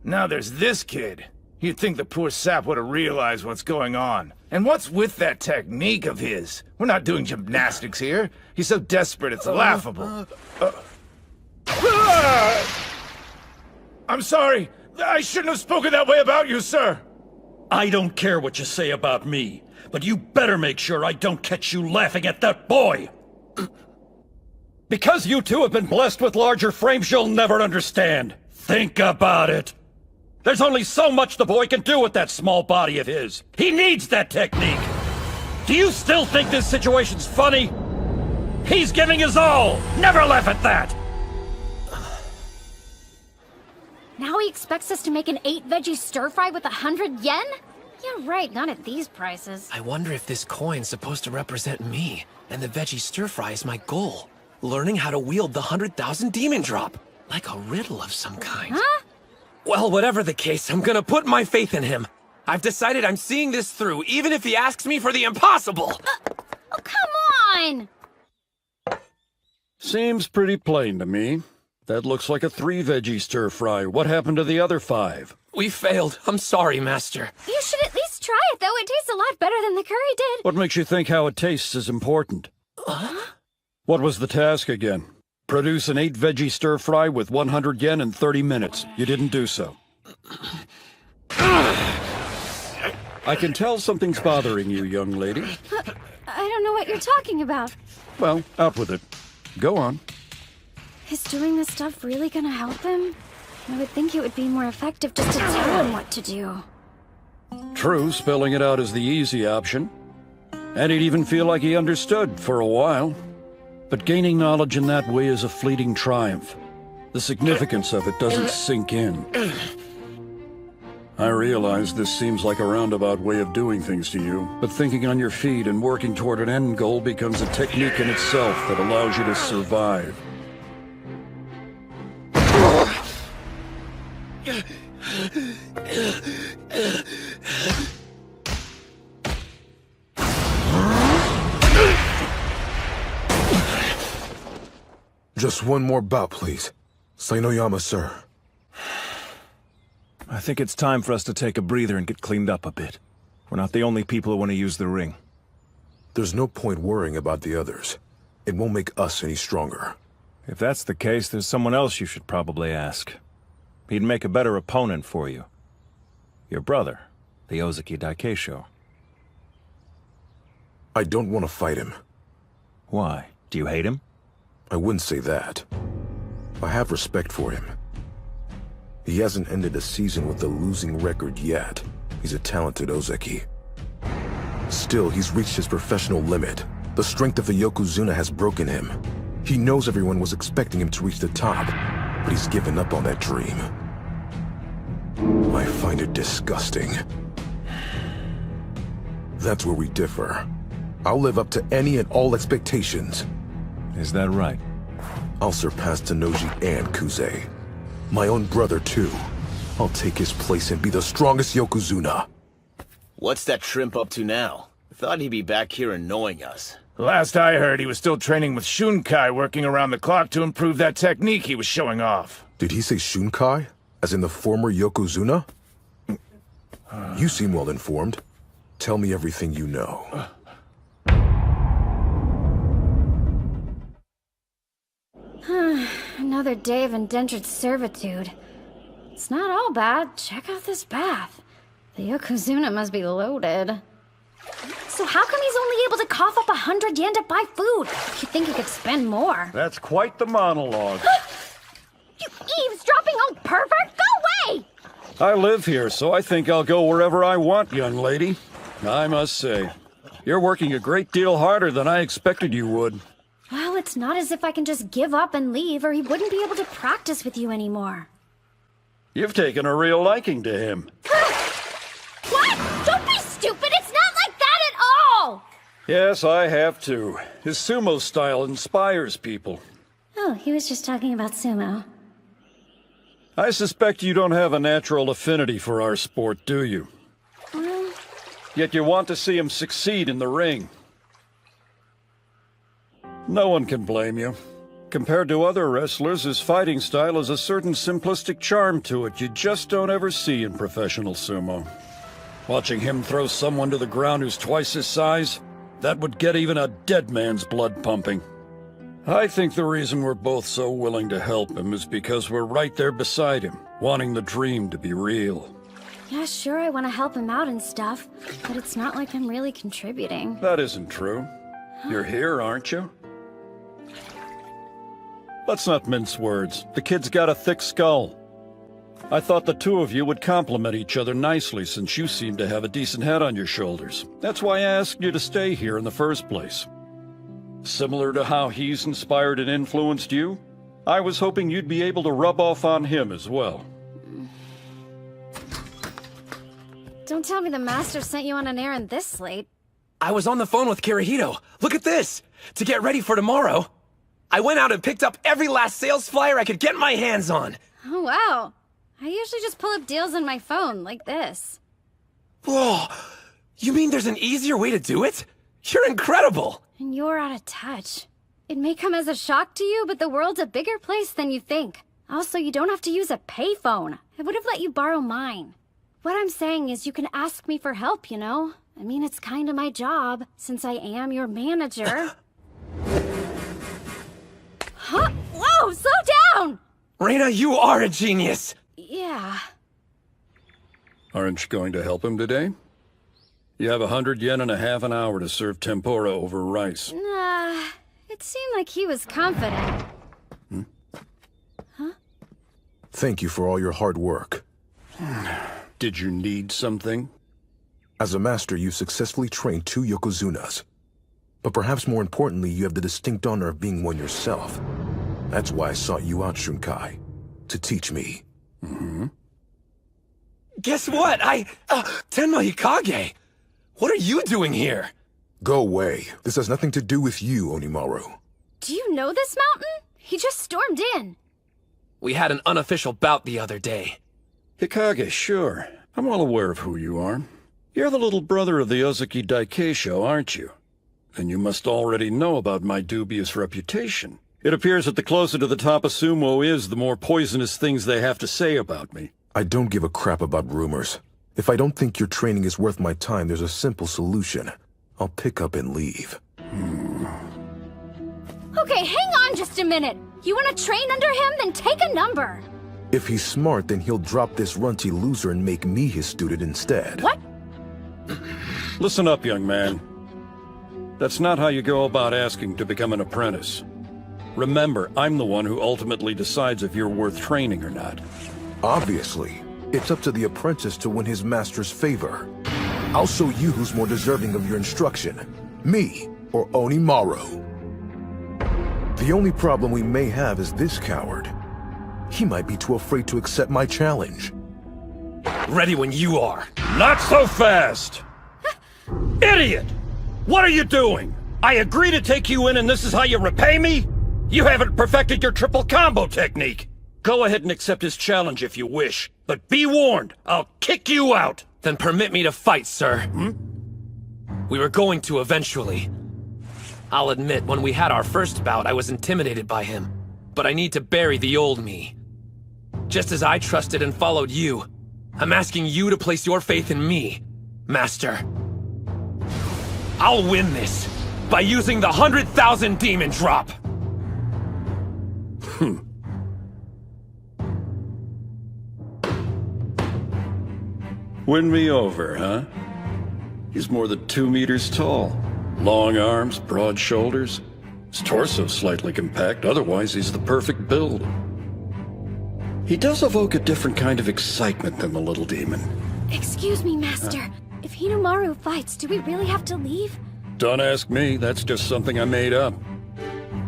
Now there's this kid. You'd think the poor sap would have realized what's going on. And what's with that technique of his? We're not doing gymnastics here. He's so desperate it's laughable. I'm sorry. I shouldn't have spoken that way about you, sir. I don't care what you say about me, but you better make sure I don't catch you laughing at that boy. Because you two have been blessed with larger frames you'll never understand. Think about it. There's only so much the boy can do with that small body of his. He needs that technique. Do you still think this situation's funny? He's giving his all. Never laugh at that. Now he expects us to make an 8-veggie stir-fry with 100 yen? Yeah, right, not at these prices. I wonder if this coin's supposed to represent me, and the veggie stir-fry is my goal. Learning how to wield the 100,000 demon drop. Like a riddle of some kind. Huh? Well, whatever the case, I'm gonna put my faith in him. I've decided I'm seeing this through, even if he asks me for the impossible. Oh, come on! Seems pretty plain to me. That looks like a 3-veggie stir-fry. What happened to the other 5? We failed. I'm sorry, Master. You should at least try it, though. It tastes a lot better than the curry did. What makes you think how it tastes is important? What was the task again? Produce an 8-veggie stir-fry with 100 yen in 30 minutes. You didn't do so. I can tell something's bothering you, young lady. I don't know what you're talking about. Well, out with it. Go on. Is doing this stuff really gonna help him? I would think it would be more effective just to tell him what to do. True, spelling it out is the easy option. And he'd even feel like he understood for a while. But gaining knowledge in that way is a fleeting triumph. The significance of it doesn't sink in. I realize this seems like a roundabout way of doing things to you, but thinking on your feet and working toward an end goal becomes a technique in itself that allows you to survive. Just one more bout, please. Sainoyama, sir. I think it's time for us to take a breather and get cleaned up a bit. We're not the only people who want to use the ring. There's no point worrying about the others. It won't make us any stronger. If that's the case, there's someone else you should probably ask. He'd make a better opponent for you. Your brother, the Ozaki Daikeisho. I don't want to fight him. Why? Do you hate him? I wouldn't say that. I have respect for him. He hasn't ended a season with a losing record yet. He's a talented Ozaki. Still, he's reached his professional limit. The strength of the Yokozuna has broken him. He knows everyone was expecting him to reach the top, but he's given up on that dream. I find it disgusting. That's where we differ. I'll live up to any and all expectations. Is that right? I'll surpass Tenoji and Kuze. My own brother, too. I'll take his place and be the strongest Yokozuna. What's that shrimp up to now? I thought he'd be back here annoying us. Last I heard, he was still training with Shunkai, working around the clock to improve that technique he was showing off. Did he say Shunkai? As in the former Yokozuna? You seem well informed. Tell me everything you know. Another day of indentured servitude. It's not all bad. Check out this bath. The Yokozuna must be loaded. So how come he's only able to cough up 100 yen to buy food? You'd think he could spend more. That's quite the monologue. You eavesdropping old pervert! Go away! I live here, so I think I'll go wherever I want, young lady. I must say, you're working a great deal harder than I expected you would. Well, it's not as if I can just give up and leave, or he wouldn't be able to practice with you anymore. You've taken a real liking to him. What? Don't be stupid! It's not like that at all! Yes, I have too. His sumo style inspires people. Oh, he was just talking about sumo. I suspect you don't have a natural affinity for our sport, do you? Well, Yet you want to see him succeed in the ring. No one can blame you. Compared to other wrestlers, his fighting style has a certain simplistic charm to it you just don't ever see in professional sumo. Watching him throw someone to the ground who's twice his size, that would get even a dead man's blood pumping. I think the reason we're both so willing to help him is because we're right there beside him, wanting the dream to be real. yeah, sure, I want to help him out and stuff, but it's not like I'm really contributing. That isn't true. You're here, aren't you? Let's not mince words. The kid's got a thick skull. I thought the two of you would complement each other nicely since you seem to have a decent head on your shoulders. That's why I asked you to stay here in the first place. Similar to how he's inspired and influenced you, I was hoping you'd be able to rub off on him as well. Don't tell me the master sent you on an errand this late. I was on the phone with Kirihito. Look at this! To get ready for tomorrow, I went out and picked up every last sales flyer I could get my hands on. Oh, wow. I usually just pull up deals on my phone, like this. Whoa! You mean there's an easier way to do it? You're incredible! And you're out of touch. It may come as a shock to you, but the world's a bigger place than you think. Also, you don't have to use a payphone. I would have let you borrow mine. What I'm saying is you can ask me for help, you know? I mean, it's kind of my job, since I am your manager. Huh? Whoa, slow down! Reina, you are a genius! Yeah. Aren't you going to help him today? You have 100 yen and a half an hour to serve tempura over rice. Nah, it seemed like he was confident. Huh? Thank you for all your hard work. Did you need something? As a master, you've successfully trained 2 Yokozunas. But perhaps more importantly, you have the distinct honor of being one yourself. That's why I sought you out, Shunkai. To teach me. Guess what? Tenma Hikage! What are you doing here? Go away. This has nothing to do with you, Onimaru. Do you know this mountain? He just stormed in. We had an unofficial bout the other day. Hikage, sure. I'm well aware of who you are. You're the little brother of the Ozaki Daikeisho, aren't you? Then you must already know about my dubious reputation. It appears that the closer to the top a sumo is, the more poisonous things they have to say about me. I don't give a crap about rumors. If I don't think your training is worth my time, there's a simple solution. I'll pick up and leave. Okay, hang on just a minute. You want to train under him? Then take a number. If he's smart, then he'll drop this runty loser and make me his student instead. What? Listen up, young man. That's not how you go about asking to become an apprentice. Remember, I'm the one who ultimately decides if you're worth training or not. Obviously. It's up to the apprentice to win his master's favor. I'll show you who's more deserving of your instruction. Me or Onimaru. The only problem we may have is this coward. He might be too afraid to accept my challenge. Ready when you are. Not so fast! Idiot! What are you doing? I agree to take you in and this is how you repay me? You haven't perfected your triple combo technique. Go ahead and accept his challenge if you wish. But be warned, I'll kick you out. Then permit me to fight, sir. We were going to eventually. I'll admit, when we had our first bout, I was intimidated by him. But I need to bury the old me. Just as I trusted and followed you, I'm asking you to place your faith in me, Master. I'll win this by using the 100,000 demon drop. Win me over, huh? He's more than 2 meters tall. Long arms, broad shoulders. His torso's slightly compact, otherwise he's the perfect build. He does evoke a different kind of excitement than the little demon. Excuse me, Master. If Hinomaru fights, do we really have to leave? Don't ask me, that's just something I made up.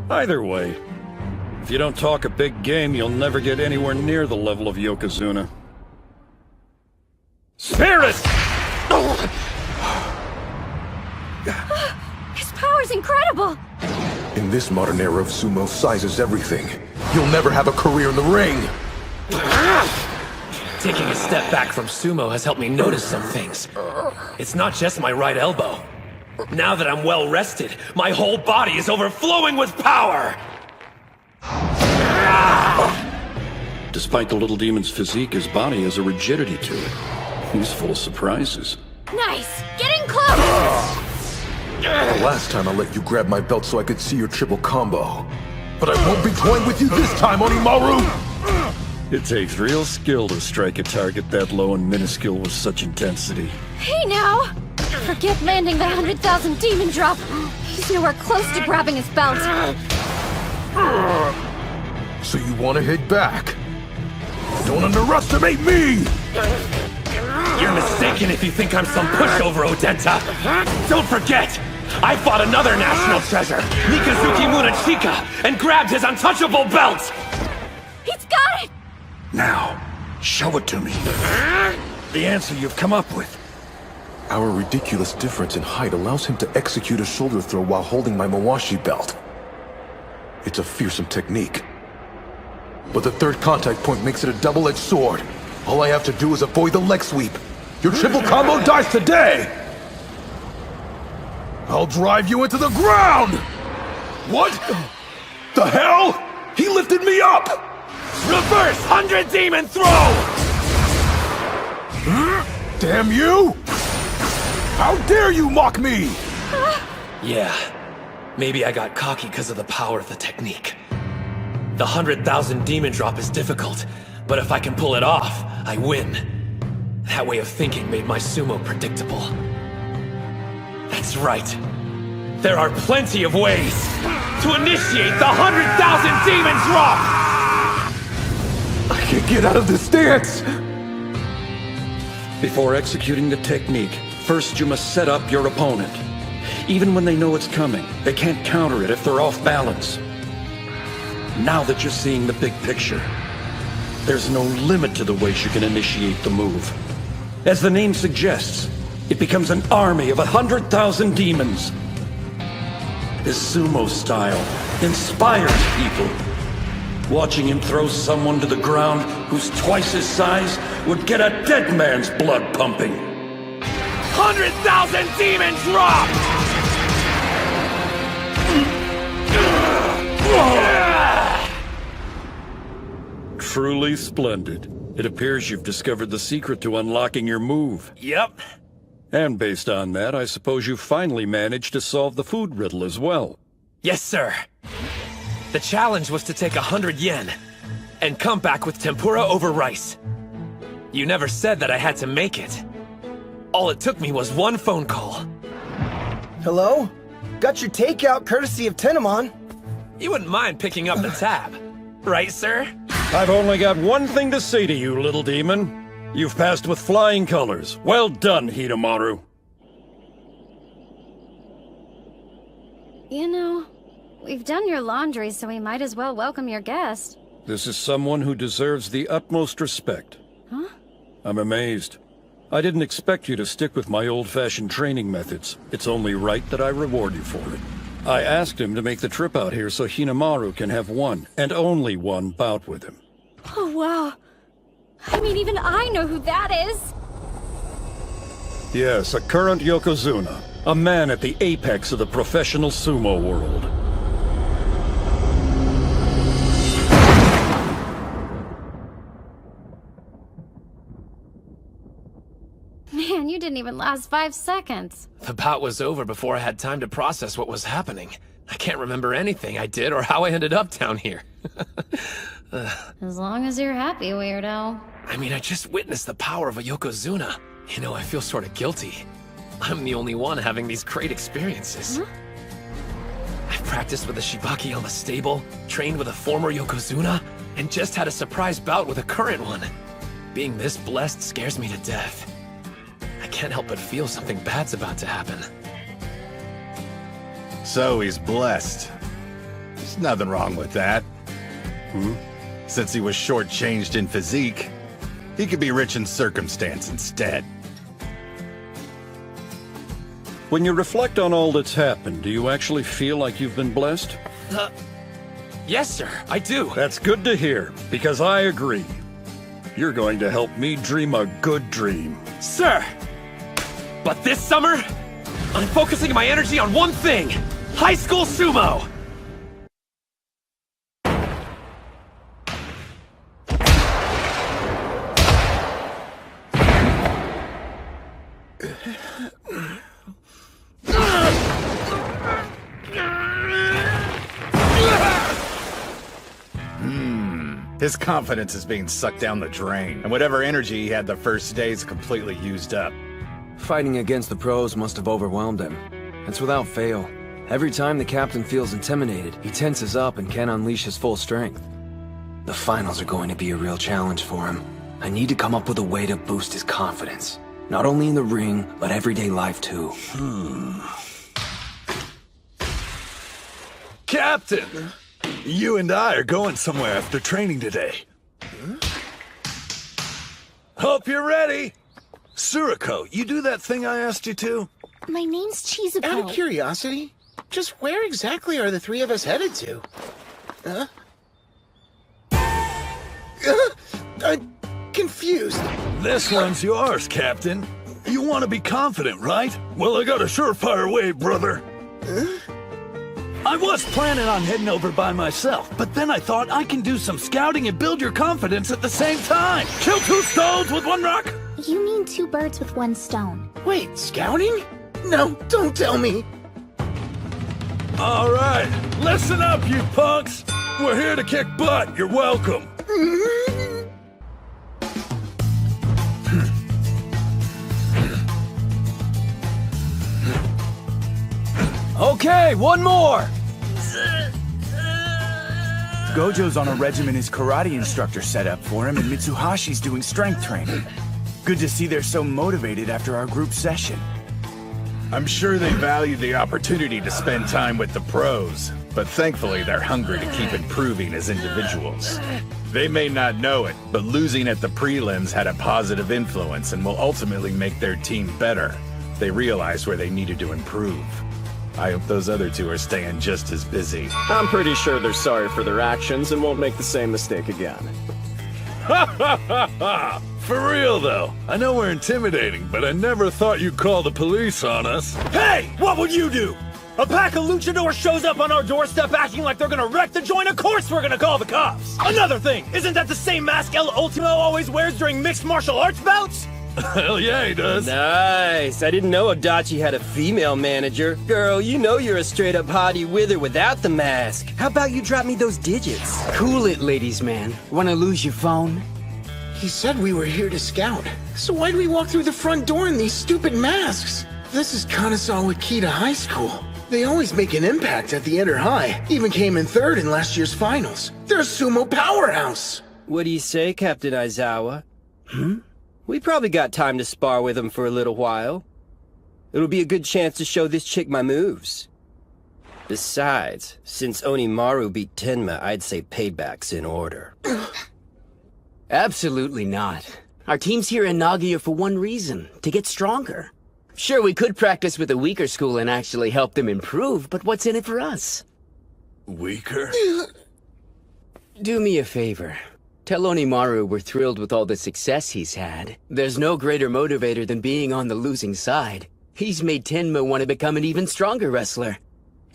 Either way, if you don't talk a big game, you'll never get anywhere near the level of Yokozuna. Spirit! His power's incredible! In this modern era of sumo, size is everything. You'll never have a career in the ring! Taking a step back from sumo has helped me notice some things. It's not just my right elbow. Now that I'm well rested, my whole body is overflowing with power! Despite the little demon's physique, his body has a rigidity to it. He's full of surprises. Nice! Getting close! The last time I let you grab my belt so I could see your triple combo. But I won't be toying with you this time, Onimaru! It takes real skill to strike a target that low and minuscule with such intensity. Hey now! Forget landing the 100,000 demon drop! He's nowhere close to grabbing his belt. So you want to hit back? Don't underestimate me! You're mistaken if you think I'm some pushover, Odenta! Don't forget! I fought another national treasure, Mikazuki Munachika, and grabbed his untouchable belt! He's got it! Now, show it to me. The answer you've come up with. Our ridiculous difference in height allows him to execute a shoulder throw while holding my Mawashi belt. It's a fearsome technique. But the third contact point makes it a double-edged sword. All I have to do is avoid the leg sweep. Your triple combo dies today! I'll drive you into the ground! What? The hell? He lifted me up! Reverse 100 demon throw! Damn you! How dare you mock me! Yeah, maybe I got cocky because of the power of the technique. The 100,000 demon drop is difficult, but if I can pull it off, I win. That way of thinking made my sumo predictable. That's right. There are plenty of ways to initiate the 100,000 demon drop! I can't get out of this stance! Before executing the technique, first you must set up your opponent. Even when they know it's coming, they can't counter it if they're off balance. Now that you're seeing the big picture, there's no limit to the ways you can initiate the move. As the name suggests, it becomes an army of 100,000 demons. His sumo style inspires people. Watching him throw someone to the ground who's twice his size would get a dead man's blood pumping. 100,000 demon drop! Truly splendid. It appears you've discovered the secret to unlocking your move. Yep. And based on that, I suppose you finally managed to solve the food riddle as well. Yes, sir. The challenge was to take 100 yen and come back with tempura over rice. You never said that I had to make it. All it took me was one phone call. Hello? Got your takeout courtesy of Tenamon. You wouldn't mind picking up the tab, right, sir? I've only got one thing to say to you, little demon. You've passed with flying colors. Well done, Hinomaru. You know, we've done your laundry, so we might as well welcome your guest. This is someone who deserves the utmost respect. Huh? I'm amazed. I didn't expect you to stick with my old-fashioned training methods. It's only right that I reward you for it. I asked him to make the trip out here so Hinamaru can have one, and only one, bout with him. Oh, wow. I mean, even I know who that is. Yes, a current Yokozuna. A man at the apex of the professional sumo world. Man, you didn't even last 5 seconds. The bout was over before I had time to process what was happening. I can't remember anything I did or how I ended up down here. As long as you're happy, weirdo. I mean, I just witnessed the power of a Yokozuna. You know, I feel sort of guilty. I'm the only one having these great experiences. Huh? I've practiced with a Shibaki on the stable, trained with a former Yokozuna, and just had a surprise bout with a current one. Being this blessed scares me to death. I can't help but feel something bad's about to happen. So he's blessed. There's nothing wrong with that. Since he was shortchanged in physique, he could be rich in circumstance instead. When you reflect on all that's happened, do you actually feel like you've been blessed? Yes, sir, I do. That's good to hear, because I agree. You're going to help me dream a good dream. Sir! But this summer, I'm focusing my energy on one thing! High school sumo! His confidence is being sucked down the drain, and whatever energy he had the first day is completely used up. Fighting against the pros must have overwhelmed him. It's without fail. Every time the captain feels intimidated, he tenses up and can't unleash his full strength. The finals are going to be a real challenge for him. I need to come up with a way to boost his confidence. Not only in the ring, but everyday life too. Captain! You and I are going somewhere after training today. Hope you're ready. Suriko, you do that thing I asked you to? My name's Chizuko. Out of curiosity, just where exactly are the three of us headed to? I'm confused. This one's yours, Captain. You want to be confident, right? Well, I got a surefire way, brother. I was planning on heading over by myself, but then I thought I can do some scouting and build your confidence at the same time. Kill 2 stones with 1 rock? You mean 2 birds with 1 stone. Wait, scouting? No, don't tell me. All right, listen up, you punks. We're here to kick butt. You're welcome. Okay, one more! Gojo's on a regimen his karate instructor set up for him, and Mitsuhashi's doing strength training. Good to see they're so motivated after our group session. I'm sure they value the opportunity to spend time with the pros, but thankfully they're hungry to keep improving as individuals. They may not know it, but losing at the prelims had a positive influence and will ultimately make their team better. They realized where they needed to improve. I hope those other 2 are staying just as busy. I'm pretty sure they're sorry for their actions and won't make the same mistake again. Ha ha ha ha! For real though, I know we're intimidating, but I never thought you'd call the police on us. Hey! What would you do? A pack of luchadors shows up on our doorstep acting like they're gonna wreck the joint. Of course we're gonna call the cops! Another thing, isn't that the same mask El Ultimo always wears during mixed martial arts bouts? Hell yeah, he does. Nice. I didn't know Adachi had a female manager. Girl, you know you're a straight-up hottie with or without the mask. How about you drop me those digits? Cool it, ladies man. Wanna lose your phone? He said we were here to scout. So why'd we walk through the front door in these stupid masks? This is Kanazawa Kita High School. They always make an impact at the inter-high. Even came in 3rd in last year's finals. They're a sumo powerhouse. What do you say, Captain Aizawa? We probably got time to spar with him for a little while. It'll be a good chance to show this chick my moves. Besides, since Onimaru beat Tenma, I'd say payback's in order. Absolutely not. Our team's here in Nagoya for one reason, to get stronger. Sure, we could practice with a weaker school and actually help them improve, but what's in it for us? Weaker? Do me a favor. Tell Onimaru we're thrilled with all the success he's had. There's no greater motivator than being on the losing side. He's made Tenma want to become an even stronger wrestler.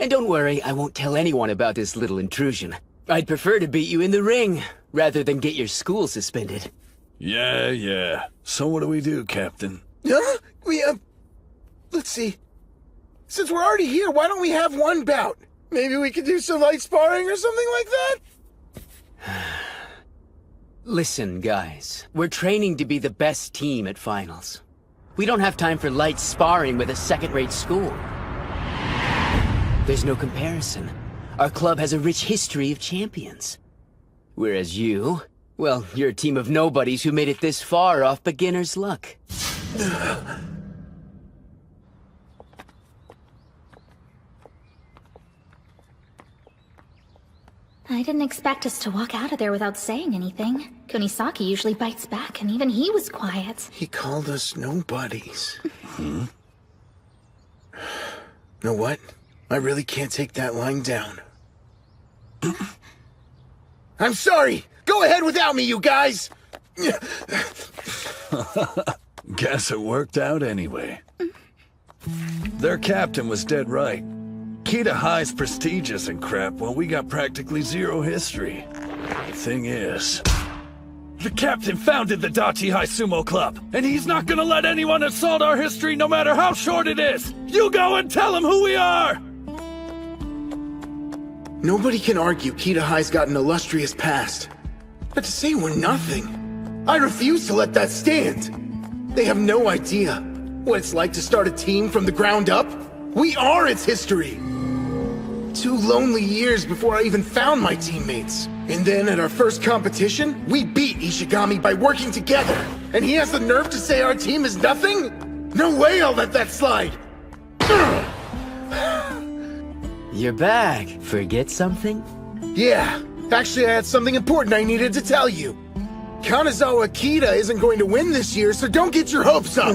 And don't worry, I won't tell anyone about this little intrusion. I'd prefer to beat you in the ring, rather than get your school suspended. Yeah. So what do we do, Captain? Huh? Let's see. Since we're already here, why don't we have one bout? Maybe we could do some light sparring or something like that? Listen, guys. We're training to be the best team at finals. We don't have time for light sparring with a second-rate school. There's no comparison. Our club has a rich history of champions. Whereas you, well, you're a team of nobodies who made it this far off beginner's luck. I didn't expect us to walk out of there without saying anything. Kunisaki usually bites back, and even he was quiet. He called us nobodies. Know what? I really can't take that lying down. I'm sorry! Go ahead without me, you guys! Guess it worked out anyway. Their captain was dead right. Kita High's prestigious and crap while we got practically zero history. Thing is, the captain founded the Dachi High Sumo Club, and he's not gonna let anyone assault our history no matter how short it is! You go and tell him who we are! Nobody can argue Kita High's got an illustrious past. But to say we're nothing, I refuse to let that stand. They have no idea what it's like to start a team from the ground up. We are its history. 2 lonely years before I even found my teammates. And then at our first competition, we beat Ishigami by working together. And he has the nerve to say our team is nothing? No way I'll let that slide. You're back. Forget something? Yeah. Actually, I had something important I needed to tell you. Kanazawa Kita isn't going to win this year, so don't get your hopes up.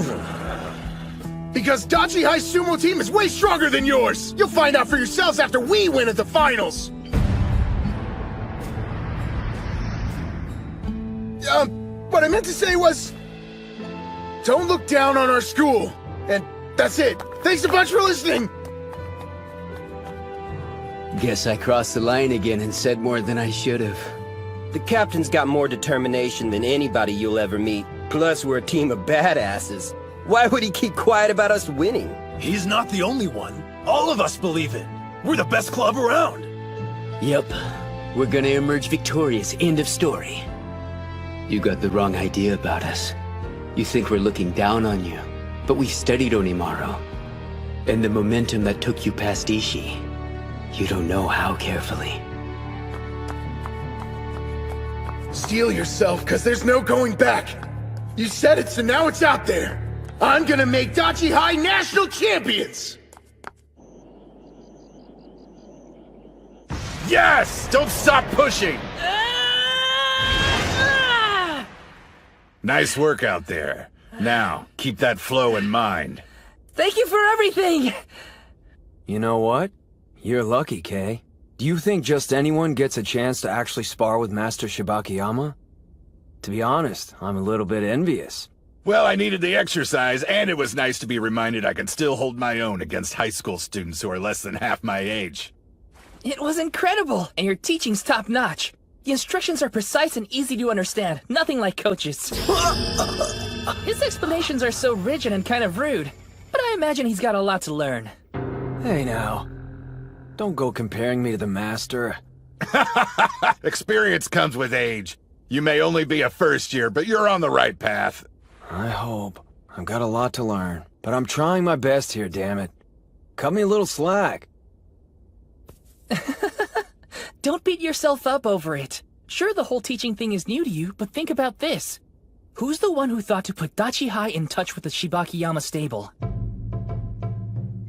Because Dachi High Sumo team is way stronger than yours! You'll find out for yourselves after we win at the finals! What I meant to say was... don't look down on our school. And that's it. Thanks a bunch for listening! Guess I crossed the line again and said more than I should have. The captain's got more determination than anybody you'll ever meet. Plus, we're a team of badasses. Why would he keep quiet about us winning? He's not the only one. All of us believe it. We're the best club around. Yep. We're gonna emerge victorious. End of story. You got the wrong idea about us. You think we're looking down on you. But we studied Onimaru. And the momentum that took you past Ishii. You don't know how carefully. Steel yourself, cause there's no going back. You said it, so now it's out there. I'm gonna make Dachi High national champions! Yes! Don't stop pushing! Nice work out there. Now, keep that flow in mind. Thank you for everything! You know what? You're lucky, Kay. Do you think just anyone gets a chance to actually spar with Master Shibakiyama? To be honest, I'm a little bit envious. Well, I needed the exercise, and it was nice to be reminded I can still hold my own against high school students who are less than half my age. It was incredible, and your teaching's top-notch. The instructions are precise and easy to understand, nothing like Coach's. His explanations are so rigid and kind of rude, but I imagine he's got a lot to learn. Hey now, don't go comparing me to the Master. Experience comes with age. You may only be a first year, but you're on the right path. I hope. I've got a lot to learn, but I'm trying my best here, damn it. Cut me a little slack. Don't beat yourself up over it. Sure, the whole teaching thing is new to you, but think about this. Who's the one who thought to put Dachi High in touch with the Shibakiyama stable?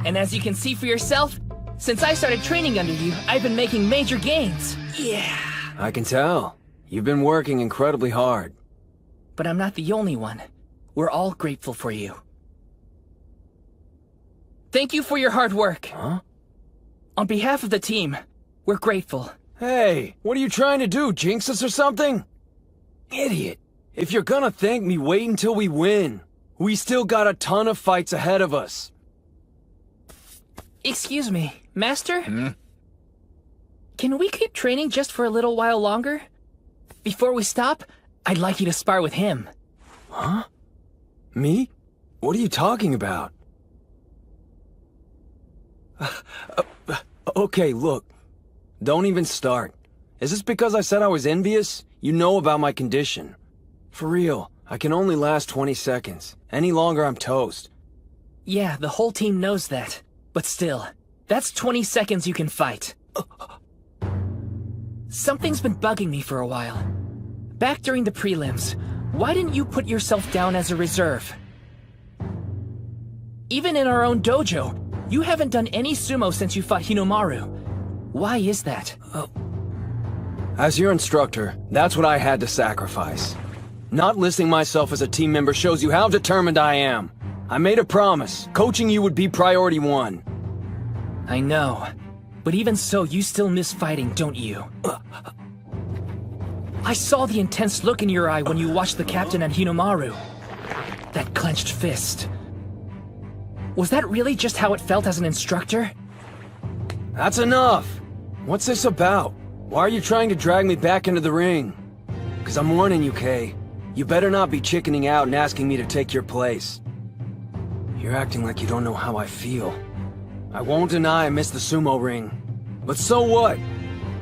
And as you can see for yourself, since I started training under you, I've been making major gains. Yeah. I can tell. You've been working incredibly hard. but I'm not the only one. We're all grateful for you. Thank you for your hard work. Huh? On behalf of the team, we're grateful. Hey, what are you trying to do, jinx us or something? Idiot. If you're gonna thank me, wait until we win. We still got a ton of fights ahead of us. Excuse me, Master? Can we keep training just for a little while longer? Before we stop, I'd like you to spar with him. Huh? Me? What are you talking about? Okay, look. Don't even start. Is this because I said I was envious? You know about my condition. For real, I can only last 20 seconds. Any longer, I'm toast. Yeah, the whole team knows that. But still, that's 20 seconds you can fight. Something's been bugging me for a while. Back during the prelims, why didn't you put yourself down as a reserve? Even in our own dojo, you haven't done any sumo since you fought Hinomaru. Why is that? As your instructor, that's what I had to sacrifice. Not listing myself as a team member shows you how determined I am. I made a promise. Coaching you would be priority one. I know. But even so, you still miss fighting, don't you? I saw the intense look in your eye when you watched the captain and Hinomaru. That clenched fist. Was that really just how it felt as an instructor? That's enough! What's this about? Why are you trying to drag me back into the ring? 'Cause I'm warning you, Kay. You better not be chickening out and asking me to take your place. You're acting like you don't know how I feel. I won't deny I miss the sumo ring. But so what?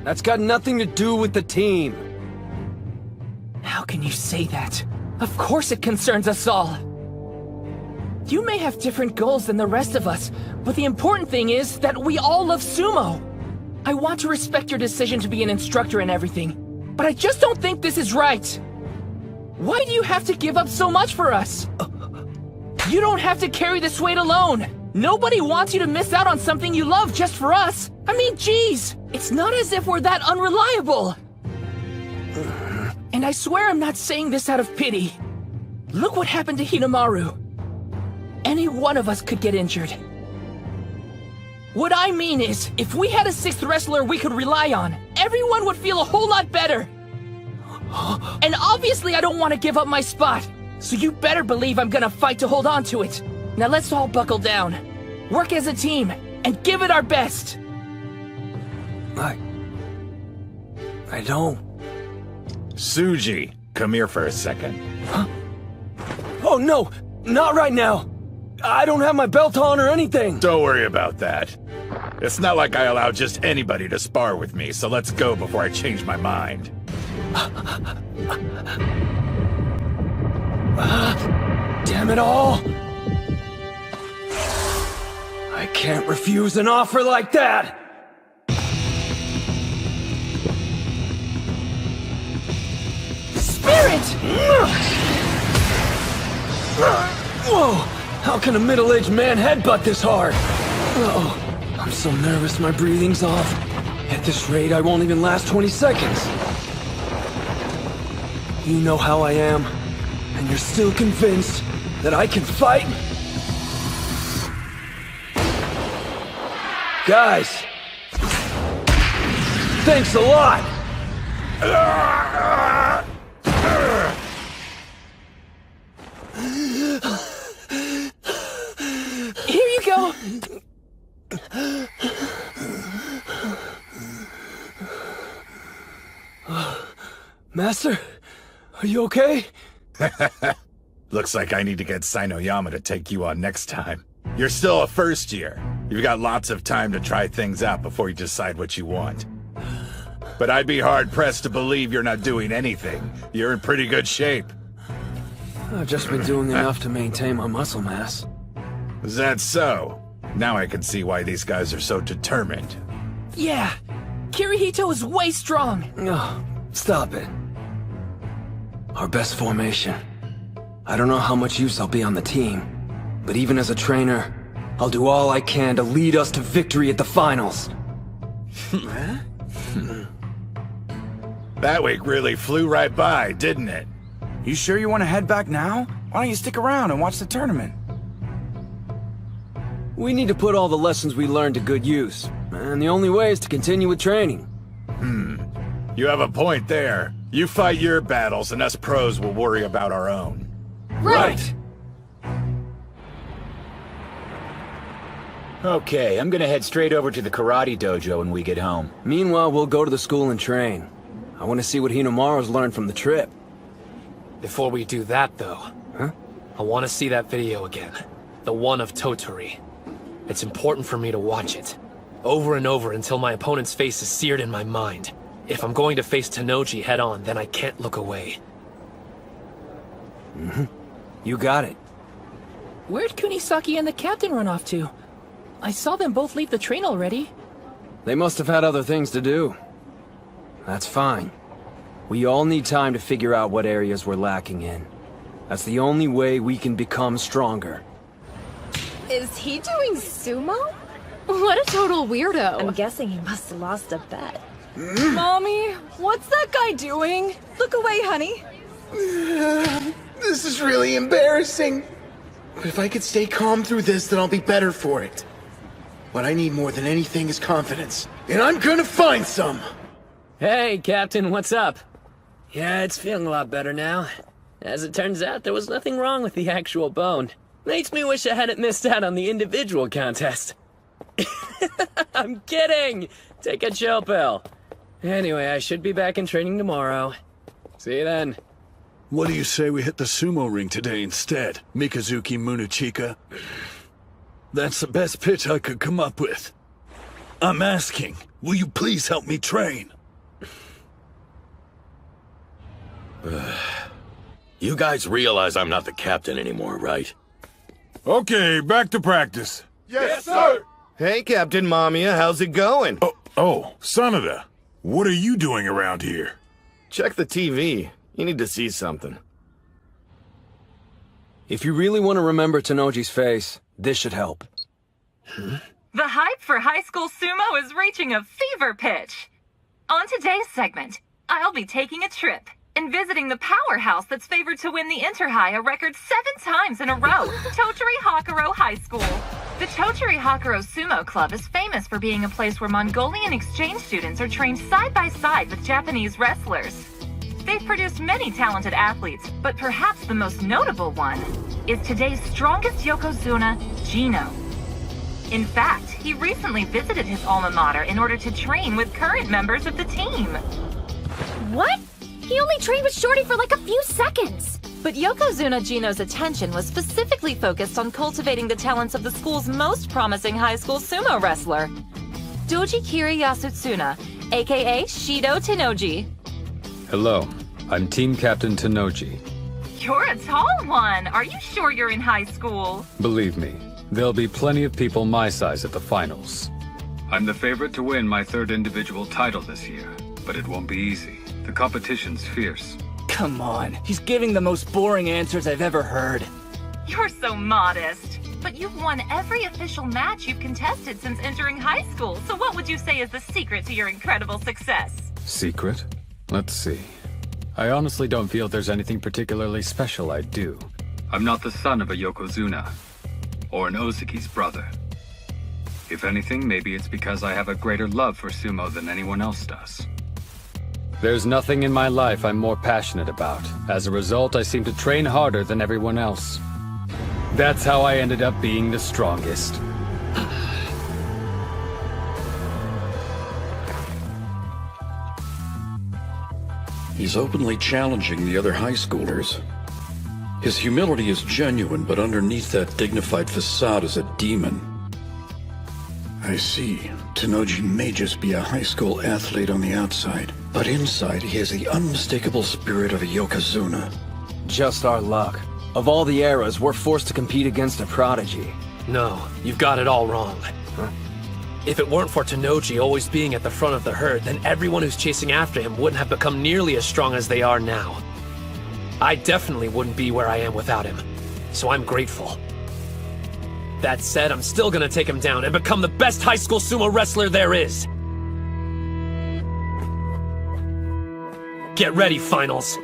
That's got nothing to do with the team. How can you say that? Of course it concerns us all. You may have different goals than the rest of us, but the important thing is that we all love sumo. I want to respect your decision to be an instructor and everything, but I just don't think this is right. Why do you have to give up so much for us? You don't have to carry this weight alone. Nobody wants you to miss out on something you love just for us. I mean, geez, it's not as if we're that unreliable. And I swear I'm not saying this out of pity. Look what happened to Hinomaru. Any one of us could get injured. What I mean is, if we had a sixth wrestler we could rely on, everyone would feel a whole lot better. And obviously I don't want to give up my spot, so you better believe I'm gonna fight to hold on to it. Now let's all buckle down, work as a team, and give it our best. I don't. Tsuji, come here for a second. Huh? Oh no, not right now. I don't have my belt on or anything. Don't worry about that. It's not like I allow just anybody to spar with me, so let's go before I change my mind. Damn it all! I can't refuse an offer like that! Spirit! Whoa! How can a middle-aged man headbutt this hard? Oh, I'm so nervous my breathing's off. At this rate, I won't even last 20 seconds. You know how I am, and you're still convinced that I can fight? Guys, thanks a lot! Here you go! Master, are you okay? Looks like I need to get Sinoyama to take you on next time. You're still a first year. You've got lots of time to try things out before you decide what you want. But I'd be hard-pressed to believe you're not doing anything. You're in pretty good shape. I've just been doing enough to maintain my muscle mass. Is that so? Now I can see why these guys are so determined. Yeah, Kirihito is way strong. Oh, stop it. Our best formation. I don't know how much use I'll be on the team, but even as a trainer, I'll do all I can to lead us to victory at the finals. That week really flew right by, didn't it? You sure you want to head back now? Why don't you stick around and watch the tournament? We need to put all the lessons we learned to good use, and the only way is to continue with training. You have a point there. You fight your battles, and us pros will worry about our own. Right! Okay, I'm gonna head straight over to the karate dojo when we get home. Meanwhile, we'll go to the school and train. I want to see what Hinomaru's learned from the trip. Before we do that, though, I want to see that video again. The one of Toturi. It's important for me to watch it. Over and over until my opponent's face is seared in my mind. If I'm going to face Tennoji head-on, then I can't look away. You got it. Where'd Kunisaki and the captain run off to? I saw them both leave the train already. They must have had other things to do. That's fine. We all need time to figure out what areas we're lacking in. That's the only way we can become stronger. Is he doing sumo? What a total weirdo. I'm guessing he must have lost a bet. Mommy, what's that guy doing? Look away, honey. This is really embarrassing. But if I could stay calm through this, then I'll be better for it. What I need more than anything is confidence. And I'm gonna find some! Hey, Captain, what's up? Yeah, it's feeling a lot better now. As it turns out, there was nothing wrong with the actual bone. Makes me wish I hadn't missed out on the individual contest. I'm kidding! Take a chill pill. Anyway, I should be back in training tomorrow. See you then. What do you say we hit the sumo ring today instead, Mikazuki Munuchika? That's the best pitch I could come up with. I'm asking, will you please help me train? You guys realize I'm not the captain anymore, right? Okay, back to practice. Yes, sir! Hey, Captain Mamiya, how's it going? Oh, Sanada, what are you doing around here? Check the TV. You need to see something. If you really want to remember Tennoji's face, this should help. The hype for high school sumo is reaching a fever pitch. On today's segment, I'll be taking a trip and visiting the powerhouse that's favored to win the Inter-High a record 7 times in a row, Totori Hakuro High School. The Totori Hakuro Sumo Club is famous for being a place where Mongolian exchange students are trained side by side with Japanese wrestlers. They've produced many talented athletes, but perhaps the most notable one is today's strongest Yokozuna, Gino. In fact, he recently visited his alma mater in order to train with current members of the team. What? He only trained with Shorty for like a few seconds. But Yokozuna Gino's attention was specifically focused on cultivating the talents of the school's most promising high school sumo wrestler, Doji Kiri Yasutsuna, aka Shido Tennoji. Hello, I'm Team Captain Tennoji. You're a tall one. Are you sure you're in high school? Believe me, there'll be plenty of people my size at the finals. I'm the favorite to win my 3rd individual title this year, but it won't be easy. The competition's fierce. Come on, he's giving the most boring answers I've ever heard. You're so modest. But you've won every official match you've contested since entering high school, so what would you say is the secret to your incredible success? Secret? Let's see. I honestly don't feel there's anything particularly special I'd do. I'm not the son of a Yokozuna, or an Ozuki's brother. If anything, maybe it's because I have a greater love for sumo than anyone else does. There's nothing in my life I'm more passionate about. As a result, I seem to train harder than everyone else. That's how I ended up being the strongest. He's openly challenging the other high schoolers. His humility is genuine, but underneath that dignified facade is a demon. I see. Tennoji may just be a high school athlete on the outside, but inside he has the unmistakable spirit of a Yokozuna. Just our luck. Of all the eras, we're forced to compete against a prodigy. No, you've got it all wrong. If it weren't for Tennoji always being at the front of the herd, then everyone who's chasing after him wouldn't have become nearly as strong as they are now. I definitely wouldn't be where I am without him, so I'm grateful. That said, I'm still gonna take him down and become the best high school sumo wrestler there is. Get ready, finals.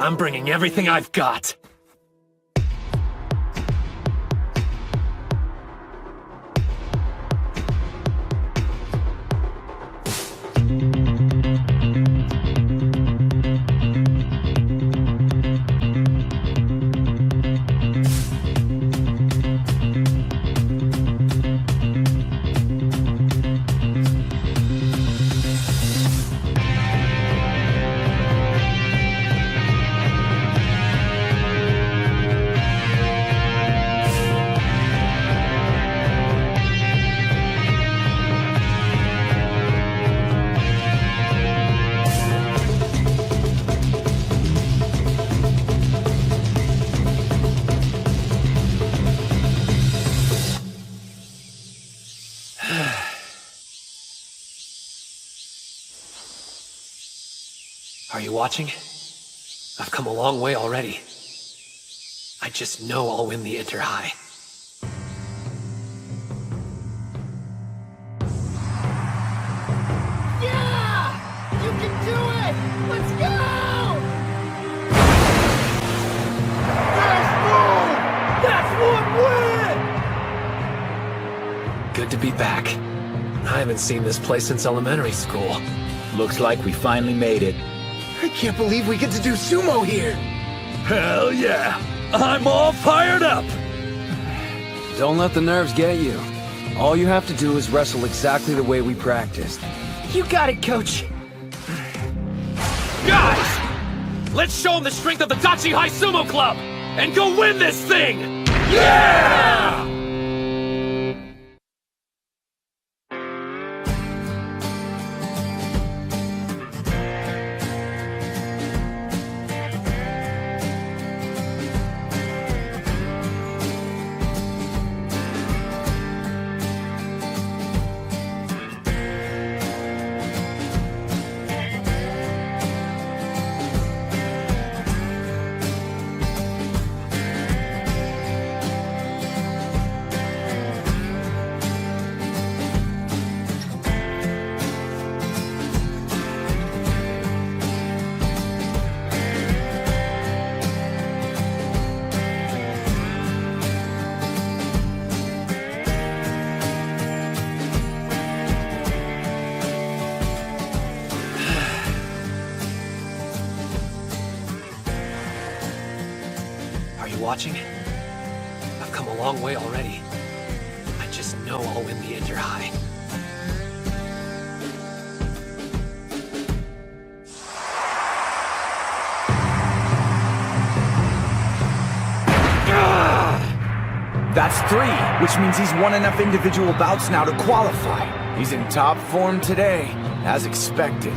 I'm bringing everything I've got. Are you watching? I've come a long way already. I just know I'll win the Inter High. Yeah! You can do it! Let's go! That's one win! Good to be back. I haven't seen this place since elementary school. Looks like we finally made it. I can't believe we get to do sumo here! Hell yeah! I'm all fired up! Don't let the nerves get you. All you have to do is wrestle exactly the way we practiced. You got it, coach. Guys! Let's show them the strength of the Dachi High Sumo Club! And go win this thing! Yeah! Watching? I've come a long way already. I just know I'll win the Inter High. That's 3, which means he's won enough individual bouts now to qualify. He's in top form today, as expected.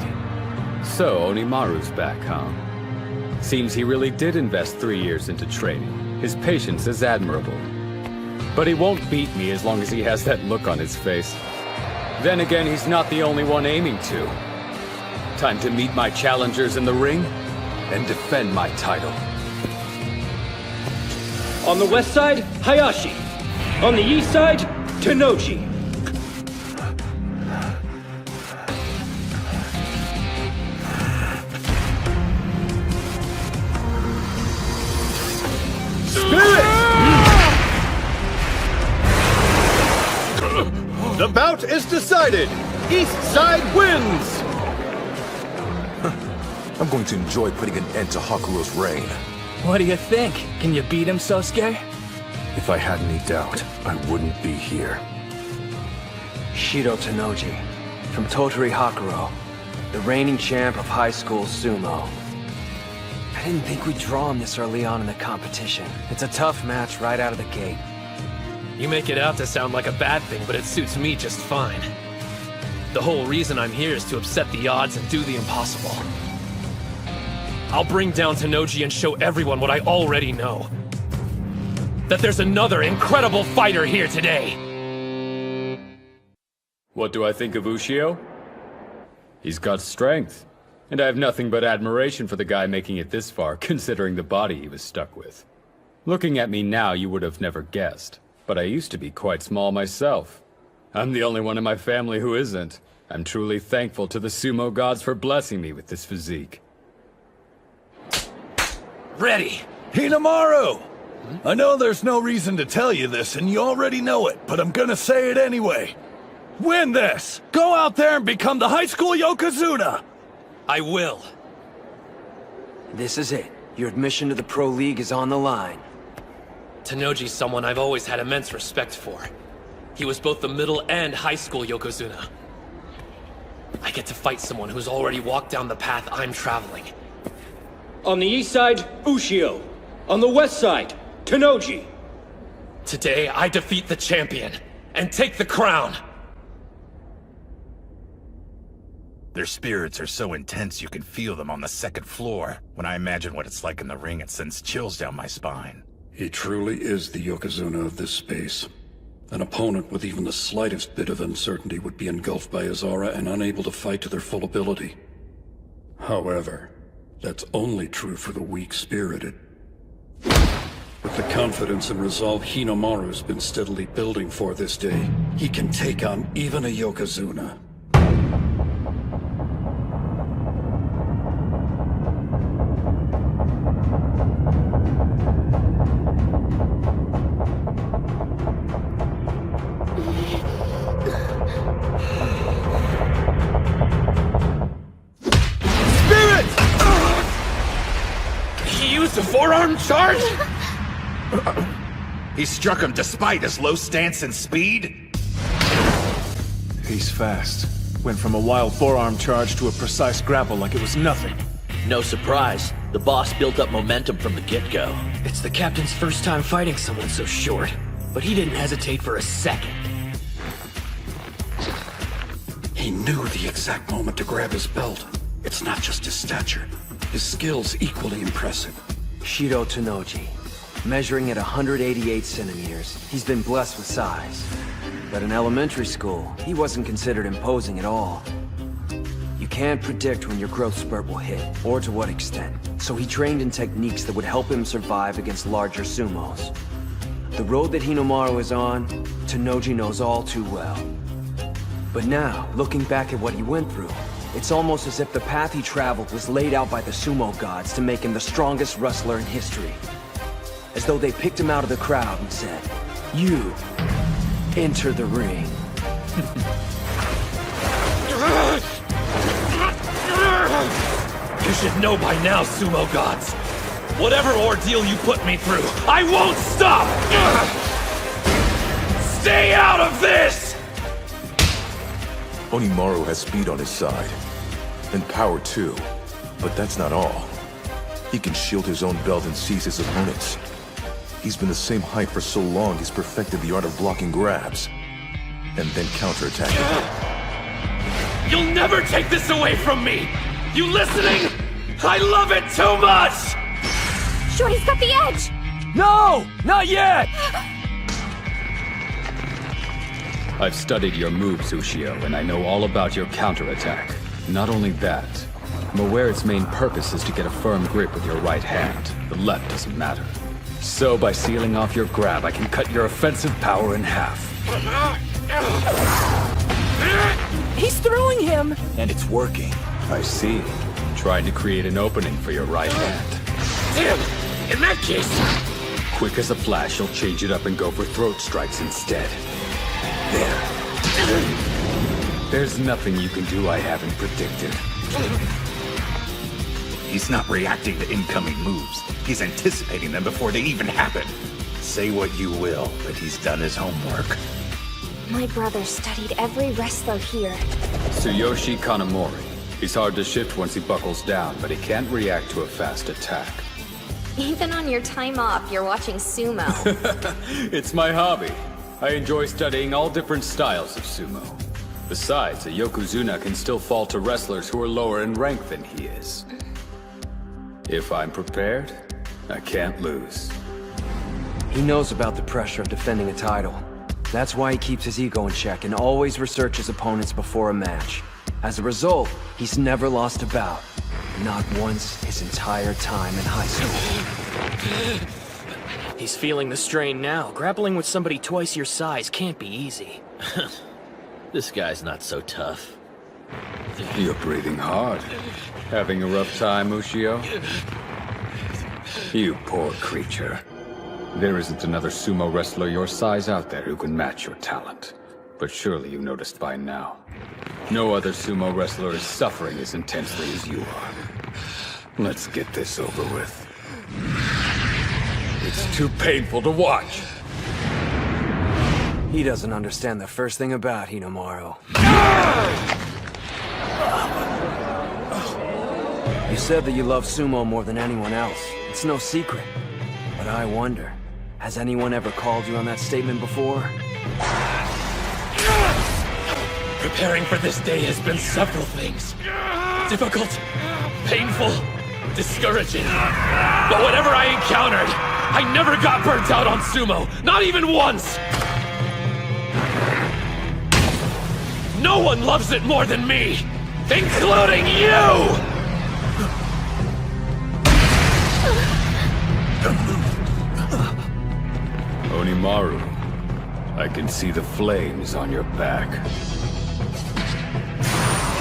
So, Onimaru's back, huh? Seems he really did invest 3 years into training. His patience is admirable. But he won't beat me as long as he has that look on his face. Then again, he's not the only one aiming to. Time to meet my challengers in the ring and defend my title. On the west side, Hayashi. On the east side, Tennoji. The bout is decided! East side wins! I'm going to enjoy putting an end to Hakuro's reign. What do you think? Can you beat him, Sosuke? If I had any doubt, I wouldn't be here. Shido Tennoji, from Totori Hakuro, the reigning champ of high school sumo. I didn't think we'd draw him this early on in the competition. It's a tough match right out of the gate. You make it out to sound like a bad thing, but it suits me just fine. The whole reason I'm here is to upset the odds and do the impossible. I'll bring down Tennoji and show everyone what I already know. That there's another incredible fighter here today! What do I think of Ushio? He's got strength, and I have nothing but admiration for the guy making it this far, considering the body he was stuck with. Looking at me now, you would have never guessed. But I used to be quite small myself. I'm the only one in my family who isn't. I'm truly thankful to the sumo gods for blessing me with this physique. Ready. Hinamaru! I know there's no reason to tell you this, and you already know it, but I'm gonna say it anyway. Win this! Go out there and become the high school Yokozuna! I will. This is it. Your admission to the Pro League is on the line. Tennoji's someone I've always had immense respect for. He was both the middle and high school Yokozuna. I get to fight someone who's already walked down the path I'm traveling. On the east side, Ushio. On the west side, Tennoji. Today, I defeat the champion and take the crown. Their spirits are so intense you can feel them on the second floor. When I imagine what it's like in the ring, it sends chills down my spine. He truly is the Yokozuna of this space. An opponent with even the slightest bit of uncertainty would be engulfed by his aura and unable to fight to their full ability. However, that's only true for the weak-spirited. With the confidence and resolve Hinamaru's been steadily building for this day, he can take on even a Yokozuna. He used a forearm charge? He struck him despite his low stance and speed? He's fast. Went from a wild forearm charge to a precise grapple like it was nothing. No surprise. The boss built up momentum from the get-go. It's the captain's first time fighting someone so short, but he didn't hesitate for a second. He knew the exact moment to grab his belt. It's not just his stature. His skill's equally impressive. Shido Tennoji. Measuring at 188 centimeters, he's been blessed with size. But in elementary school, he wasn't considered imposing at all. You can't predict when your growth spurt will hit, or to what extent. So he trained in techniques that would help him survive against larger sumos. The road that Hinamaru is on, Tennoji knows all too well. But now, looking back at what he went through, it's almost as if the path he traveled was laid out by the sumo gods to make him the strongest wrestler in history. As though they picked him out of the crowd and said, "You, enter the ring." You should know by now, sumo gods. Whatever ordeal you put me through, I won't stop! Stay out of this! Onimaru has speed on his side. And power too. But that's not all. He can shield his own belt and seize his opponents. He's been the same height for so long he's perfected the art of blocking grabs. And then counterattacking. You'll never take this away from me! You listening? I love it too much! Shorty's got the edge! No! Not yet! I've studied your moves, Ushio, and I know all about your counterattack. Not only that, I'm aware its main purpose is to get a firm grip with your right hand. The left doesn't matter. So by sealing off your grab, I can cut your offensive power in half. He's throwing him! And it's working. I see. Trying to create an opening for your right hand. Damn! In that case... Quick as a flash, you'll change it up and go for throat strikes instead. There. There's nothing you can do I haven't predicted. He's not reacting to incoming moves. He's anticipating them before they even happen. Say what you will, but he's done his homework. My brother studied every wrestler here. Tsuyoshi Kanamori. He's hard to shift once he buckles down, but he can't react to a fast attack. Even on your time off, you're watching sumo. It's my hobby. I enjoy studying all different styles of sumo. Besides, a Yokozuna can still fall to wrestlers who are lower in rank than he is. If I'm prepared, I can't lose. He knows about the pressure of defending a title. That's why he keeps his ego in check and always researches opponents before a match. As a result, he's never lost a bout. Not once his entire time in high school. He's feeling the strain now. Grappling with somebody twice your size can't be easy. This guy's not so tough. You're breathing hard. Having a rough time, Ushio? You poor creature. There isn't another sumo wrestler your size out there who can match your talent. But surely you noticed by now. No other sumo wrestler is suffering as intensely as you are. Let's get this over with. It's too painful to watch. He doesn't understand the first thing about Hinamaru. You said that you love sumo more than anyone else. It's no secret. But I wonder, has anyone ever called you on that statement before? Preparing for this day has been several things. Difficult, painful, discouraging. But whatever I encountered, I never got burnt out on sumo. Not even once! No one loves it more than me, including you! Onimaru, I can see the flames on your back.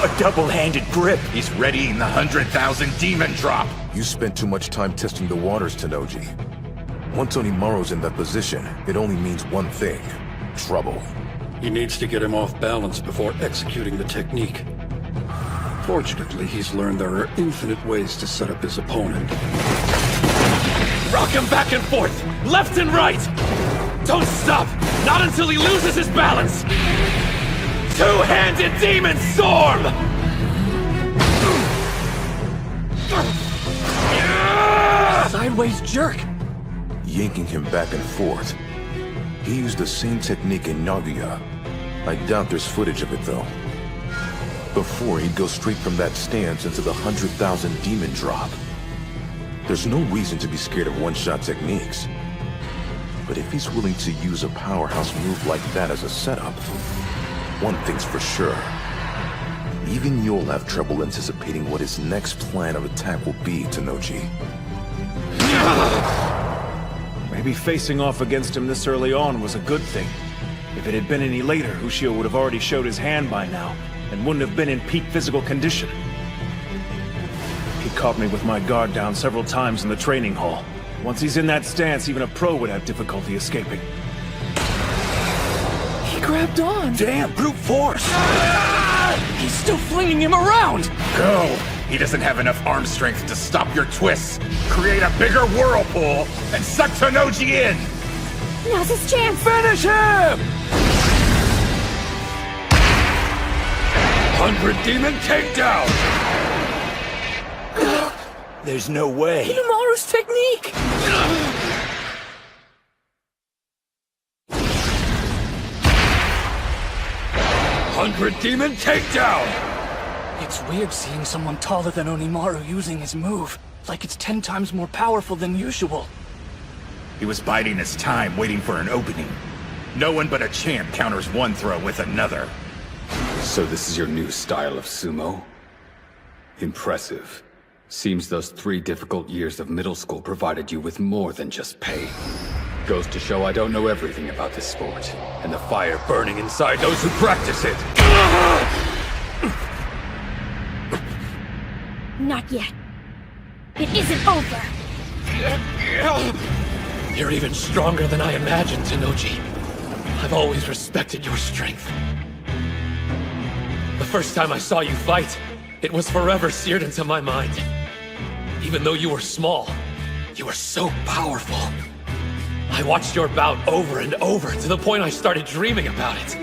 A double-handed grip! He's readying the 100,000 demon drop! You spent too much time testing the waters, Tennoji. Once Onimaru's in that position, it only means one thing. Trouble. He needs to get him off balance before executing the technique. Fortunately, he's learned there are infinite ways to set up his opponent. Rock him back and forth, left and right! Don't stop! Not until he loses his balance! Two-handed demon storm! Sideways jerk! Yanking him back and forth. He used the same technique in Nagoya. I doubt there's footage of it, though. Before, he'd go straight from that stance into the 100,000 demon drop. There's no reason to be scared of one-shot techniques. But if he's willing to use a powerhouse move like that as a setup, one thing's for sure. Even you'll have trouble anticipating what his next plan of attack will be, Tennoji. Maybe facing off against him this early on was a good thing. If it had been any later, Ushio would have already showed his hand by now, and wouldn't have been in peak physical condition. He caught me with my guard down several times in the training hall. Once he's in that stance, even a pro would have difficulty escaping. He grabbed on! Damn, brute force! He's still flinging him around! Go! He doesn't have enough arm strength to stop your twists. Create a bigger whirlpool and suck Tennoji in! Now's his chance! Finish him! 100 demon takedown! There's no way. Hinamaru's technique! 100 demon takedown! It's weird seeing someone taller than Onimaru using his move. Like it's 10 times more powerful than usual. He was biding his time, waiting for an opening. No one but a champ counters one throw with another. So this is your new style of sumo? Impressive. Seems those 3 difficult years of middle school provided you with more than just pain. Goes to show I don't know everything about this sport, and the fire burning inside those who practice it. Not yet. It isn't over. You're even stronger than I imagined, Tennoji. I've always respected your strength. The first time I saw you fight, it was forever seared into my mind. Even though you were small, you were so powerful. I watched your bout over and over to the point I started dreaming about it.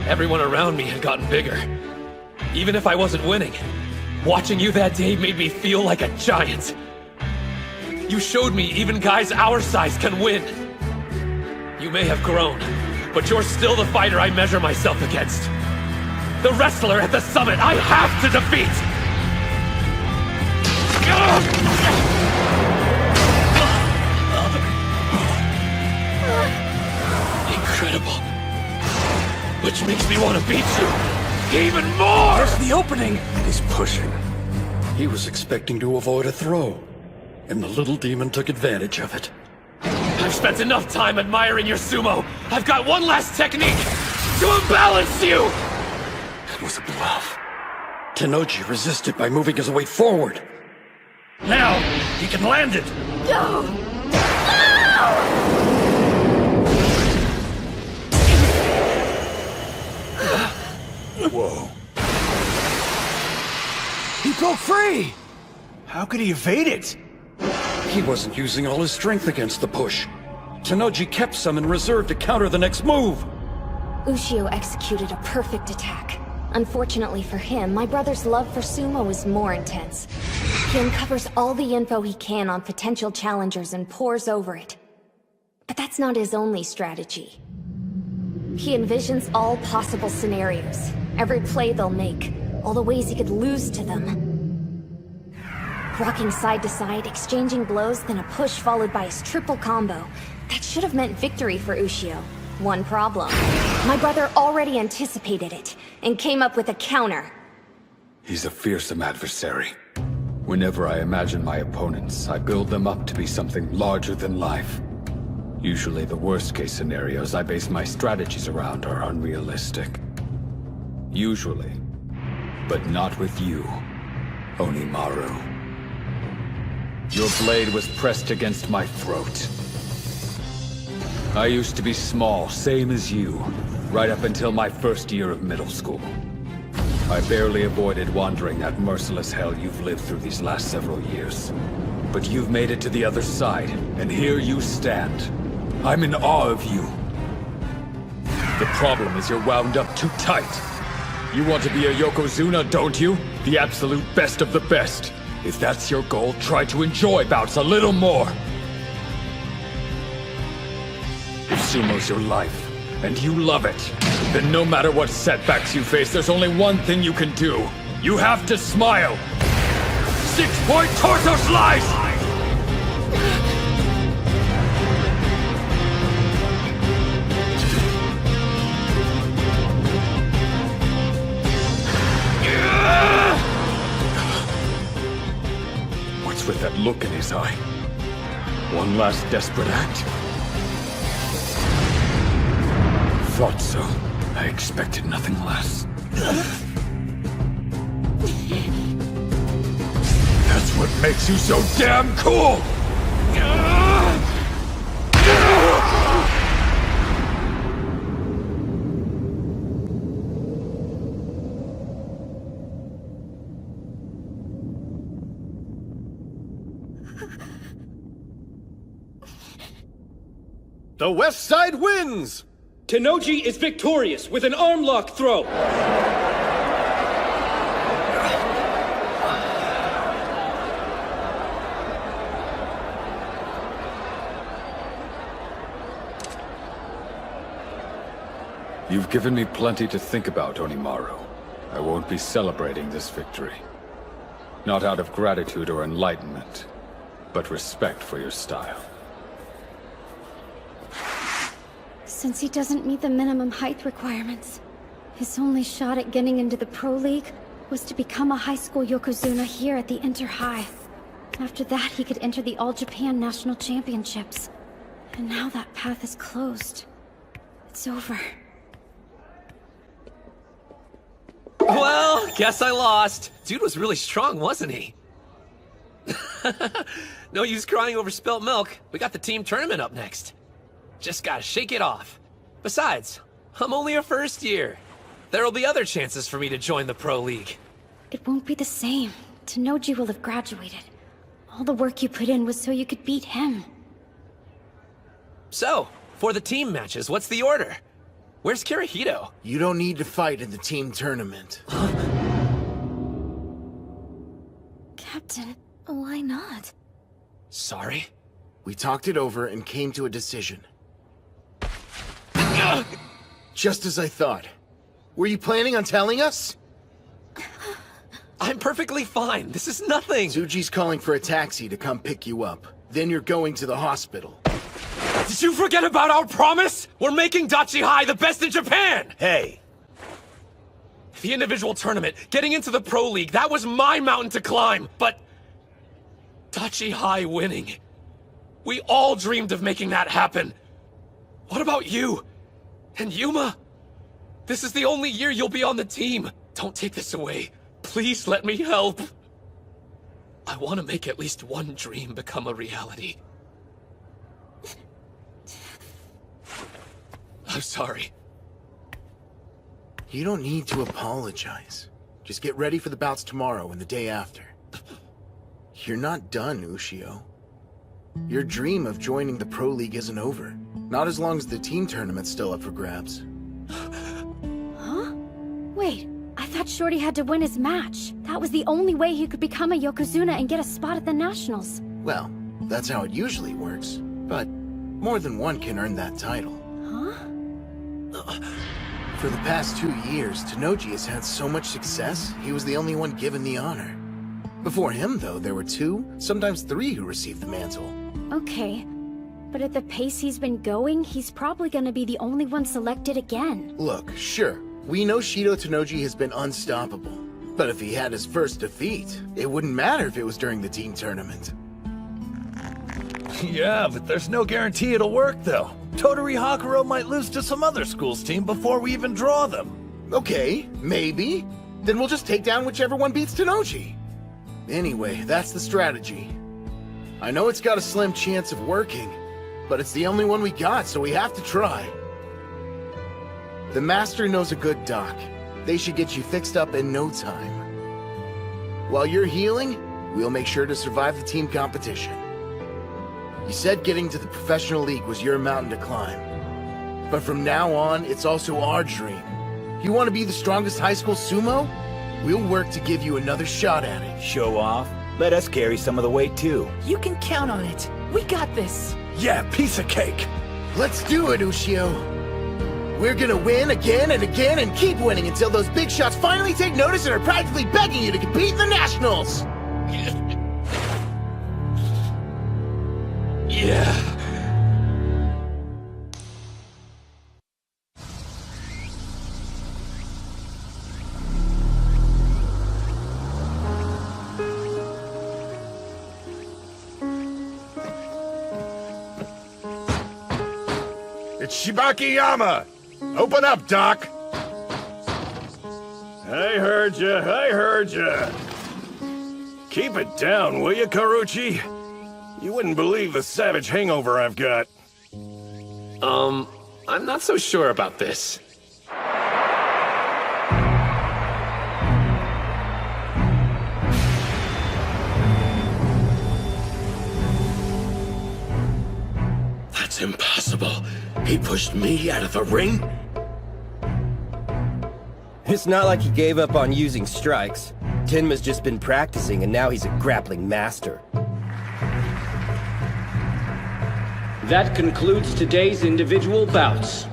Everyone around me had gotten bigger. Even if I wasn't winning, watching you that day made me feel like a giant. You showed me even guys our size can win. You may have grown, but you're still the fighter I measure myself against. The wrestler at the summit I have to defeat! Incredible. Which makes me want to beat you even more! There's the opening! He's pushing. He was expecting to avoid a throw, and the little demon took advantage of it. I've spent enough time admiring your sumo. I've got one last technique to imbalance you! It was a bluff. Tennoji resisted by moving his way forward. Now, he can land it! Whoa. He broke free! How could he evade it? He wasn't using all his strength against the push. Tenoji kept some in reserve to counter the next move. Ushio executed a perfect attack. Unfortunately for him, my brother's love for sumo is more intense. He uncovers all the info he can on potential challengers and pores over it. But that's not his only strategy. He envisions all possible scenarios, every play they'll make, all the ways he could lose to them. Rocking side to side, exchanging blows, then a push followed by his triple combo. That should have meant victory for Ushio. One problem. My brother already anticipated it, and came up with a counter. He's a fearsome adversary. Whenever I imagine my opponents, I build them up to be something larger than life. Usually the worst-case scenarios I base my strategies around are unrealistic. Usually. But not with you, Onimaru. Your blade was pressed against my throat. I used to be small, same as you, right up until my first year of middle school. I barely avoided wandering that merciless hell you've lived through these last several years. But you've made it to the other side, and here you stand. I'm in awe of you. The problem is you're wound up too tight. You want to be a Yokozuna, don't you? The absolute best of the best. If that's your goal, try to enjoy bouts a little more. If sumo's your life, and you love it, then no matter what setbacks you face, there's only one thing you can do. You have to smile. 6-point torso slice! What's with that look in his eye? One last desperate act? Thought so. I expected nothing less. That's what makes you so damn cool! The West Side wins! Tenoji is victorious with an arm lock throw! You've given me plenty to think about, Onimaru. I won't be celebrating this victory. Not out of gratitude or enlightenment, but respect for your style. Since he doesn't meet the minimum height requirements, his only shot at getting into the Pro League was to become a high school Yokozuna here at the Inter-High. After that, he could enter the All-Japan National Championships. And now that path is closed. It's over. Well, guess I lost. Dude was really strong, wasn't he? No use crying over spilt milk. We got the team tournament up next. Just gotta shake it off. Besides, I'm only a first year. There'll be other chances for me to join the Pro League. It won't be the same. Tenoji will have graduated. All the work you put in was so you could beat him. So, for the team matches, what's the order? Where's Kirihito? You don't need to fight in the team tournament. Captain, why not? Sorry? We talked it over and came to a decision. Just as I thought. Were you planning on telling us? I'm perfectly fine. This is nothing. Tsuji's calling for a taxi to come pick you up. Then you're going to the hospital. Did you forget about our promise? We're making Dachi High the best in Japan! Hey. The individual tournament, getting into the Pro League, that was my mountain to climb, but... Dachi High winning. We all dreamed of making that happen. What about you? And Yuma? This is the only year you'll be on the team. Don't take this away. Please let me help. I want to make at least one dream become a reality. I'm sorry. You don't need to apologize. Just get ready for the bouts tomorrow and the day after. You're not done, Ushio. Your dream of joining the Pro League isn't over. Not as long as the team tournament's still up for grabs. Huh? Wait, I thought Shorty had to win his match. That was the only way he could become a Yokozuna and get a spot at the Nationals. Well, that's how it usually works. But more than one can earn that title. Huh? For the past 2 years, Tennoji has had so much success, he was the only one given the honor. Before him, though, there were 2, sometimes 3 who received the mantle. Okay, but at the pace he's been going, he's probably gonna be the only one selected again. Look, sure, we know Shido Tennoji has been unstoppable. But if he had his first defeat, it wouldn't matter if it was during the team tournament. Yeah, but there's no guarantee it'll work, though. Tottori Hakuro might lose to some other school's team before we even draw them. Okay, maybe. Then we'll just take down whichever one beats Tennoji. Anyway, that's the strategy. I know it's got a slim chance of working, but it's the only one we got, so we have to try. The Master knows a good doc. They should get you fixed up in no time. While you're healing, we'll make sure to survive the team competition. You said getting to the professional league was your mountain to climb. But from now on, it's also our dream. You want to be the strongest high school sumo? We'll work to give you another shot at it. Show off? Let us carry some of the weight, too. You can count on it. We got this. Yeah, piece of cake. Let's do it, Ushio. We're gonna win again and again and keep winning until those big shots finally take notice and are practically begging you to compete in the Nationals! Yeah. It's Shibakiyama! Open up, Doc! I heard ya. Keep it down, will you, Karuchi? You wouldn't believe the savage hangover I've got. I'm not so sure about this. That's impossible. He pushed me out of the ring? It's not like he gave up on using strikes. Tenma's just been practicing, and now he's a grappling master. That concludes today's individual bouts.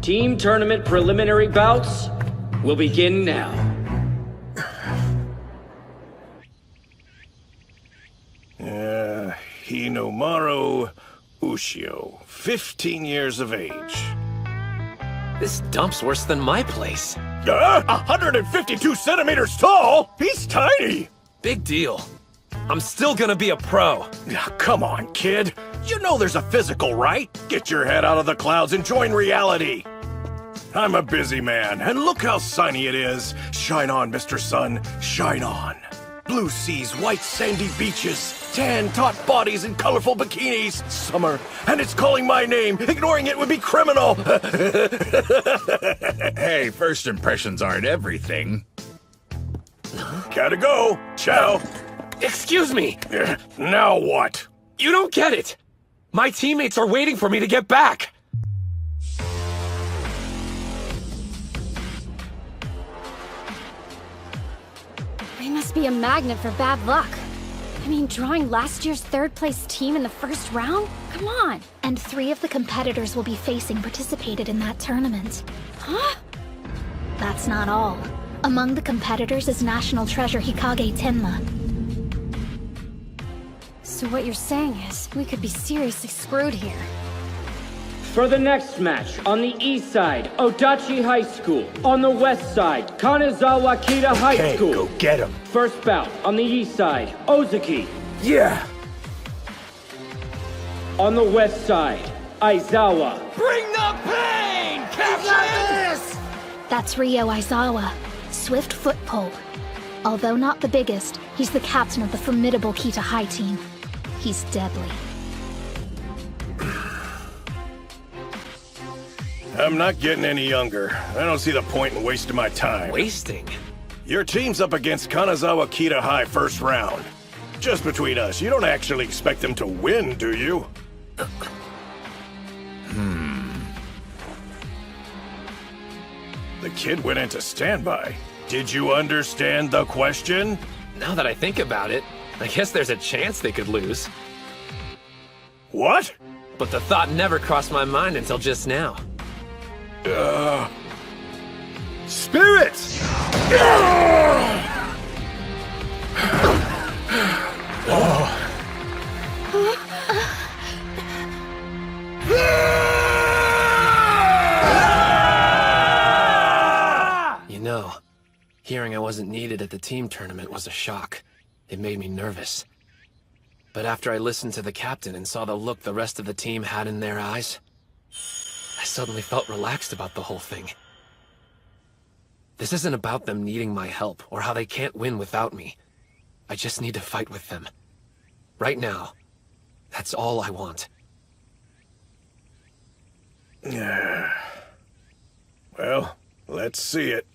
Team tournament preliminary bouts will begin now. Hinomaru Ushio, 15 years of age. This dump's worse than my place. 152 centimeters tall? He's tiny! Big deal. I'm still gonna be a pro. Come on, kid. You know there's a physical, right? Get your head out of the clouds and join reality. I'm a busy man, and look how sunny it is. Shine on, Mr. Sun, shine on. Blue seas, white sandy beaches, tan taut bodies and colorful bikinis. Summer, and it's calling my name. Ignoring it would be criminal. Hey, first impressions aren't everything. Gotta go. Ciao. Excuse me! Now what? You don't get it! My teammates are waiting for me to get back! They must be a magnet for bad luck. I mean, drawing last year's third-place team in the first round? Come on! And 3 of the competitors we'll be facing participated in that tournament. Huh? That's not all. Among the competitors is National Treasure Hikage Tenma. So what you're saying is, we could be seriously screwed here. For the next match, on the east side, Odachi High School. On the west side, Kanazawa Kita High School. Go get him. First bout, on the east side, Ozaki. Yeah! On the west side, Aizawa. Bring the pain, Captain! That's Ryo Aizawa. Swift foot pole. Although not the biggest, he's the captain of the formidable Kita High team. He's deadly. I'm not getting any younger. I don't see the point in wasting my time. Wasting? Your team's up against Kanazawa Kita High first round. Just between us, you don't actually expect them to win, do you? The kid went into standby. Did you understand the question? Now that I think about it, I guess there's a chance they could lose. What? But the thought never crossed my mind until just now. Spirits! You know, hearing I wasn't needed at the team tournament was a shock. It made me nervous. But after I listened to the captain and saw the look the rest of the team had in their eyes, I suddenly felt relaxed about the whole thing. This isn't about them needing my help or how they can't win without me. I just need to fight with them. Right now, that's all I want. Well, let's see it.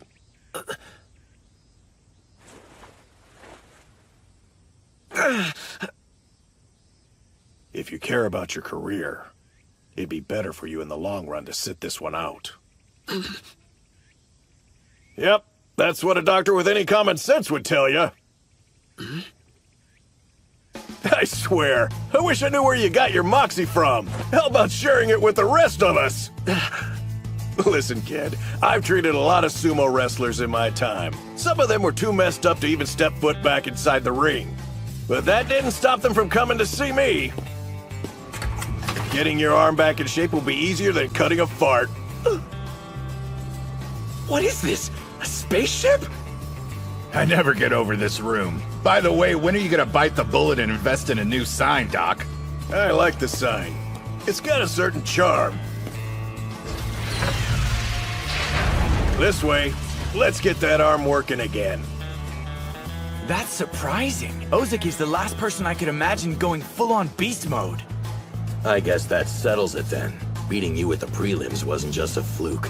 If you care about your career, it'd be better for you in the long run to sit this one out. Yep, that's what a doctor with any common sense would tell you. I swear, I wish I knew where you got your moxie from. How about sharing it with the rest of us? Listen, kid, I've treated a lot of sumo wrestlers in my time. Some of them were too messed up to even step foot back inside the ring. But that didn't stop them from coming to see me. Getting your arm back in shape will be easier than cutting a fart. What is this? A spaceship? I never get over this room. By the way, when are you gonna bite the bullet and invest in a new sign, Doc? I like the sign. It's got a certain charm. This way, let's get that arm working again. That's surprising. Ozaki's the last person I could imagine going full-on beast mode. I guess that settles it then. Beating you at the prelims wasn't just a fluke.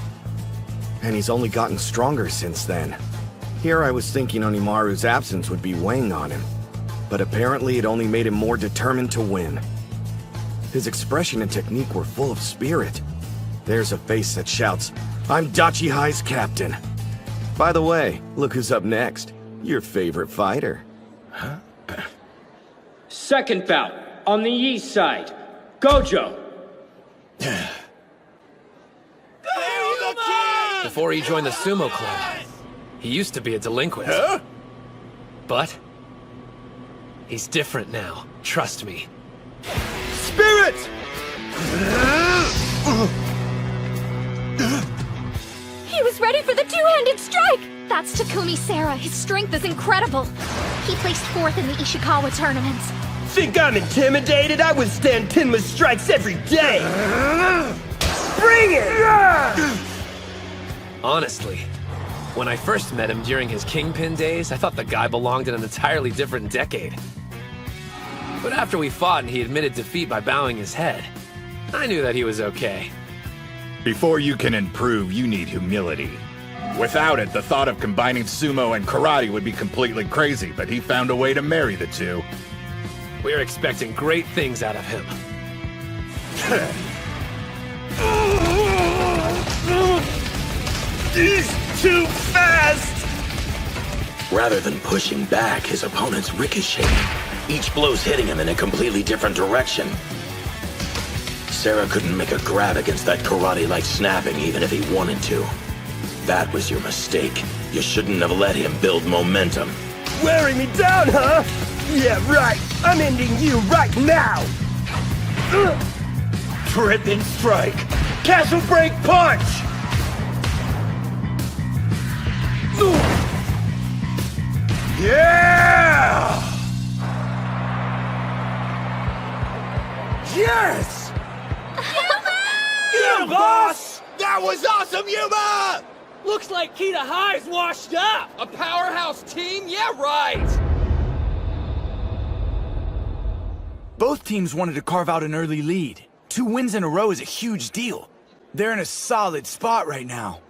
And he's only gotten stronger since then. Here I was thinking Onimaru's absence would be weighing on him. But apparently it only made him more determined to win. His expression and technique were full of spirit. There's a face that shouts, "I'm Dachi High's captain." By the way, look who's up next. Your favorite fighter. Huh? Second bout, on the east side, Gojo. Before he joined the sumo club, he used to be a delinquent. Huh? But he's different now. Trust me. Spirit! He was ready for the two-handed strike! That's Takumi Sara. His strength is incredible. He placed 4th in the Ishikawa tournaments. Think I'm intimidated? I withstand Tenma's strikes every day! Bring it! Honestly, when I first met him during his Kingpin days, I thought the guy belonged in an entirely different decade. But after we fought and he admitted defeat by bowing his head, I knew that he was okay. Before you can improve, you need humility. Without it, the thought of combining sumo and karate would be completely crazy, but he found a way to marry the two. We're expecting great things out of him. He's too fast! Rather than pushing back, his opponent's ricocheting. Each blow's hitting him in a completely different direction. Sara couldn't make a grab against that karate-like snapping even if he wanted to. That was your mistake. You shouldn't have let him build momentum. Wearing me down, huh? Yeah, right. I'm ending you right now! Tripping strike! Castle break punch! Yeah! Yes! Yeah, boss! That was awesome, Yuma! Looks like Kita High's washed up! A powerhouse team? Yeah, right! Both teams wanted to carve out an early lead. 2 wins in a row is a huge deal. They're in a solid spot right now.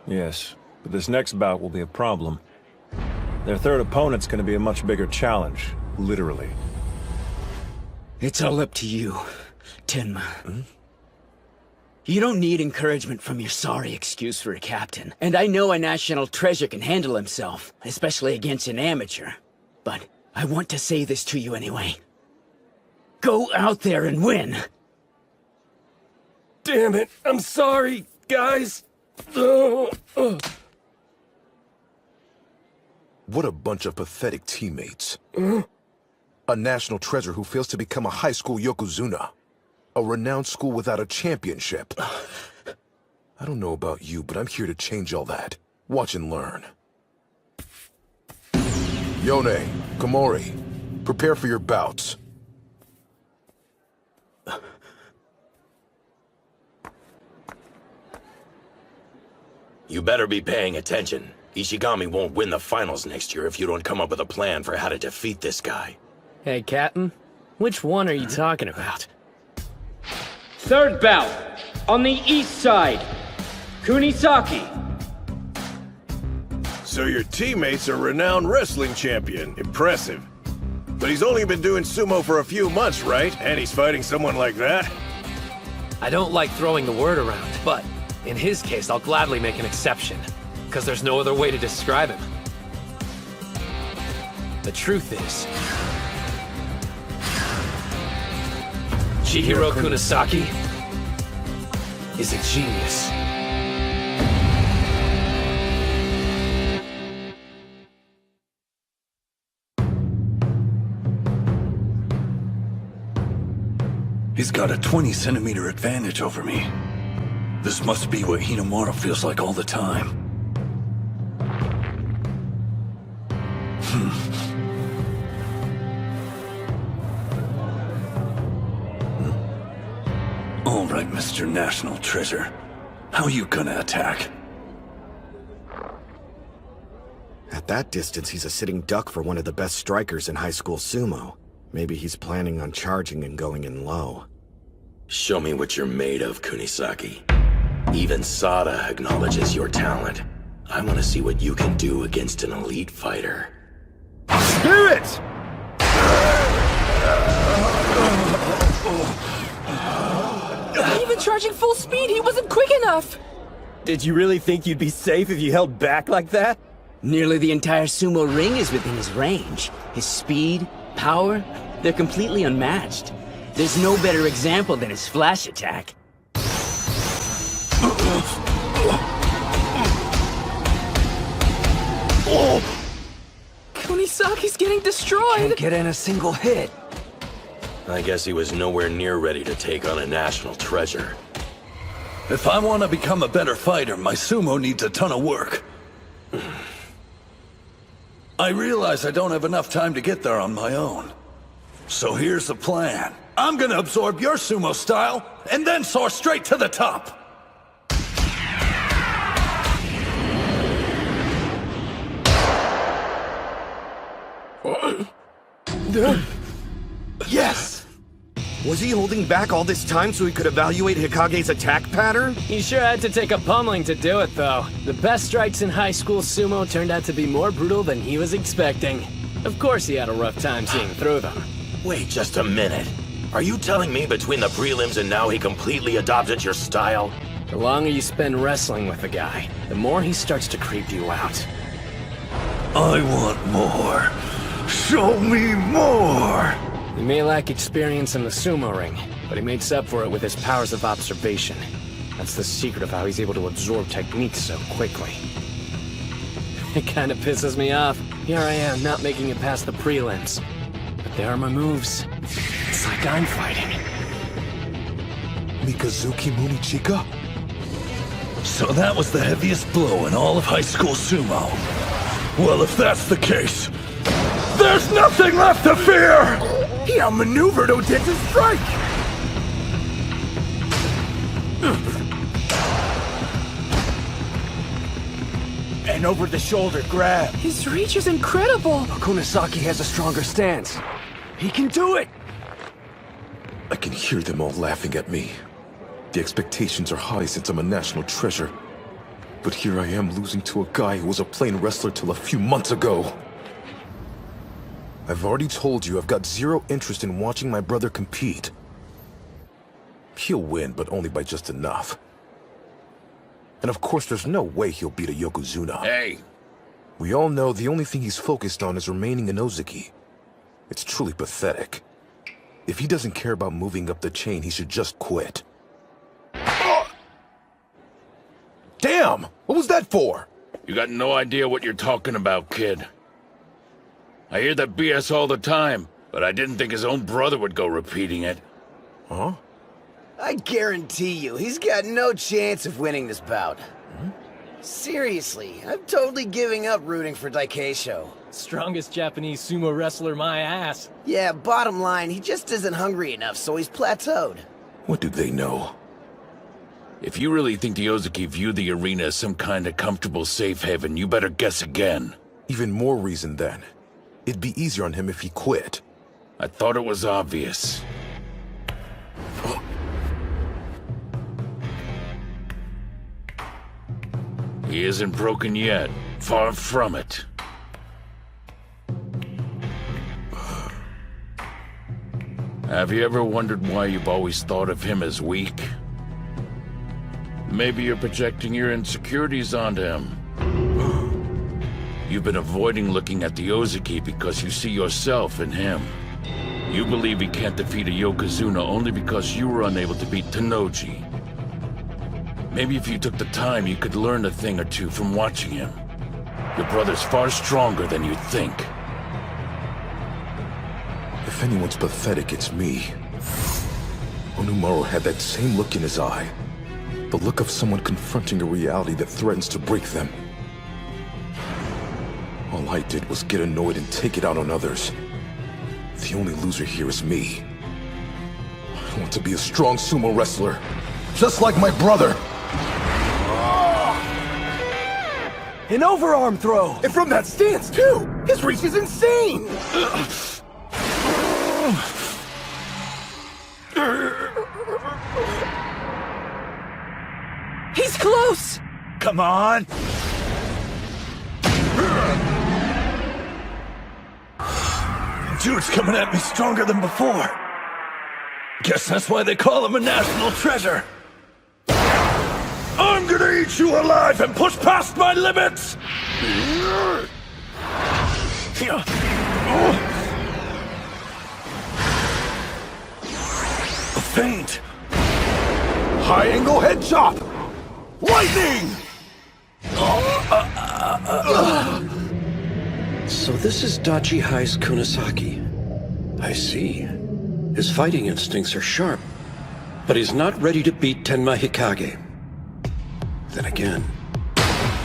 Yes, but this next bout will be a problem. Their third opponent's gonna be a much bigger challenge, literally. It's all up to you, Tenma. You don't need encouragement from your sorry excuse for a captain. And I know a national treasure can handle himself, especially against an amateur. But I want to say this to you anyway. Go out there and win! Damn it, I'm sorry, guys. What a bunch of pathetic teammates. A national treasure who fails to become a high school Yokozuna. A renowned school without a championship. I don't know about you, but I'm here to change all that. Watch and learn. Yone, Komori, prepare for your bouts. You better be paying attention. Ishigami won't win the finals next year if you don't come up with a plan for how to defeat this guy. Hey, Captain. Which one are you talking about? Third bout, on the east side, Kunisaki. So your teammate's a renowned wrestling champion. Impressive. But he's only been doing sumo for a few months, right? And he's fighting someone like that? I don't like throwing the word around, but in his case, I'll gladly make an exception, because there's no other way to describe him. The truth is, Chihiro Kunisaki is a genius. He's got a 20-centimeter advantage over me. This must be what Hinamaru feels like all the time. All right, Mr. National Treasure. How you gonna attack? At that distance, he's a sitting duck for one of the best strikers in high school sumo. Maybe he's planning on charging and going in low. Show me what you're made of, Kunisaki. Even Sada acknowledges your talent. I want to see what you can do against an elite fighter. Spirit! Even charging full speed, he wasn't quick enough! Did you really think you'd be safe if you held back like that? Nearly the entire sumo ring is within his range. His speed, power, they're completely unmatched. There's no better example than his flash attack. Kunisaki's getting destroyed! Can't get in a single hit. I guess he was nowhere near ready to take on a national treasure. If I want to become a better fighter, my sumo needs a ton of work. I realize I don't have enough time to get there on my own. So here's the plan. I'm gonna absorb your sumo style, and then soar straight to the top. Yes! Was he holding back all this time so he could evaluate Hikage's attack pattern? He sure had to take a pummeling to do it, though. The best strikes in high school sumo turned out to be more brutal than he was expecting. Of course he had a rough time seeing through them. Wait just a minute. Are you telling me between the prelims and now he completely adopted your style? The longer you spend wrestling with a guy, the more he starts to creep you out. I want more. Show me more! He may lack experience in the sumo ring, but he makes up for it with his powers of observation. That's the secret of how he's able to absorb techniques so quickly. It kind of pisses me off. Here I am, not making it past the prelims. But there are my moves. It's like I'm fighting. Mikazuki Munichika? So that was the heaviest blow in all of high school sumo. Well, if that's the case, there's nothing left to fear! He outmaneuvered Odetsu's strike! An over-the-shoulder grab. His reach is incredible! Kunisaki has a stronger stance. He can do it! I can hear them all laughing at me. The expectations are high since I'm a national treasure. But here I am losing to a guy who was a plain wrestler till a few months ago. I've already told you I've got zero interest in watching my brother compete. He'll win, but only by just enough. And of course, there's no way he'll beat a Yokozuna. Hey! We all know the only thing he's focused on is remaining in Ozeki. It's truly pathetic. If he doesn't care about moving up the chain, he should just quit. Damn! What was that for? You got no idea what you're talking about, kid. I hear that BS all the time, but I didn't think his own brother would go repeating it. Huh? I guarantee you, he's got no chance of winning this bout. Seriously, I'm totally giving up rooting for Daikeisho. Strongest Japanese sumo wrestler, my ass. Yeah, bottom line, he just isn't hungry enough, so he's plateaued. What do they know? If you really think the Ozeki view the arena as some kind of comfortable safe haven, you better guess again. Even more reason then. It'd be easier on him if he quit. I thought it was obvious. He isn't broken yet. Far from it. Have you ever wondered why you've always thought of him as weak? Maybe you're projecting your insecurities onto him. You've been avoiding looking at the Ozeki because you see yourself in him. You believe he can't defeat a Yokozuna only because you were unable to beat Tennoji. Maybe if you took the time, you could learn a thing or two from watching him. Your brother's far stronger than you think. If anyone's pathetic, it's me. Onimaru had that same look in his eye. The look of someone confronting a reality that threatens to break them. All I did was get annoyed and take it out on others. The only loser here is me. I want to be a strong sumo wrestler, just like my brother. An overarm throw! And from that stance, too! His reach is insane! He's close! Come on! Dude's coming at me stronger than before. Guess that's why they call him a national treasure. I'm gonna eat you alive and push past my limits! A feint! High angle head chop! Lightning! So this is Dachi High's Kunisaki. I see. His fighting instincts are sharp, but he's not ready to beat Tenma Hikage. Then again,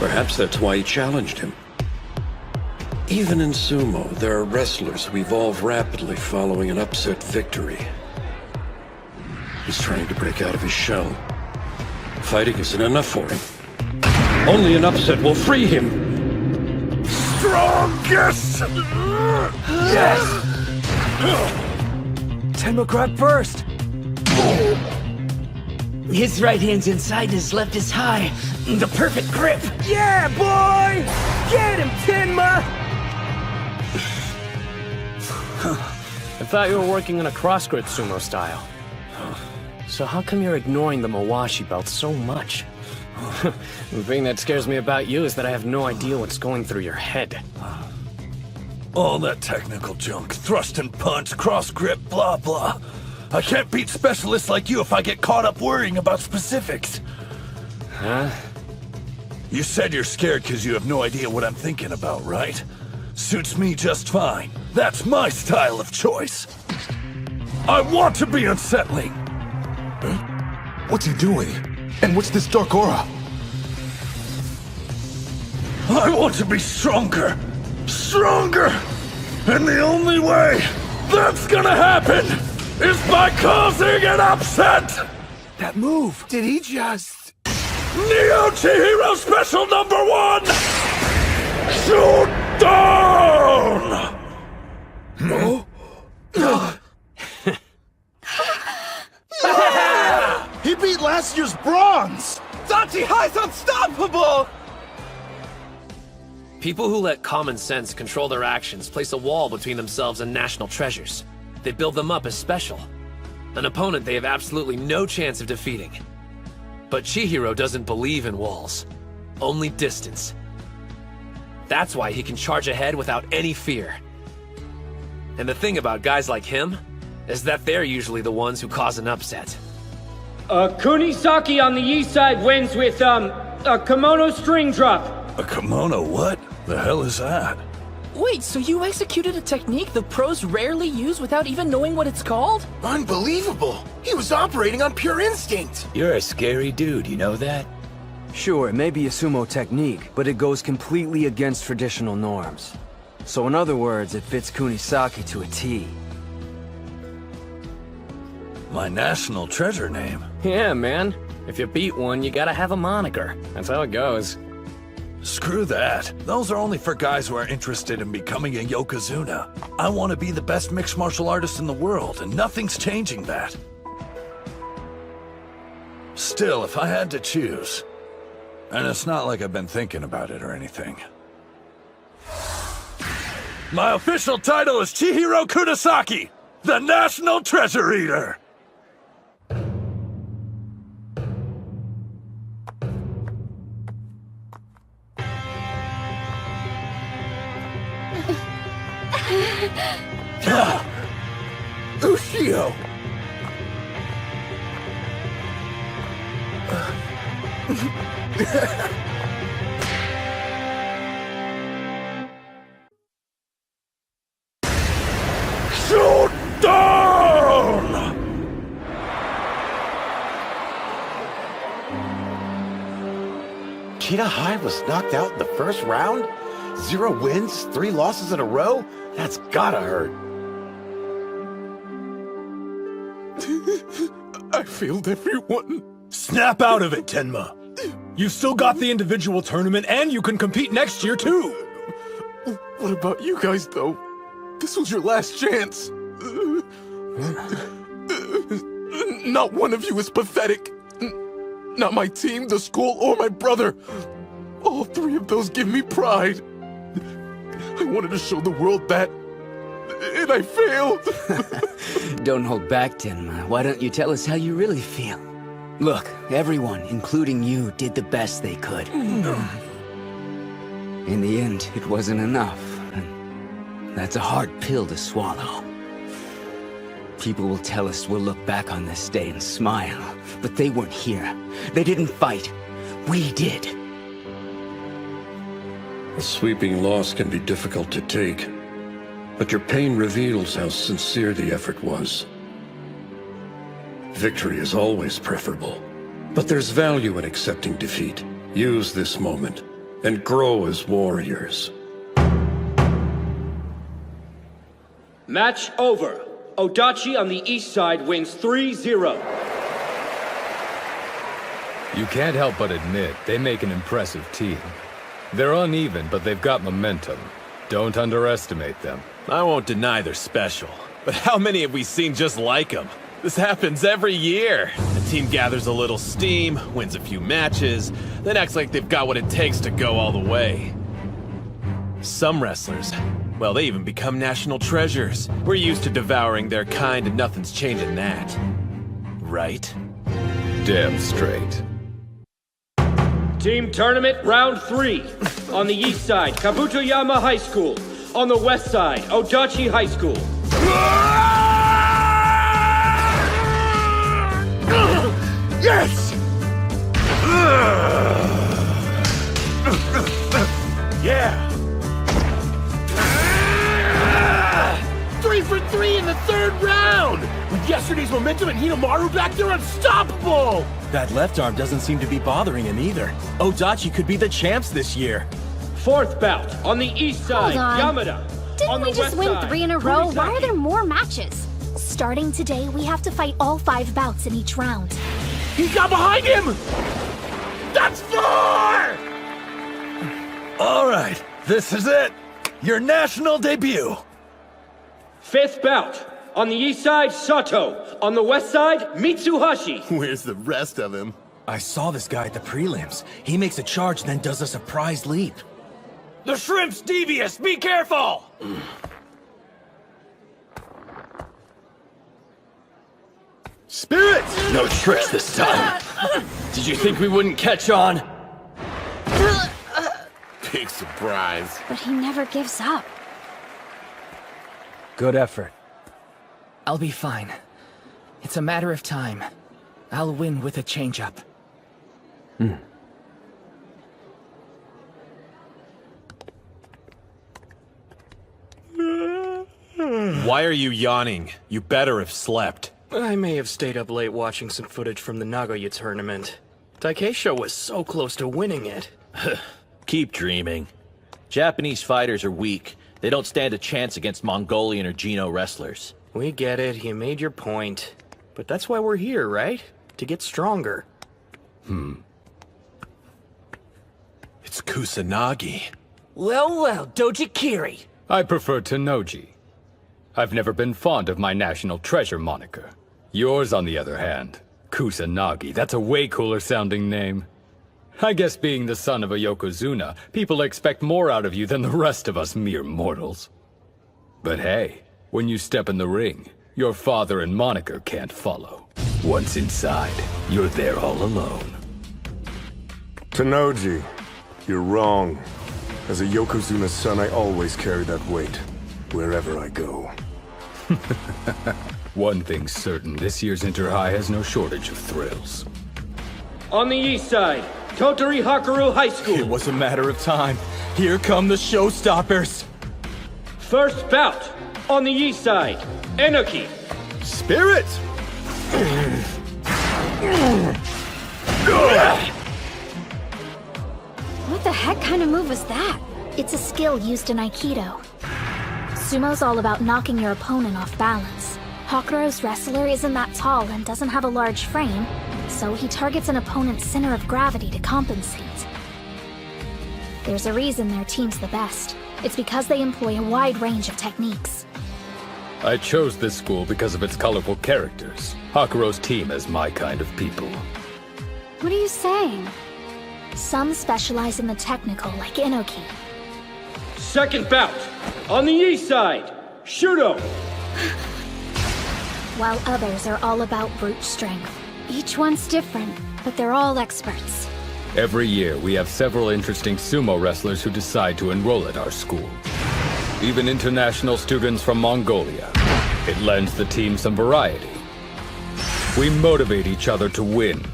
perhaps that's why he challenged him. Even in sumo, there are wrestlers who evolve rapidly following an upset victory. He's trying to break out of his shell. Fighting isn't enough for him. Only an upset will free him. Strongest! Yes! Tenma grab first! His right hand's inside, his left is high. The perfect grip! Yeah, boy! Get him, Tenma! I thought you were working on a cross-grip sumo style. So how come you're ignoring the Mawashi belt so much? The thing that scares me about you is that I have no idea what's going through your head. All that technical junk, thrust and punch, cross grip, blah blah. I can't beat specialists like you if I get caught up worrying about specifics. Huh? You said you're scared because you have no idea what I'm thinking about, right? Suits me just fine. That's my style of choice. I want to be unsettling. Huh? What's he doing? And what's this dark aura? I want to be stronger. Stronger! And the only way that's gonna happen is by causing an upset! That move! Did he just... Neo Chihiro Special #1! Shoot down! No? He beat last year's bronze! Dachi High's unstoppable! People who let common sense control their actions place a wall between themselves and national treasures. They build them up as special. An opponent they have absolutely no chance of defeating. But Chihiro doesn't believe in walls. Only distance. That's why he can charge ahead without any fear. And the thing about guys like him is that they're usually the ones who cause an upset. Kunisaki on the east side wins with, a kimono string drop. A kimono what? The hell is that? Wait, so you executed a technique the pros rarely use without even knowing what it's called? Unbelievable! He was operating on pure instinct! You're a scary dude, you know that? Sure, it may be a sumo technique, but it goes completely against traditional norms. So in other words, it fits Kunisaki to a T. My national treasure name. Yeah, man. If you beat one, you gotta have a moniker. That's how it goes. Screw that. Those are only for guys who are interested in becoming a Yokozuna. I want to be the best mixed martial artist in the world, and nothing's changing that. Still, if I had to choose, and it's not like I've been thinking about it or anything. My official title is Chihiro Kunisaki, the National Treasure Eater! Ushio! Shoot down! Kita High was knocked out in the first round? 0 wins, 3 losses in a row? That's gotta hurt. I failed everyone. Snap out of it, Tenma. You've still got the individual tournament, and you can compete next year, too. What about you guys, though? This was your last chance. Not one of you is pathetic. Not my team, the school, or my brother. All 3 of those give me pride. I wanted to show the world that, and I failed. Don't hold back, Tenma. Why don't you tell us how you really feel? Look, everyone, including you, did the best they could. In the end, it wasn't enough. And that's a hard pill to swallow. People will tell us we'll look back on this day and smile, but they weren't here. They didn't fight. We did. A sweeping loss can be difficult to take, but your pain reveals how sincere the effort was. Victory is always preferable, but there's value in accepting defeat. Use this moment and grow as warriors. Match over. Odachi on the east side wins 3-0. You can't help but admit they make an impressive team. They're uneven, but they've got momentum. Don't underestimate them. I won't deny they're special, but how many have we seen just like them? This happens every year. A team gathers a little steam, wins a few matches, then acts like they've got what it takes to go all the way. Some wrestlers, well, they even become national treasures. We're used to devouring their kind, and nothing's changing that. Right? Damn straight. Team tournament round 3. On the east side, Kabutoyama High School. On the west side, Odachi High School. Yes! Yeah! 3 for 3 in the 3rd round! With yesterday's momentum and Hinamaru back, they're unstoppable! That left arm doesn't seem to be bothering him either. Odachi could be the champs this year. 4th bout, on the east side, Yamada. Didn't we just win 3 in a row? Why are there more matches? Starting today, we have to fight all 5 bouts in each round. He got behind him! That's 4! All right, This is it! Your national debut! Fifth bout. On the east side, Sato. On the west side, Mitsuhashi. Where's the rest of him? I saw this guy at the prelims. He makes a charge, then does a surprise leap. The shrimp's devious! Be careful! Spirit! No tricks this time. Did you think we wouldn't catch on? Big surprise. But he never gives up. Good effort. I'll be fine. It's a matter of time. I'll win with a change-up. Why are you yawning? You better have slept. I may have stayed up late watching some footage from the Nagoya tournament. Takeisho was so close to winning it. Keep dreaming. Japanese fighters are weak. They don't stand a chance against Mongolian or Geno wrestlers. We get it, you made your point. But that's why we're here, right? To get stronger. It's Kusanagi. Well, Doji Kiri. I prefer Tennoji. I've never been fond of my national treasure moniker. Yours, on the other hand, Kusanagi. That's a way cooler sounding name. I guess being the son of a Yokozuna, people expect more out of you than the rest of us mere mortals. But hey, when you step in the ring, your father and moniker can't follow. Once inside, you're there all alone. Tennoji, you're wrong. As a Yokozuna's son, I always carry that weight, wherever I go. One thing's certain, this year's Inter-High has no shortage of thrills. On the east side, Totori Hakaru High School. It was a matter of time. Here come the showstoppers. First bout. On the east side, Enoki. Spirit! What the heck kind of move was that? It's a skill used in Aikido. Sumo's all about knocking your opponent off balance. Hakuro's wrestler isn't that tall and doesn't have a large frame, so he targets an opponent's center of gravity to compensate. There's a reason their team's the best. It's because they employ a wide range of techniques. I chose this school because of its colorful characters. Hakuro's team is my kind of people. What are you saying? Some specialize in the technical, like Inoki. Second bout. On the east side, Shudo. While others are all about brute strength. Each one's different, but they're all experts. Every year, we have several interesting sumo wrestlers who decide to enroll at our school. Even international students from Mongolia. It lends the team some variety. We motivate each other to win.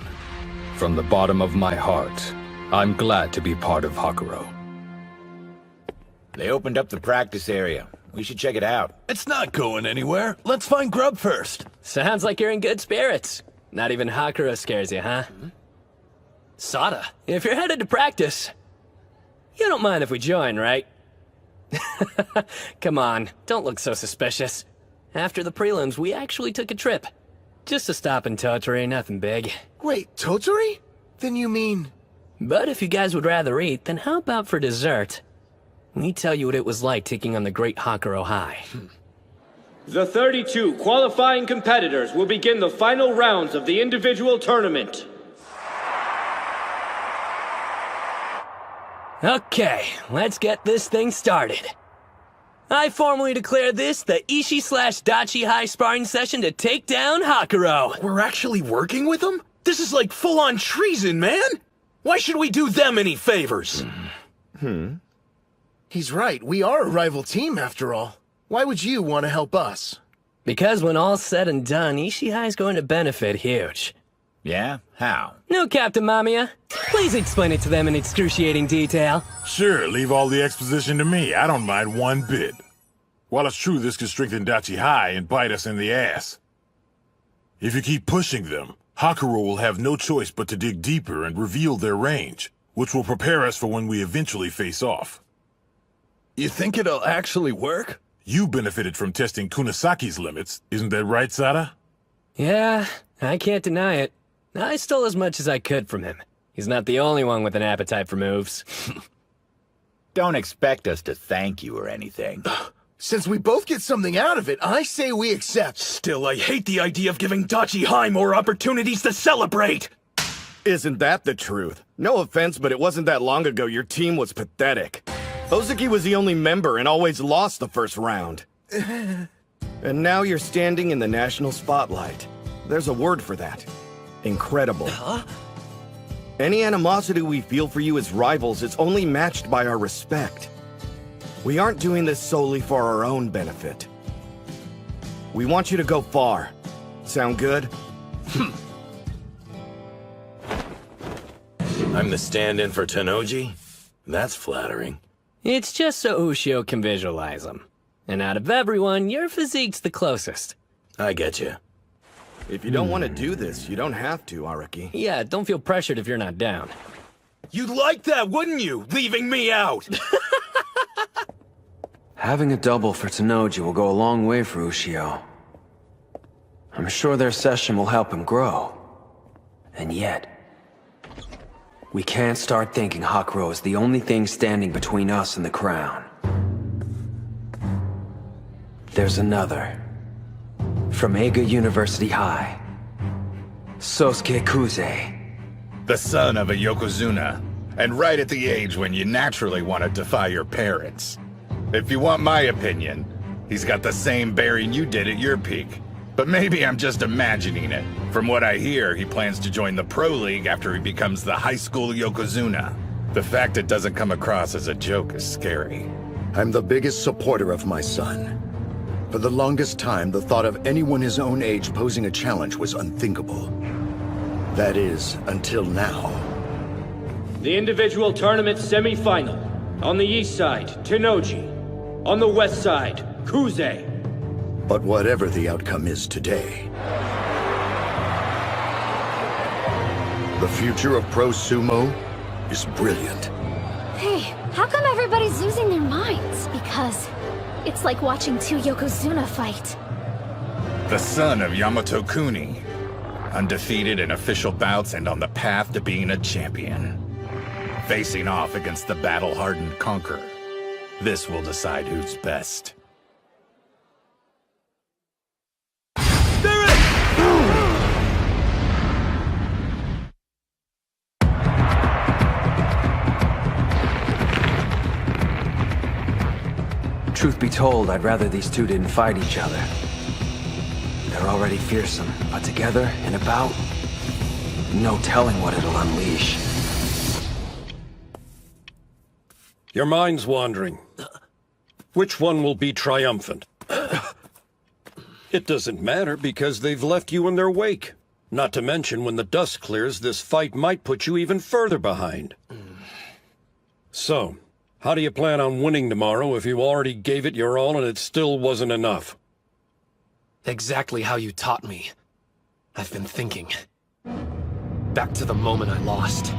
From the bottom of my heart, I'm glad to be part of Hakuro. They opened up the practice area. We should check it out. It's not going anywhere. Let's find grub first. Sounds like you're in good spirits. Not even Hakuro scares you, huh? Sada, if you're headed to practice, you don't mind if we join, right? Come on, don't look so suspicious. After the prelims, we actually took a trip. Just to stop in Totori, nothing big. Wait, Totori? Then you mean... But if you guys would rather eat, then how about for dessert? Let me tell you what it was like taking on the great Hakuro High. The 32 qualifying competitors will begin the final rounds of the individual tournament. Okay, let's get this thing started. I formally declare this the Ishi/Dachi High sparring session to take down Hakuro. We're actually working with them? This is like full-on treason, man! Why should we do them any favors? He's right, we are a rival team after all. Why would you want to help us? Because when all's said and done, Ishihai's going to benefit huge. Yeah? How? No, Captain Mamiya. Please explain it to them in excruciating detail. Sure, leave all the exposition to me. I don't mind one bit. While it's true this could strengthen Dachi High and bite us in the ass, if you keep pushing them, Hakuro will have no choice but to dig deeper and reveal their range, which will prepare us for when we eventually face off. You think it'll actually work? You benefited from testing Kunasaki's limits, isn't that right, Sada? Yeah, I can't deny it. I stole as much as I could from him. He's not the only one with an appetite for moves. Don't expect us to thank you or anything. Since we both get something out of it, I say we accept. Still, I hate the idea of giving Dachi High more opportunities to celebrate! Isn't that the truth? No offense, but it wasn't that long ago your team was pathetic. Ozuki was the only member and always lost the first round. And now you're standing in the national spotlight. There's a word for that. Incredible. Huh? Any animosity we feel for you as rivals is only matched by our respect. We aren't doing this solely for our own benefit. We want you to go far. Sound good? I'm the stand-in for Tennoji? That's flattering. It's just so Ushio can visualize him. And out of everyone, your physique's the closest. I get you. If you don't want to do this, you don't have to, Araki. Yeah, don't feel pressured if you're not down. You'd like that, wouldn't you? Leaving me out! Having a double for Tennoji will go a long way for Ushio. I'm sure their session will help him grow. And yet, we can't start thinking Hakuro is the only thing standing between us and the crown. There's another. From Eiga University High. Sosuke Kuze. The son of a Yokozuna, and right at the age when you naturally want to defy your parents. If you want my opinion, he's got the same bearing you did at your peak. But maybe I'm just imagining it. From what I hear, he plans to join the Pro League after he becomes the high school Yokozuna. The fact it doesn't come across as a joke is scary. I'm the biggest supporter of my son. For the longest time, the thought of anyone his own age posing a challenge was unthinkable. That is, until now. The individual tournament semi-final. On the east side, Tennoji. On the west side, Kuze. But whatever the outcome is today, the future of pro sumo is brilliant. Hey, how come everybody's losing their minds? Because it's like watching two Yokozuna fight. The son of Yamato Kuni. Undefeated in official bouts and on the path to being a champion. Facing off against the battle-hardened conqueror. This will decide who's best. Truth be told, I'd rather these two didn't fight each other. They're already fearsome, but together, in a bout, no telling what it'll unleash. Your mind's wandering. Which one will be triumphant? It doesn't matter because they've left you in their wake. Not to mention, when the dust clears, this fight might put you even further behind. So, how do you plan on winning tomorrow if you already gave it your all and it still wasn't enough? Exactly how you taught me. I've been thinking. Back to the moment I lost.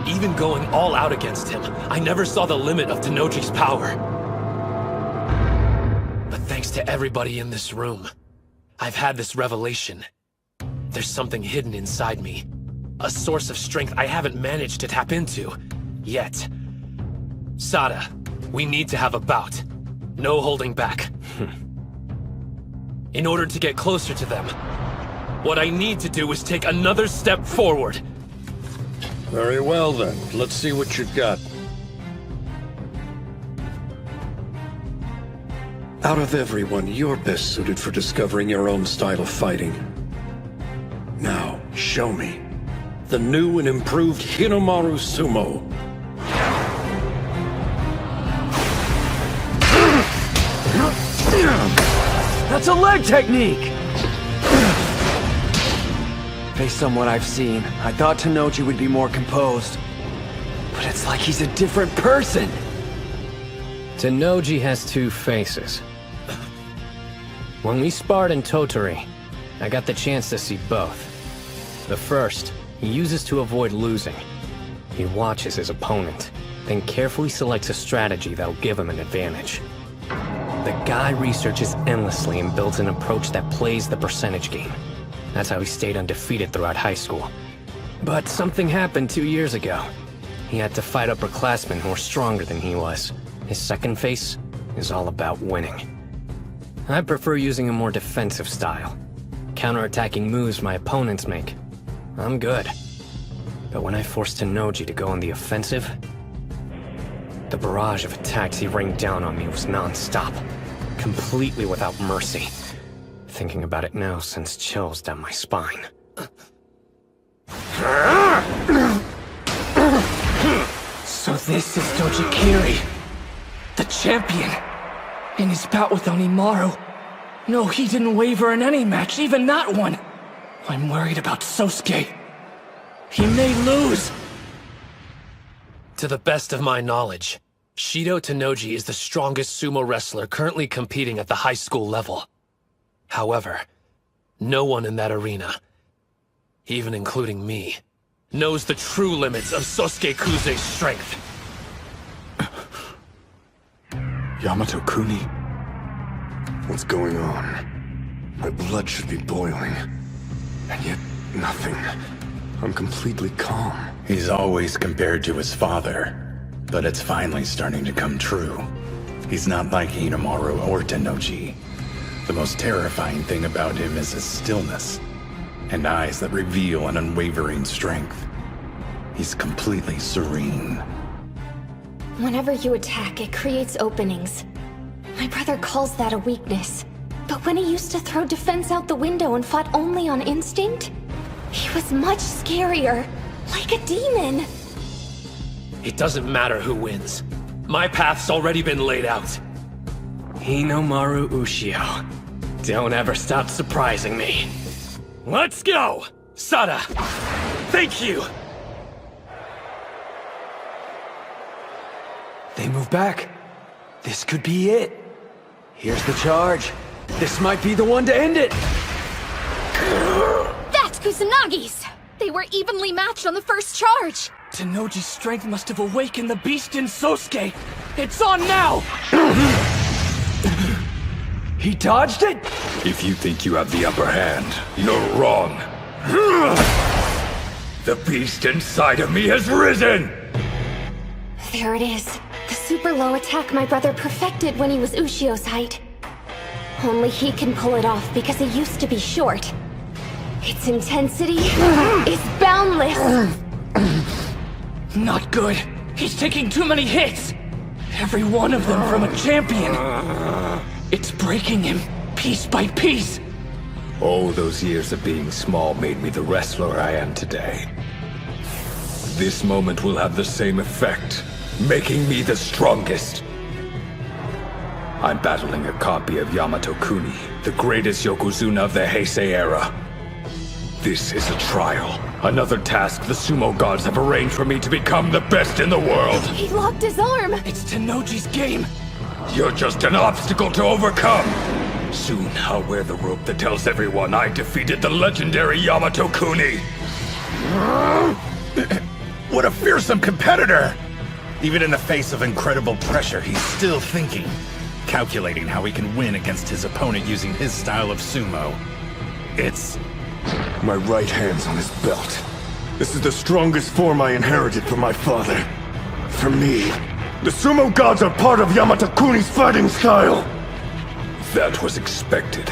Even going all out against him, I never saw the limit of Tennoji's power. But thanks to everybody in this room, I've had this revelation. There's something hidden inside me. A source of strength I haven't managed to tap into yet. Sada, we need to have a bout. No holding back. In order to get closer to them, what I need to do is take another step forward. Very well then, let's see what you've got. Out of everyone, you're best suited for discovering your own style of fighting. Now, show me. The new and improved Hinomaru Sumo. That's a leg technique! Based on what I've seen, I thought Tennoji would be more composed. But it's like he's a different person! Tennoji has two faces. When we sparred in Tottori, I got the chance to see both. The first, he uses to avoid losing. He watches his opponent, then carefully selects a strategy that'll give him an advantage. The guy researches endlessly and builds an approach that plays the percentage game. That's how he stayed undefeated throughout high school. But something happened 2 years ago. He had to fight upperclassmen who were stronger than he was. His second phase is all about winning. I prefer using a more defensive style. Counterattacking moves my opponents make. I'm good. But when I forced Tennoji to go on the offensive, the barrage of attacks he rained down on me was non-stop. Completely without mercy. Thinking about it now sends chills down my spine. So this is Dojikiri, the champion. In his bout with Onimaru. No, he didn't waver in any match, even that one. I'm worried about Sosuke. He may lose. To the best of my knowledge, Shido Tennoji is the strongest sumo wrestler currently competing at the high school level. However, no one in that arena, even including me, knows the true limits of Sosuke Kuze's strength. Yamato Kuni? What's going on? My blood should be boiling. And yet, nothing. I'm completely calm. He's always compared to his father, but it's finally starting to come true. He's not like Hinamaru or Tennoji. The most terrifying thing about him is his stillness, and eyes that reveal an unwavering strength. He's completely serene. Whenever you attack, it creates openings. My brother calls that a weakness. But when he used to throw defense out the window and fought only on instinct, he was much scarier. Like a demon. It doesn't matter who wins. My path's already been laid out. Hinamaru Ushio. Don't ever stop surprising me. Let's go! Sada! Thank you! They move back. This could be it. Here's the charge. This might be the one to end it. That's Kusanagi's! They were evenly matched on the first charge. Tennoji's strength must have awakened the beast in Sosuke. It's on now! He dodged it? If you think you have the upper hand, you're wrong. The beast inside of me has risen! There it is. The super low attack my brother perfected when he was Ushio's height. Only he can pull it off because he used to be short. Its intensity is boundless. Not good. He's taking too many hits. Every one of them from a champion. It's breaking him, piece by piece. All those years of being small made me the wrestler I am today. This moment will have the same effect, making me the strongest. I'm battling a copy of Yamato Kuni, the greatest Yokozuna of the Heisei era. This is a trial. Another task the sumo gods have arranged for me to become the best in the world. He locked his arm. It's Tennoji's game. You're just an obstacle to overcome. Soon I'll wear the rope that tells everyone I defeated the legendary Yamato Kuni. What a fearsome competitor! Even in the face of incredible pressure, he's still thinking. Calculating how he can win against his opponent using his style of sumo. It's... My right hand's on his belt. This is the strongest form I inherited from my father. For me, the sumo gods are part of Yamato Kuni's fighting style. That was expected.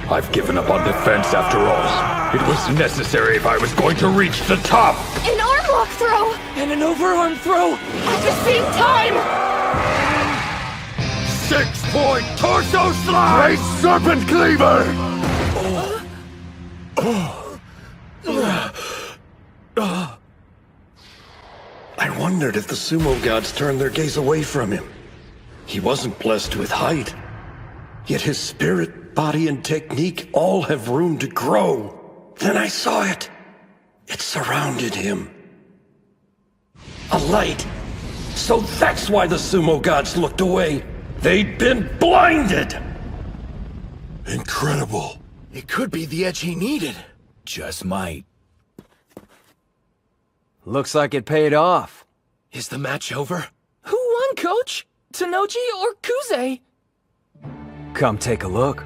I've given up on defense after all. It was necessary if I was going to reach the top. An arm lock throw! And an overarm throw! At the same time! 6-point torso slide! Great Serpent Cleaver! I wondered if the sumo gods turned their gaze away from him. He wasn't blessed with height. Yet his spirit, body, and technique all have room to grow. Then I saw it. It surrounded him. A light. So that's why the sumo gods looked away. They'd been blinded! Incredible. It could be the edge he needed. Just might. Looks like it paid off. Is the match over? Who won, coach? Tennoji or Kuze? Come take a look.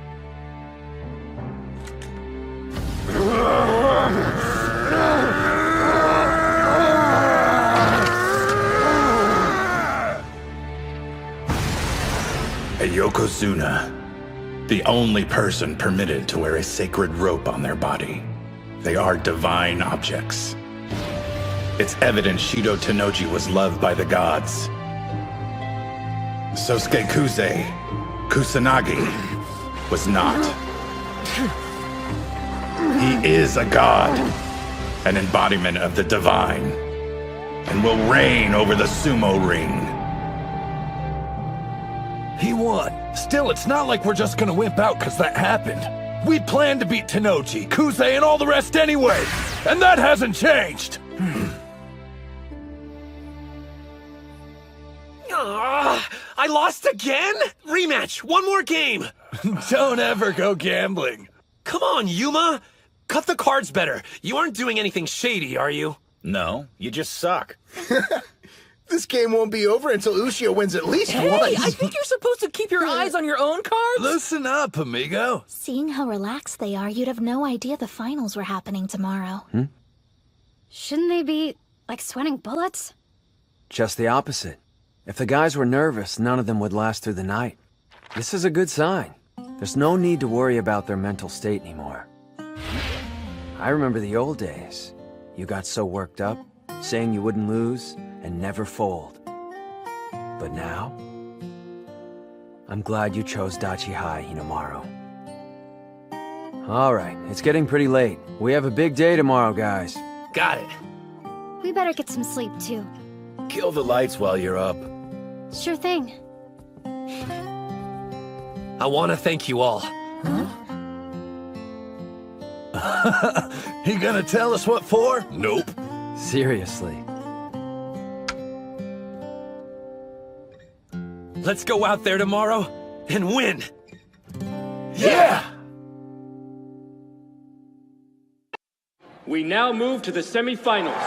Yokozuna. The only person permitted to wear a sacred rope on their body. They are divine objects. It's evident Shido Tennoji was loved by the gods. Sosuke Kusanagi, was not. He is a god, an embodiment of the divine, and will reign over the sumo ring. He won. Still, it's not like we're just gonna wimp out because that happened. We planned to beat Tennoji, Kuze, and all the rest anyway, and that hasn't changed. I lost again? Rematch, one more game. Don't ever go gambling. Come on, Yuma. Cut the cards better. You aren't doing anything shady, are you? No, you just suck. This game won't be over until Ushio wins at least Hey, once. I think you're supposed to keep your eyes on your own cards. Listen up, amigo. Seeing how relaxed they are, you'd have no idea the finals were happening tomorrow. Shouldn't they be, like, sweating bullets? Just the opposite. If the guys were nervous, none of them would last through the night. This is a good sign. There's no need to worry about their mental state anymore. I remember the old days. You got so worked up, saying you wouldn't lose and never fold. But now, I'm glad you chose Dachi High, Hinamaru. All right, it's getting pretty late. We have a big day tomorrow, guys. Got it. We better get some sleep, too. Kill the lights while you're up. Sure thing. I want to thank you all. He gonna tell us what for? Nope. Seriously. Let's go out there tomorrow and win. Yeah! We now move to the semifinals.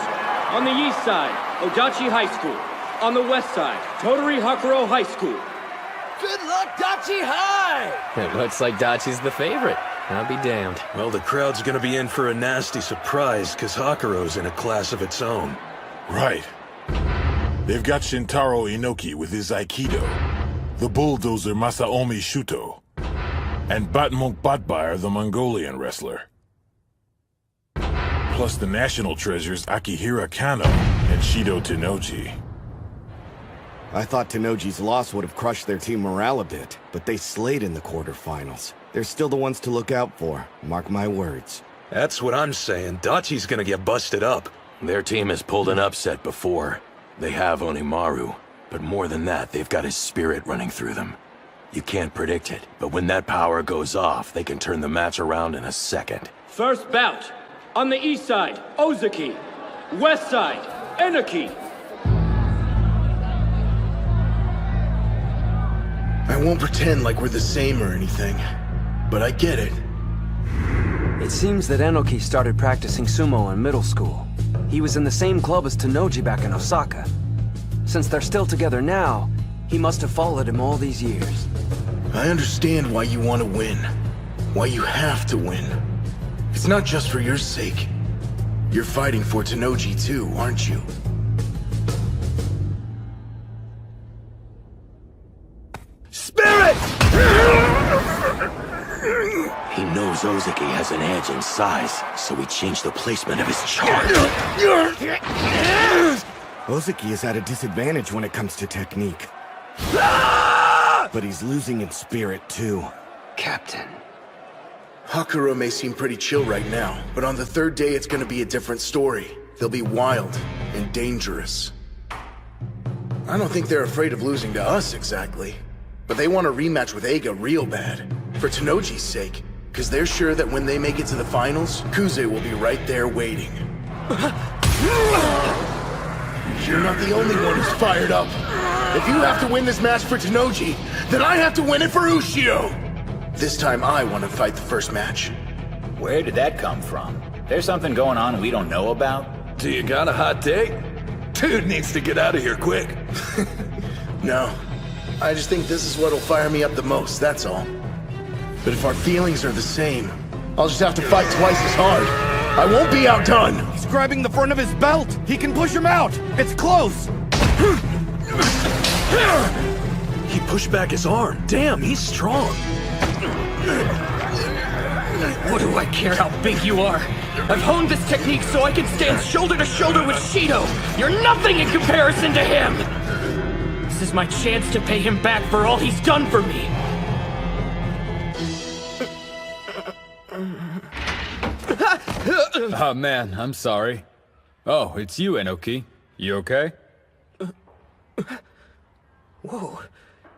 On the east side, Odachi High School. On the west side, Totori Hakuro High School. Good luck, Dachi High! It looks like Dachi's the favorite. I'll be damned. Well, the crowd's gonna be in for a nasty surprise, because Hakuro's in a class of its own. Right. They've got Shintaro Inoki with his Aikido, the bulldozer Masaomi Shuto, and Batmonk Batbar, the Mongolian wrestler. Plus the national treasures Akihira Kano and Shido Tennoji. I thought Tennoji's loss would have crushed their team morale a bit, but they slayed in the quarterfinals. They're still the ones to look out for, mark my words. That's what I'm saying. Dachi's gonna get busted up. Their team has pulled an upset before. They have Onimaru, but more than that, they've got his spirit running through them. You can't predict it, but when that power goes off, they can turn the match around in a second. First bout. On the east side, Ozaki. West side, Enoki. I won't pretend like we're the same or anything, but I get it. It seems that Enoki started practicing sumo in middle school. He was in the same club as Tennoji back in Osaka. Since they're still together now, he must have followed him all these years. I understand why you want to win. Why you have to win. It's not just for your sake. You're fighting for Tennoji too, aren't you? Spirit! He knows Ozaki has an edge in size, so he changed the placement of his charge. Ozaki is at a disadvantage when it comes to technique. But he's losing in spirit too. Captain. Hakuro may seem pretty chill right now, but on the third day it's gonna be a different story. They'll be wild and dangerous. I don't think they're afraid of losing to us exactly, but they want a rematch with Eiga real bad, for Tennoji's sake, because they're sure that when they make it to the finals, Kuze will be right there waiting. You're not the only one who's fired up. If you have to win this match for Tennoji, then I have to win it for Ushio! This time I want to fight the first match. Where did that come from? There's something going on we don't know about? Do you got a hot date? Dude needs to get out of here quick. No. I just think this is what'll fire me up the most, that's all. But if our feelings are the same, I'll just have to fight twice as hard. I won't be outdone! He's grabbing the front of his belt! He can push him out! It's close! He push back his arm. Damn, he's strong. What do I care how big you are? I've honed this technique so I can stand shoulder to shoulder with Shido. You're nothing in comparison to him! This is my chance to pay him back for all he's done for me. Oh man, I'm sorry. Oh, it's you, Enoki. You okay? Whoa.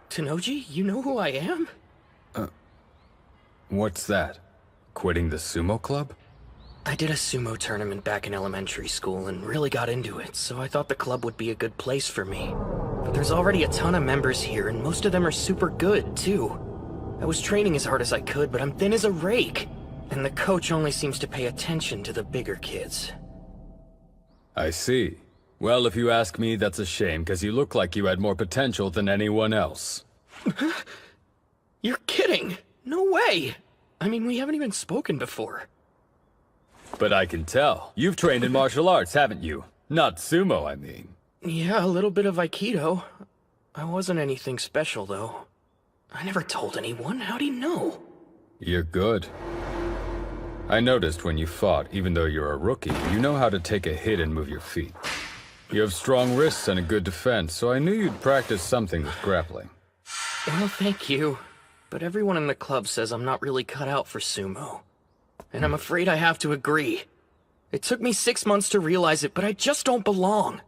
Tennoji, you know who I am? What's that? Quitting the sumo club? I did a sumo tournament back in elementary school and really got into it, so I thought the club would be a good place for me. But there's already a ton of members here, and most of them are super good, too. I was training as hard as I could, but I'm thin as a rake. And the coach only seems to pay attention to the bigger kids. I see. Well, if you ask me, that's a shame, because you look like you had more potential than anyone else. You're kidding! No way! I mean, we haven't even spoken before. But I can tell. You've trained in martial arts, haven't you? Not sumo, I mean. Yeah, a little bit of Aikido. I wasn't anything special, though. I never told anyone. How'd he know? You're good. I noticed when you fought, even though you're a rookie, you know how to take a hit and move your feet. You have strong wrists and a good defense, so I knew you'd practice something with grappling. Well, thank you. But everyone in the club says I'm not really cut out for sumo. And I'm afraid I have to agree. It took me 6 months to realize it, but I just don't belong.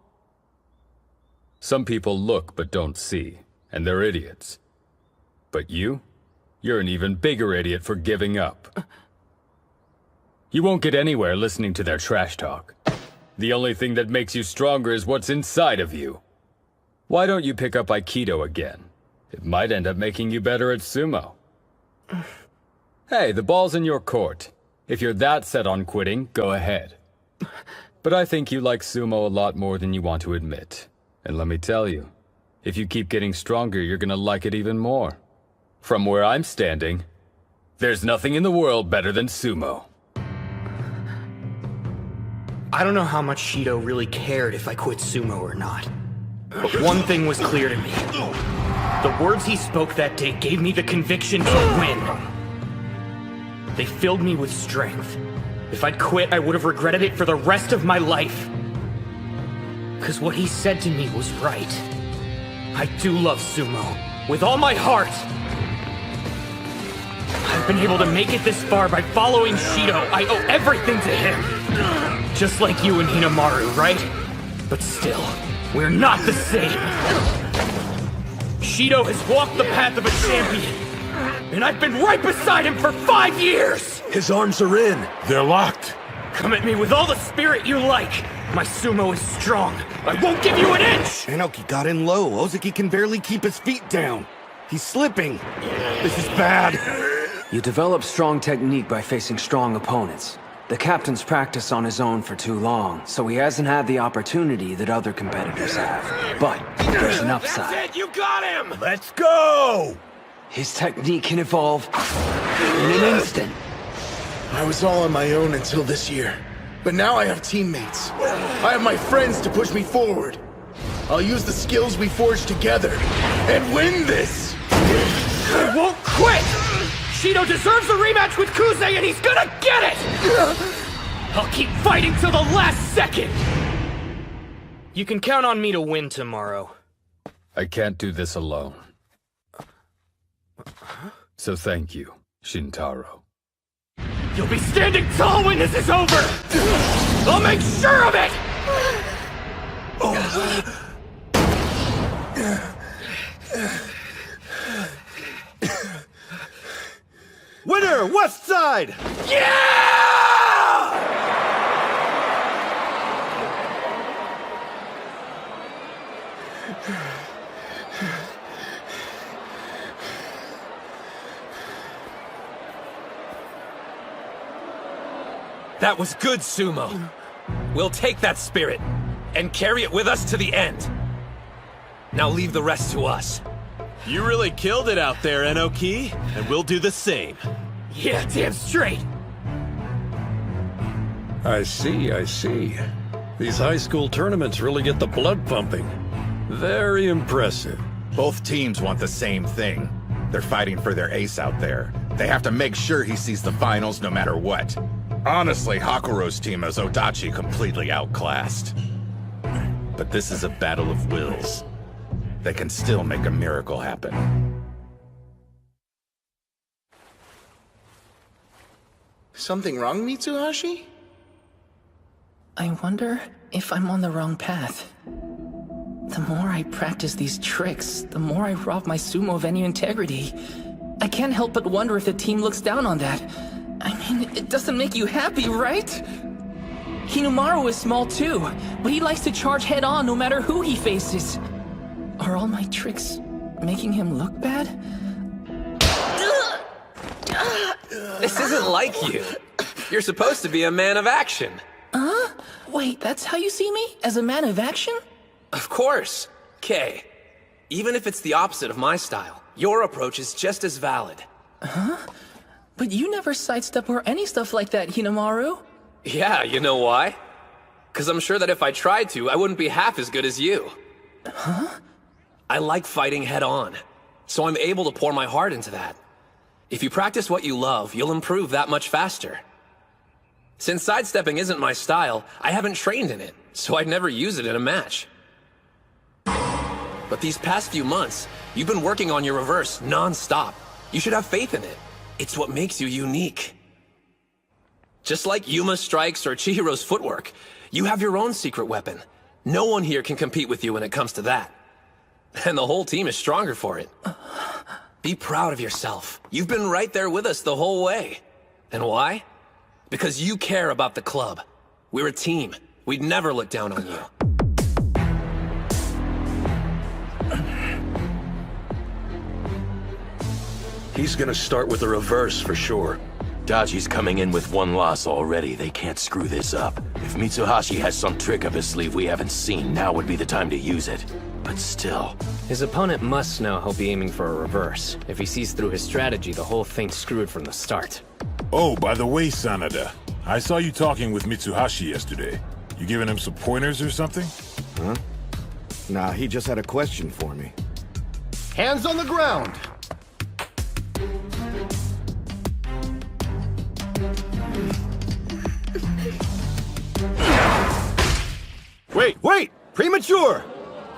Some people look but don't see, and they're idiots. But you're an even bigger idiot for giving up. You won't get anywhere listening to their trash talk. The only thing that makes you stronger is what's inside of you. Why don't you pick up Aikido again? It might end up making you better at sumo. Hey, the ball's in your court. If you're that set on quitting, go ahead. But I think you like sumo a lot more than you want to admit. And let me tell you, if you keep getting stronger, you're gonna like it even more. From where I'm standing, there's nothing in the world better than sumo. I don't know how much Shido really cared if I quit sumo or not. But one thing was clear to me. The words he spoke that day gave me the conviction to win. They filled me with strength. If I'd quit, I would have regretted it for the rest of my life. Because what he said to me was right. I do love sumo. With all my heart. I've been able to make it this far by following Shido. I owe everything to him. Just like you and Hinamaru, right? But still, we're not the same. Shido has walked the path of a champion. And I've been right beside him for 5 years! His arms are in. They're locked. Come at me with all the spirit you like. My sumo is strong. I won't give you an inch! Enoki got in low. Ozeki can barely keep his feet down. He's slipping. This is bad. You develop strong technique by facing strong opponents. The captain's practiced on his own for too long, so he hasn't had the opportunity that other competitors have. But there's an upside. That's it, you got him! Let's go! His technique can evolve in an instant. I was all on my own until this year. But now I have teammates. I have my friends to push me forward. I'll use the skills we forged together and win this! I won't quit! Shido deserves a rematch with Kuze and he's gonna get it! I'll keep fighting till the last second! You can count on me to win tomorrow. I can't do this alone. So thank you, Shintaro. You'll be standing tall when this is over! I'll make sure of it! Winner, West Side! Yeah! That was good sumo. We'll take that spirit and carry it with us to the end. Now leave the rest to us. You really killed it out there, Enoki, and we'll do the same. Yeah, damn straight. I see, I see. These high school tournaments really get the blood pumping. Very impressive. Both teams want the same thing. They're fighting for their ace out there. They have to make sure he sees the finals no matter what. Honestly, Hakuro's team has Odachi completely outclassed. But this is a battle of wills. They can still make a miracle happen. Something wrong, Mitsuhashi? I wonder if I'm on the wrong path. The more I practice these tricks, the more I rob my sumo of any integrity. I can't help but wonder if the team looks down on that. I mean, it doesn't make you happy, right? Hinamaru is small too, but he likes to charge head-on no matter who he faces. Are all my tricks making him look bad? This isn't like you. You're supposed to be a man of action. Huh? Wait, that's how you see me? As a man of action? Of course. Kay, even if it's the opposite of my style, your approach is just as valid. Huh? But you never sidestep or any stuff like that, Hinamaru. Yeah, you know why? Because I'm sure that if I tried to, I wouldn't be half as good as you. Huh? I like fighting head-on, so I'm able to pour my heart into that. If you practice what you love, you'll improve that much faster. Since sidestepping isn't my style, I haven't trained in it, so I'd never use it in a match. But these past few months, you've been working on your reverse non-stop. You should have faith in it. It's what makes you unique. Just like Yuma's strikes or Chihiro's footwork, you have your own secret weapon. No one here can compete with you when it comes to that. And the whole team is stronger for it. Be proud of yourself. You've been right there with us the whole way. And why? Because you care about the club. We're a team. We'd never look down on you. He's gonna start with a reverse for sure. Dachi's coming in with one loss already. They can't screw this up. If Mitsuhashi has some trick up his sleeve we haven't seen, now would be the time to use it. But still... His opponent must know he'll be aiming for a reverse. If he sees through his strategy, the whole thing's screwed from the start. Oh, by the way, Sanada, I saw you talking with Mitsuhashi yesterday. You giving him some pointers or something? Huh? Nah, he just had a question for me. Hands on the ground! Wait! Premature!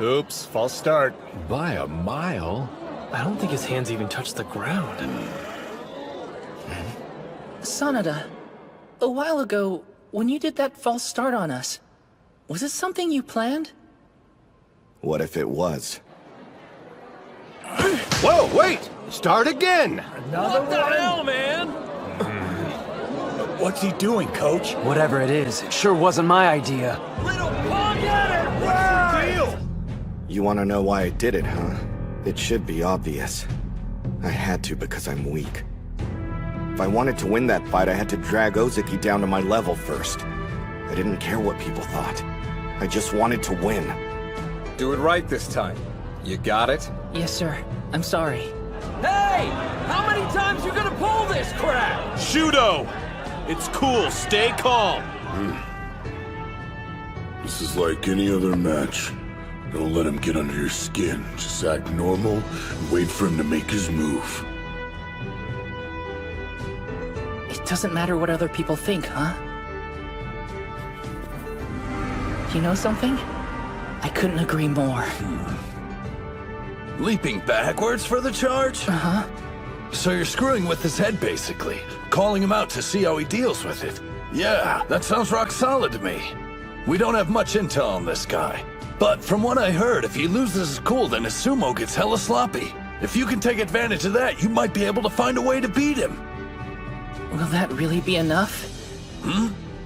Oops, false start. By a mile? I don't think his hands even touched the ground. Sanada, a while ago, when you did that false start on us, was it something you planned? What if it was? Whoa, wait! Start again! What the hell, man? What's he doing, coach? Whatever it is, it sure wasn't my idea. You want to know why I did it, huh? It should be obvious. I had to because I'm weak. If I wanted to win that fight, I had to drag Ozeki down to my level first. I didn't care what people thought. I just wanted to win. Do it right this time. You got it? Yes, sir. I'm sorry. Hey! How many times you gonna pull this crap? Shudo! It's cool, stay calm. This is like any other match. Don't let him get under your skin. Just act normal and wait for him to make his move. It doesn't matter what other people think, huh? You know something? I couldn't agree more. Leaping backwards for the charge? Uh-huh. So you're screwing with his head, basically. Calling him out to see how he deals with it. Yeah, that sounds rock solid to me. We don't have much intel on this guy. But from what I heard, if he loses his cool, then his sumo gets hella sloppy. If you can take advantage of that, you might be able to find a way to beat him. Will that really be enough?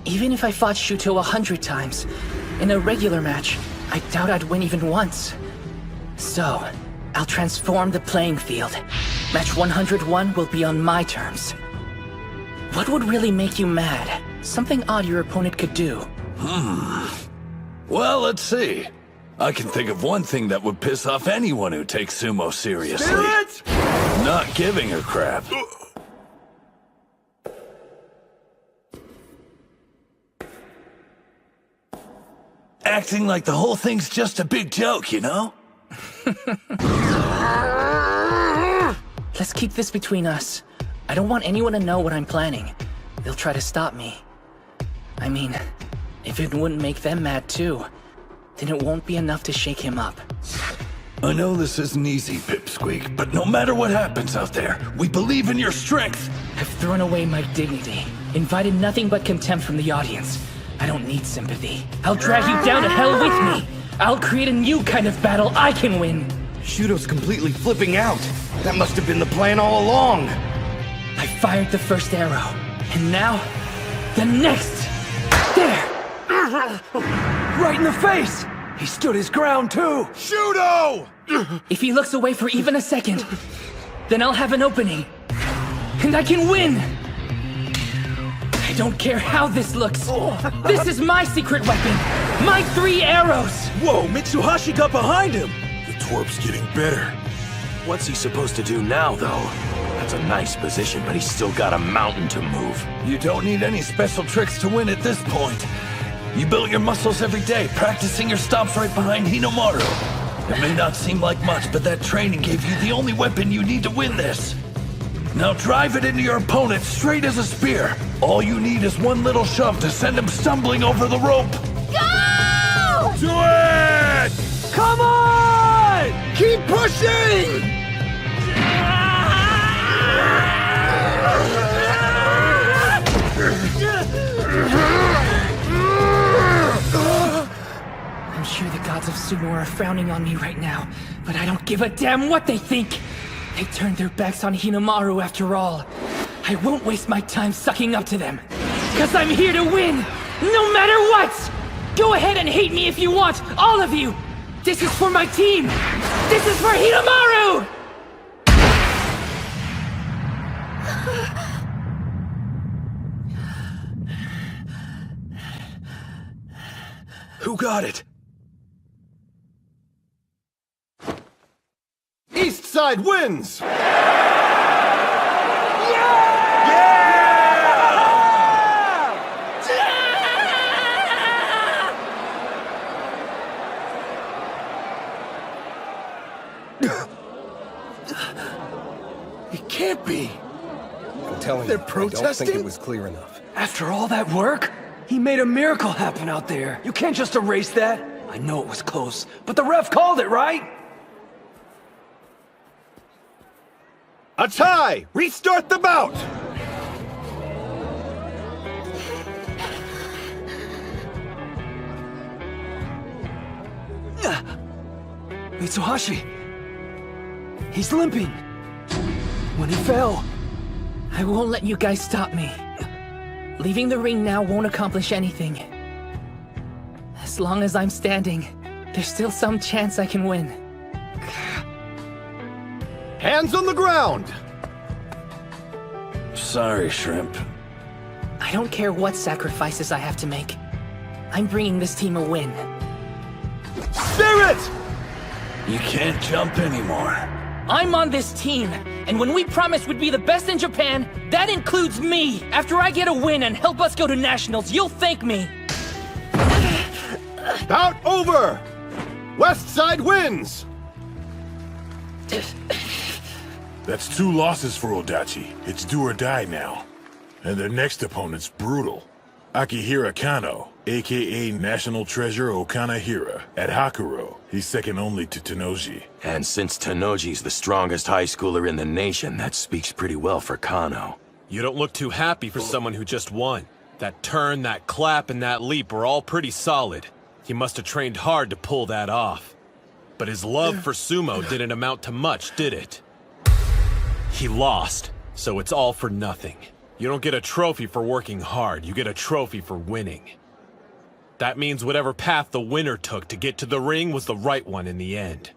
Even if I fought Shuto 100 times, in a regular match, I doubt I'd win even once. So, I'll transform the playing field. Match 101 will be on my terms. What would really make you mad? Something odd your opponent could do. Well, let's see. I can think of one thing that would piss off anyone who takes sumo seriously. Spirit! Not giving a crap. Acting like the whole thing's just a big joke, you know? Let's keep this between us. I don't want anyone to know what I'm planning. They'll try to stop me. I mean, if it wouldn't make them mad too, then it won't be enough to shake him up. I know this isn't easy, Pipsqueak, but no matter what happens out there, we believe in your strength. I've thrown away my dignity, invited nothing but contempt from the audience. I don't need sympathy. I'll drag you down to hell with me. I'll create a new kind of battle I can win. Shudo's completely flipping out. That must have been the plan all along. I fired the first arrow, and now, the next! There! Right in the face! He stood his ground too! Shudo! If he looks away for even a second, then I'll have an opening. And I can win! I don't care how this looks. This is my secret weapon! My 3 arrows! Whoa, Mitsuhashi got behind him! The twerp's getting better. What's he supposed to do now, though? That's a nice position, but he's still got a mountain to move. You don't need any special tricks to win at this point. You built your muscles every day, practicing your stomps right behind Hinomaru. It may not seem like much, but that training gave you the only weapon you need to win this. Now drive it into your opponent straight as a spear. All you need is one little shove to send him stumbling over the rope. Go! Do it! Come on! Keep pushing! I'm sure the gods of sumo are frowning on me right now, but I don't give a damn what they think. They turned their backs on Hinomaru after all. I won't waste my time sucking up to them, because I'm here to win, no matter what! Go ahead and hate me if you want, all of you! This is for my team! This is for Hinomaru! Who got it? East side wins! It can't be. I'm telling They're you, protesting? I don't think it was clear enough. After all that work? He made a miracle happen out there. You can't just erase that. I know it was close, but the ref called it, right? A tie! Restart the bout! Mitsuhashi! He's limping! When he fell! I won't let you guys stop me. Leaving the ring now won't accomplish anything. As long as I'm standing, there's still some chance I can win. Hands on the ground! Sorry, Shrimp. I don't care what sacrifices I have to make. I'm bringing this team a win. Spirit! You can't jump anymore. I'm on this team, and when we promised we'd be the best in Japan, that includes me! After I get a win and help us go to Nationals, you'll thank me! Bout over! West side wins! That's 2 losses for Odachi. It's do or die now. And their next opponent's brutal. Akihira Kano, aka National Treasure Okanahira, at Hakuro. He's second only to Tenoji. And since Tenoji's the strongest high schooler in the nation, that speaks pretty well for Kano. You don't look too happy for someone who just won. That turn, that clap, and that leap were all pretty solid. He must have trained hard to pull that off. But his love for sumo didn't amount to much, did it? He lost, so it's all for nothing. You don't get a trophy for working hard, you get a trophy for winning. That means whatever path the winner took to get to the ring was the right one in the end.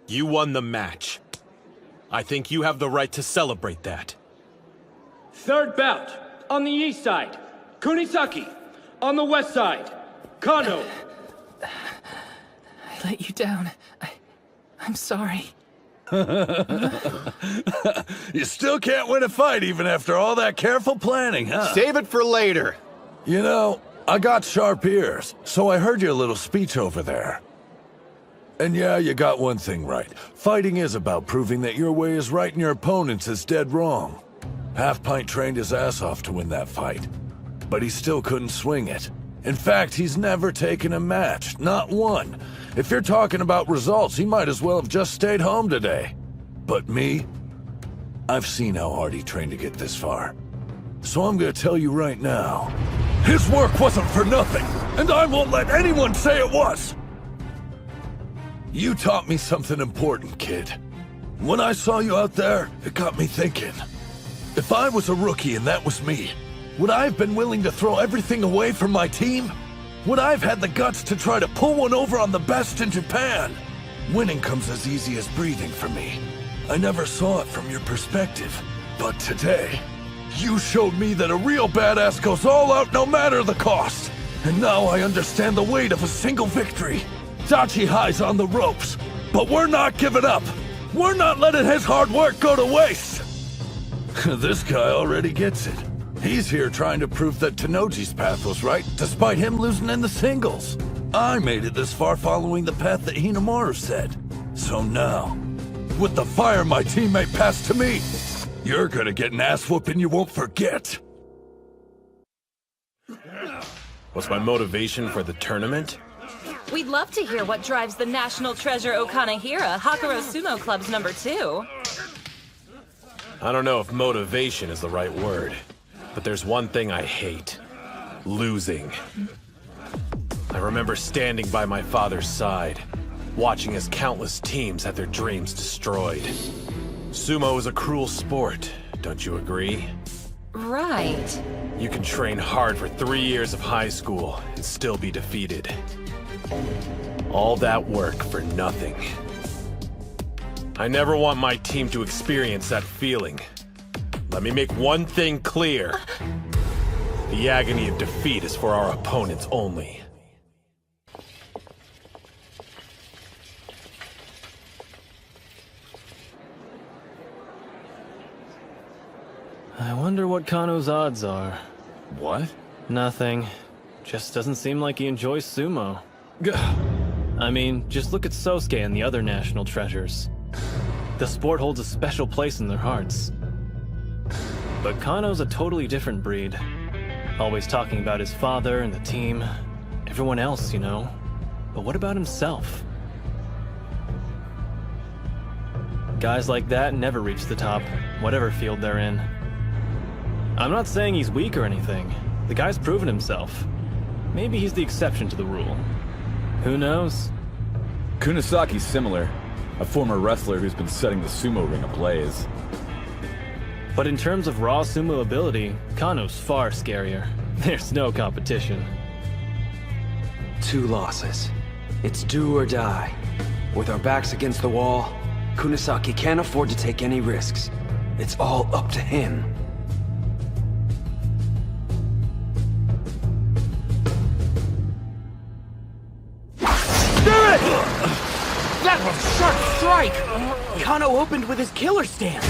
You won the match. I think you have the right to celebrate that. Third bout, on the east side, Kunisaki. On the west side, Kano. I let you down. I'm sorry. You still can't win a fight even after all that careful planning, huh? Save it for later. You know, I got sharp ears, so I heard your little speech over there. And yeah, you got one thing right. Fighting is about proving that your way is right and your opponent's is dead wrong. Half-Pint trained his ass off to win that fight, but he still couldn't swing it. In fact, he's never taken a match, not one. If you're talking about results, he might as well have just stayed home today. But me, I've seen how hard he trained to get this far. So I'm gonna tell you right now, his work wasn't for nothing, and I won't let anyone say it was! You taught me something important, kid. When I saw you out there, it got me thinking. If I was a rookie and that was me, would I have been willing to throw everything away from my team? Would I have had the guts to try to pull one over on the best in Japan? Winning comes as easy as breathing for me. I never saw it from your perspective. But today, you showed me that a real badass goes all out no matter the cost. And now I understand the weight of a single victory. Dachi High's on the ropes, but we're not giving up. We're not letting his hard work go to waste. This guy already gets it. He's here trying to prove that Tenoji's path was right, despite him losing in the singles. I made it this far following the path that Hinamaru said. So now, with the fire my teammate passed to me, you're gonna get an ass whooping you won't forget. What's my motivation for the tournament? We'd love to hear what drives the National Treasure Okanahira, Hakuro Sumo Club's #2. I don't know if motivation is the right word, but there's one thing I hate. Losing. I remember standing by my father's side, watching as countless teams had their dreams destroyed. Sumo is a cruel sport, don't you agree? Right. You can train hard for 3 years of high school and still be defeated. All that work for nothing. I never want my team to experience that feeling. Let me make one thing clear. The agony of defeat is for our opponents only. I wonder what Kano's odds are. What? Nothing. Just doesn't seem like he enjoys sumo. I mean, just look at Sosuke and the other national treasures. The sport holds a special place in their hearts. But Kano's a totally different breed. Always talking about his father and the team. Everyone else, you know. But what about himself? Guys like that never reach the top, whatever field they're in. I'm not saying he's weak or anything. The guy's proven himself. Maybe he's the exception to the rule. Who knows? Kunasaki's similar. A former wrestler who's been setting the sumo ring ablaze. But in terms of raw sumo ability, Kano's far scarier. There's no competition. 2 losses. It's do or die. With our backs against the wall, Kunasaki can't afford to take any risks. It's all up to him. That was a sharp strike! Kano opened with his killer stance.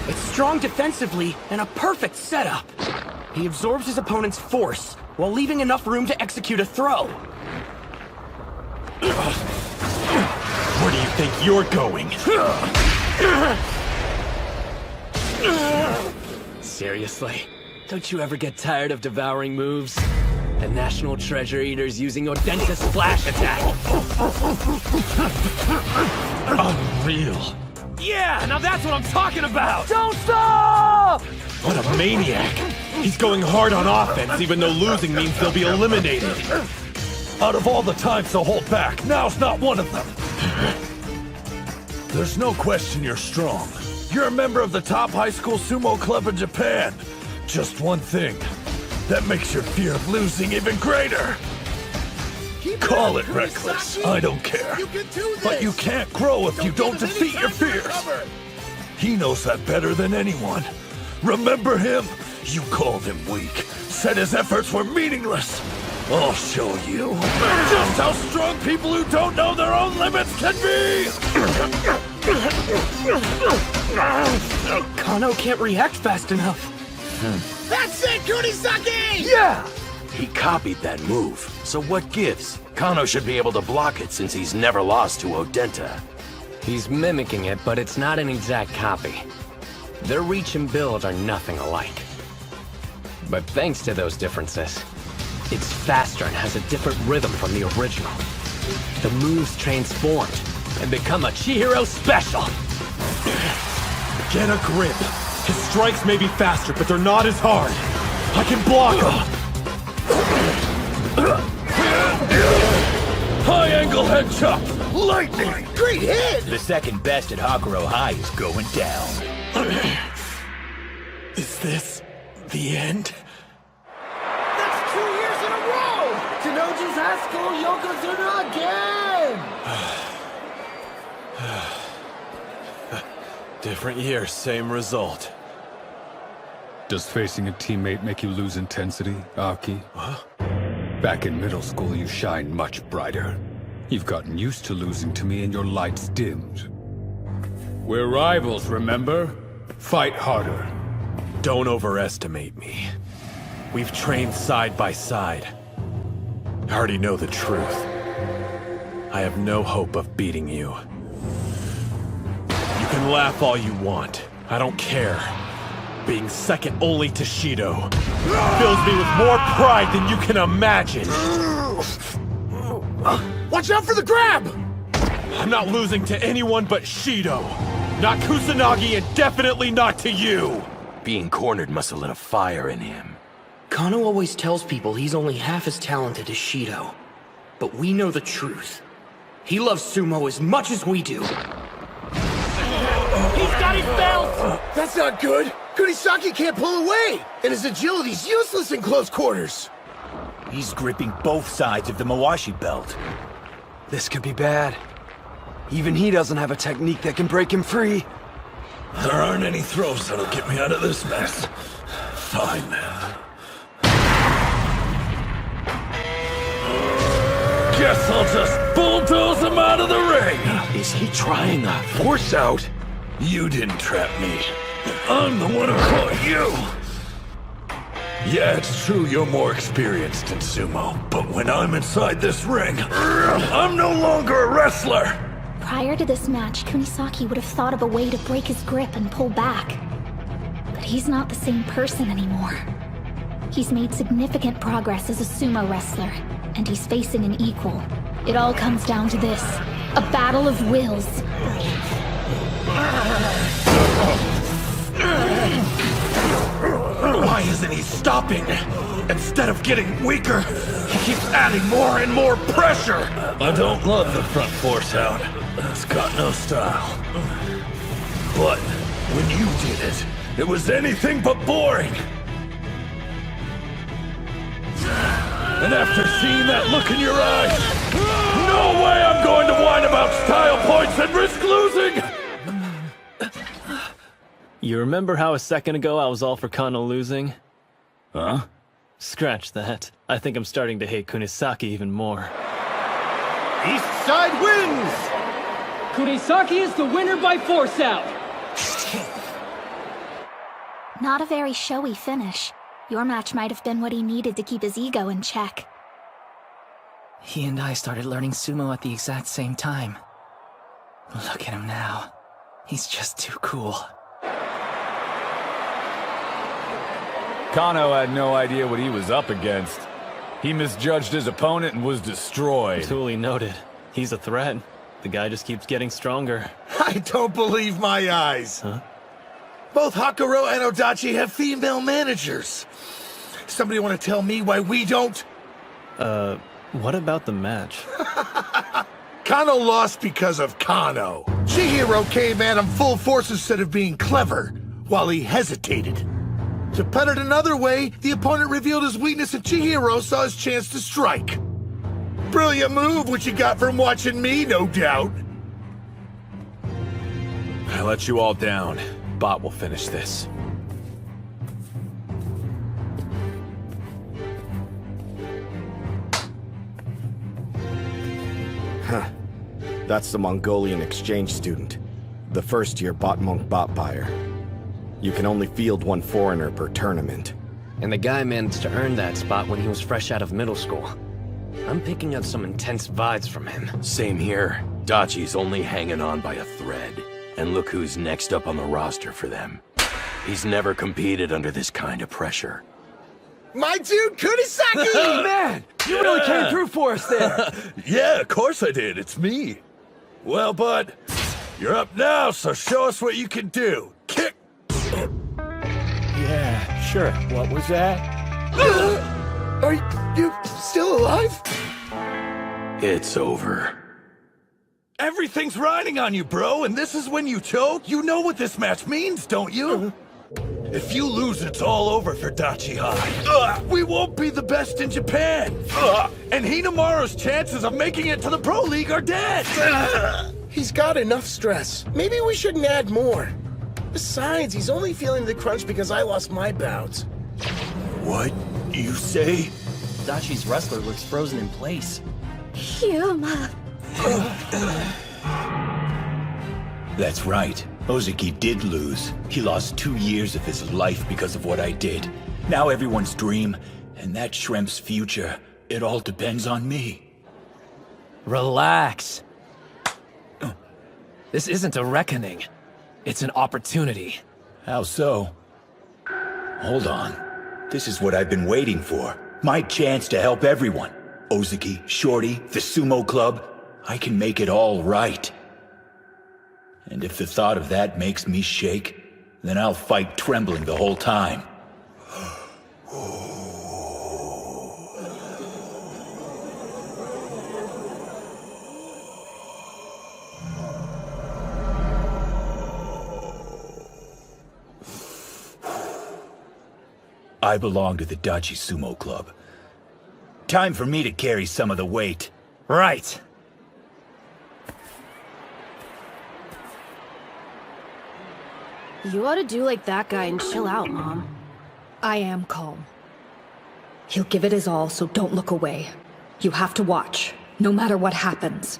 It's strong defensively and a perfect setup. He absorbs his opponent's force while leaving enough room to execute a throw. Where do you think you're going? Seriously? Don't you ever get tired of devouring moves? The National Treasure Eater's using Odenta Splash Attack! Unreal. Yeah, now that's what I'm talking about! Don't stop! What a maniac! He's going hard on offense, even though losing means they'll be eliminated. Out of all the times to hold back, now's not one of them. There's no question you're strong. You're a member of the top high school sumo club in Japan. Just one thing. That makes your fear of losing even greater. Call it reckless, I don't care. But you can't grow if you don't defeat your fears. He knows that better than anyone. Remember him? You called him weak. Said his efforts were meaningless. I'll show you just how strong people who don't know their own limits can be! Kano can't react fast enough. That's it, Kunisaki! Yeah! He copied that move. So what gives? Kano should be able to block it since he's never lost to Odenta. He's mimicking it, but it's not an exact copy. Their reach and build are nothing alike. But thanks to those differences, it's faster and has a different rhythm from the original. The moves transformed and become a Chihiro special. Get a grip. His strikes may be faster, but they're not as hard. I can block him. High angle head chop! Lightning! Great hit! The second best at Hakuro High is going down. Is this the end? That's 2 years in a row! Tenoji's high school Yokozuna again! Different year, same result. Does facing a teammate make you lose intensity, Aki? Huh? Back in middle school, you shined much brighter. You've gotten used to losing to me and your lights dimmed. We're rivals, remember? Fight harder. Don't overestimate me. We've trained side by side. I already know the truth. I have no hope of beating you. You can laugh all you want. I don't care. Being second only to Shido fills me with more pride than you can imagine. Watch out for the grab! I'm not losing to anyone but Shido. Not Kusanagi and definitely not to you. Being cornered must have lit a fire in him. Kano always tells people he's only half as talented as Shido. But we know the truth. He loves sumo as much as we do. He's got his belt! That's not good! Kunisaki can't pull away! And his agility's useless in close quarters! He's gripping both sides of the Mawashi belt. This could be bad. Even he doesn't have a technique that can break him free. There aren't any throws that'll get me out of this mess. Fine, then. Guess I'll just bulldoze him out of the ring! Is he trying a force out? You didn't trap me. I'm the one who caught you! Yeah, it's true you're more experienced in sumo, but when I'm inside this ring, I'm no longer a wrestler! Prior to this match, Kunisaki would have thought of a way to break his grip and pull back. But he's not the same person anymore. He's made significant progress as a sumo wrestler, and he's facing an equal. It all comes down to this: a battle of wills. Why isn't he stopping? Instead of getting weaker, he keeps adding more and more pressure! I don't love the front force out. It's got no style. But when you did it, it was anything but boring. And after seeing that look in your eyes, no way I'm going to whine about style points and risk losing! You remember how a second ago I was all for Kano losing? Huh? Scratch that. I think I'm starting to hate Kunisaki even more. East side wins! Kunisaki is the winner by force out! Not a very showy finish. Your match might have been what he needed to keep his ego in check. He and I started learning sumo at the exact same time. Look at him now. He's just too cool. Kano had no idea what he was up against. He misjudged his opponent and was destroyed. Duly noted. He's a threat. The guy just keeps getting stronger. I don't believe my eyes. Huh? Both Hakuro and Odachi have female managers. Somebody want to tell me why we don't? What about the match? Kano lost because of Kano. Chihiro came at him full force instead of being clever, while he hesitated. To put it another way, the opponent revealed his weakness and Chihiro saw his chance to strike. Brilliant move, which you got from watching me, no doubt. I let you all down. Bot will finish this. Huh. That's the Mongolian exchange student. The first-year Bot Monk bot buyer. You can only field one foreigner per tournament. And the guy managed to earn that spot when he was fresh out of middle school. I'm picking up some intense vibes from him. Same here. Dachi's only hanging on by a thread. And look who's next up on the roster for them. He's never competed under this kind of pressure. My dude, Kunisaki! Man, you really came through for us there. Yeah, of course I did. It's me. Well, bud, you're up now, so show us what you can do. Kick! Yeah, sure. What was that? Are you still alive? It's over. Everything's riding on you, bro, and this is when you choke? You know what this match means, don't you? If you lose, it's all over for Dachi High. We won't be the best in Japan. And Hinamaru's chances of making it to the Pro League are dead. He's got enough stress. Maybe we shouldn't add more. Besides, he's only feeling the crunch because I lost my bouts. What you say? Dachi's wrestler looks frozen in place. Hyuma. That's right. Ozeki did lose. He lost 2 years of his life because of what I did. Now everyone's dream, and that shrimp's future, it all depends on me. Relax. This isn't a reckoning. It's an opportunity. How so? Hold on. This is what I've been waiting for. My chance to help everyone. Ozeki, Shorty, the Sumo Club. I can make it all right. And if the thought of that makes me shake, then I'll fight trembling the whole time. I belong to the Dachi Sumo Club. Time for me to carry some of the weight. Right. You ought to do like that guy and chill out, Mom. I am calm. He'll give it his all, so don't look away. You have to watch, no matter what happens.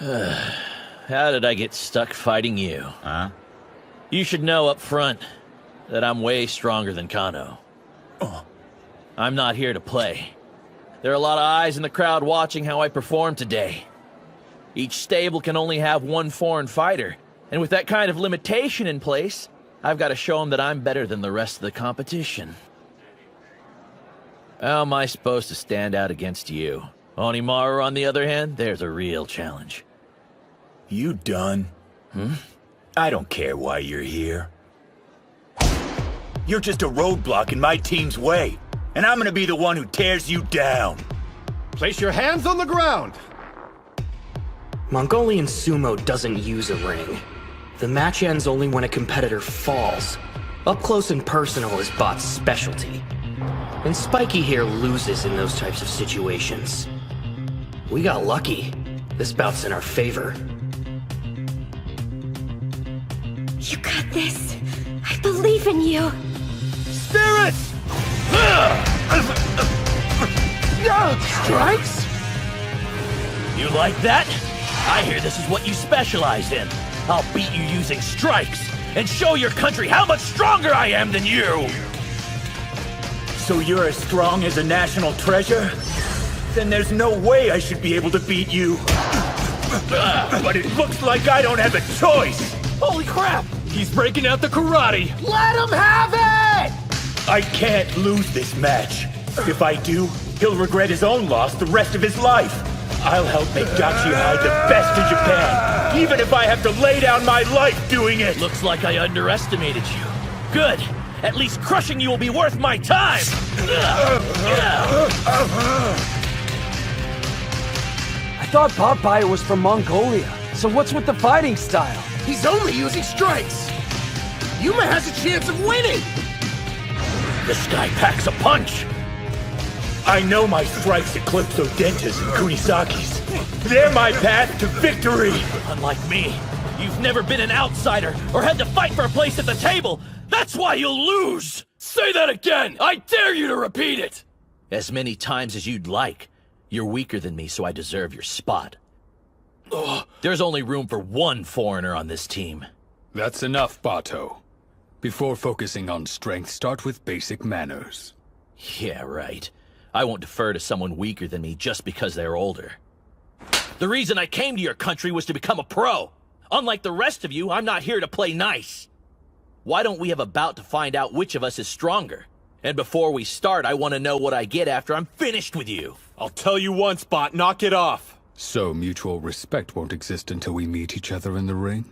How did I get stuck fighting you? Huh? You should know up front that I'm way stronger than Kano. I'm not here to play. There are a lot of eyes in the crowd watching how I perform today. Each stable can only have one foreign fighter, and with that kind of limitation in place, I've got to show them that I'm better than the rest of the competition. How am I supposed to stand out against you? Onimaru, on the other hand, there's a real challenge. You done? I don't care why you're here. You're just a roadblock in my team's way, and I'm gonna be the one who tears you down. Place your hands on the ground! Mongolian sumo doesn't use a ring. The match ends only when a competitor falls. Up close and personal is Bot's specialty. And Spiky here loses in those types of situations. We got lucky. This bout's in our favor. You got this. I believe in you. Spirits! Strikes? You like that? I hear this is what you specialize in. I'll beat you using strikes, and show your country how much stronger I am than you! So you're as strong as a national treasure? Then there's no way I should be able to beat you. But it looks like I don't have a choice! Holy crap! He's breaking out the karate! Let him have it! I can't lose this match. If I do, he'll regret his own loss the rest of his life. I'll help make Dachi High the best in Japan, even if I have to lay down my life doing it! Looks like I underestimated you. Good! At least crushing you will be worth my time! I thought Bob Bayer was from Mongolia, so what's with the fighting style? He's only using strikes! Yuma has a chance of winning! This guy packs a punch! I know my strikes eclipse Odenta's and Kunisaki's. They're my path to victory! Unlike me, you've never been an outsider or had to fight for a place at the table! That's why you'll lose! Say that again! I dare you to repeat it! As many times as you'd like. You're weaker than me, so I deserve your spot. There's only room for one foreigner on this team. That's enough, Bato. Before focusing on strength, start with basic manners. Yeah, right. I won't defer to someone weaker than me just because they're older. The reason I came to your country was to become a pro. Unlike the rest of you, I'm not here to play nice. Why don't we have a bout to find out which of us is stronger? And before we start, I want to know what I get after I'm finished with you. I'll tell you once, Bot, knock it off. So mutual respect won't exist until we meet each other in the ring?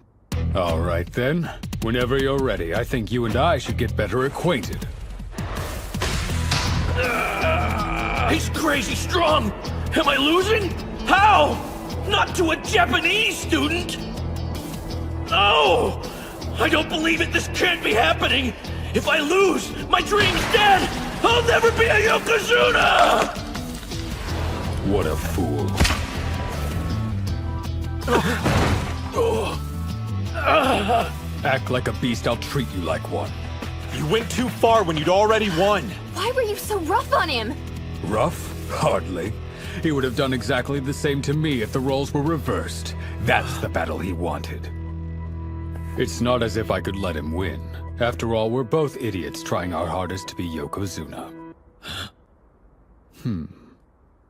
All right then. Whenever you're ready, I think you and I should get better acquainted. He's crazy strong! Am I losing? How? Not to a Japanese student? No! I don't believe it! This can't be happening! If I lose, my dream's dead! I'll never be a Yokozuna! What a fool. Act like a beast, I'll treat you like one. You went too far when you'd already won. Why were you so rough on him? Rough? Hardly. He would have done exactly the same to me if the roles were reversed. That's the battle he wanted. It's not as if I could let him win. After all, we're both idiots trying our hardest to be Yokozuna.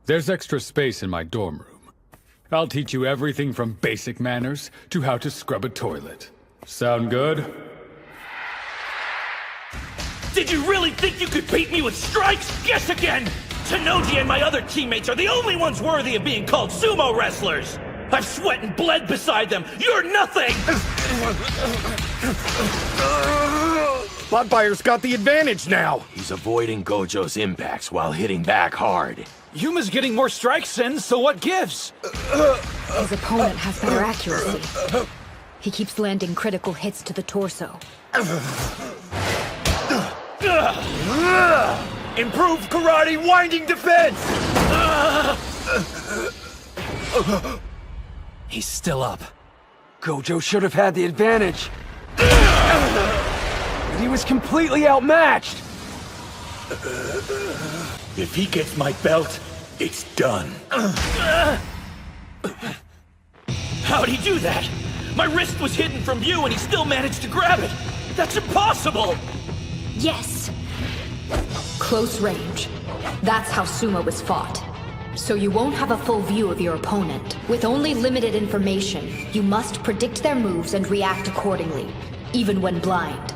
There's extra space in my dorm room. I'll teach you everything from basic manners to how to scrub a toilet. Sound good? Did you really think you could beat me with strikes? Guess again! Tanoji and my other teammates are the only ones worthy of being called sumo wrestlers! I've sweat and bled beside them! You're nothing! Botfire's got the advantage now! He's avoiding Gojo's impacts while hitting back hard. Yuma's getting more strikes in, so what gives? His opponent has better accuracy. He keeps landing critical hits to the torso. Improved karate winding defense! He's still up. Gojo should have had the advantage. But he was completely outmatched. If he gets my belt, it's done. How'd he do that? My wrist was hidden from view and he still managed to grab it! That's impossible! Yes! Close range. That's how sumo is fought. So you won't have a full view of your opponent. With only limited information, you must predict their moves and react accordingly, even when blind.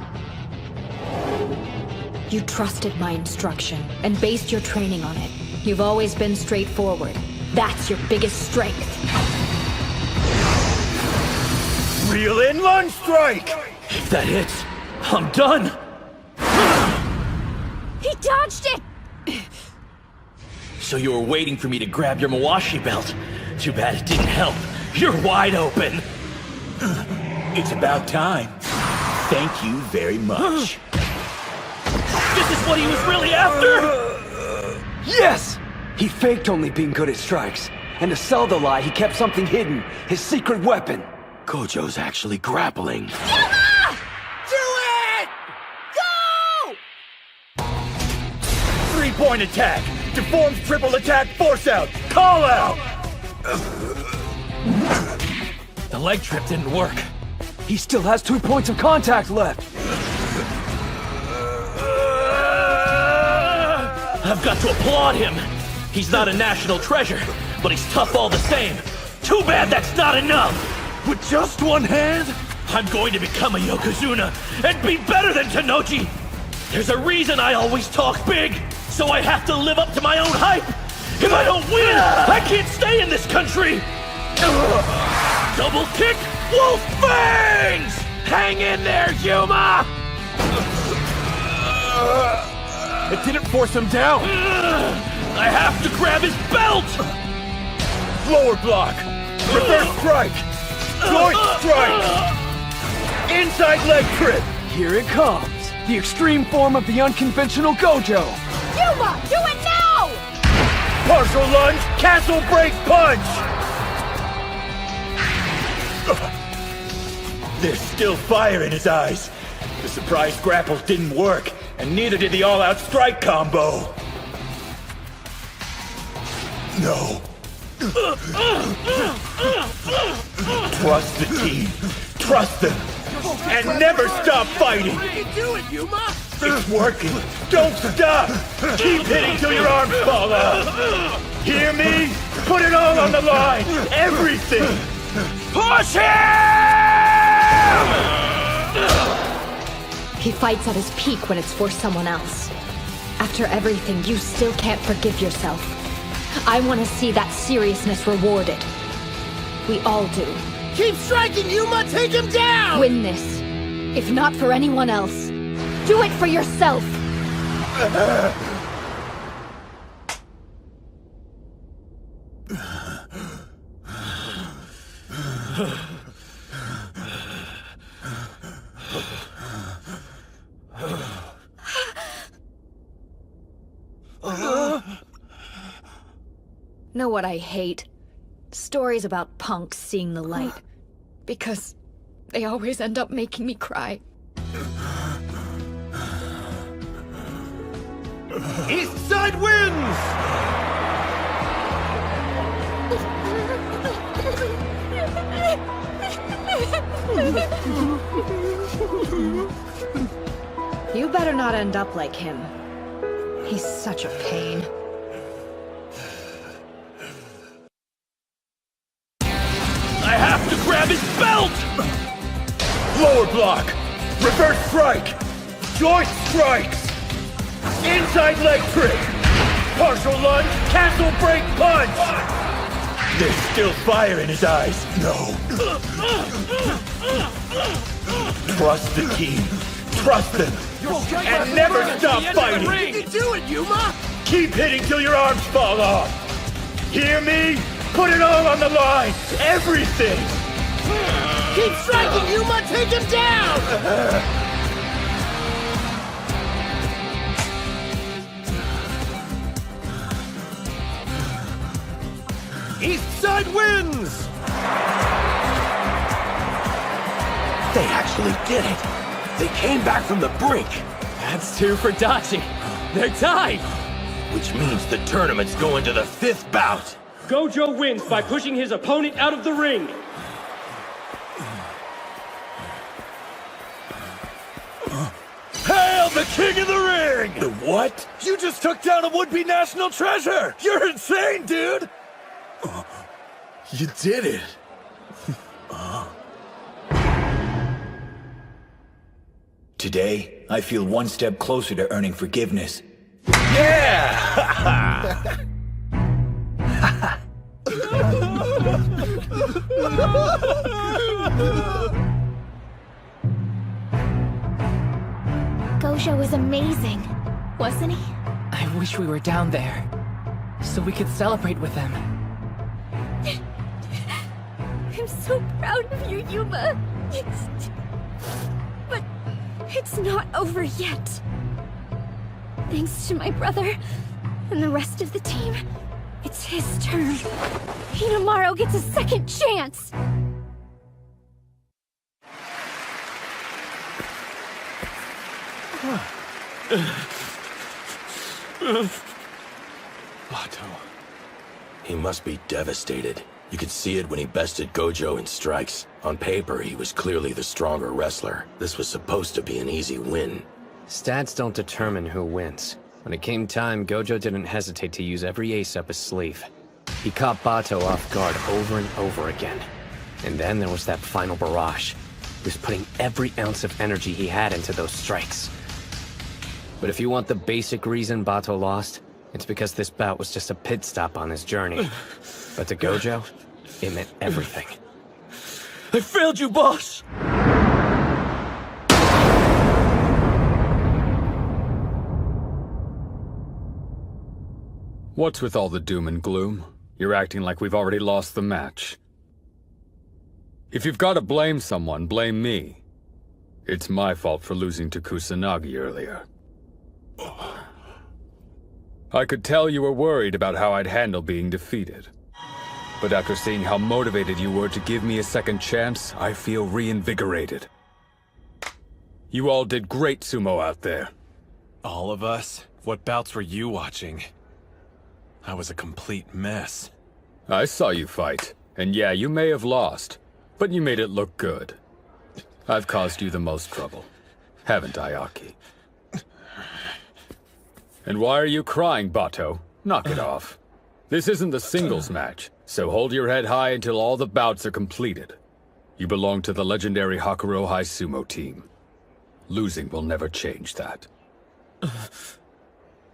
You trusted my instruction and based your training on it. You've always been straightforward. That's your biggest strength. Reel in lunge strike! If that hits, I'm done! He dodged it! So you were waiting for me to grab your Mawashi belt. Too bad it didn't help. You're wide open! It's about time. Thank you very much. This is what he was really after? Yes! He faked only being good at strikes. And to sell the lie, he kept something hidden. His secret weapon. Gojo's actually grappling. Yuma! Do it! Go! 3-point attack! Deformed triple attack force out! Call out! The leg trip didn't work. He still has 2 points of contact left. I've got to applaud him. He's not a national treasure, but he's tough all the same. Too bad that's not enough. With just one hand? I'm going to become a Yokozuna and be better than Tanoji. There's a reason I always talk big, so I have to live up to my own hype. If I don't win, I can't stay in this country. Double kick, wolf fangs! Hang in there, Yuma! It didn't force him down. I have to grab his belt! Lower block. Reverse strike. Joint strike. Inside leg trip. Here it comes. The extreme form of the unconventional Gojo. Yuma, do it now! Partial lunge, castle break punch. There's still fire in his eyes. The surprise grapple didn't work, and neither did the all-out strike combo. No. Trust the team. Trust them. And never stop fighting! You can do it, Yuma! It's working! Don't stop! Keep hitting till your arms fall off! Hear me? Put it all on the line! Everything! Push him! He fights at his peak when it's for someone else. After everything, you still can't forgive yourself. I want to see that seriousness rewarded. We all do. Keep striking, Yuma! Take him down! Win this. If not for anyone else, do it for yourself! Know what I hate? Stories about punks seeing the light. Because they always end up making me cry. East Side wins! You better not end up like him. He's such a pain. I have to grab his belt! Lower block! Reverse strike! Joint strikes! Inside leg trick! Partial lunge, castle break punch! There's still fire in his eyes. No. Trust the team. Trust them. And never stop fighting! You can do it, Yuma! Keep hitting till your arms fall off! Hear me? Put it all on the line! Everything! Keep striking, Yuma! Take him down! East Side wins! They actually did it! They came back from the brink! That's 2 for Dachi. They're tied! Which means the tournament's going to the 5th bout! Gojo wins by pushing his opponent out of the ring. Hail the king of the ring! The what? You just took down a would-be national treasure! You're insane, dude! You did it. Today, I feel one step closer to earning forgiveness. Yeah! Gojo was amazing, wasn't he? I wish we were down there, so we could celebrate with them. I'm so proud of you, Yuma. But it's not over yet. Thanks to my brother and the rest of the team, it's his turn. Hinamaru gets a second chance. Bato. He must be devastated. You could see it when he bested Gojo in strikes. On paper, he was clearly the stronger wrestler. This was supposed to be an easy win. Stats don't determine who wins. When it came time, Gojo didn't hesitate to use every ace up his sleeve. He caught Bato off guard over and over again. And then there was that final barrage. He was putting every ounce of energy he had into those strikes. But if you want the basic reason Bato lost, it's because this bout was just a pit stop on his journey. But to Gojo, it meant everything. I failed you, boss! What's with all the doom and gloom? You're acting like we've already lost the match. If you've got to blame someone, blame me. It's my fault for losing to Kusanagi earlier. I could tell you were worried about how I'd handle being defeated. But after seeing how motivated you were to give me a second chance, I feel reinvigorated. You all did great sumo out there. All of us? What bouts were you watching? I was a complete mess. I saw you fight, and yeah, you may have lost, but you made it look good. I've caused you the most trouble, haven't I, Aki? And why are you crying, Bato? Knock it off. This isn't the singles match, so hold your head high until all the bouts are completed. You belong to the legendary Hakuro High Sumo team. Losing will never change that.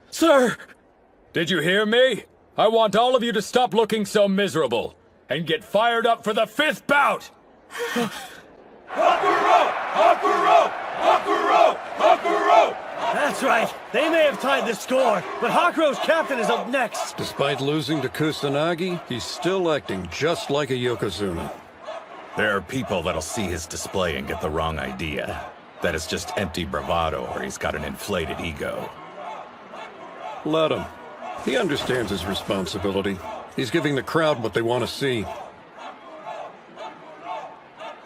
Sir! Did you hear me? I want all of you to stop looking so miserable, and get fired up for the 5th bout! Hakuro! Hakuro! Hakuro! Hakuro! That's right. They may have tied the score, but Hakuro's captain is up next. Despite losing to Kusanagi, he's still acting just like a Yokozuna. There are people that'll see his display and get the wrong idea. That it's just empty bravado or he's got an inflated ego. Let him. He understands his responsibility. He's giving the crowd what they want to see.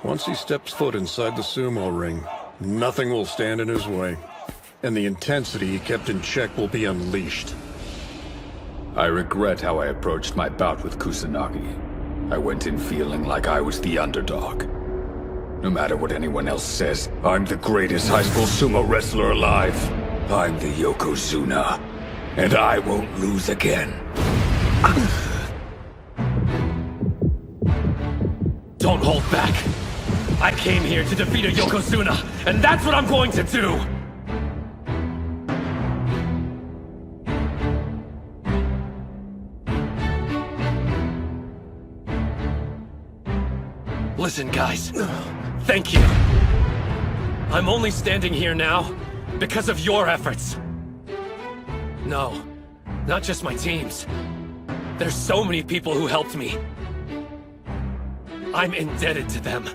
Once he steps foot inside the sumo ring, nothing will stand in his way. And the intensity he kept in check will be unleashed. I regret how I approached my bout with Kusanagi. I went in feeling like I was the underdog. No matter what anyone else says, I'm the greatest high school sumo wrestler alive. I'm the Yokozuna, and I won't lose again. Don't hold back. I came here to defeat a Yokozuna, and that's what I'm going to do! Listen, guys. Thank you. I'm only standing here now because of your efforts. No, not just my teams. There's so many people who helped me. I'm indebted to them.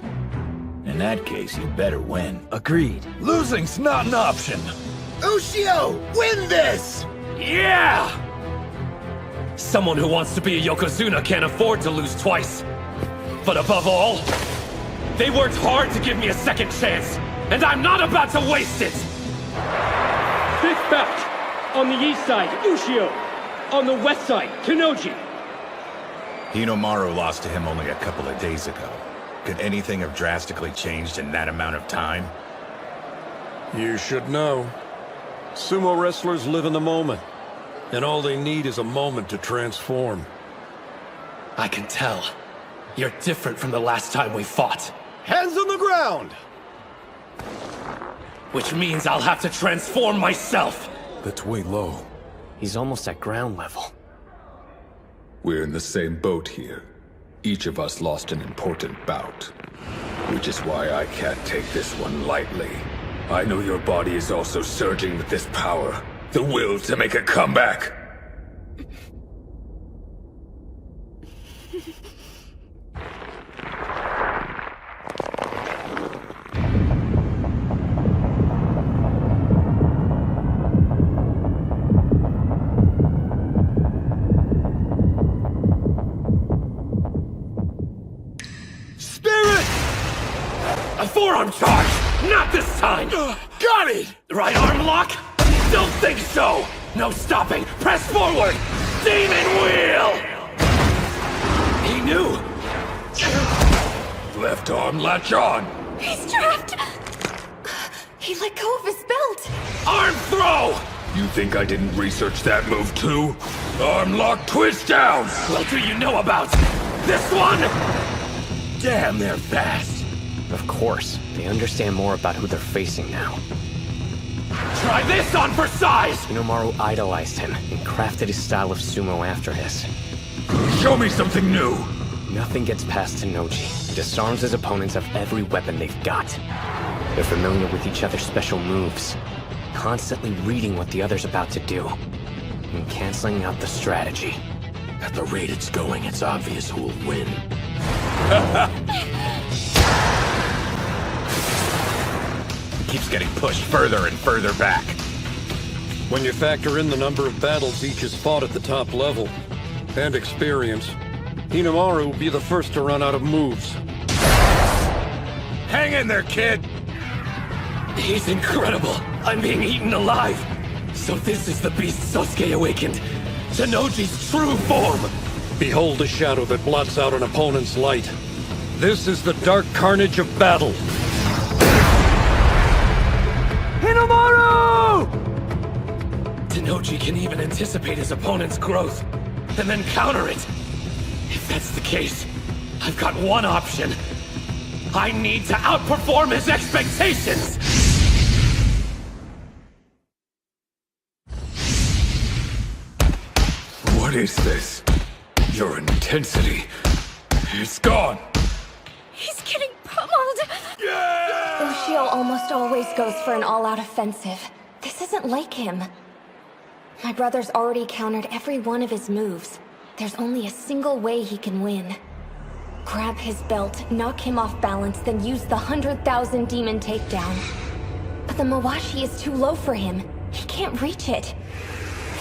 In that case, you better win. Agreed. Losing's not an option. Ushio, win this! Yeah! Someone who wants to be a Yokozuna can't afford to lose twice. But above all, they worked hard to give me a second chance, and I'm not about to waste it! 5th bout. On the east side, Ushio. On the west side, Kanoji. Hinomaru lost to him only a couple of days ago. Could anything have drastically changed in that amount of time? You should know. Sumo wrestlers live in the moment, and all they need is a moment to transform. I can tell. You're different from the last time we fought. Hands on the ground! Which means I'll have to transform myself! That's way low. He's almost at ground level. We're in the same boat here. Each of us lost an important bout. Which is why I can't take this one lightly. I know your body is also surging with this power. The will to make a comeback! A forearm charge! Not this time! Got it! Right arm lock? Don't think so! No stopping! Press forward! Demon wheel! He knew! Left arm latch on! He's trapped! He let go of his belt! Arm throw! You think I didn't research that move too? Arm lock twist down! What do you know about this one? Damn, they're fast! Of course, they understand more about who they're facing now. Try this on for size! Hinomaru idolized him and crafted his style of sumo after his. Show me something new! Nothing gets past Tenoji. He disarms his opponents of every weapon they've got. They're familiar with each other's special moves, constantly reading what the other's about to do, and canceling out the strategy. At the rate it's going, it's obvious who will win. Keeps getting pushed further and further back. When you factor in the number of battles each has fought at the top level, and experience, Hinomaru will be the first to run out of moves. Hang in there, kid! He's incredible! I'm being eaten alive! So this is the beast Sosuke awakened! Tenoji's true form! Behold the shadow that blots out an opponent's light. This is the dark carnage of battle. Hinamaru! Tenoji can even anticipate his opponent's growth, and then counter it. If that's the case, I've got one option. I need to outperform his expectations! What is this? Your intensity. It's gone. He's getting pummeled! Ushio almost always goes for an all-out offensive. This isn't like him. My brother's already countered every one of his moves. There's only a single way he can win. Grab his belt, knock him off balance, then use the 100,000 demon takedown. But the Mawashi is too low for him. He can't reach it.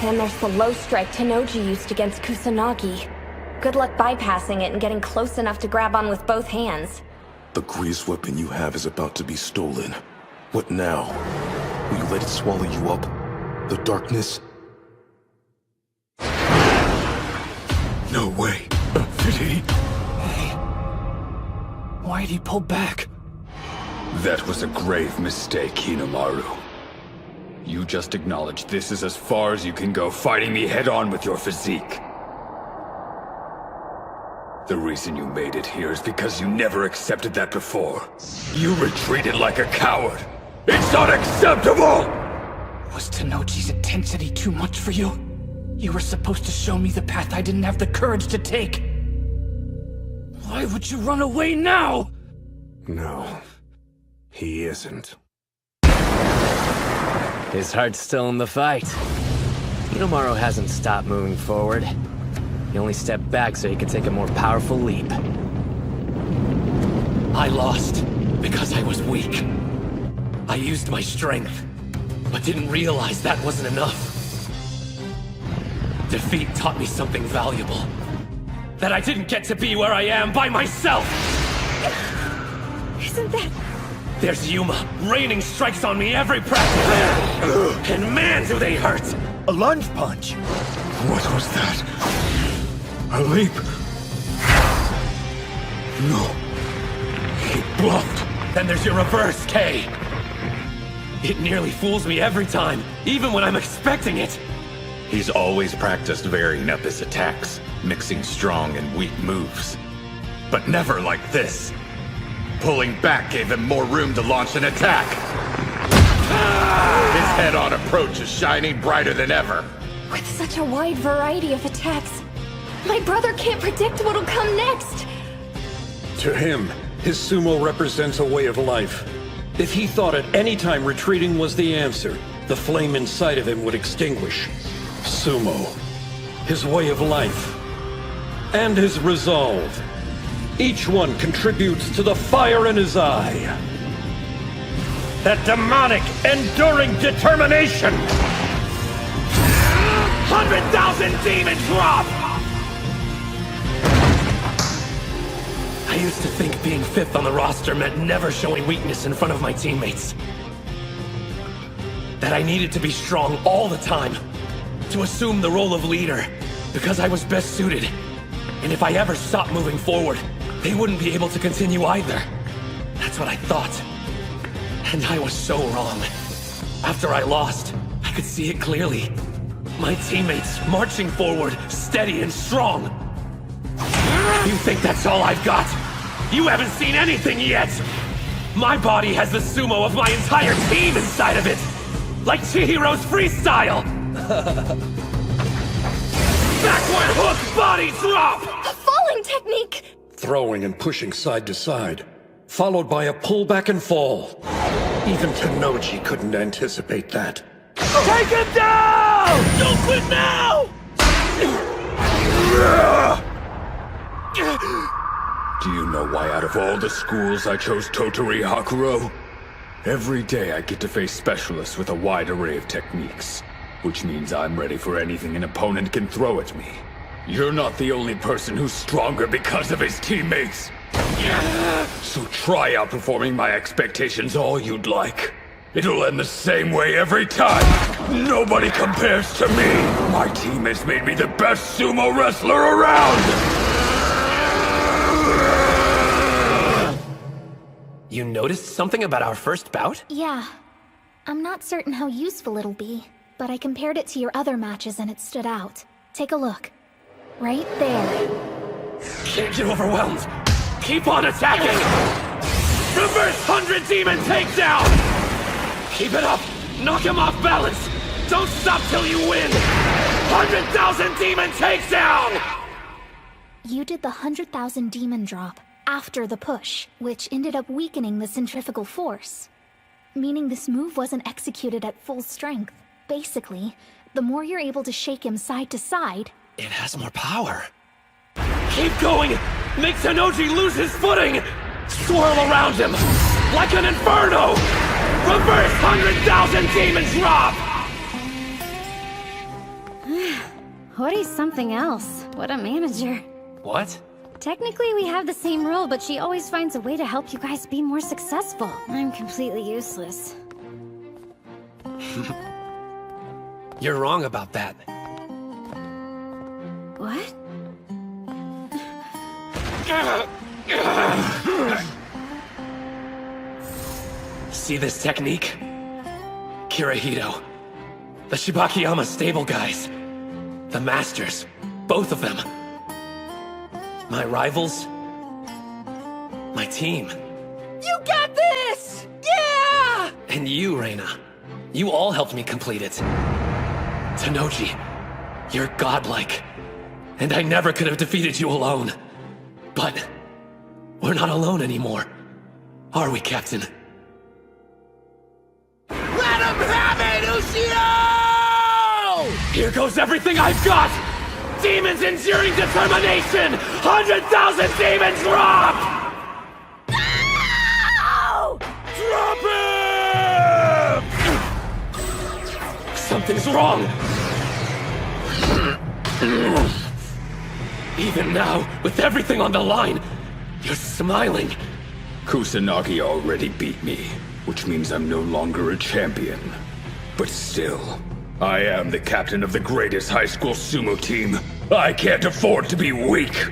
Then there's the low strike Tenoji used against Kusanagi. Good luck bypassing it and getting close enough to grab on with both hands. The greatest weapon you have is about to be stolen. What now? Will you let it swallow you up? The darkness? No way. Did he? Why'd he pull back? That was a grave mistake, Hinamaru. You just acknowledged this is as far as you can go, fighting me head-on with your physique. The reason you made it here is because you never accepted that before. You retreated like a coward. It's unacceptable! Was Tenochi's intensity too much for you? You were supposed to show me the path I didn't have the courage to take. Why would you run away now? No, he isn't. His heart's still in the fight. Hinamaru hasn't stopped moving forward. He only stepped back so he could take a more powerful leap. I lost because I was weak. I used my strength, but didn't realize that wasn't enough. Defeat taught me something valuable. That I didn't get to be where I am by myself! Isn't that... There's Yuma, raining strikes on me every practice! And man, do they hurt! A lunge punch! What was that? A leap? No. He bluffed. Then there's your reverse, K! It nearly fools me every time, even when I'm expecting it! He's always practiced varying up his attacks, mixing strong and weak moves. But never like this. Pulling back gave him more room to launch an attack. His head-on approach is shining brighter than ever. With such a wide variety of attacks, my brother can't predict what'll come next! To him, his sumo represents a way of life. If he thought at any time retreating was the answer, the flame inside of him would extinguish. Sumo, his way of life, and his resolve. Each one contributes to the fire in his eye. That demonic, enduring determination! 100,000 demon drop! I used to think being fifth on the roster meant never showing weakness in front of my teammates. That I needed to be strong all the time, to assume the role of leader, because I was best suited. And if I ever stopped moving forward, they wouldn't be able to continue either. That's what I thought. And I was so wrong. After I lost, I could see it clearly. My teammates marching forward, steady and strong. You think that's all I've got? You haven't seen anything yet! My body has the sumo of my entire team inside of it! Like Chihiro's freestyle! Backward hook body drop! A falling technique! Throwing and pushing side to side, followed by a pullback and fall. Even Tenoji couldn't anticipate that. Take him down! Don't quit now! Do you know why out of all the schools I chose Totori Hakuro? Every day I get to face specialists with a wide array of techniques, which means I'm ready for anything an opponent can throw at me. You're not the only person who's stronger because of his teammates. So try outperforming my expectations all you'd like. It'll end the same way every time. Nobody compares to me. My team has made me the best sumo wrestler around. You noticed something about our first bout? Yeah. I'm not certain how useful it'll be, but I compared it to your other matches and it stood out. Take a look. Right there. Can't get overwhelmed. Keep on attacking! Reverse 100 Demon Takedown! Keep it up! Knock him off balance! Don't stop till you win! 100,000 Demon Takedown! You did the 100,000 demon drop after the push, which ended up weakening the centrifugal force. Meaning this move wasn't executed at full strength. Basically, the more you're able to shake him side to side... It has more power. Keep going! Make Tennoji lose his footing! Swirl around him! Like an inferno! Reverse 100,000 demon drop! Hori's something else. What a manager. What? Technically, we have the same role, but she always finds a way to help you guys be more successful. I'm completely useless. You're wrong about that. What? See this technique? Kirihito. The Shibakiyama stable guys. The masters. Both of them. My rivals. My team. You got this! Yeah! And you, Reina. You all helped me complete it. Tennoji, you're godlike. And I never could have defeated you alone. But we're not alone anymore. Are we, Captain? Let him have it, Ushio! Here goes everything I've got! Demons enduring determination! 100,000 demon drop! No! Drop him! Something's wrong! Even now, with everything on the line, you're smiling. Kusanagi already beat me, which means I'm no longer a champion. But still, I am the captain of the greatest high school sumo team. I can't afford to be weak.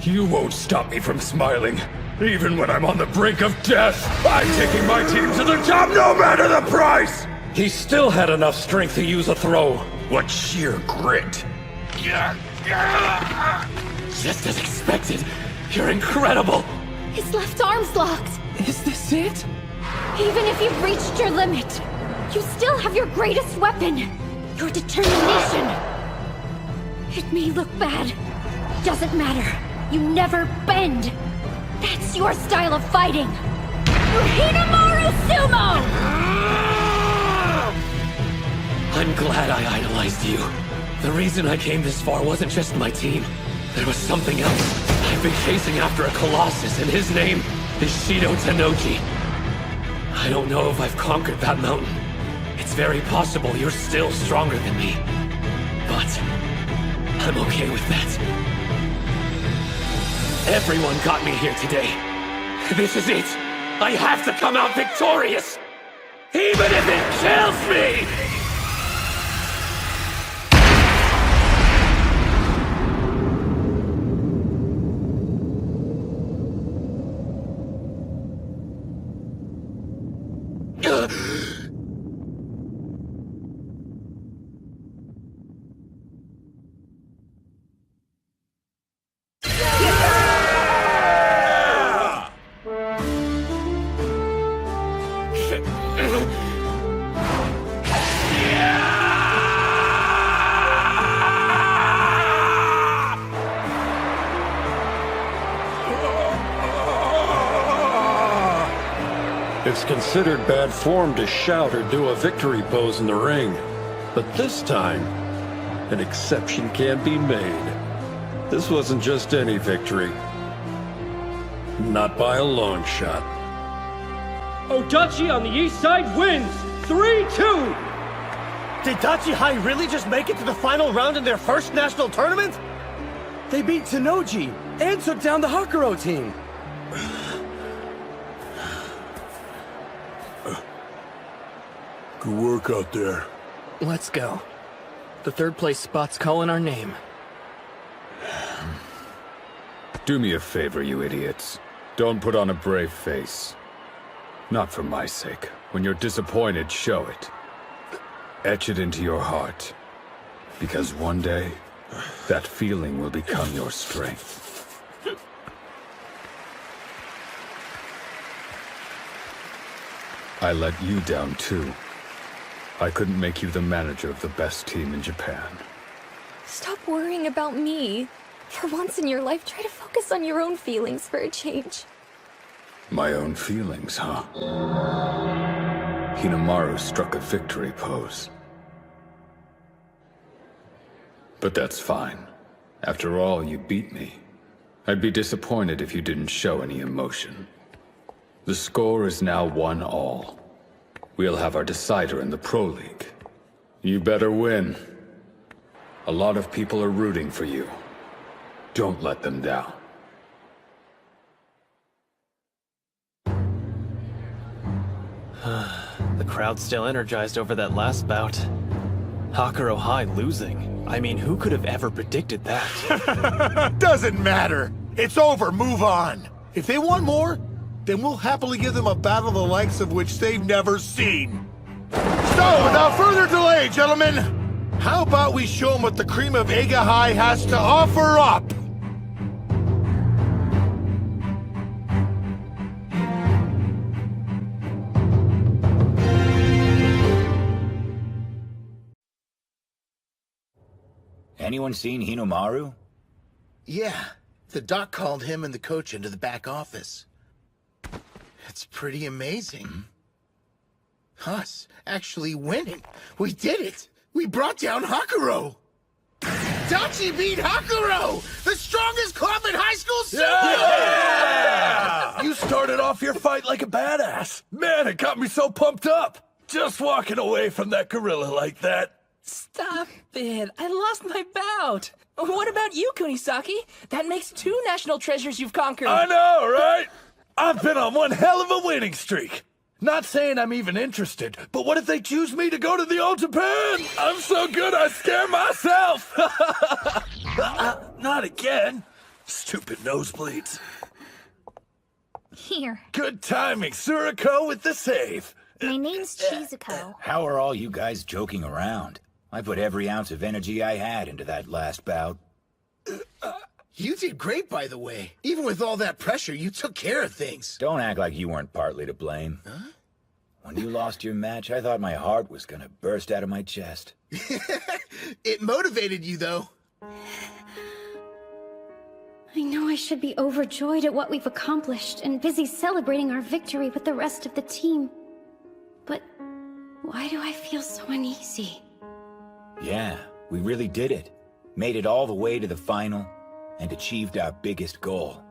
You won't stop me from smiling. Even when I'm on the brink of death, I'm taking my team to the top no matter the price! He still had enough strength to use a throw. What sheer grit. Just as expected. You're incredible. His left arm's locked. Is this it? Even if you've reached your limit, you still have your greatest weapon. Your determination. It may look bad. Doesn't matter. You never bend. That's your style of fighting. Hinamaru Sumo! I'm glad I idolized you. The reason I came this far wasn't just my team. There was something else. I've been chasing after a Colossus, and his name is Shido Tennoji. I don't know if I've conquered that mountain. It's very possible you're still stronger than me. But I'm okay with that. Everyone got me here today. This is it. I have to come out victorious. Even if it kills me! It's considered bad form to shout or do a victory pose in the ring. But this time, an exception can be made. This wasn't just any victory. Not by a long shot. Odachi on the east side wins! 3-2! Did Dachi High really just make it to the final round in their first national tournament? They beat Tennoji and took down the Hakuro team. Good work out there. Let's go. The third place spot's calling our name. Do me a favor, you idiots. Don't put on a brave face. Not for my sake. When you're disappointed, show it. Etch it into your heart. Because one day, that feeling will become your strength. I let you down too. I couldn't make you the manager of the best team in Japan. Stop worrying about me. For once in your life, try to focus on your own feelings for a change. My own feelings, huh? Hinamaru struck a victory pose. But that's fine. After all, you beat me. I'd be disappointed if you didn't show any emotion. The score is now 1-1. We'll have our decider in the Pro League. You better win. A lot of people are rooting for you. Don't let them down. The crowd's still energized over that last bout. Hakuro High losing. I mean, who could have ever predicted that? Doesn't matter. It's over. Move on. If they want more, then we'll happily give them a battle the likes of which they've never seen. So, without further delay, gentlemen, how about we show them what the cream of Eiga High has to offer up? Anyone seen Hinamaru? Yeah, the doc called him and the coach into the back office. It's pretty amazing. Us actually winning. We did it. We brought down Hakuro. Dachi beat Hakuro, the strongest club in high school Yeah! You started off your fight like a badass. Man, it got me so pumped up. Just walking away from that gorilla like that. Stop it. I lost my bout. What about you, Kunisaki? That makes 2 national treasures you've conquered. I know, right? I've been on one hell of a winning streak. Not saying I'm even interested, but what if they choose me to go to the All Japan? I'm so good I scare myself. Not again. Stupid nosebleeds. Here. Good timing, Suriko with the save. My name's Chizuko. How are all you guys joking around? I put every ounce of energy I had into that last bout. You did great, by the way. Even with all that pressure, you took care of things. Don't act like you weren't partly to blame. Huh? When you lost your match, I thought my heart was gonna burst out of my chest. It motivated you, though. I know I should be overjoyed at what we've accomplished and busy celebrating our victory with the rest of the team. But why do I feel so uneasy? Yeah, we really did it. Made it all the way to the final, and achieved our biggest goal.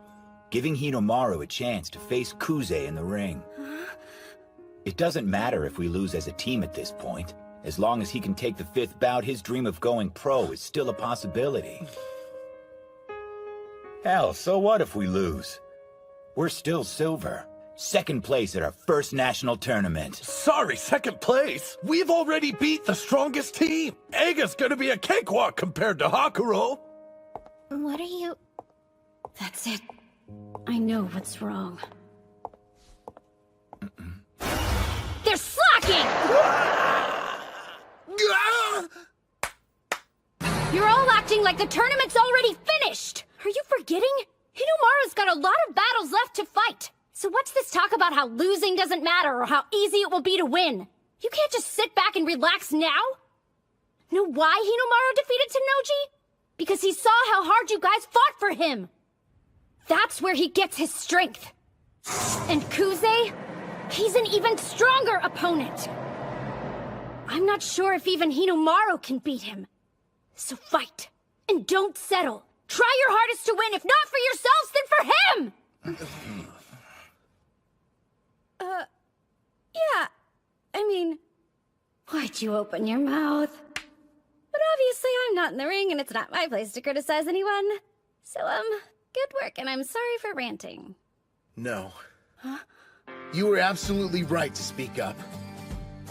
Giving Hinamaru a chance to face Kuze in the ring. It doesn't matter if we lose as a team at this point. As long as he can take the 5th bout, his dream of going pro is still a possibility. Hell, so what if we lose? We're still silver. 2nd place at our first national tournament. Sorry, 2nd place? We've already beat the strongest team. Eiga's gonna be a cakewalk compared to Hakuro. What are you... That's it. I know what's wrong. They're slacking! You're all acting like the tournament's already finished! Are you forgetting? Hinamaru's got a lot of battles left to fight. So what's this talk about how losing doesn't matter or how easy it will be to win? You can't just sit back and relax now? Know why Hinamaru defeated Tennoji? Because he saw how hard you guys fought for him. That's where he gets his strength. And Kuze? He's an even stronger opponent. I'm not sure if even Hinamaru can beat him. So fight. And don't settle. Try your hardest to win, if not for yourselves, then for him! Yeah. I mean, why'd you open your mouth? But obviously I'm not in the ring and it's not my place to criticize anyone. So, good work and I'm sorry for ranting. No. Huh? You were absolutely right to speak up.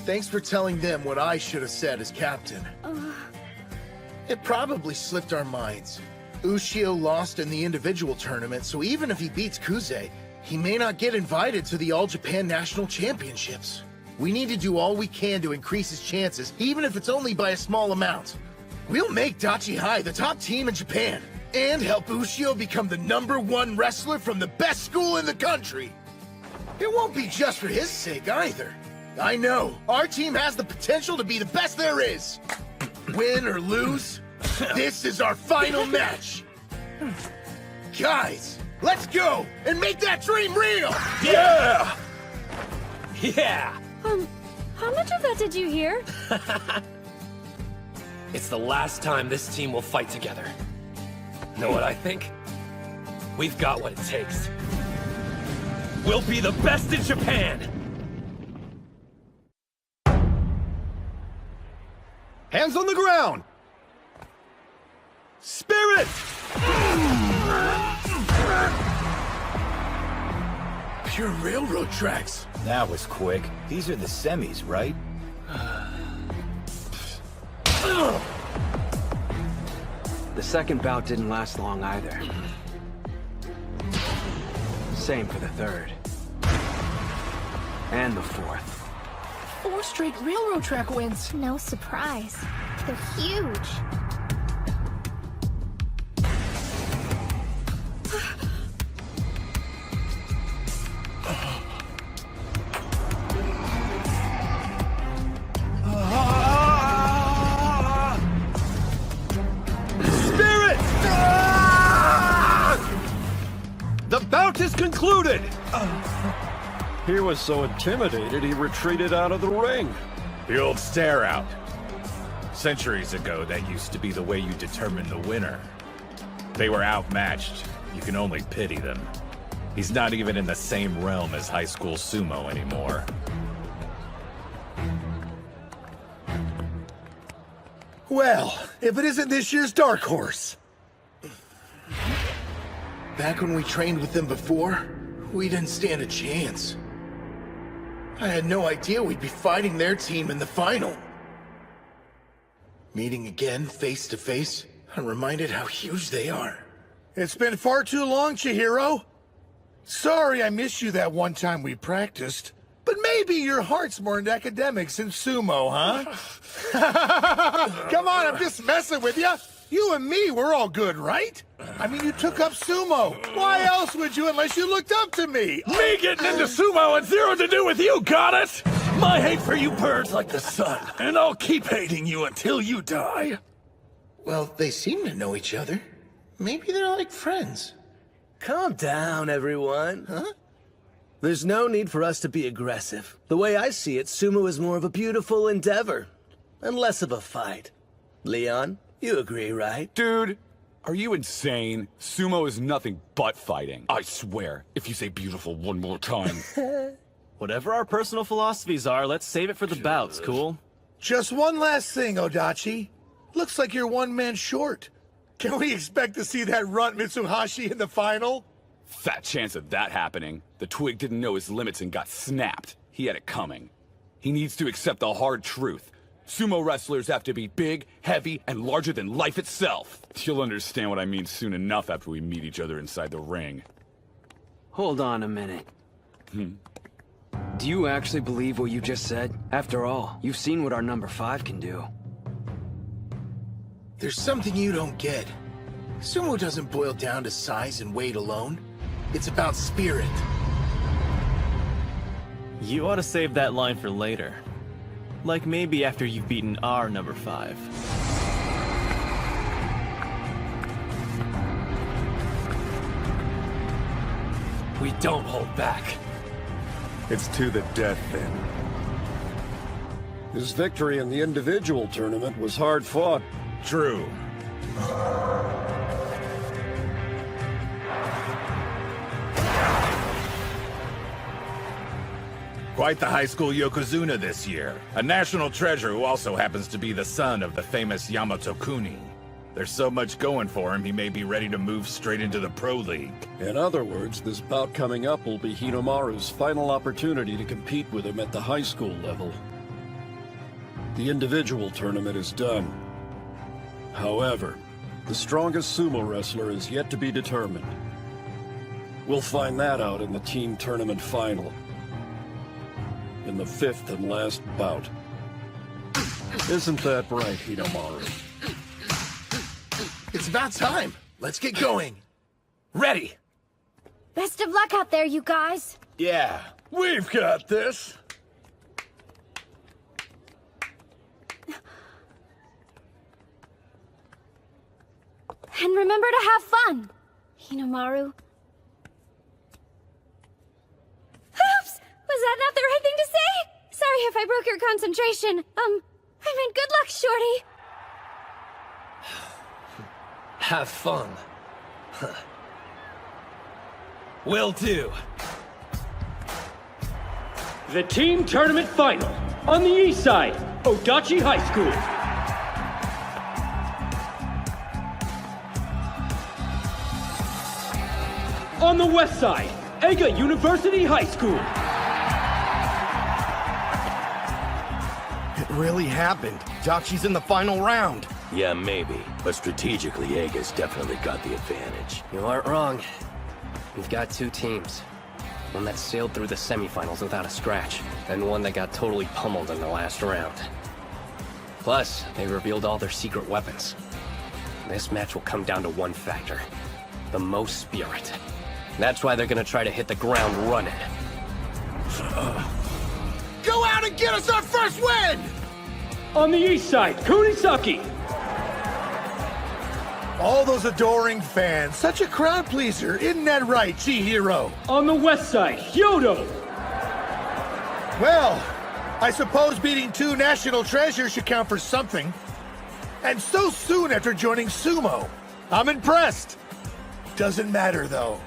Thanks for telling them what I should have said as captain. It probably slipped our minds. Ushio lost in the individual tournament, so even if he beats Kuze, he may not get invited to the All Japan National Championships. We need to do all we can to increase his chances, even if it's only by a small amount. We'll make Dachi High the top team in Japan, and help Ushio become the #1 wrestler from the best school in the country. It won't be just for his sake either. I know, our team has the potential to be the best there is. Win or lose, this is our final match. Guys, let's go and make that dream real! Yeah! Yeah! How much of that did you hear? It's the last time this team will fight together. Know what I think? We've got what it takes. We'll be the best in Japan! Hands on the ground! Spirit! Pure railroad tracks. That was quick. These are the semis, right? The second bout didn't last long either. Same for the third. And the fourth. 4 straight railroad track wins. No surprise. They're huge. Spirit! The bout is concluded! He was so intimidated he retreated out of the ring. The old stare out. Centuries ago, that used to be the way you determined the winner. They were outmatched. You can only pity them. He's not even in the same realm as high school sumo anymore. Well, if it isn't this year's Dark Horse. Back when we trained with them before, we didn't stand a chance. I had no idea we'd be fighting their team in the final. Meeting again, face to face, I'm reminded how huge they are. It's been far too long, Chihiro. Sorry I missed you that one time we practiced. But maybe your heart's more into academics than sumo, huh? Come on, I'm just messing with you. You and me, we're all good, right? I mean, you took up sumo. Why else would you unless you looked up to me? Me getting into sumo had zero to do with you, got it? My hate for you burns like the sun, and I'll keep hating you until you die. Well, they seem to know each other. Maybe they're like friends. Calm down, everyone. Huh? There's no need for us to be aggressive. The way I see it, sumo is more of a beautiful endeavor, and less of a fight. Leon, you agree, right? Dude, are you insane? Sumo is nothing but fighting. I swear, if you say beautiful one more time. Whatever our personal philosophies are, let's save it for the bouts, cool? Just one last thing, Odachi. Looks like you're one man short. Can we expect to see that runt Mitsuhashi in the final? Fat chance of that happening. The twig didn't know his limits and got snapped. He had it coming. He needs to accept the hard truth. Sumo wrestlers have to be big, heavy, and larger than life itself. You'll understand what I mean soon enough after we meet each other inside the ring. Hold on a minute. Do you actually believe what you just said? After all, you've seen what our number 5 can do. There's something you don't get. Sumo doesn't boil down to size and weight alone. It's about spirit. You ought to save that line for later. Like maybe after you've beaten our number 5. We don't hold back. It's to the death then. His victory in the individual tournament was hard fought. True. Quite the high school Yokozuna this year. A national treasure who also happens to be the son of the famous Yamato Kuni. There's so much going for him, he may be ready to move straight into the Pro League. In other words, this bout coming up will be Hinomaru's final opportunity to compete with him at the high school level. The individual tournament is done. However, the strongest sumo wrestler is yet to be determined. We'll find that out in the team tournament final. In the 5th and last bout. Isn't that right, Hinomaru? It's about time. Let's get going. Ready! Best of luck out there, you guys. Yeah, we've got this. And remember to have fun, Hinomaru. Oops! Was that not the right thing to say? Sorry if I broke your concentration. I mean, good luck, Shorty. Have fun. Will do. The team tournament final. On the east side, Odachi High School. On the west side, Ega University High School. It really happened. Dachi's in the final round. Yeah, maybe. But strategically, Ega's definitely got the advantage. You aren't wrong. We've got two teams. One that sailed through the semifinals without a scratch, and one that got totally pummeled in the last round. Plus, they revealed all their secret weapons. This match will come down to one factor. The most spirit. That's why they're gonna try to hit the ground running. Go out and get us our first win! On the east side, Kunisaki. All those adoring fans. Such a crowd pleaser. Isn't that right, Chihiro? On the west side, Hyodo. Well, I suppose beating two national treasures should count for something. And so soon after joining Sumo. I'm impressed. Doesn't matter, though.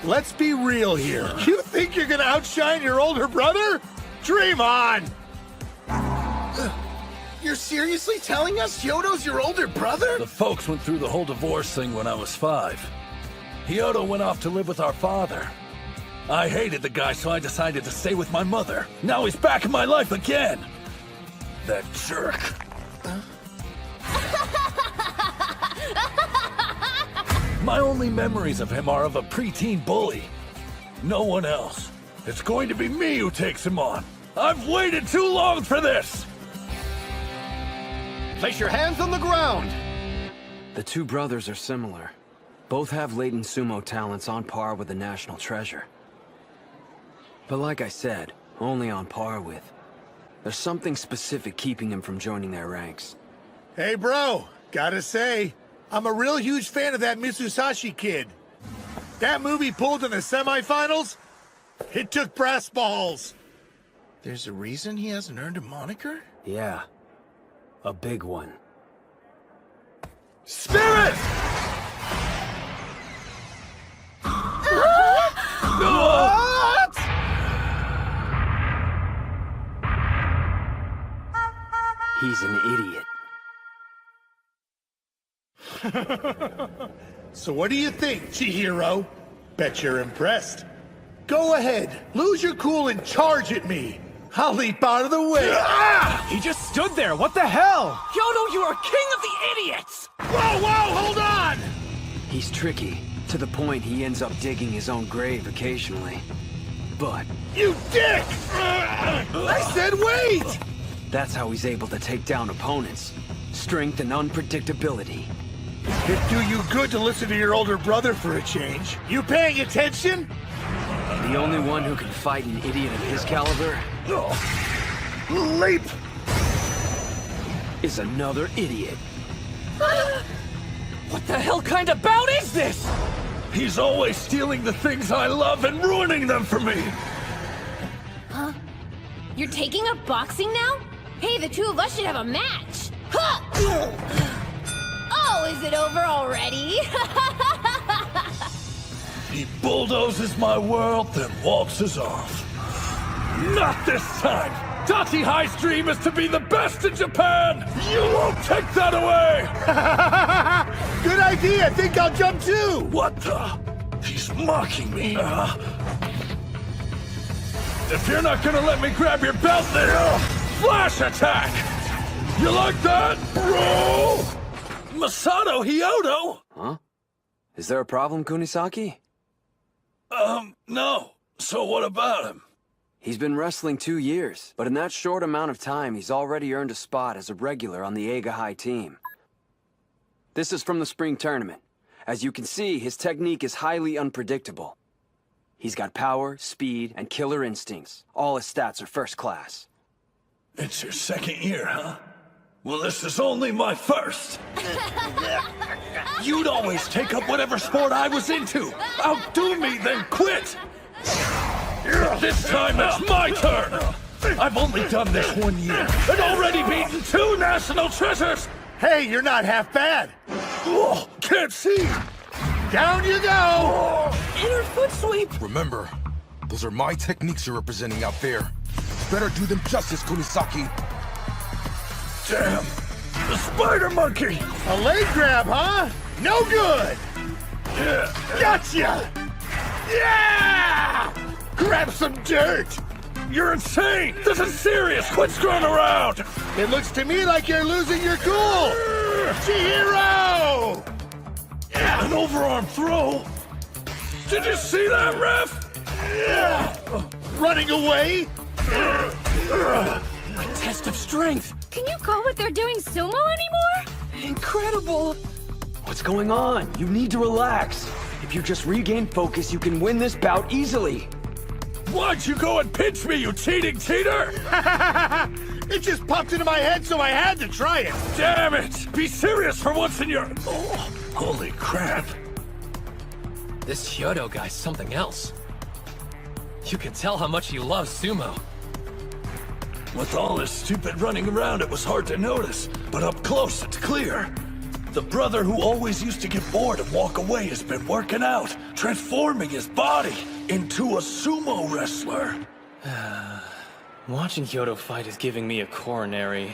Let's be real here. You think you're gonna outshine your older brother? Dream on! You're seriously telling us Hyodo's your older brother? The folks went through the whole divorce thing when I was 5. Hyodo went off to live with our father. I hated the guy, so I decided to stay with my mother. Now he's back in my life again. That jerk. My only memories of him are of a preteen bully. No one else. It's going to be me who takes him on. I've waited too long for this! Place your hands on the ground! The two brothers are similar. Both have latent sumo talents on par with the national treasure. But like I said, only on par with. There's something specific keeping him from joining their ranks. Hey, bro. Gotta say, I'm a real huge fan of that Mitsusashi kid. That movie pulled in the semifinals? It took brass balls. There's a reason he hasn't earned a moniker? Yeah. A big one. Spirit! What? He's an idiot. So what do you think, Chihiro? Bet you're impressed. Go ahead, lose your cool and charge at me. I'll leap out of the way. Ah! He just stood there. What the hell? Hyodo, you are king of the idiots! Whoa, hold on! He's tricky, to the point he ends up digging his own grave occasionally. But... You dick! I said wait! That's how he's able to take down opponents. Strength and unpredictability. It'd do you good to listen to your older brother for a change. You paying attention? The only one who can fight an idiot of his caliber... Leap! ...is another idiot. What the hell kind of bout is this? He's always stealing the things I love and ruining them for me! Huh? You're taking up boxing now? Hey, the two of us should have a match! Huh! Oh, is it over already? He bulldozes my world, then waltzes off. Not this time! Dachi High's dream is to be the best in Japan! You won't take that away! Good idea! Think I'll jump too! What the? He's mocking me. If you're not gonna let me grab your belt, then flash attack! You like that, bro? Masato Hyodo! Huh? Is there a problem, Kunisaki? No. So what about him? He's been wrestling 2 years, but in that short amount of time, he's already earned a spot as a regular on the Eiga High team. This is from the spring tournament. As you can see, his technique is highly unpredictable. He's got power, speed, and killer instincts. All his stats are first class. It's your second year, huh? Well, this is only my first. You'd always take up whatever sport I was into. Outdo me, then quit. This time it's my turn. I've only done this 1 year and already beaten 2 national treasures. Hey, you're not half bad. Oh, can't see. Down you go. Inner foot sweep. Remember, those are my techniques you're representing out there. Better do them justice, Kunisaki. Damn! The spider monkey! A leg grab, huh? No good! Yeah. Gotcha! Yeah! Grab some dirt! You're insane! This is serious! Quit screwing around! It looks to me like you're losing your cool! Chihiro! An overarm throw? Did you see that, ref? Running away? A test of strength. Can you call what they're doing sumo anymore? Incredible. What's going on? You need to relax. If you just regain focus, you can win this bout easily. Why'd you go and pinch me, you cheating cheater? It just popped into my head, so I had to try it. Damn it! Be serious for once in your... Oh, holy crap. This Hyodo guy's something else. You can tell how much he loves sumo. With all this stupid running around, it was hard to notice, but up close, it's clear. The brother who always used to get bored and walk away has been working out, transforming his body into a sumo wrestler. Watching Hyodo fight is giving me a coronary.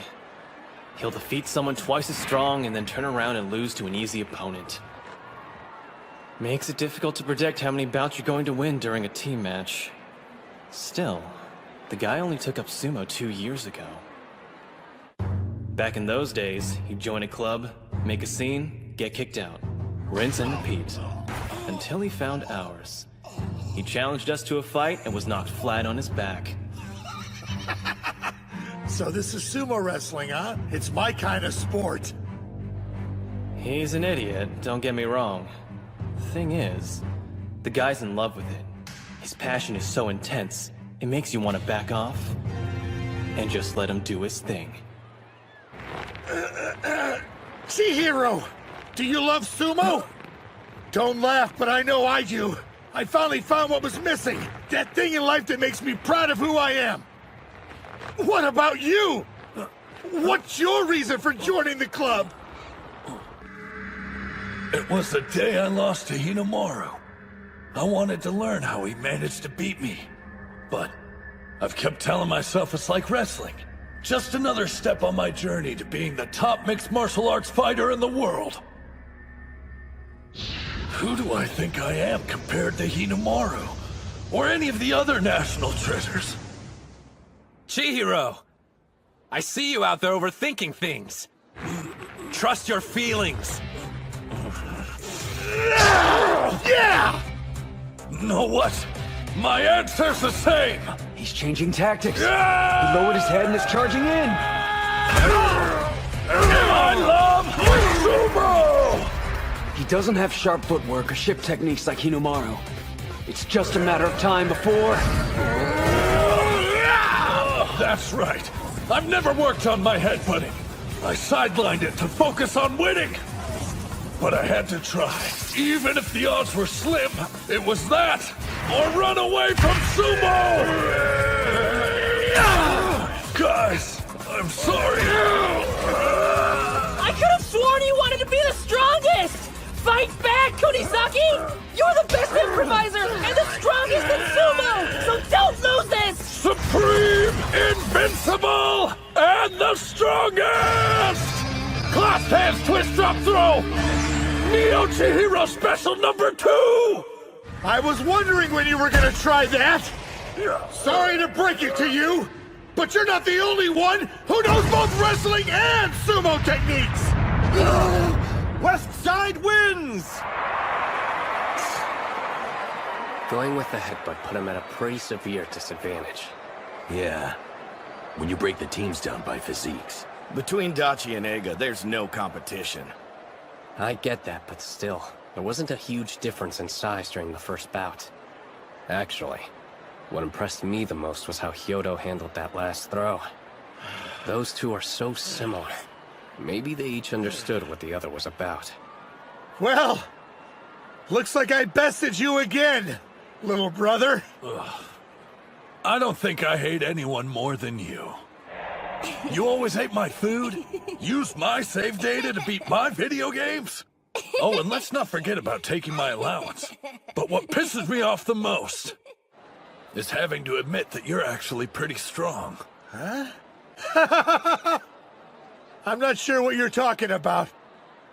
He'll defeat someone twice as strong and then turn around and lose to an easy opponent. Makes it difficult to predict how many bouts you're going to win during a team match. Still, the guy only took up sumo 2 years ago. Back in those days, he'd join a club, make a scene, get kicked out. Rinse and repeat. Until he found ours. He challenged us to a fight and was knocked flat on his back. So this is sumo wrestling, huh? It's my kind of sport. He's an idiot, don't get me wrong. The thing is, the guy's in love with it. His passion is so intense, it makes you want to back off and just let him do his thing. Chihiro, do you love sumo? Don't laugh, but I know I do. I finally found what was missing. That thing in life that makes me proud of who I am. What about you? What's your reason for joining the club? It was the day I lost to Hinomaru. I wanted to learn how he managed to beat me. But I've kept telling myself it's like wrestling. Just another step on my journey to being the top mixed martial arts fighter in the world. Who do I think I am compared to Hinomaru? Or any of the other national treasures? Chihiro! I see you out there overthinking things. Trust your feelings. Yeah! Know what? My answer's the same! He's changing tactics. Yeah! He lowered his head and is charging in. I love sumo! He doesn't have sharp footwork or ship techniques like Hinomaru. It's just a matter of time before... That's right. I've never worked on my headbutting. I sidelined it to focus on winning. But I had to try. Even if the odds were slim, it was that, or run away from sumo! Guys, I'm sorry. I could have sworn you wanted to be the strongest! Fight back, Kunisaki! You're the best improviser and the strongest in sumo! So don't lose this! Supreme, invincible, and the strongest! Clasped hands, twist, drop, throw! Neo Chihiro special number 2! I was wondering when you were gonna try that! Sorry to break it to you, but you're not the only one who knows both wrestling and sumo techniques! West Side wins! Going with the headbutt put him at a pretty severe disadvantage. Yeah. When you break the teams down by physiques. Between Dachi and Ega, there's no competition. I get that, but still, there wasn't a huge difference in size during the first bout. Actually, what impressed me the most was how Hyodo handled that last throw. Those two are so similar. Maybe they each understood what the other was about. Well, looks like I bested you again, little brother. Ugh. I don't think I hate anyone more than you. You always hate my food, use my save data to beat my video games. Oh, and let's not forget about taking my allowance. But what pisses me off the most is having to admit that you're actually pretty strong. Huh? I'm not sure what you're talking about,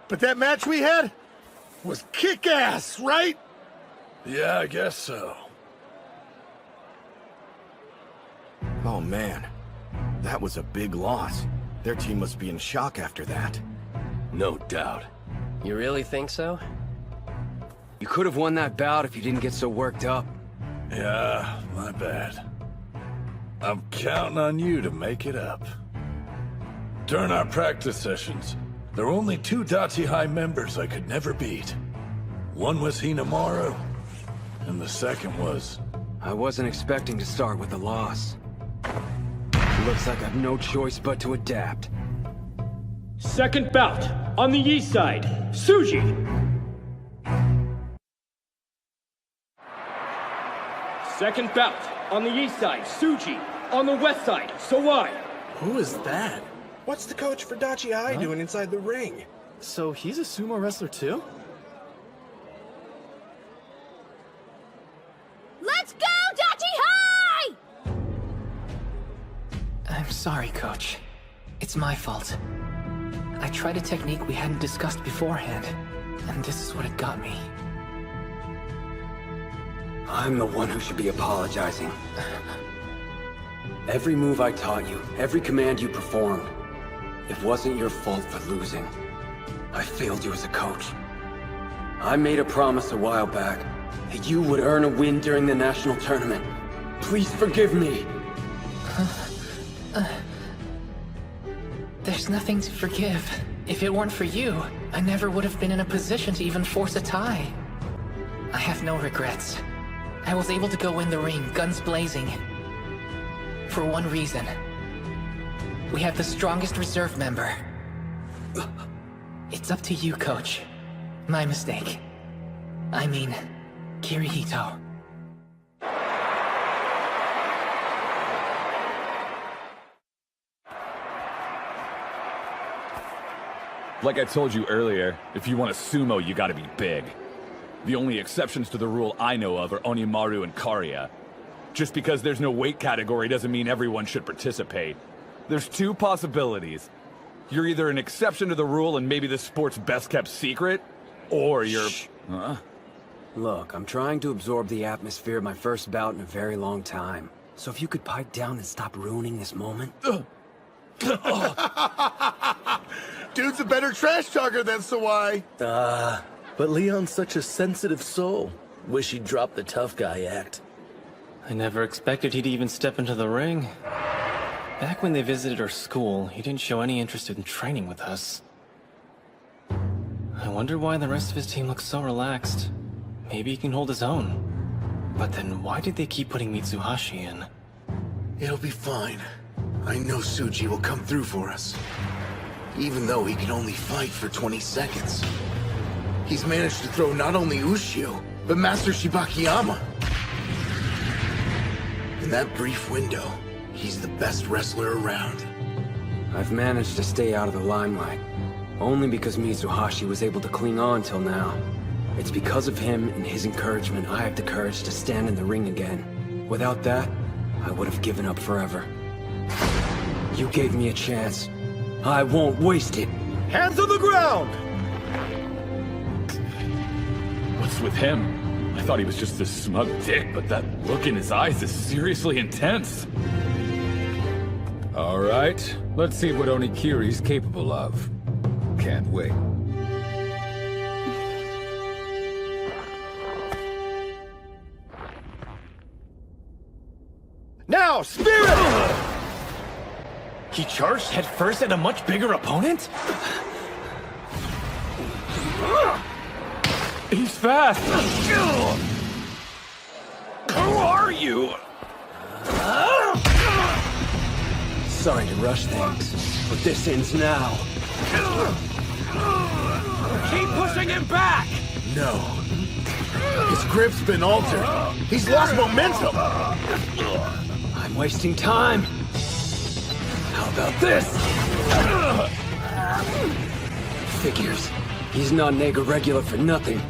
but that match we had was kick-ass, right? Yeah, I guess so. Oh man, that was a big loss. Their team must be in shock after that. No doubt. You really think so? You could have won that bout if you didn't get so worked up. Yeah, my bad. I'm counting on you to make it up. During our practice sessions, there were only 2 Dachi High members I could never beat. One was Hinamaru, and the second was... I wasn't expecting to start with a loss. Looks like I've no choice but to adapt. Second bout, on the east side, Tsuji. Second bout, on the east side, Tsuji. On the west side, Sawai. Who is that? What's the coach for Dachi High doing inside the ring? So he's a sumo wrestler too? Let's go, Dachi High! I'm sorry, Coach. It's my fault. I tried a technique we hadn't discussed beforehand, and this is what it got me. I'm the one who should be apologizing. Every move I taught you, every command you performed, it wasn't your fault for losing. I failed you as a coach. I made a promise a while back that you would earn a win during the national tournament. Please forgive me. There's nothing to forgive. If it weren't for you, I never would have been in a position to even force a tie. I have no regrets. I was able to go in the ring, guns blazing. For one reason. We have the strongest reserve member. It's up to you, Coach. My mistake. I mean, Kirihito. Like I told you earlier, if you want to sumo, you gotta be big. The only exceptions to the rule I know of are Onimaru and Kariya. Just because there's no weight category doesn't mean everyone should participate. There's 2 possibilities. You're either an exception to the rule and maybe the sport's best kept secret, or you're... Shh. Look, I'm trying to absorb the atmosphere of my first bout in a very long time. So if you could pipe down and stop ruining this moment... Dude's a better trash talker than Sawai. But Leon's such a sensitive soul. Wish he'd drop the tough guy act. I never expected he'd even step into the ring. Back when they visited our school, he didn't show any interest in training with us. I wonder why the rest of his team looks so relaxed. Maybe he can hold his own. But then why did they keep putting Mitsuhashi in? It'll be fine. I know Tsuji will come through for us. Even though he can only fight for 20 seconds. He's managed to throw not only Ushio, but Master Shibakiyama. In that brief window, he's the best wrestler around. I've managed to stay out of the limelight. Only because Mitsuhashi was able to cling on till now. It's because of him and his encouragement I have the courage to stand in the ring again. Without that, I would have given up forever. You gave me a chance. I won't waste it. Hands on the ground! What's with him? I thought he was just a smug dick, but that look in his eyes is seriously intense. All right, let's see what Onikiri's capable of. Can't wait. Now, Spirit! He charged head first at a much bigger opponent? He's fast! Who are you? Sorry to rush things, but this ends now. Keep pushing him back! No. His grip's been altered. He's lost momentum. I'm wasting time. How about this? Figures. He's not an egg regular for nothing.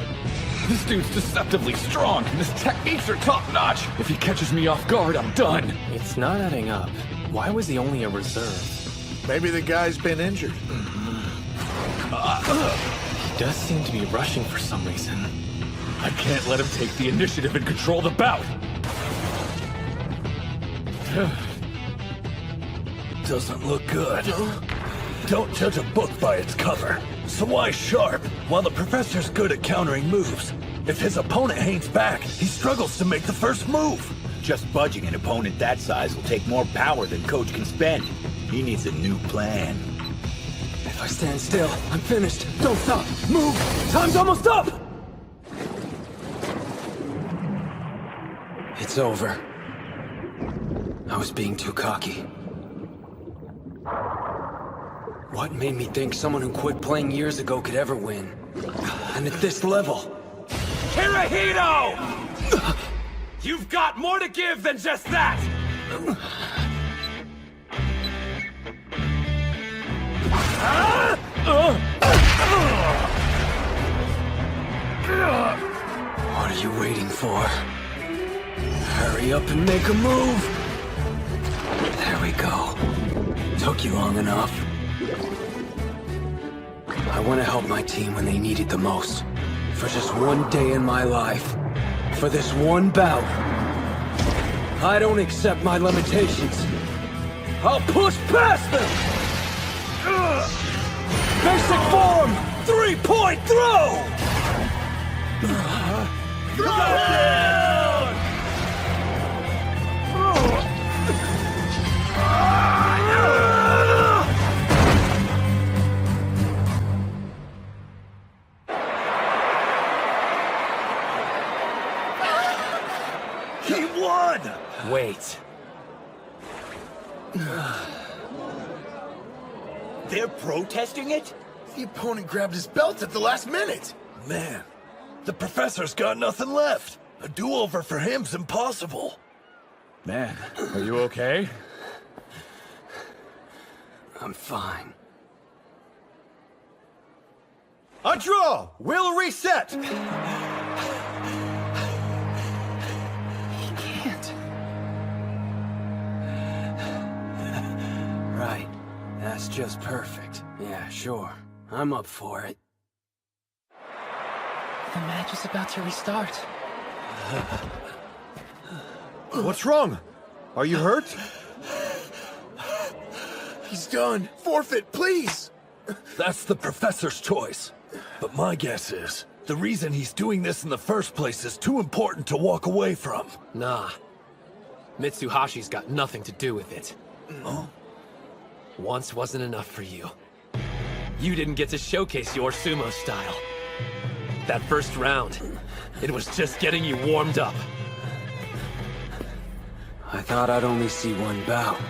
This dude's deceptively strong, and his techniques are top-notch. If he catches me off guard, I'm done. It's not adding up. Why was he only a reserve? Maybe the guy's been injured. He does seem to be rushing for some reason. I can't let him take the initiative and control the bout. Doesn't look good. Don't judge a book by its cover. Sawai's sharp, while the professor's good at countering moves. If his opponent hangs back, he struggles to make the first move. Just budging an opponent that size will take more power than Coach can spend. He needs a new plan. If I stand still, I'm finished. Don't stop! Move! Time's almost up! It's over. I was being too cocky. What made me think someone who quit playing years ago could ever win? And at this level... Hirohito! You've got more to give than just that! What are you waiting for? Hurry up and make a move! There we go. Took you long enough. I want to help my team when they need it the most. For just one day in my life. For this one bout. I don't accept my limitations. I'll push past them! Basic form! 3-point throw! He won! Wait. They're protesting it? The opponent grabbed his belt at the last minute. Man, the professor's got nothing left. A do-over for him's impossible. Man, are you okay? I'm fine. A draw! We'll reset! He can't. Right. That's just perfect. Yeah, sure. I'm up for it. The match is about to restart. What's wrong? Are you hurt? He's done. Forfeit, please. That's the professor's choice. But my guess is, the reason he's doing this in the first place is too important to walk away from. Nah. Mitsuhashi's got nothing to do with it. Huh? Once wasn't enough for you. You didn't get to showcase your sumo style. That first round, it was just getting you warmed up. I thought I'd only see one bout.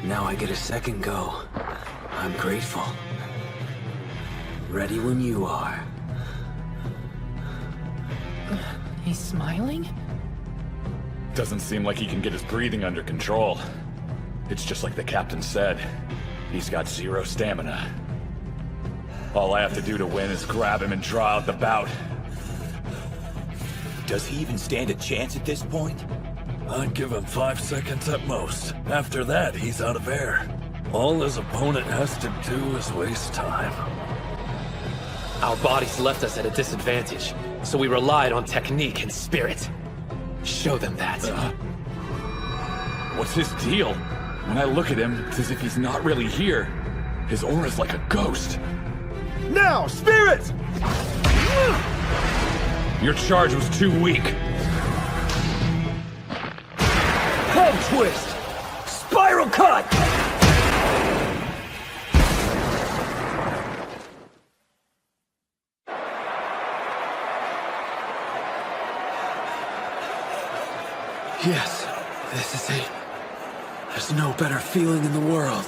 Now I get a second go. I'm grateful. Ready when you are. He's smiling? Doesn't seem like he can get his breathing under control. It's just like the captain said. He's got zero stamina. All I have to do to win is grab him and draw out the bout. Does he even stand a chance at this point? I'd give him 5 seconds at most. After that, he's out of air. All his opponent has to do is waste time. Our bodies left us at a disadvantage, so we relied on technique and spirit. Show them that. What's his deal? When I look at him, it's as if he's not really here. His aura's like a ghost. Now, Spirit! Your charge was too weak. Head twist! uppercut! Yes, this is it. There's no better feeling in the world.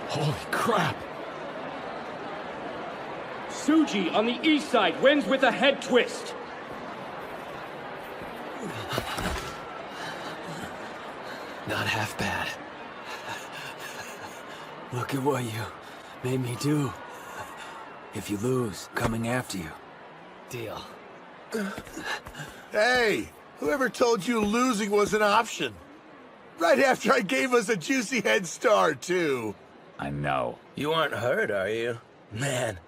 Holy crap! Tsuji on the east side wins with a head twist. Not half bad. Look at what you made me do. If you lose, coming after you. Deal. Hey, whoever told you losing was an option? Right after I gave us a juicy head start, too. I know. You aren't hurt, are you? Man,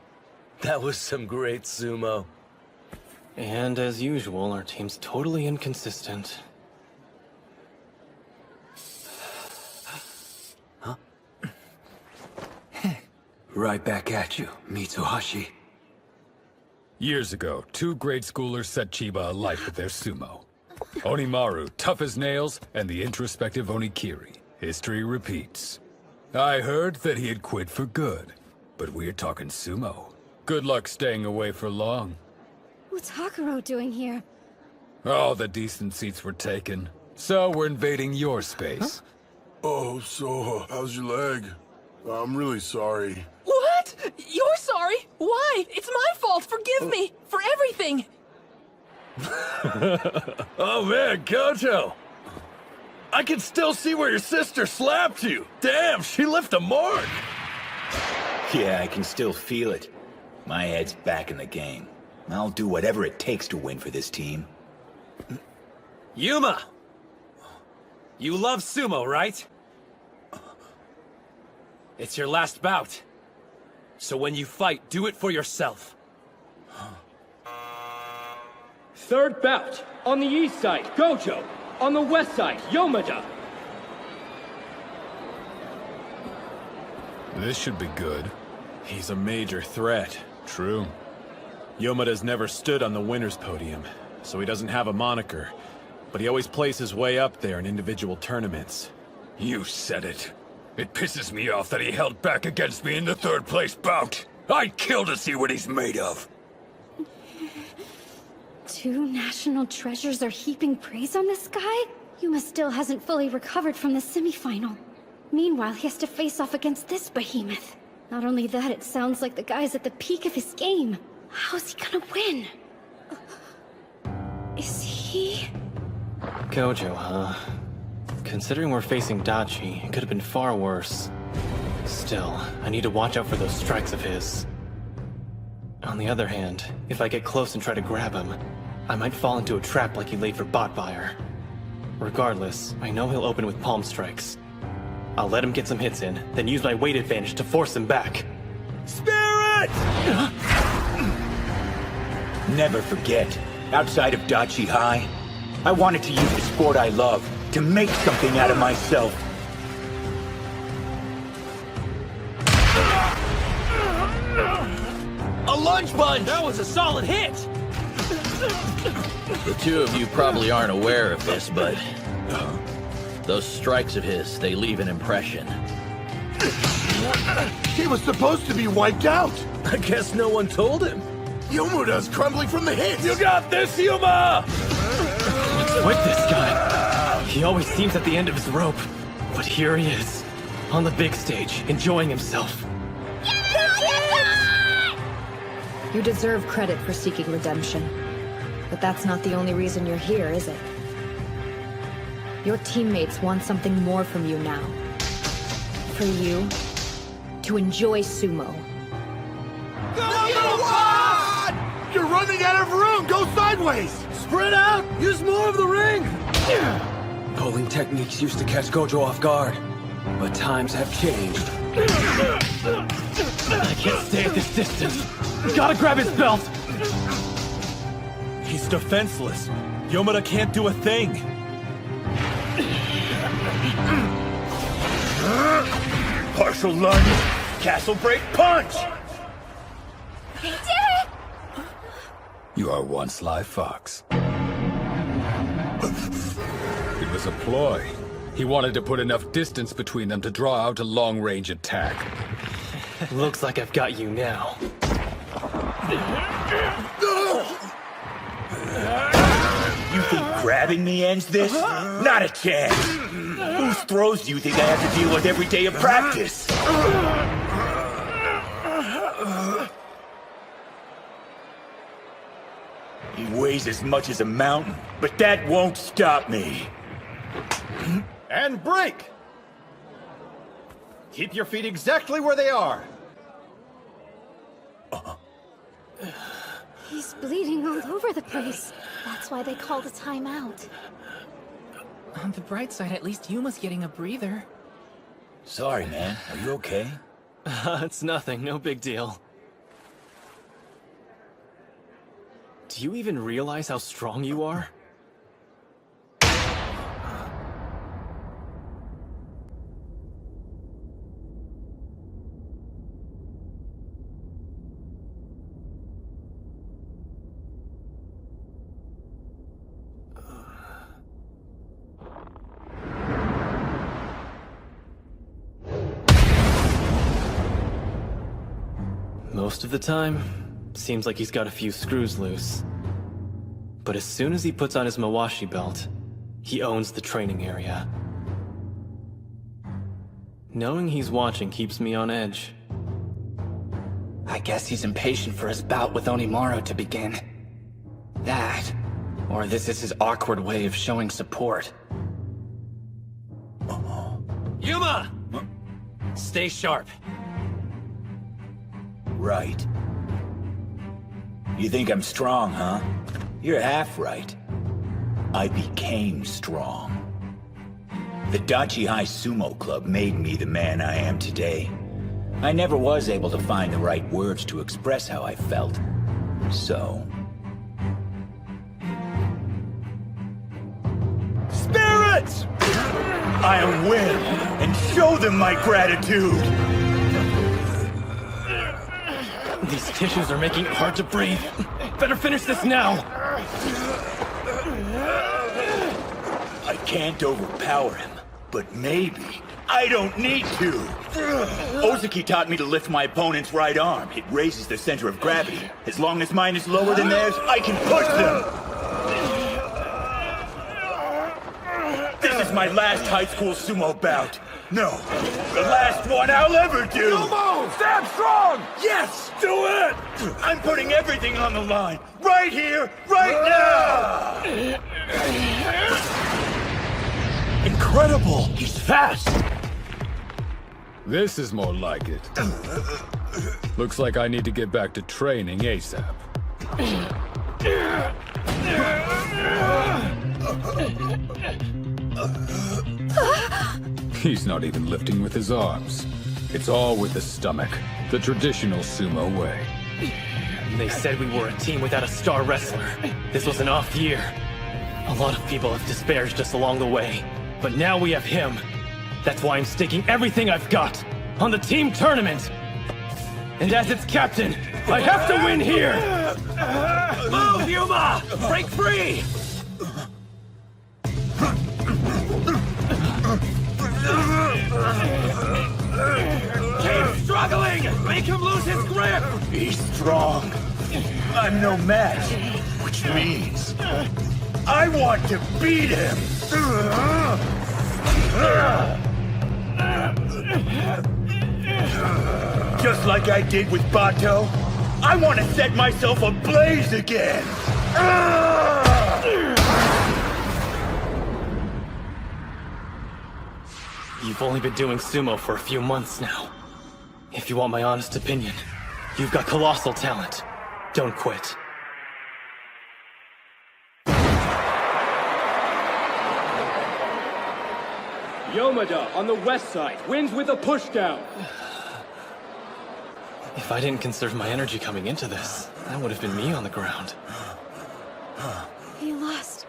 that was some great sumo. And as usual, our team's totally inconsistent. Huh? Right back at you, Mitsuhashi. Years ago, 2 grade schoolers set Chiba alight with their sumo. Onimaru, tough as nails, and the introspective Onikiri. History repeats. I heard that he had quit for good, but we're talking sumo. Good luck staying away for long. What's Hakuro doing here? All the decent seats were taken, so we're invading your space. Oh, so, how's your leg? I'm really sorry. What? You're sorry? Why? It's my fault. Forgive me for everything. Oh man, Gojo! I can still see where your sister slapped you! Damn, she left a mark! Yeah, I can still feel it. My head's back in the game. I'll do whatever it takes to win for this team. Yuma! You love sumo, right? It's your last bout. So when you fight, do it for yourself. Third bout. On the east side, Gojo. On the west side, Yomada. This should be good. He's a major threat. True. Yomada's never stood on the winner's podium, so he doesn't have a moniker. But he always plays his way up there in individual tournaments. You said it. It pisses me off that he held back against me in the 3rd place bout. I'd kill to see what he's made of. 2 national treasures are heaping praise on this guy? Yuma still hasn't fully recovered from the semifinal. Meanwhile, he has to face off against this behemoth. Not only that, it sounds like the guy's at the peak of his game. How's he gonna win? Is he... Gojo, huh? Considering we're facing Dachi, it could have been far worse. Still, I need to watch out for those strikes of his. On the other hand, if I get close and try to grab him, I might fall into a trap like he laid for Botfire. Regardless, I know he'll open with palm strikes. I'll let him get some hits in, then use my weight advantage to force him back. Spirit! Never forget, outside of Dachi High, I wanted to use the sport I love to make something out of myself. A lunge punch! That was a solid hit! The 2 of you probably aren't aware of this, but those strikes of his, they leave an impression. He was supposed to be wiped out. I guess no one told him. Yomada's crumbling from the hits. You got this, Yuma! What's with this guy? He always seems at the end of his rope. But here he is, on the big stage, enjoying himself. You deserve credit for seeking redemption. But that's not the only reason you're here, is it? Your teammates want something more from you now. For you, to enjoy sumo. You're running out of room! Go sideways! Spread out! Use more of the ring! Bowling techniques used to catch Gojo off guard, but times have changed. I can't stay at this distance. Gotta grab his belt! He's defenseless. Yomada can't do a thing. Partial lunge, castle break punch! He did it! You are one sly fox. It was a ploy. He wanted to put enough distance between them to draw out a long-range attack. Looks like I've got you now. You think grabbing me ends this? Not a chance! Whose throws do you think I have to deal with every day of practice? He weighs as much as a mountain, but that won't stop me. And break! Keep your feet exactly where they are. He's bleeding all over the place. That's why they called a timeout. On the bright side, at least Yuma's getting a breather. Sorry, man. Are you okay? It's nothing, no big deal. Do you even realize how strong you are? Most of the time, seems like he's got a few screws loose. But as soon as he puts on his Mawashi belt, he owns the training area. Knowing he's watching keeps me on edge. I guess he's impatient for his bout with Onimaru to begin. That, or this is his awkward way of showing support. Yuma! Stay sharp. Right. You think I'm strong, huh? You're half right. I became strong. The Dachi High Sumo Club made me the man I am today. I never was able to find the right words to express how I felt. So... Spirits! I'll win and show them my gratitude! These tissues are making it hard to breathe. Better finish this now! I can't overpower him, but maybe I don't need to. Ozaki taught me to lift my opponent's right arm. It raises the center of gravity. As long as mine is lower than theirs, I can push them. This is my last high school sumo bout. No, the last one I'll ever do! Sumo! Stand strong! Yes! Do it! I'm putting everything on the line. Right here, right now! Incredible! He's fast! This is more like it. Looks like I need to get back to training ASAP. He's not even lifting with his arms. It's all with the stomach, the traditional sumo way. They said we were a team without a star wrestler. This was an off year. A lot of people have disparaged us along the way, but now we have him. That's why I'm staking everything I've got on the team tournament. And as its captain, I have to win here! Move, Yuma! Break free! Keep struggling! Make him lose his grip! He's strong. I'm no match, which means I want to beat him! Just like I did with Bato, I want to set myself ablaze again! You've only been doing sumo for a few months now. If you want my honest opinion, you've got colossal talent. Don't quit. Yomada on the west side wins with a pushdown. If I didn't conserve my energy coming into this, that would have been me on the ground. He lost.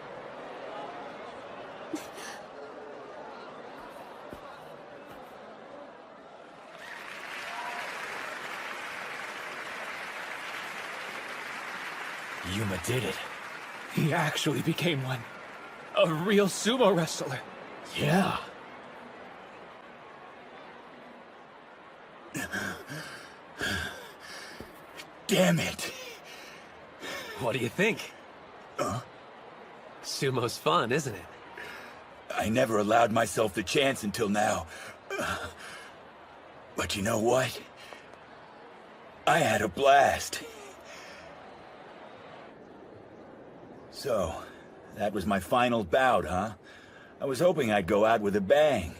Yuma did it. He actually became one. A real sumo wrestler. Yeah, Damn it. What do you think? Sumo's fun, isn't it? I never allowed myself the chance until now. But you know what? I had a blast. So, that was my final bout, huh? I was hoping I'd go out with a bang.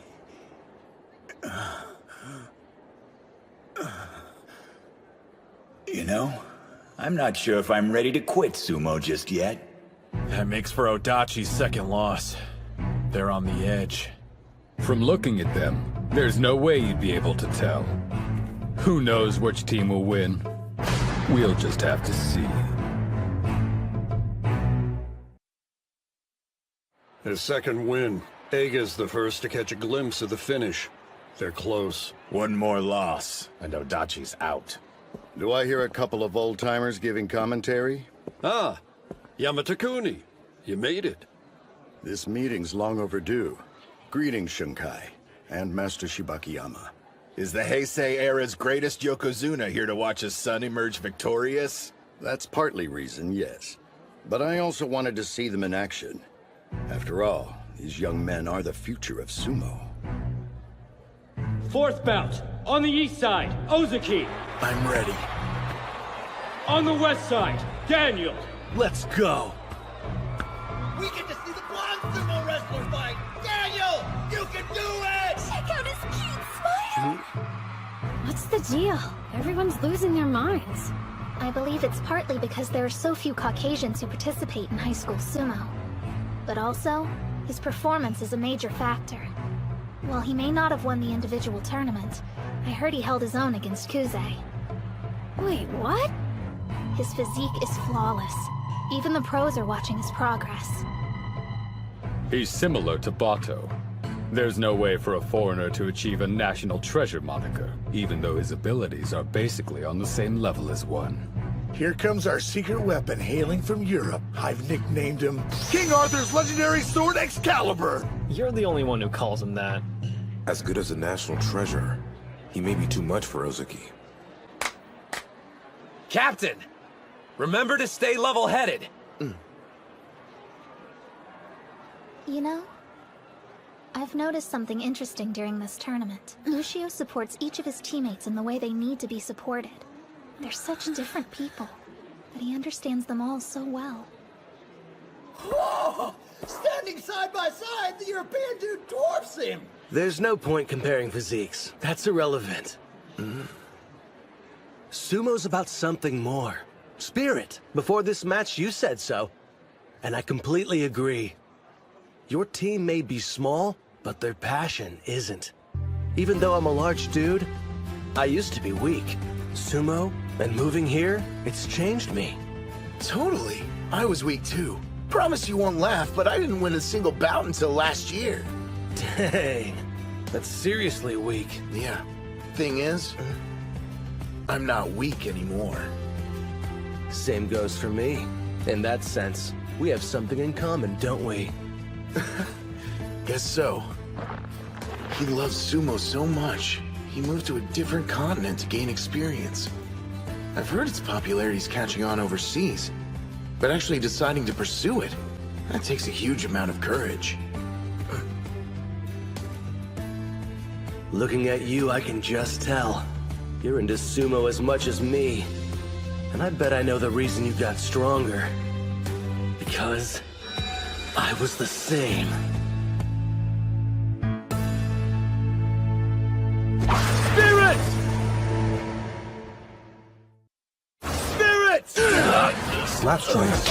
You know, I'm not sure if I'm ready to quit sumo just yet. That makes for Odachi's second loss. They're on the edge. From looking at them, there's no way you'd be able to tell. Who knows which team will win? We'll just have to see. His second win. Eiga's the first to catch a glimpse of the finish. They're close. One more loss, and Odachi's out. Do I hear a couple of old-timers giving commentary? Ah, Yamatakuni. You made it. This meeting's long overdue. Greetings, Shunkai, and Master Shibakiyama. Is the Heisei era's greatest Yokozuna here to watch his son emerge victorious? That's partly reason, yes. But I also wanted to see them in action. After all, these young men are the future of sumo. Fourth bout, on the east side, Ozaki. I'm ready. On the west side, Daniel. Let's go. We get to see the blonde sumo wrestler fight! Daniel, you can do it! Check out his cute smile! What's the deal? Everyone's losing their minds. I believe it's partly because there are so few Caucasians who participate in high school sumo. But also, his performance is a major factor. While he may not have won the individual tournament, I heard he held his own against Kuze. Wait, what? His physique is flawless. Even the pros are watching his progress. He's similar to Bato. There's no way for a foreigner to achieve a national treasure moniker, even though his abilities are basically on the same level as one. Here comes our secret weapon hailing from Europe. I've nicknamed him King Arthur's legendary sword Excalibur! You're the only one who calls him that. As good as a national treasure, he may be too much for Ozaki. Captain! Remember to stay level-headed. You know, I've noticed something interesting during this tournament. Lucio supports each of his teammates in the way they need to be supported. They're such different people, but he understands them all so well. Whoa! Standing side by side, the European dude dwarfs him! There's no point comparing physiques. That's irrelevant. Sumo's about something more. Spirit. Before this match, you said so. And I completely agree. Your team may be small, but their passion isn't. Even though I'm a large dude, I used to be weak. Sumo, and moving here, it's changed me. Totally. I was weak too. Promise you won't laugh, but I didn't win a single bout until last year. Dang. That's seriously weak. Yeah. Thing is, I'm not weak anymore. Same goes for me. In that sense, we have something in common, don't we? Guess so. He loves sumo so much, he moved to a different continent to gain experience. I've heard its popularity's catching on overseas, but actually deciding to pursue it, that takes a huge amount of courage. Looking at you, I can just tell. You're into sumo as much as me. And I bet I know the reason you got stronger. Because I was the same. Spirit! Spirit! Slap strikes.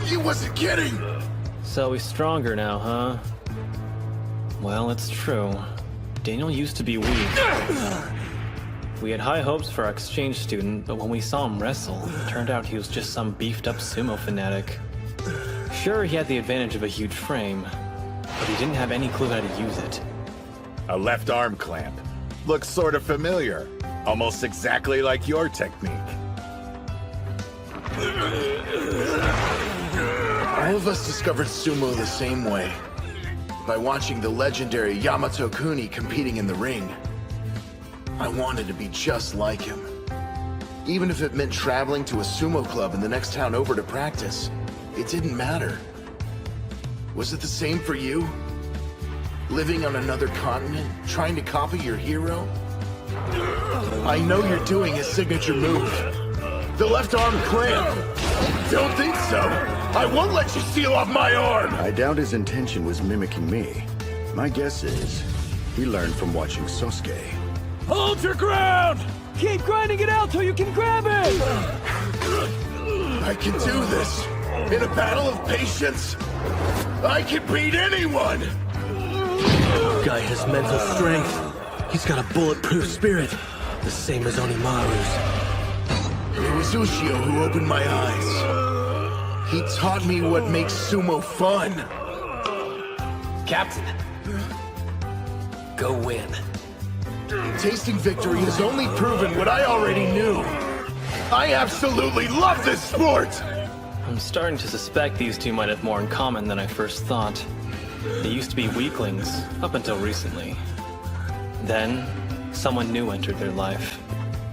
He wasn't kidding! So he's stronger now, huh? Well, it's true. Daniel used to be weak. We had high hopes for our exchange student, but when we saw him wrestle, it turned out he was just some beefed-up sumo fanatic. Sure, he had the advantage of a huge frame, but he didn't have any clue how to use it. A left arm clamp. Looks sort of familiar. Almost exactly like your technique. All of us discovered sumo the same way. by watching the legendary Yamato Kuni competing in the ring. I wanted to be just like him. Even if it meant traveling to a sumo club in the next town over to practice, it didn't matter. Was it the same for you? Living on another continent, trying to copy your hero? I know you're doing his signature move. The left arm clamp. Don't think so. I won't let you steal off my arm. I doubt his intention was mimicking me. My guess is he learned from watching Sosuke. Hold your ground! Keep grinding it out till you can grab it! I can do this. In a battle of patience, I can beat anyone! Guy has mental strength. He's got a bulletproof spirit. The same as Onimaru's. It was Ushio who opened my eyes. He taught me what makes sumo fun. Captain, go win. Tasting victory has only proven what I already knew. I absolutely love this sport! I'm starting to suspect these two might have more in common than I first thought. They used to be weaklings, up until recently. Then, someone new entered their life.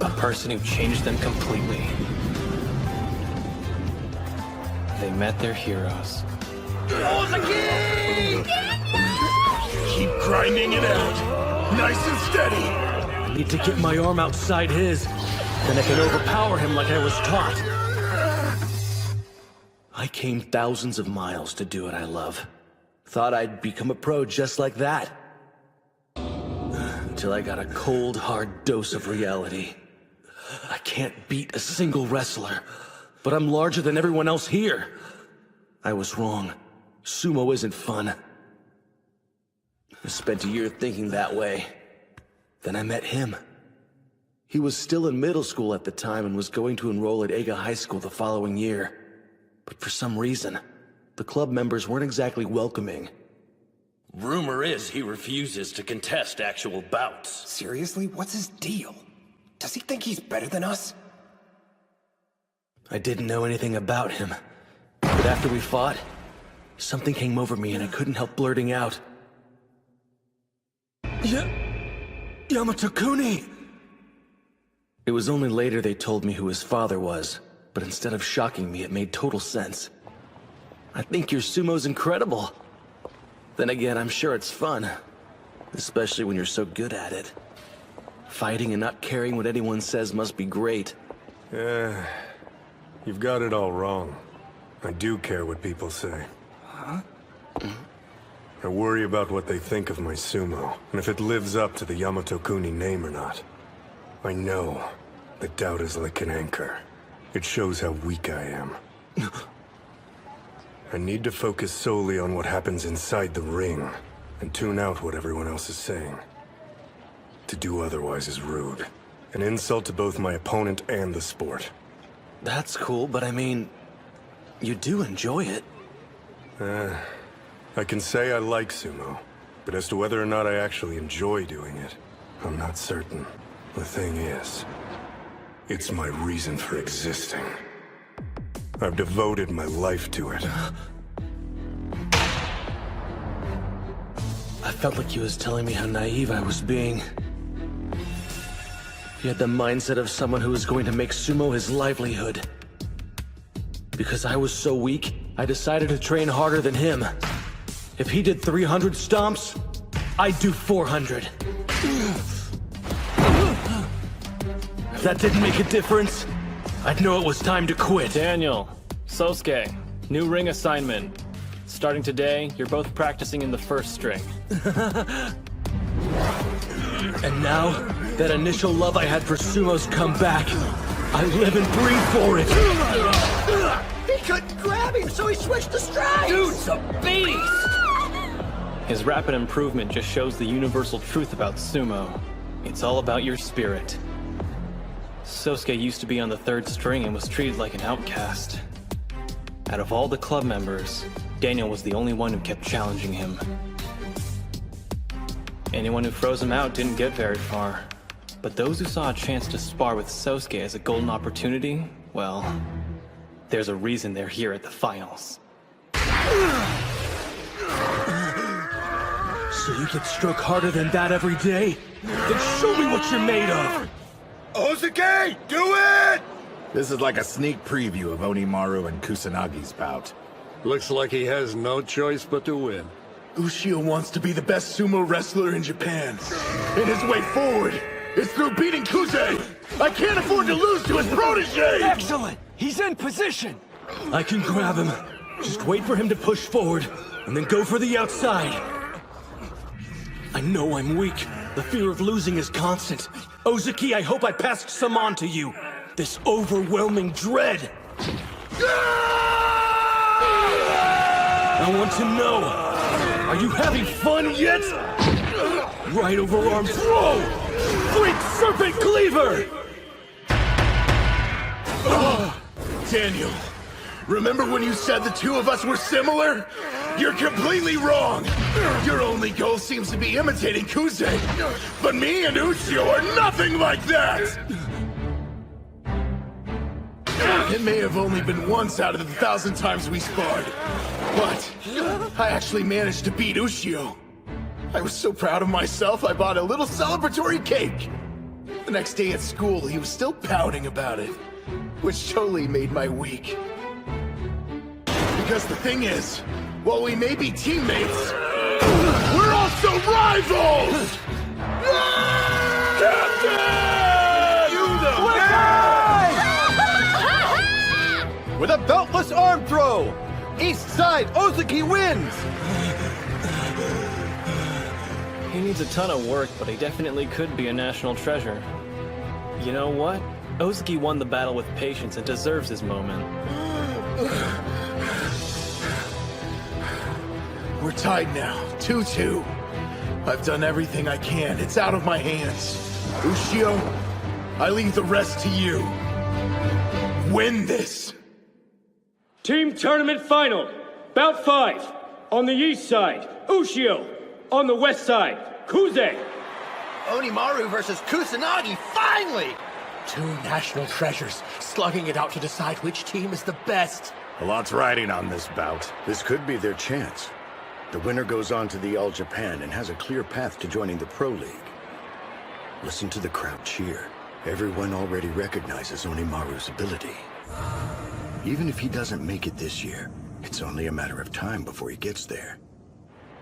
A person who changed them completely. They met their heroes. Keep grinding it out. Nice and steady. I need to get my arm outside his. Then I can overpower him like I was taught. I came thousands of miles to do what I love. Thought I'd become a pro just like that. Until I got a cold, hard dose of reality. I can't beat a single wrestler, but I'm larger than everyone else here. I was wrong. Sumo isn't fun. I spent a year thinking that way. Then I met him. He was still in middle school at the time and was going to enroll at Eiga High School the following year. But for some reason, the club members weren't exactly welcoming. Rumor is he refuses to contest actual bouts. Seriously? What's his deal? Does he think he's better than us? I didn't know anything about him. But after we fought, something came over me and I couldn't help blurting out. Yamato Kuni! It was only later they told me who his father was, but instead of shocking me, it made total sense. I think your sumo's incredible. Then again, I'm sure it's fun. Especially when you're so good at it. Fighting and not caring what anyone says must be great. Yeah, you've got it all wrong. I do care what people say. Huh? I worry about what they think of my sumo, and if it lives up to the Yamato Kuni name or not. I know that doubt is like an anchor. It shows how weak I am. I need to focus solely on what happens inside the ring, and tune out what everyone else is saying. To do otherwise is rude. An insult to both my opponent and the sport. That's cool, but I mean, you do enjoy it. I can say I like sumo, but as to whether or not I actually enjoy doing it, I'm not certain. The thing is, it's my reason for existing. I've devoted my life to it. I felt like he was telling me how naive I was being. He had the mindset of someone who was going to make sumo his livelihood. Because I was so weak, I decided to train harder than him. If he did 300 stomps, I'd do 400. If that didn't make a difference, I'd know it was time to quit. Daniel, Sosuke, new ring assignment. Starting today, you're both practicing in the first string. And now, that initial love I had for sumo's come back. I live and breathe for it. He couldn't grab him, so he switched to strikes! Dude's a beast! His rapid improvement just shows the universal truth about sumo. It's all about your spirit. Sosuke used to be on the third string and was treated like an outcast. Out of all the club members, Daniel was the only one who kept challenging him. Anyone who froze him out didn't get very far. But those who saw a chance to spar with Sosuke as a golden opportunity, well, there's a reason they're here at the finals. So you get struck harder than that every day? Then show me what you're made of! Ozaki, do it! This is like a sneak preview of Onimaru and Kusanagi's bout. Looks like he has no choice but to win. Ushio wants to be the best sumo wrestler in Japan. And his way forward is through beating Kuze! I can't afford to lose to his protege! Excellent! He's in position! I can grab him. Just wait for him to push forward, and then go for the outside. I know I'm weak. The fear of losing is constant. Ozaki, I hope I passed some on to you. This overwhelming dread. I want to know, are you having fun yet? Right overarm throw! Freak serpent cleaver! Daniel, remember when you said the two of us were similar? You're completely wrong! Your only goal seems to be imitating Kuze, but me and Ushio are nothing like that! It may have only been once out of the 1,000 times we sparred, but I actually managed to beat Ushio. I was so proud of myself, I bought a little celebratory cake. The next day at school, he was still pouting about it, which totally made my week. Because the thing is, while we may be teammates, we're also rivals! Captain! You the With a beltless arm throw! East side, Ozaki wins! He needs a ton of work, but he definitely could be a national treasure. You know what? Ozaki won the battle with patience and deserves his moment. We're tied now, 2-2. I've done everything I can. It's out of my hands. Ushio, I leave the rest to you. Win this! Team Tournament Final, Bout 5. On the east side, Ushio. On the west side, Kuze. Onimaru versus Kusanagi, finally! Two national treasures, slugging it out to decide which team is the best. A lot's riding on this bout. This could be their chance. The winner goes on to the All Japan and has a clear path to joining the Pro League. Listen to the crowd cheer. Everyone already recognizes Onimaru's ability. Even if he doesn't make it this year, it's only a matter of time before he gets there.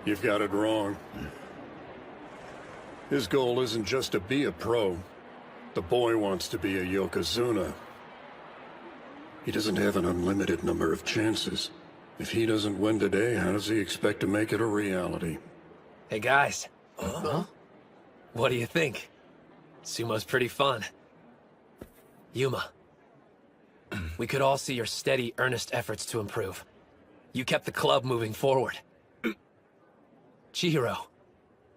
You've got it wrong. His goal isn't just to be a pro. The boy wants to be a Yokozuna. He doesn't have an unlimited number of chances. If he doesn't win today, how does he expect to make it a reality? Hey guys. What do you think? Sumo's pretty fun. Yuma. We could all see your steady, earnest efforts to improve. You kept the club moving forward. Chihiro.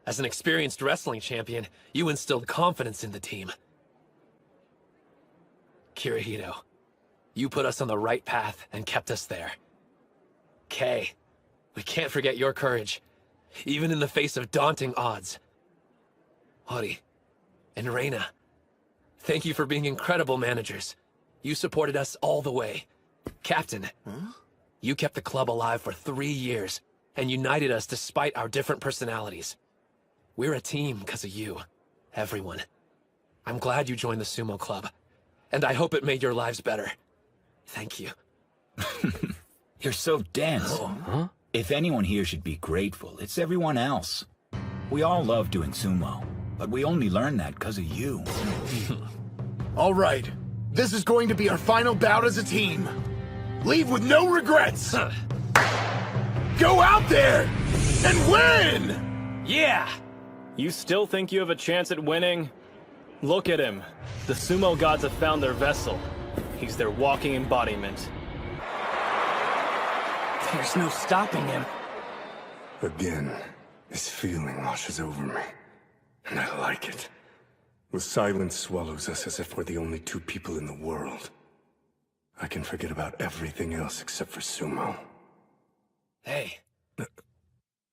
As an experienced wrestling champion, you instilled confidence in the team. Kirihito. You put us on the right path and kept us there. Kay. We can't forget your courage, even in the face of daunting odds. Hori. And Reina. Thank you for being incredible managers. You supported us all the way. Captain. You kept the club alive for 3 years and united us despite our different personalities. We're a team because of you, everyone. I'm glad you joined the sumo club, and I hope it made your lives better. Thank you. You're so dense. If anyone here should be grateful, it's everyone else. We all love doing sumo, but we only learned that because of you. All right. This is going to be our final bout as a team. Leave with no regrets. Go out there and win! Yeah! You still think you have a chance at winning? Look at him. The sumo gods have found their vessel. He's their walking embodiment. There's no stopping him. Again, this feeling washes over me. And I like it. The silence swallows us as if we're the only two people in the world. I can forget about everything else except for sumo. Hey.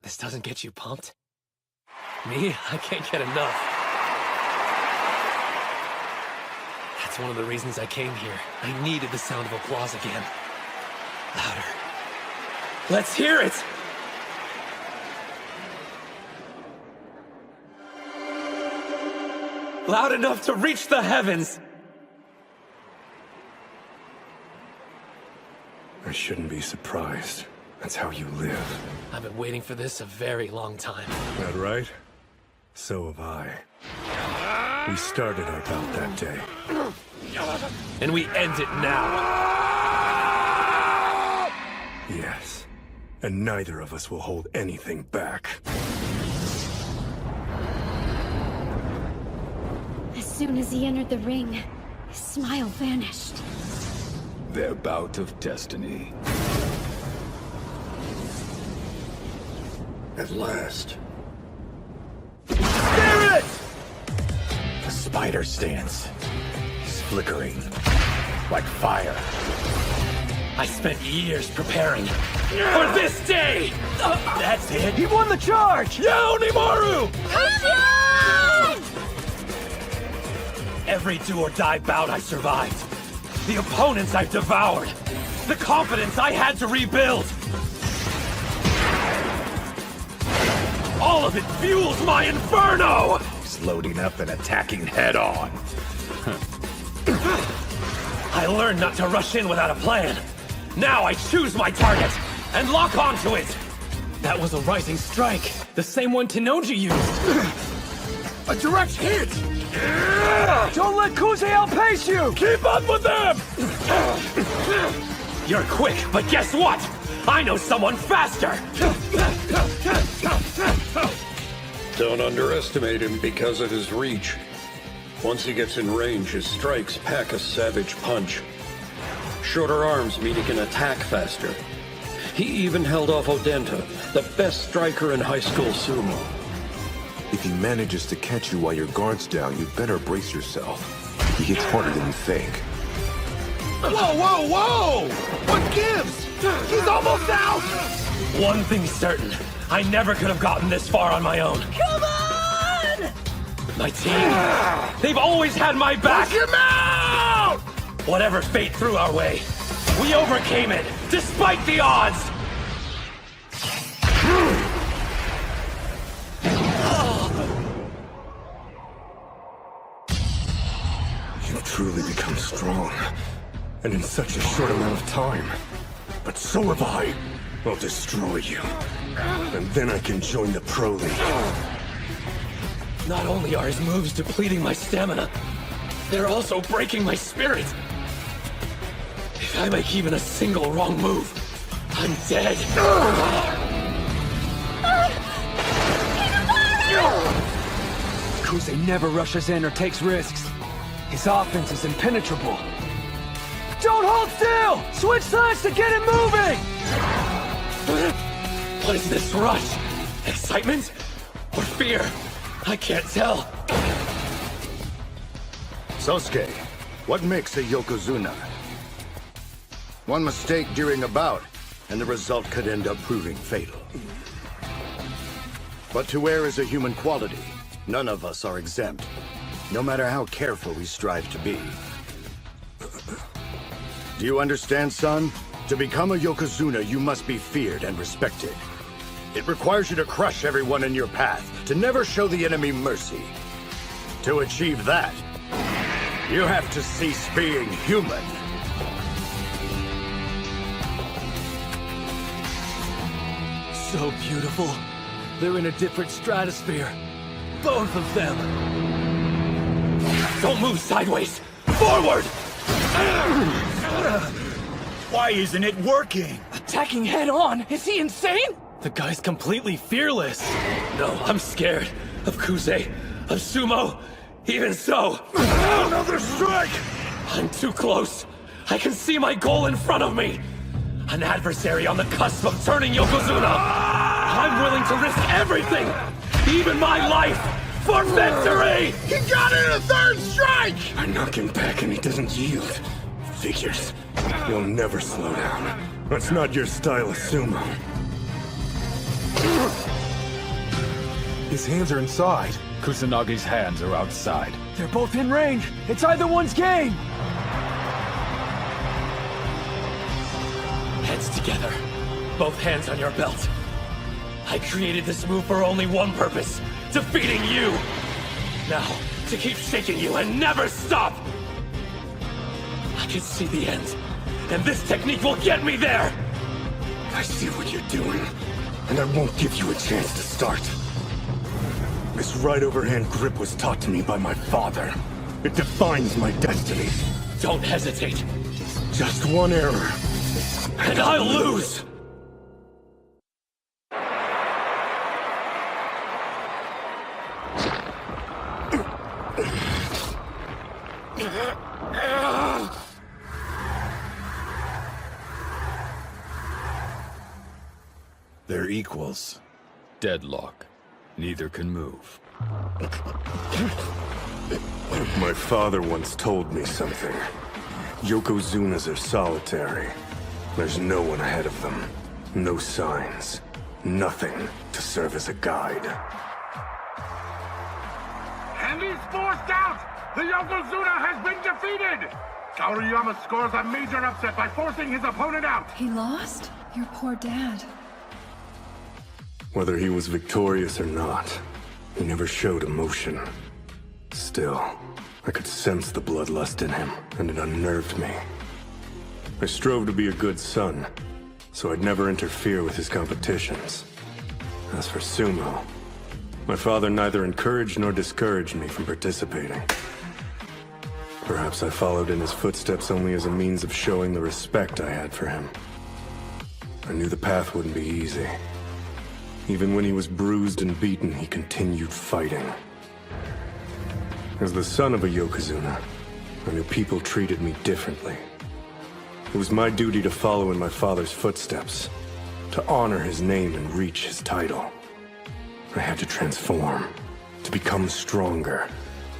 This doesn't get you pumped? Me? I can't get enough. That's one of the reasons I came here. I needed the sound of applause again. Louder. Let's hear it! Loud enough to reach the heavens! I shouldn't be surprised. That's how you live. I've been waiting for this a very long time. That right? So have I. We started our bout that day. And we end it now. Yes. And neither of us will hold anything back. As soon as he entered the ring, his smile vanished. Their bout of destiny. At last. Spirit! The spider stance. It's flickering. Like fire. I spent years preparing for this day! That's it! He won the charge! Yeah, Onimaru! Every do-or-die bout I survived. The opponents I've devoured. The confidence I had to rebuild. All of it fuels my inferno! He's loading up and attacking head-on. I learned not to rush in without a plan. Now I choose my target and lock onto it. That was a rising strike. The same one Tenoji used. A direct hit! Don't let Kuze outpace you! Keep up with them! You're quick, but guess what? I know someone faster! Don't underestimate him because of his reach. Once he gets in range, his strikes pack a savage punch. Shorter arms mean he can attack faster. He even held off Odenta, the best striker in high school sumo. If he manages to catch you while your guard's down, you'd better brace yourself. He hits harder than you think. Whoa, whoa, whoa! What gives? He's almost out! One thing's certain. I never could have gotten this far on my own. Come on! My team, they've always had my back! Push him out! Whatever fate threw our way, we overcame it, despite the odds! You've truly become strong. And in such a short amount of time. But so have I. I'll destroy you. And then I can join the Pro League. Not only are his moves depleting my stamina, they're also breaking my spirit. If I make even a single wrong move, I'm dead. Kuze never rushes in or takes risks. His offense is impenetrable. Don't hold still! Switch sides to get it moving! What is this rush? Excitement? Or fear? I can't tell. Sosuke, what makes a Yokozuna? One mistake during a bout, and the result could end up proving fatal. But to err is a human quality. None of us are exempt, no matter how careful we strive to be. Do you understand, son? To become a Yokozuna, you must be feared and respected. It requires you to crush everyone in your path, to never show the enemy mercy. To achieve that, you have to cease being human. So beautiful. They're in a different stratosphere. Both of them. Don't move sideways! Forward! Why isn't it working? Attacking head on? Is he insane? The guy's completely fearless. No, I'm scared. Of Kuze. Of Sumo. Even so. Another strike! I'm too close. I can see my goal in front of me. An adversary on the cusp of turning Yokozuna. I'm willing to risk everything. Even my life. For victory! He got in a third strike! I knock him back and he doesn't yield. Figures. You'll never slow down. That's not your style of sumo. His hands are inside. Kusanagi's hands are outside. They're both in range. It's either one's game. Heads together. Both hands on your belt. I created this move for only one purpose. Defeating you. now to keep shaking you and never stop! I can see the end, and this technique will get me there! I see what you're doing, and I won't give you a chance to start. This right overhand grip was taught to me by my father. It defines my destiny. Don't hesitate. Just one error. And I'll lose! They're equals. Deadlock. Neither can move. My father once told me something. Yokozunas are solitary. There's no one ahead of them. No signs. Nothing to serve as a guide. And he's forced out! The Yokozuna has been defeated! Kaoriyama scores a major upset by forcing his opponent out! He lost? Your poor dad. Whether he was victorious or not, he never showed emotion. Still, I could sense the bloodlust in him, and it unnerved me. I strove to be a good son, so I'd never interfere with his competitions. As for sumo, my father neither encouraged nor discouraged me from participating. Perhaps I followed in his footsteps only as a means of showing the respect I had for him. I knew the path wouldn't be easy. Even when he was bruised and beaten, he continued fighting. As the son of a Yokozuna, I knew people treated me differently. It was my duty to follow in my father's footsteps, to honor his name and reach his title. I had to transform, to become stronger.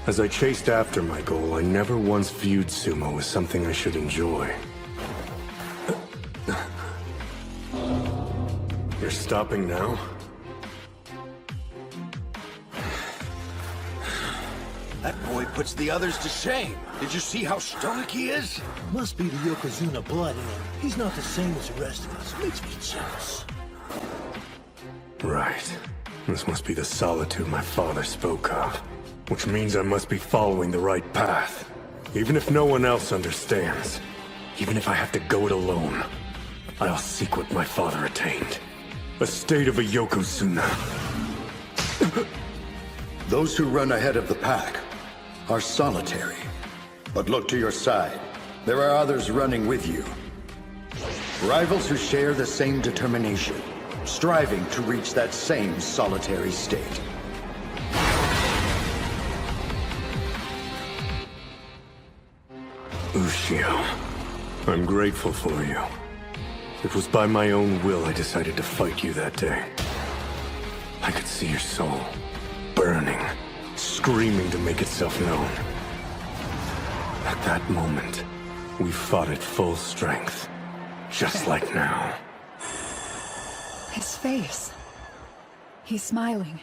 As I chased after my goal, I never once viewed sumo as something I should enjoy. You're stopping now? That boy puts the others to shame. Did you see how stoic he is? Must be the Yokozuna blood in him. He's not the same as the rest of us. Makes me jealous. Right. This must be the solitude my father spoke of. Which means I must be following the right path. Even if no one else understands. Even if I have to go it alone. I'll seek what my father attained. A state of a Yokozuna. Those who run ahead of the pack are solitary. But look to your side. There are others running with you. Rivals who share the same determination, striving to reach that same solitary state. Ushio, I'm grateful for you. It was by my own will I decided to fight you that day. I could see your soul, burning, screaming to make itself known. At that moment, we fought at full strength, just like now. His face. He's smiling.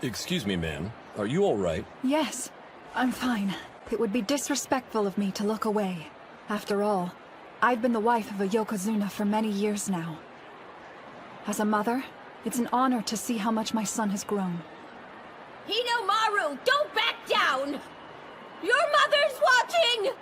Excuse me, ma'am. Are you all right? Yes, I'm fine. It would be disrespectful of me to look away. After all, I've been the wife of a Yokozuna for many years now. As a mother, it's an honor to see how much my son has grown. Hinomaru, don't back down! Your mother's watching!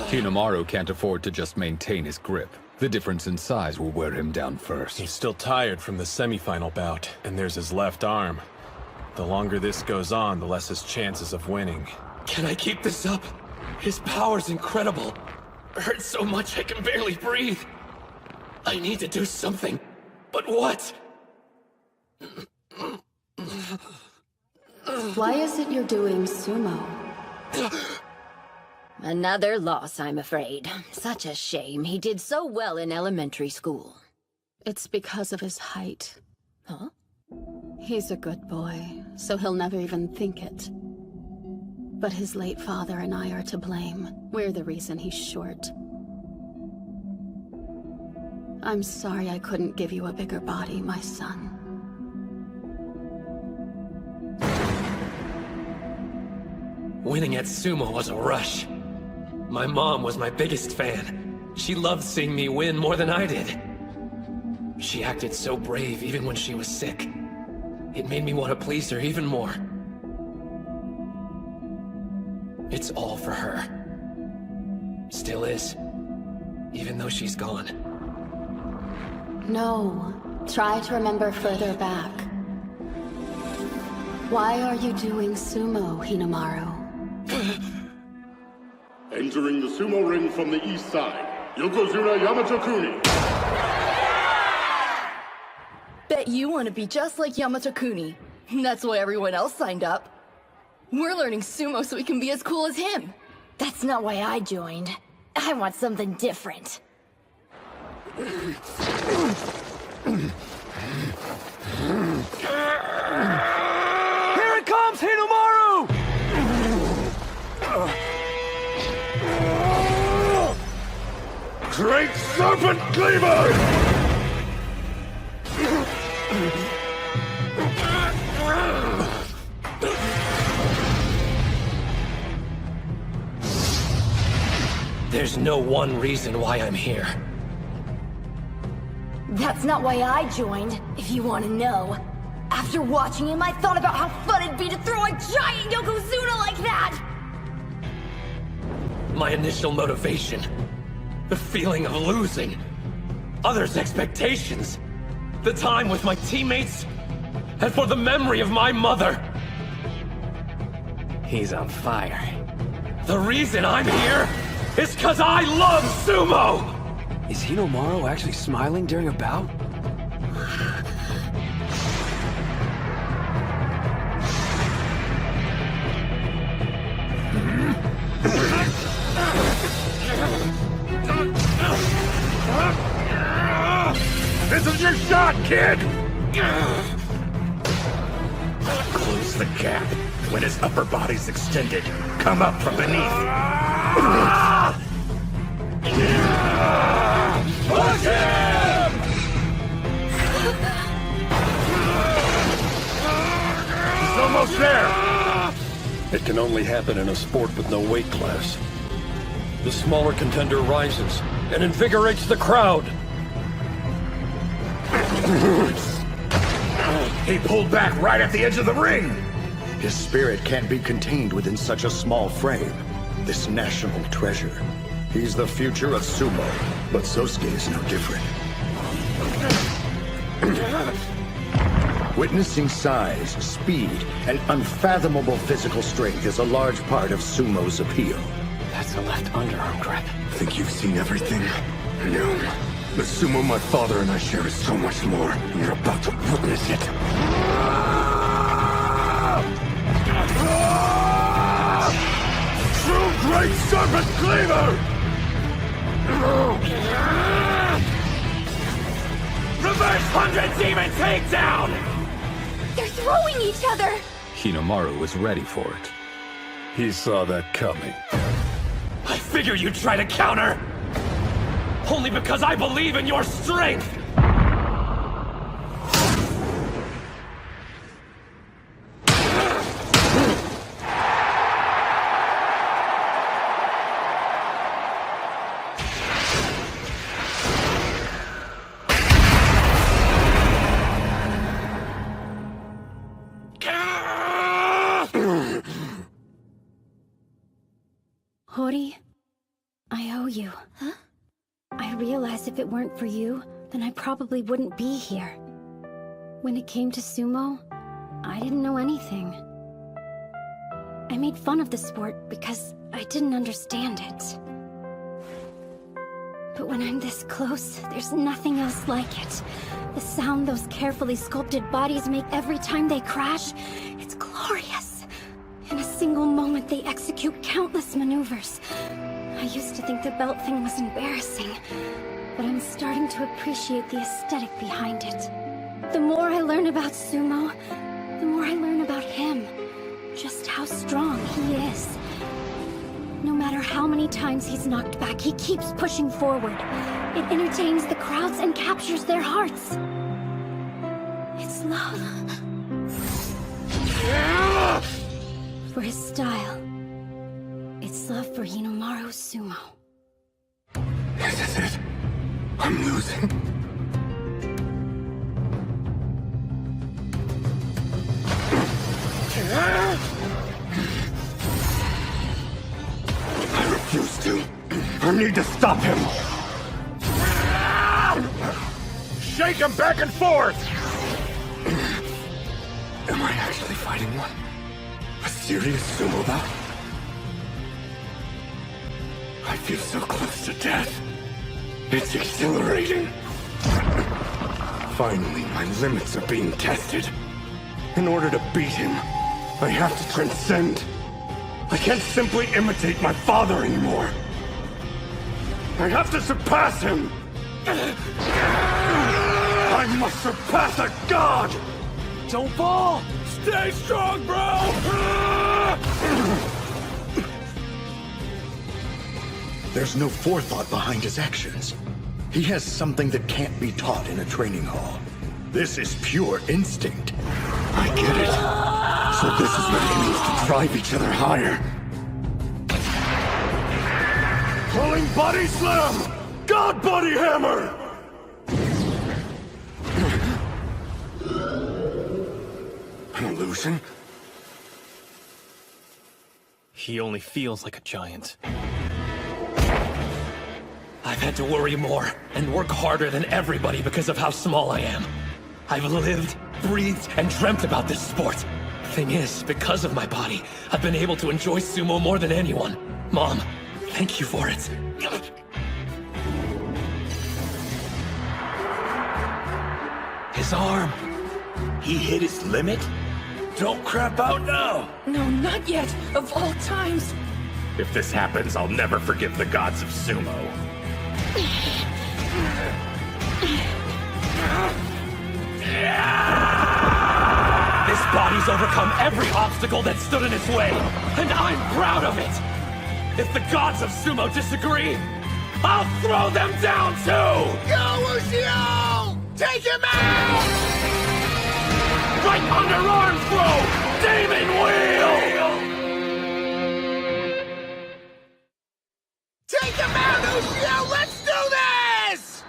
Hinomaru can't afford to just maintain his grip. The difference in size will wear him down first. He's still tired from the semi-final bout, and there's his left arm. The longer this goes on, the less his chances of winning. Can I keep this up? His power's incredible. Hurts so much I can barely breathe. I need to do something. But what? Why is it you're doing sumo? Another loss, I'm afraid. Such a shame. He did so well in elementary school. It's because of his height. Huh? He's a good boy, so he'll never even think it. But his late father and I are to blame. We're the reason he's short. I'm sorry I couldn't give you a bigger body, my son. Winning at sumo was a rush. My mom was my biggest fan. She loved seeing me win more than I did. She acted so brave even when she was sick. It made me want to please her even more. It's all for her. Still is, even though she's gone. No. Try to remember further back. Why are you doing sumo, Hinamaru? Entering the sumo ring from the east side, Yokozuna Yamato-kuni. Bet you want to be just like Yamato-kuni. That's why everyone else signed up. We're learning sumo so we can be as cool as him. That's not why I joined. I want something different. Here it comes, Hinamaru! Great Serpent Cleaver! There's no one reason why I'm here. That's not why I joined, if you want to know. After watching him, I thought about how fun it'd be to throw a giant Yokozuna like that! My initial motivation. The feeling of losing. Others' expectations. The time with my teammates. And for the memory of my mother. He's on fire. The reason I'm here is 'cause I love sumo! Is Hinamaru actually smiling during a bout? This is your shot, kid! Close the gap. When his upper body's extended, come up from beneath. Push him! He's almost there! It can only happen in a sport with no weight class. The smaller contender rises and invigorates the crowd. He pulled back right at the edge of the ring! His spirit can't be contained within such a small frame. This national treasure. He's the future of sumo, but Sosuke is no different. Witnessing size, speed, and unfathomable physical strength is a large part of sumo's appeal. That's a left underarm grip. Think you've seen everything? No. The sumo my father and I share is so much more. You're about to witness it. True Great Serpent Cleaver! Reverse 100 Demon Takedown! They're throwing each other! Hinamaru was ready for it. He saw that coming. I figured you'd try to counter! Only because I believe in your strength! Hori, I owe you. Huh? I realized if it weren't for you, then I probably wouldn't be here. When it came to sumo, I didn't know anything. I made fun of the sport because I didn't understand it. But when I'm this close, there's nothing else like it. The sound those carefully sculpted bodies make every time they crash, it's glorious. In a single moment, they execute countless maneuvers. I used to think the belt thing was embarrassing, but I'm starting to appreciate the aesthetic behind it. The more I learn about sumo, the more I learn about him. Just how strong he is. No matter how many times he's knocked back, he keeps pushing forward. It entertains the crowds and captures their hearts. It's love. For his style. It's love for Hinamaru sumo. This is it. I'm losing. need to stop him! Shake him back and forth! Am I actually fighting one? A serious sumo bout? I feel so close to death. It's exhilarating. Finally, my limits are being tested. In order to beat him, I have to transcend. I can't simply imitate my father anymore. I have to surpass him! I must surpass a god! Don't fall! Stay strong, bro! There's no forethought behind his actions. He has something that can't be taught in a training hall. This is pure instinct. I get it. So this is what it means to drive each other higher. Pulling body slam! God body hammer! An illusion? He only feels like a giant. I've had to worry more and work harder than everybody because of how small I am. I've lived, breathed, and dreamt about this sport. Thing is, because of my body, I've been able to enjoy sumo more than anyone. Mom, thank you for it. His arm. He hit his limit? Don't crap out now. No, not yet. Of all times. If this happens, I'll never forgive the gods of sumo. This body's overcome every obstacle that stood in its way, and I'm proud of it! If the gods of sumo disagree, I'll throw them down too! Go, Ushio! Take him out! Right underarm throw! Demon wheel! Take him out, Ushio! Let's do this!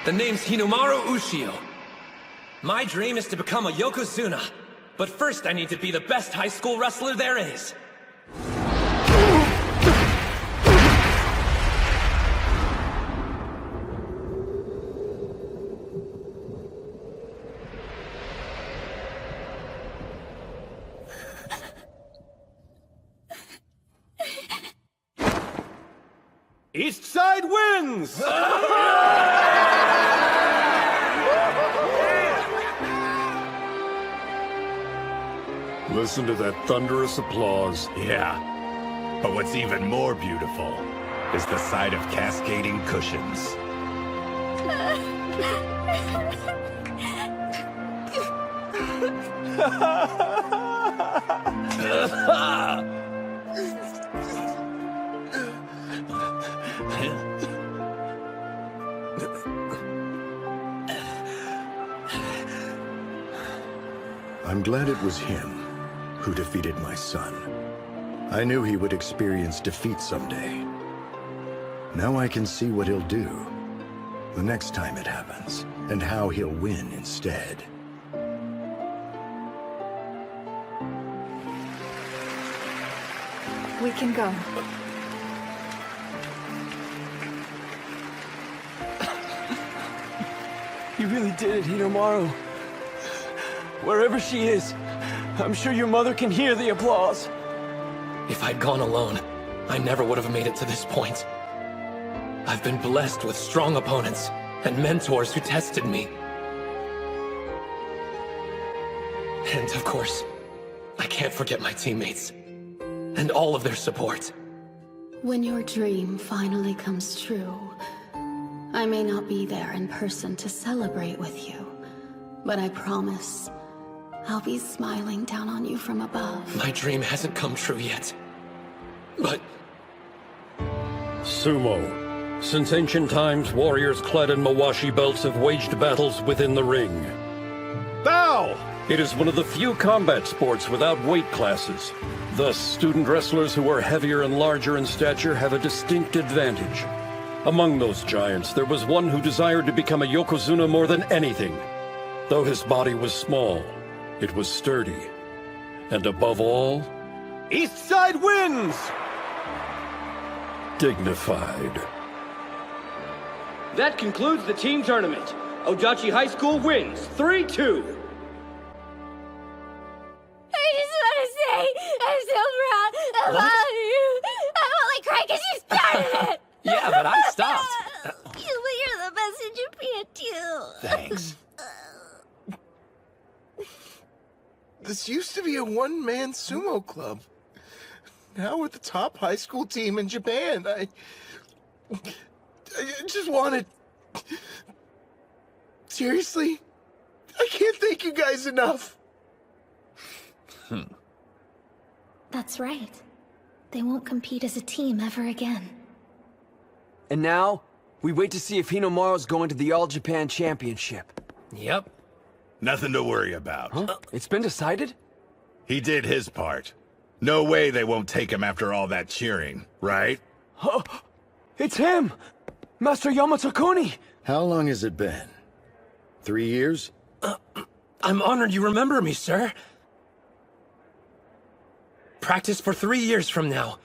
The name's Hinomaru Ushio. My dream is to become a Yokozuna. But first I need to be the best high school wrestler there is. East Side wins! Listen to that thunderous applause. Yeah. But what's even more beautiful is the sight of cascading cushions. I'm glad it was him who defeated my son. I knew he would experience defeat someday. Now I can see what he'll do the next time it happens, and how he'll win instead. We can go. You really did it, Hinomaru. Wherever she is, I'm sure your mother can hear the applause. If I'd gone alone, I never would have made it to this point. I've been blessed with strong opponents and mentors who tested me. And of course, I can't forget my teammates and all of their support. When your dream finally comes true, I may not be there in person to celebrate with you, but I promise I'll be smiling down on you from above. My dream hasn't come true yet, but... Sumo. Since ancient times, warriors clad in mawashi belts have waged battles within the ring. Bow! It is one of the few combat sports without weight classes. Thus, student wrestlers who are heavier and larger in stature have a distinct advantage. Among those giants, there was one who desired to become a Yokozuna more than anything. Though his body was small, it was sturdy. And above all, East Side wins! dignified. That concludes the team tournament. Odachi High School wins 3-2. I just want to say, I'm so proud of all of you. I'm only crying because you started it. Yeah, but I stopped. You're the best in Japan, too. Thanks. This used to be a one-man sumo club. Now we're the top high school team in Japan. I just wanted... Seriously? I can't thank you guys enough. That's right. They won't compete as a team ever again. And now, we wait to see if Hinomaru's going to the All Japan Championship. Yep. Nothing to worry about. Huh? It's been decided? He did his part. No way they won't take him after all that cheering, right? Oh, it's him! Master Yamato Kuni! How long has it been? 3 years? I'm honored you remember me, sir. Practice for 3 years from now.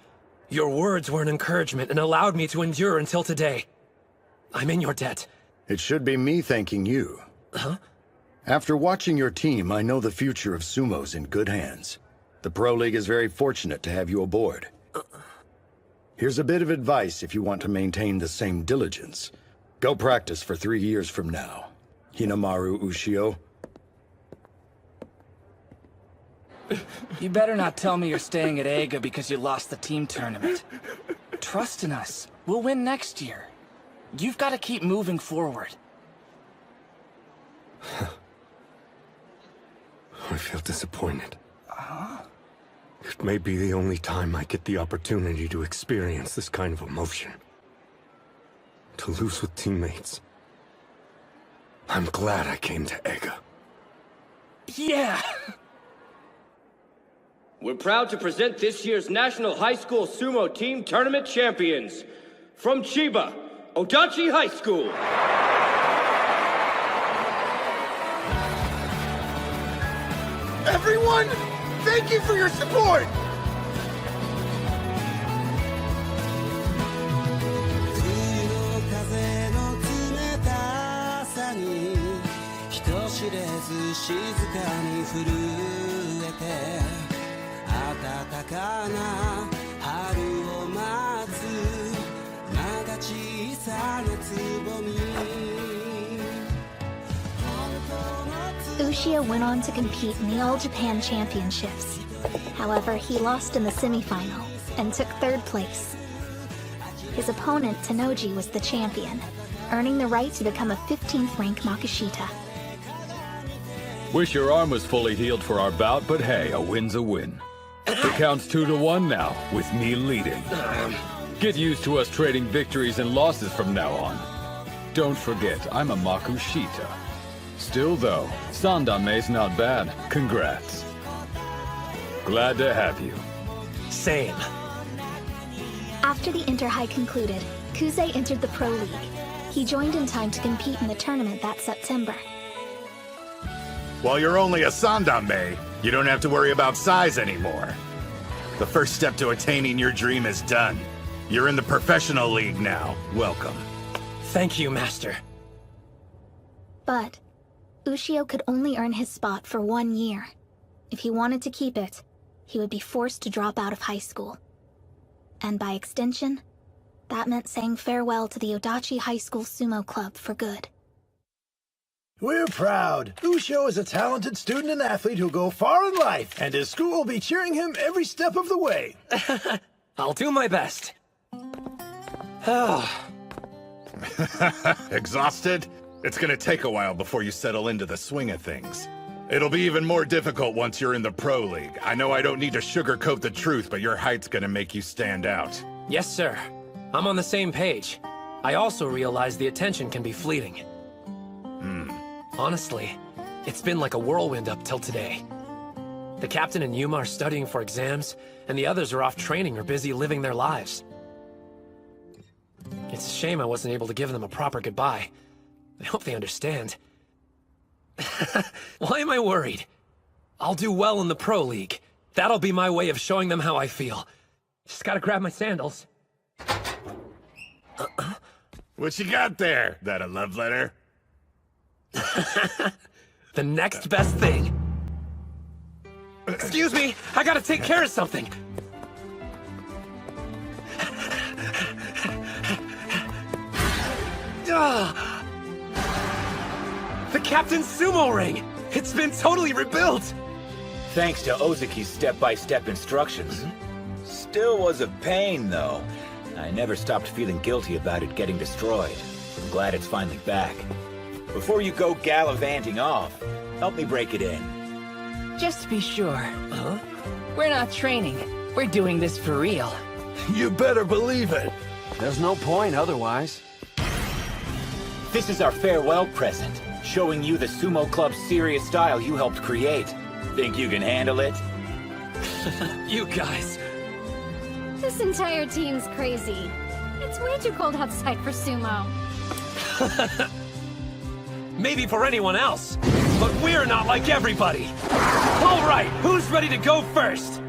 Your words were an encouragement and allowed me to endure until today. I'm in your debt. It should be me thanking you. Huh? After watching your team, I know the future of sumo's in good hands. The Pro League is very fortunate to have you aboard. Here's a bit of advice if you want to maintain the same diligence. Go practice for 3 years from now. Hinomaru Ushio. You better not tell me you're staying at Eiga because you lost the team tournament. Trust in us. We'll win next year. You've got to keep moving forward. I feel disappointed. It may be the only time I get the opportunity to experience this kind of emotion. To lose with teammates. I'm glad I came to Eiga. Yeah! We're proud to present this year's National High School Sumo Team Tournament Champions. From Chiba, Odachi High School. Everyone, thank you for your support! Ushio went on to compete in the All Japan Championships. However, he lost in the semifinal and took 3rd place. His opponent, Tanoji, was the champion, earning the right to become a 15th rank Makishita. Wish your arm was fully healed for our bout, but hey, a win's a win. It counts 2-1 now, with me leading. Get used to us trading victories and losses from now on. Don't forget, I'm a Makushita. Still though, Sandame's not bad. Congrats. Glad to have you. Same. After the Inter-High concluded, Kuze entered the Pro League. He joined in time to compete in the tournament that September. While you're only a Sandame, you don't have to worry about size anymore. The first step to attaining your dream is done. You're in the professional league now. Welcome. Thank you, Master. But Ushio could only earn his spot for 1 year. If he wanted to keep it, he would be forced to drop out of high school. And by extension, that meant saying farewell to the Odachi High School Sumo Club for good. We're proud. Ushio is a talented student and athlete who'll go far in life, and his school will be cheering him every step of the way. I'll do my best. Exhausted? It's gonna take a while before you settle into the swing of things. It'll be even more difficult once you're in the Pro League. I know I don't need to sugarcoat the truth, but your height's gonna make you stand out. Yes, sir. I'm on the same page. I also realize the attention can be fleeting. Honestly, it's been like a whirlwind up till today. The captain and Yuma are studying for exams, and the others are off training or busy living their lives. It's a shame I wasn't able to give them a proper goodbye. I hope they understand. Why am I worried? I'll do well in the Pro League. That'll be my way of showing them how I feel. Just gotta grab my sandals. What you got there? That a love letter? The next best thing. Excuse me, I gotta take care of something. The Captain's Sumo Ring! It's been totally rebuilt! Thanks to Ozuki's step-by-step instructions. Still was a pain, though. I never stopped feeling guilty about it getting destroyed. I'm glad it's finally back. Before you go gallivanting off, help me break it in. Just to be sure. Huh? We're not training. We're doing this for real. You better believe it. There's no point otherwise. This is our farewell present, showing you the Sumo Club's serious style you helped create. Think you can handle it? You guys. This entire team's crazy. It's way too cold outside for sumo. Maybe for anyone else, but we're not like everybody. All right, who's ready to go first?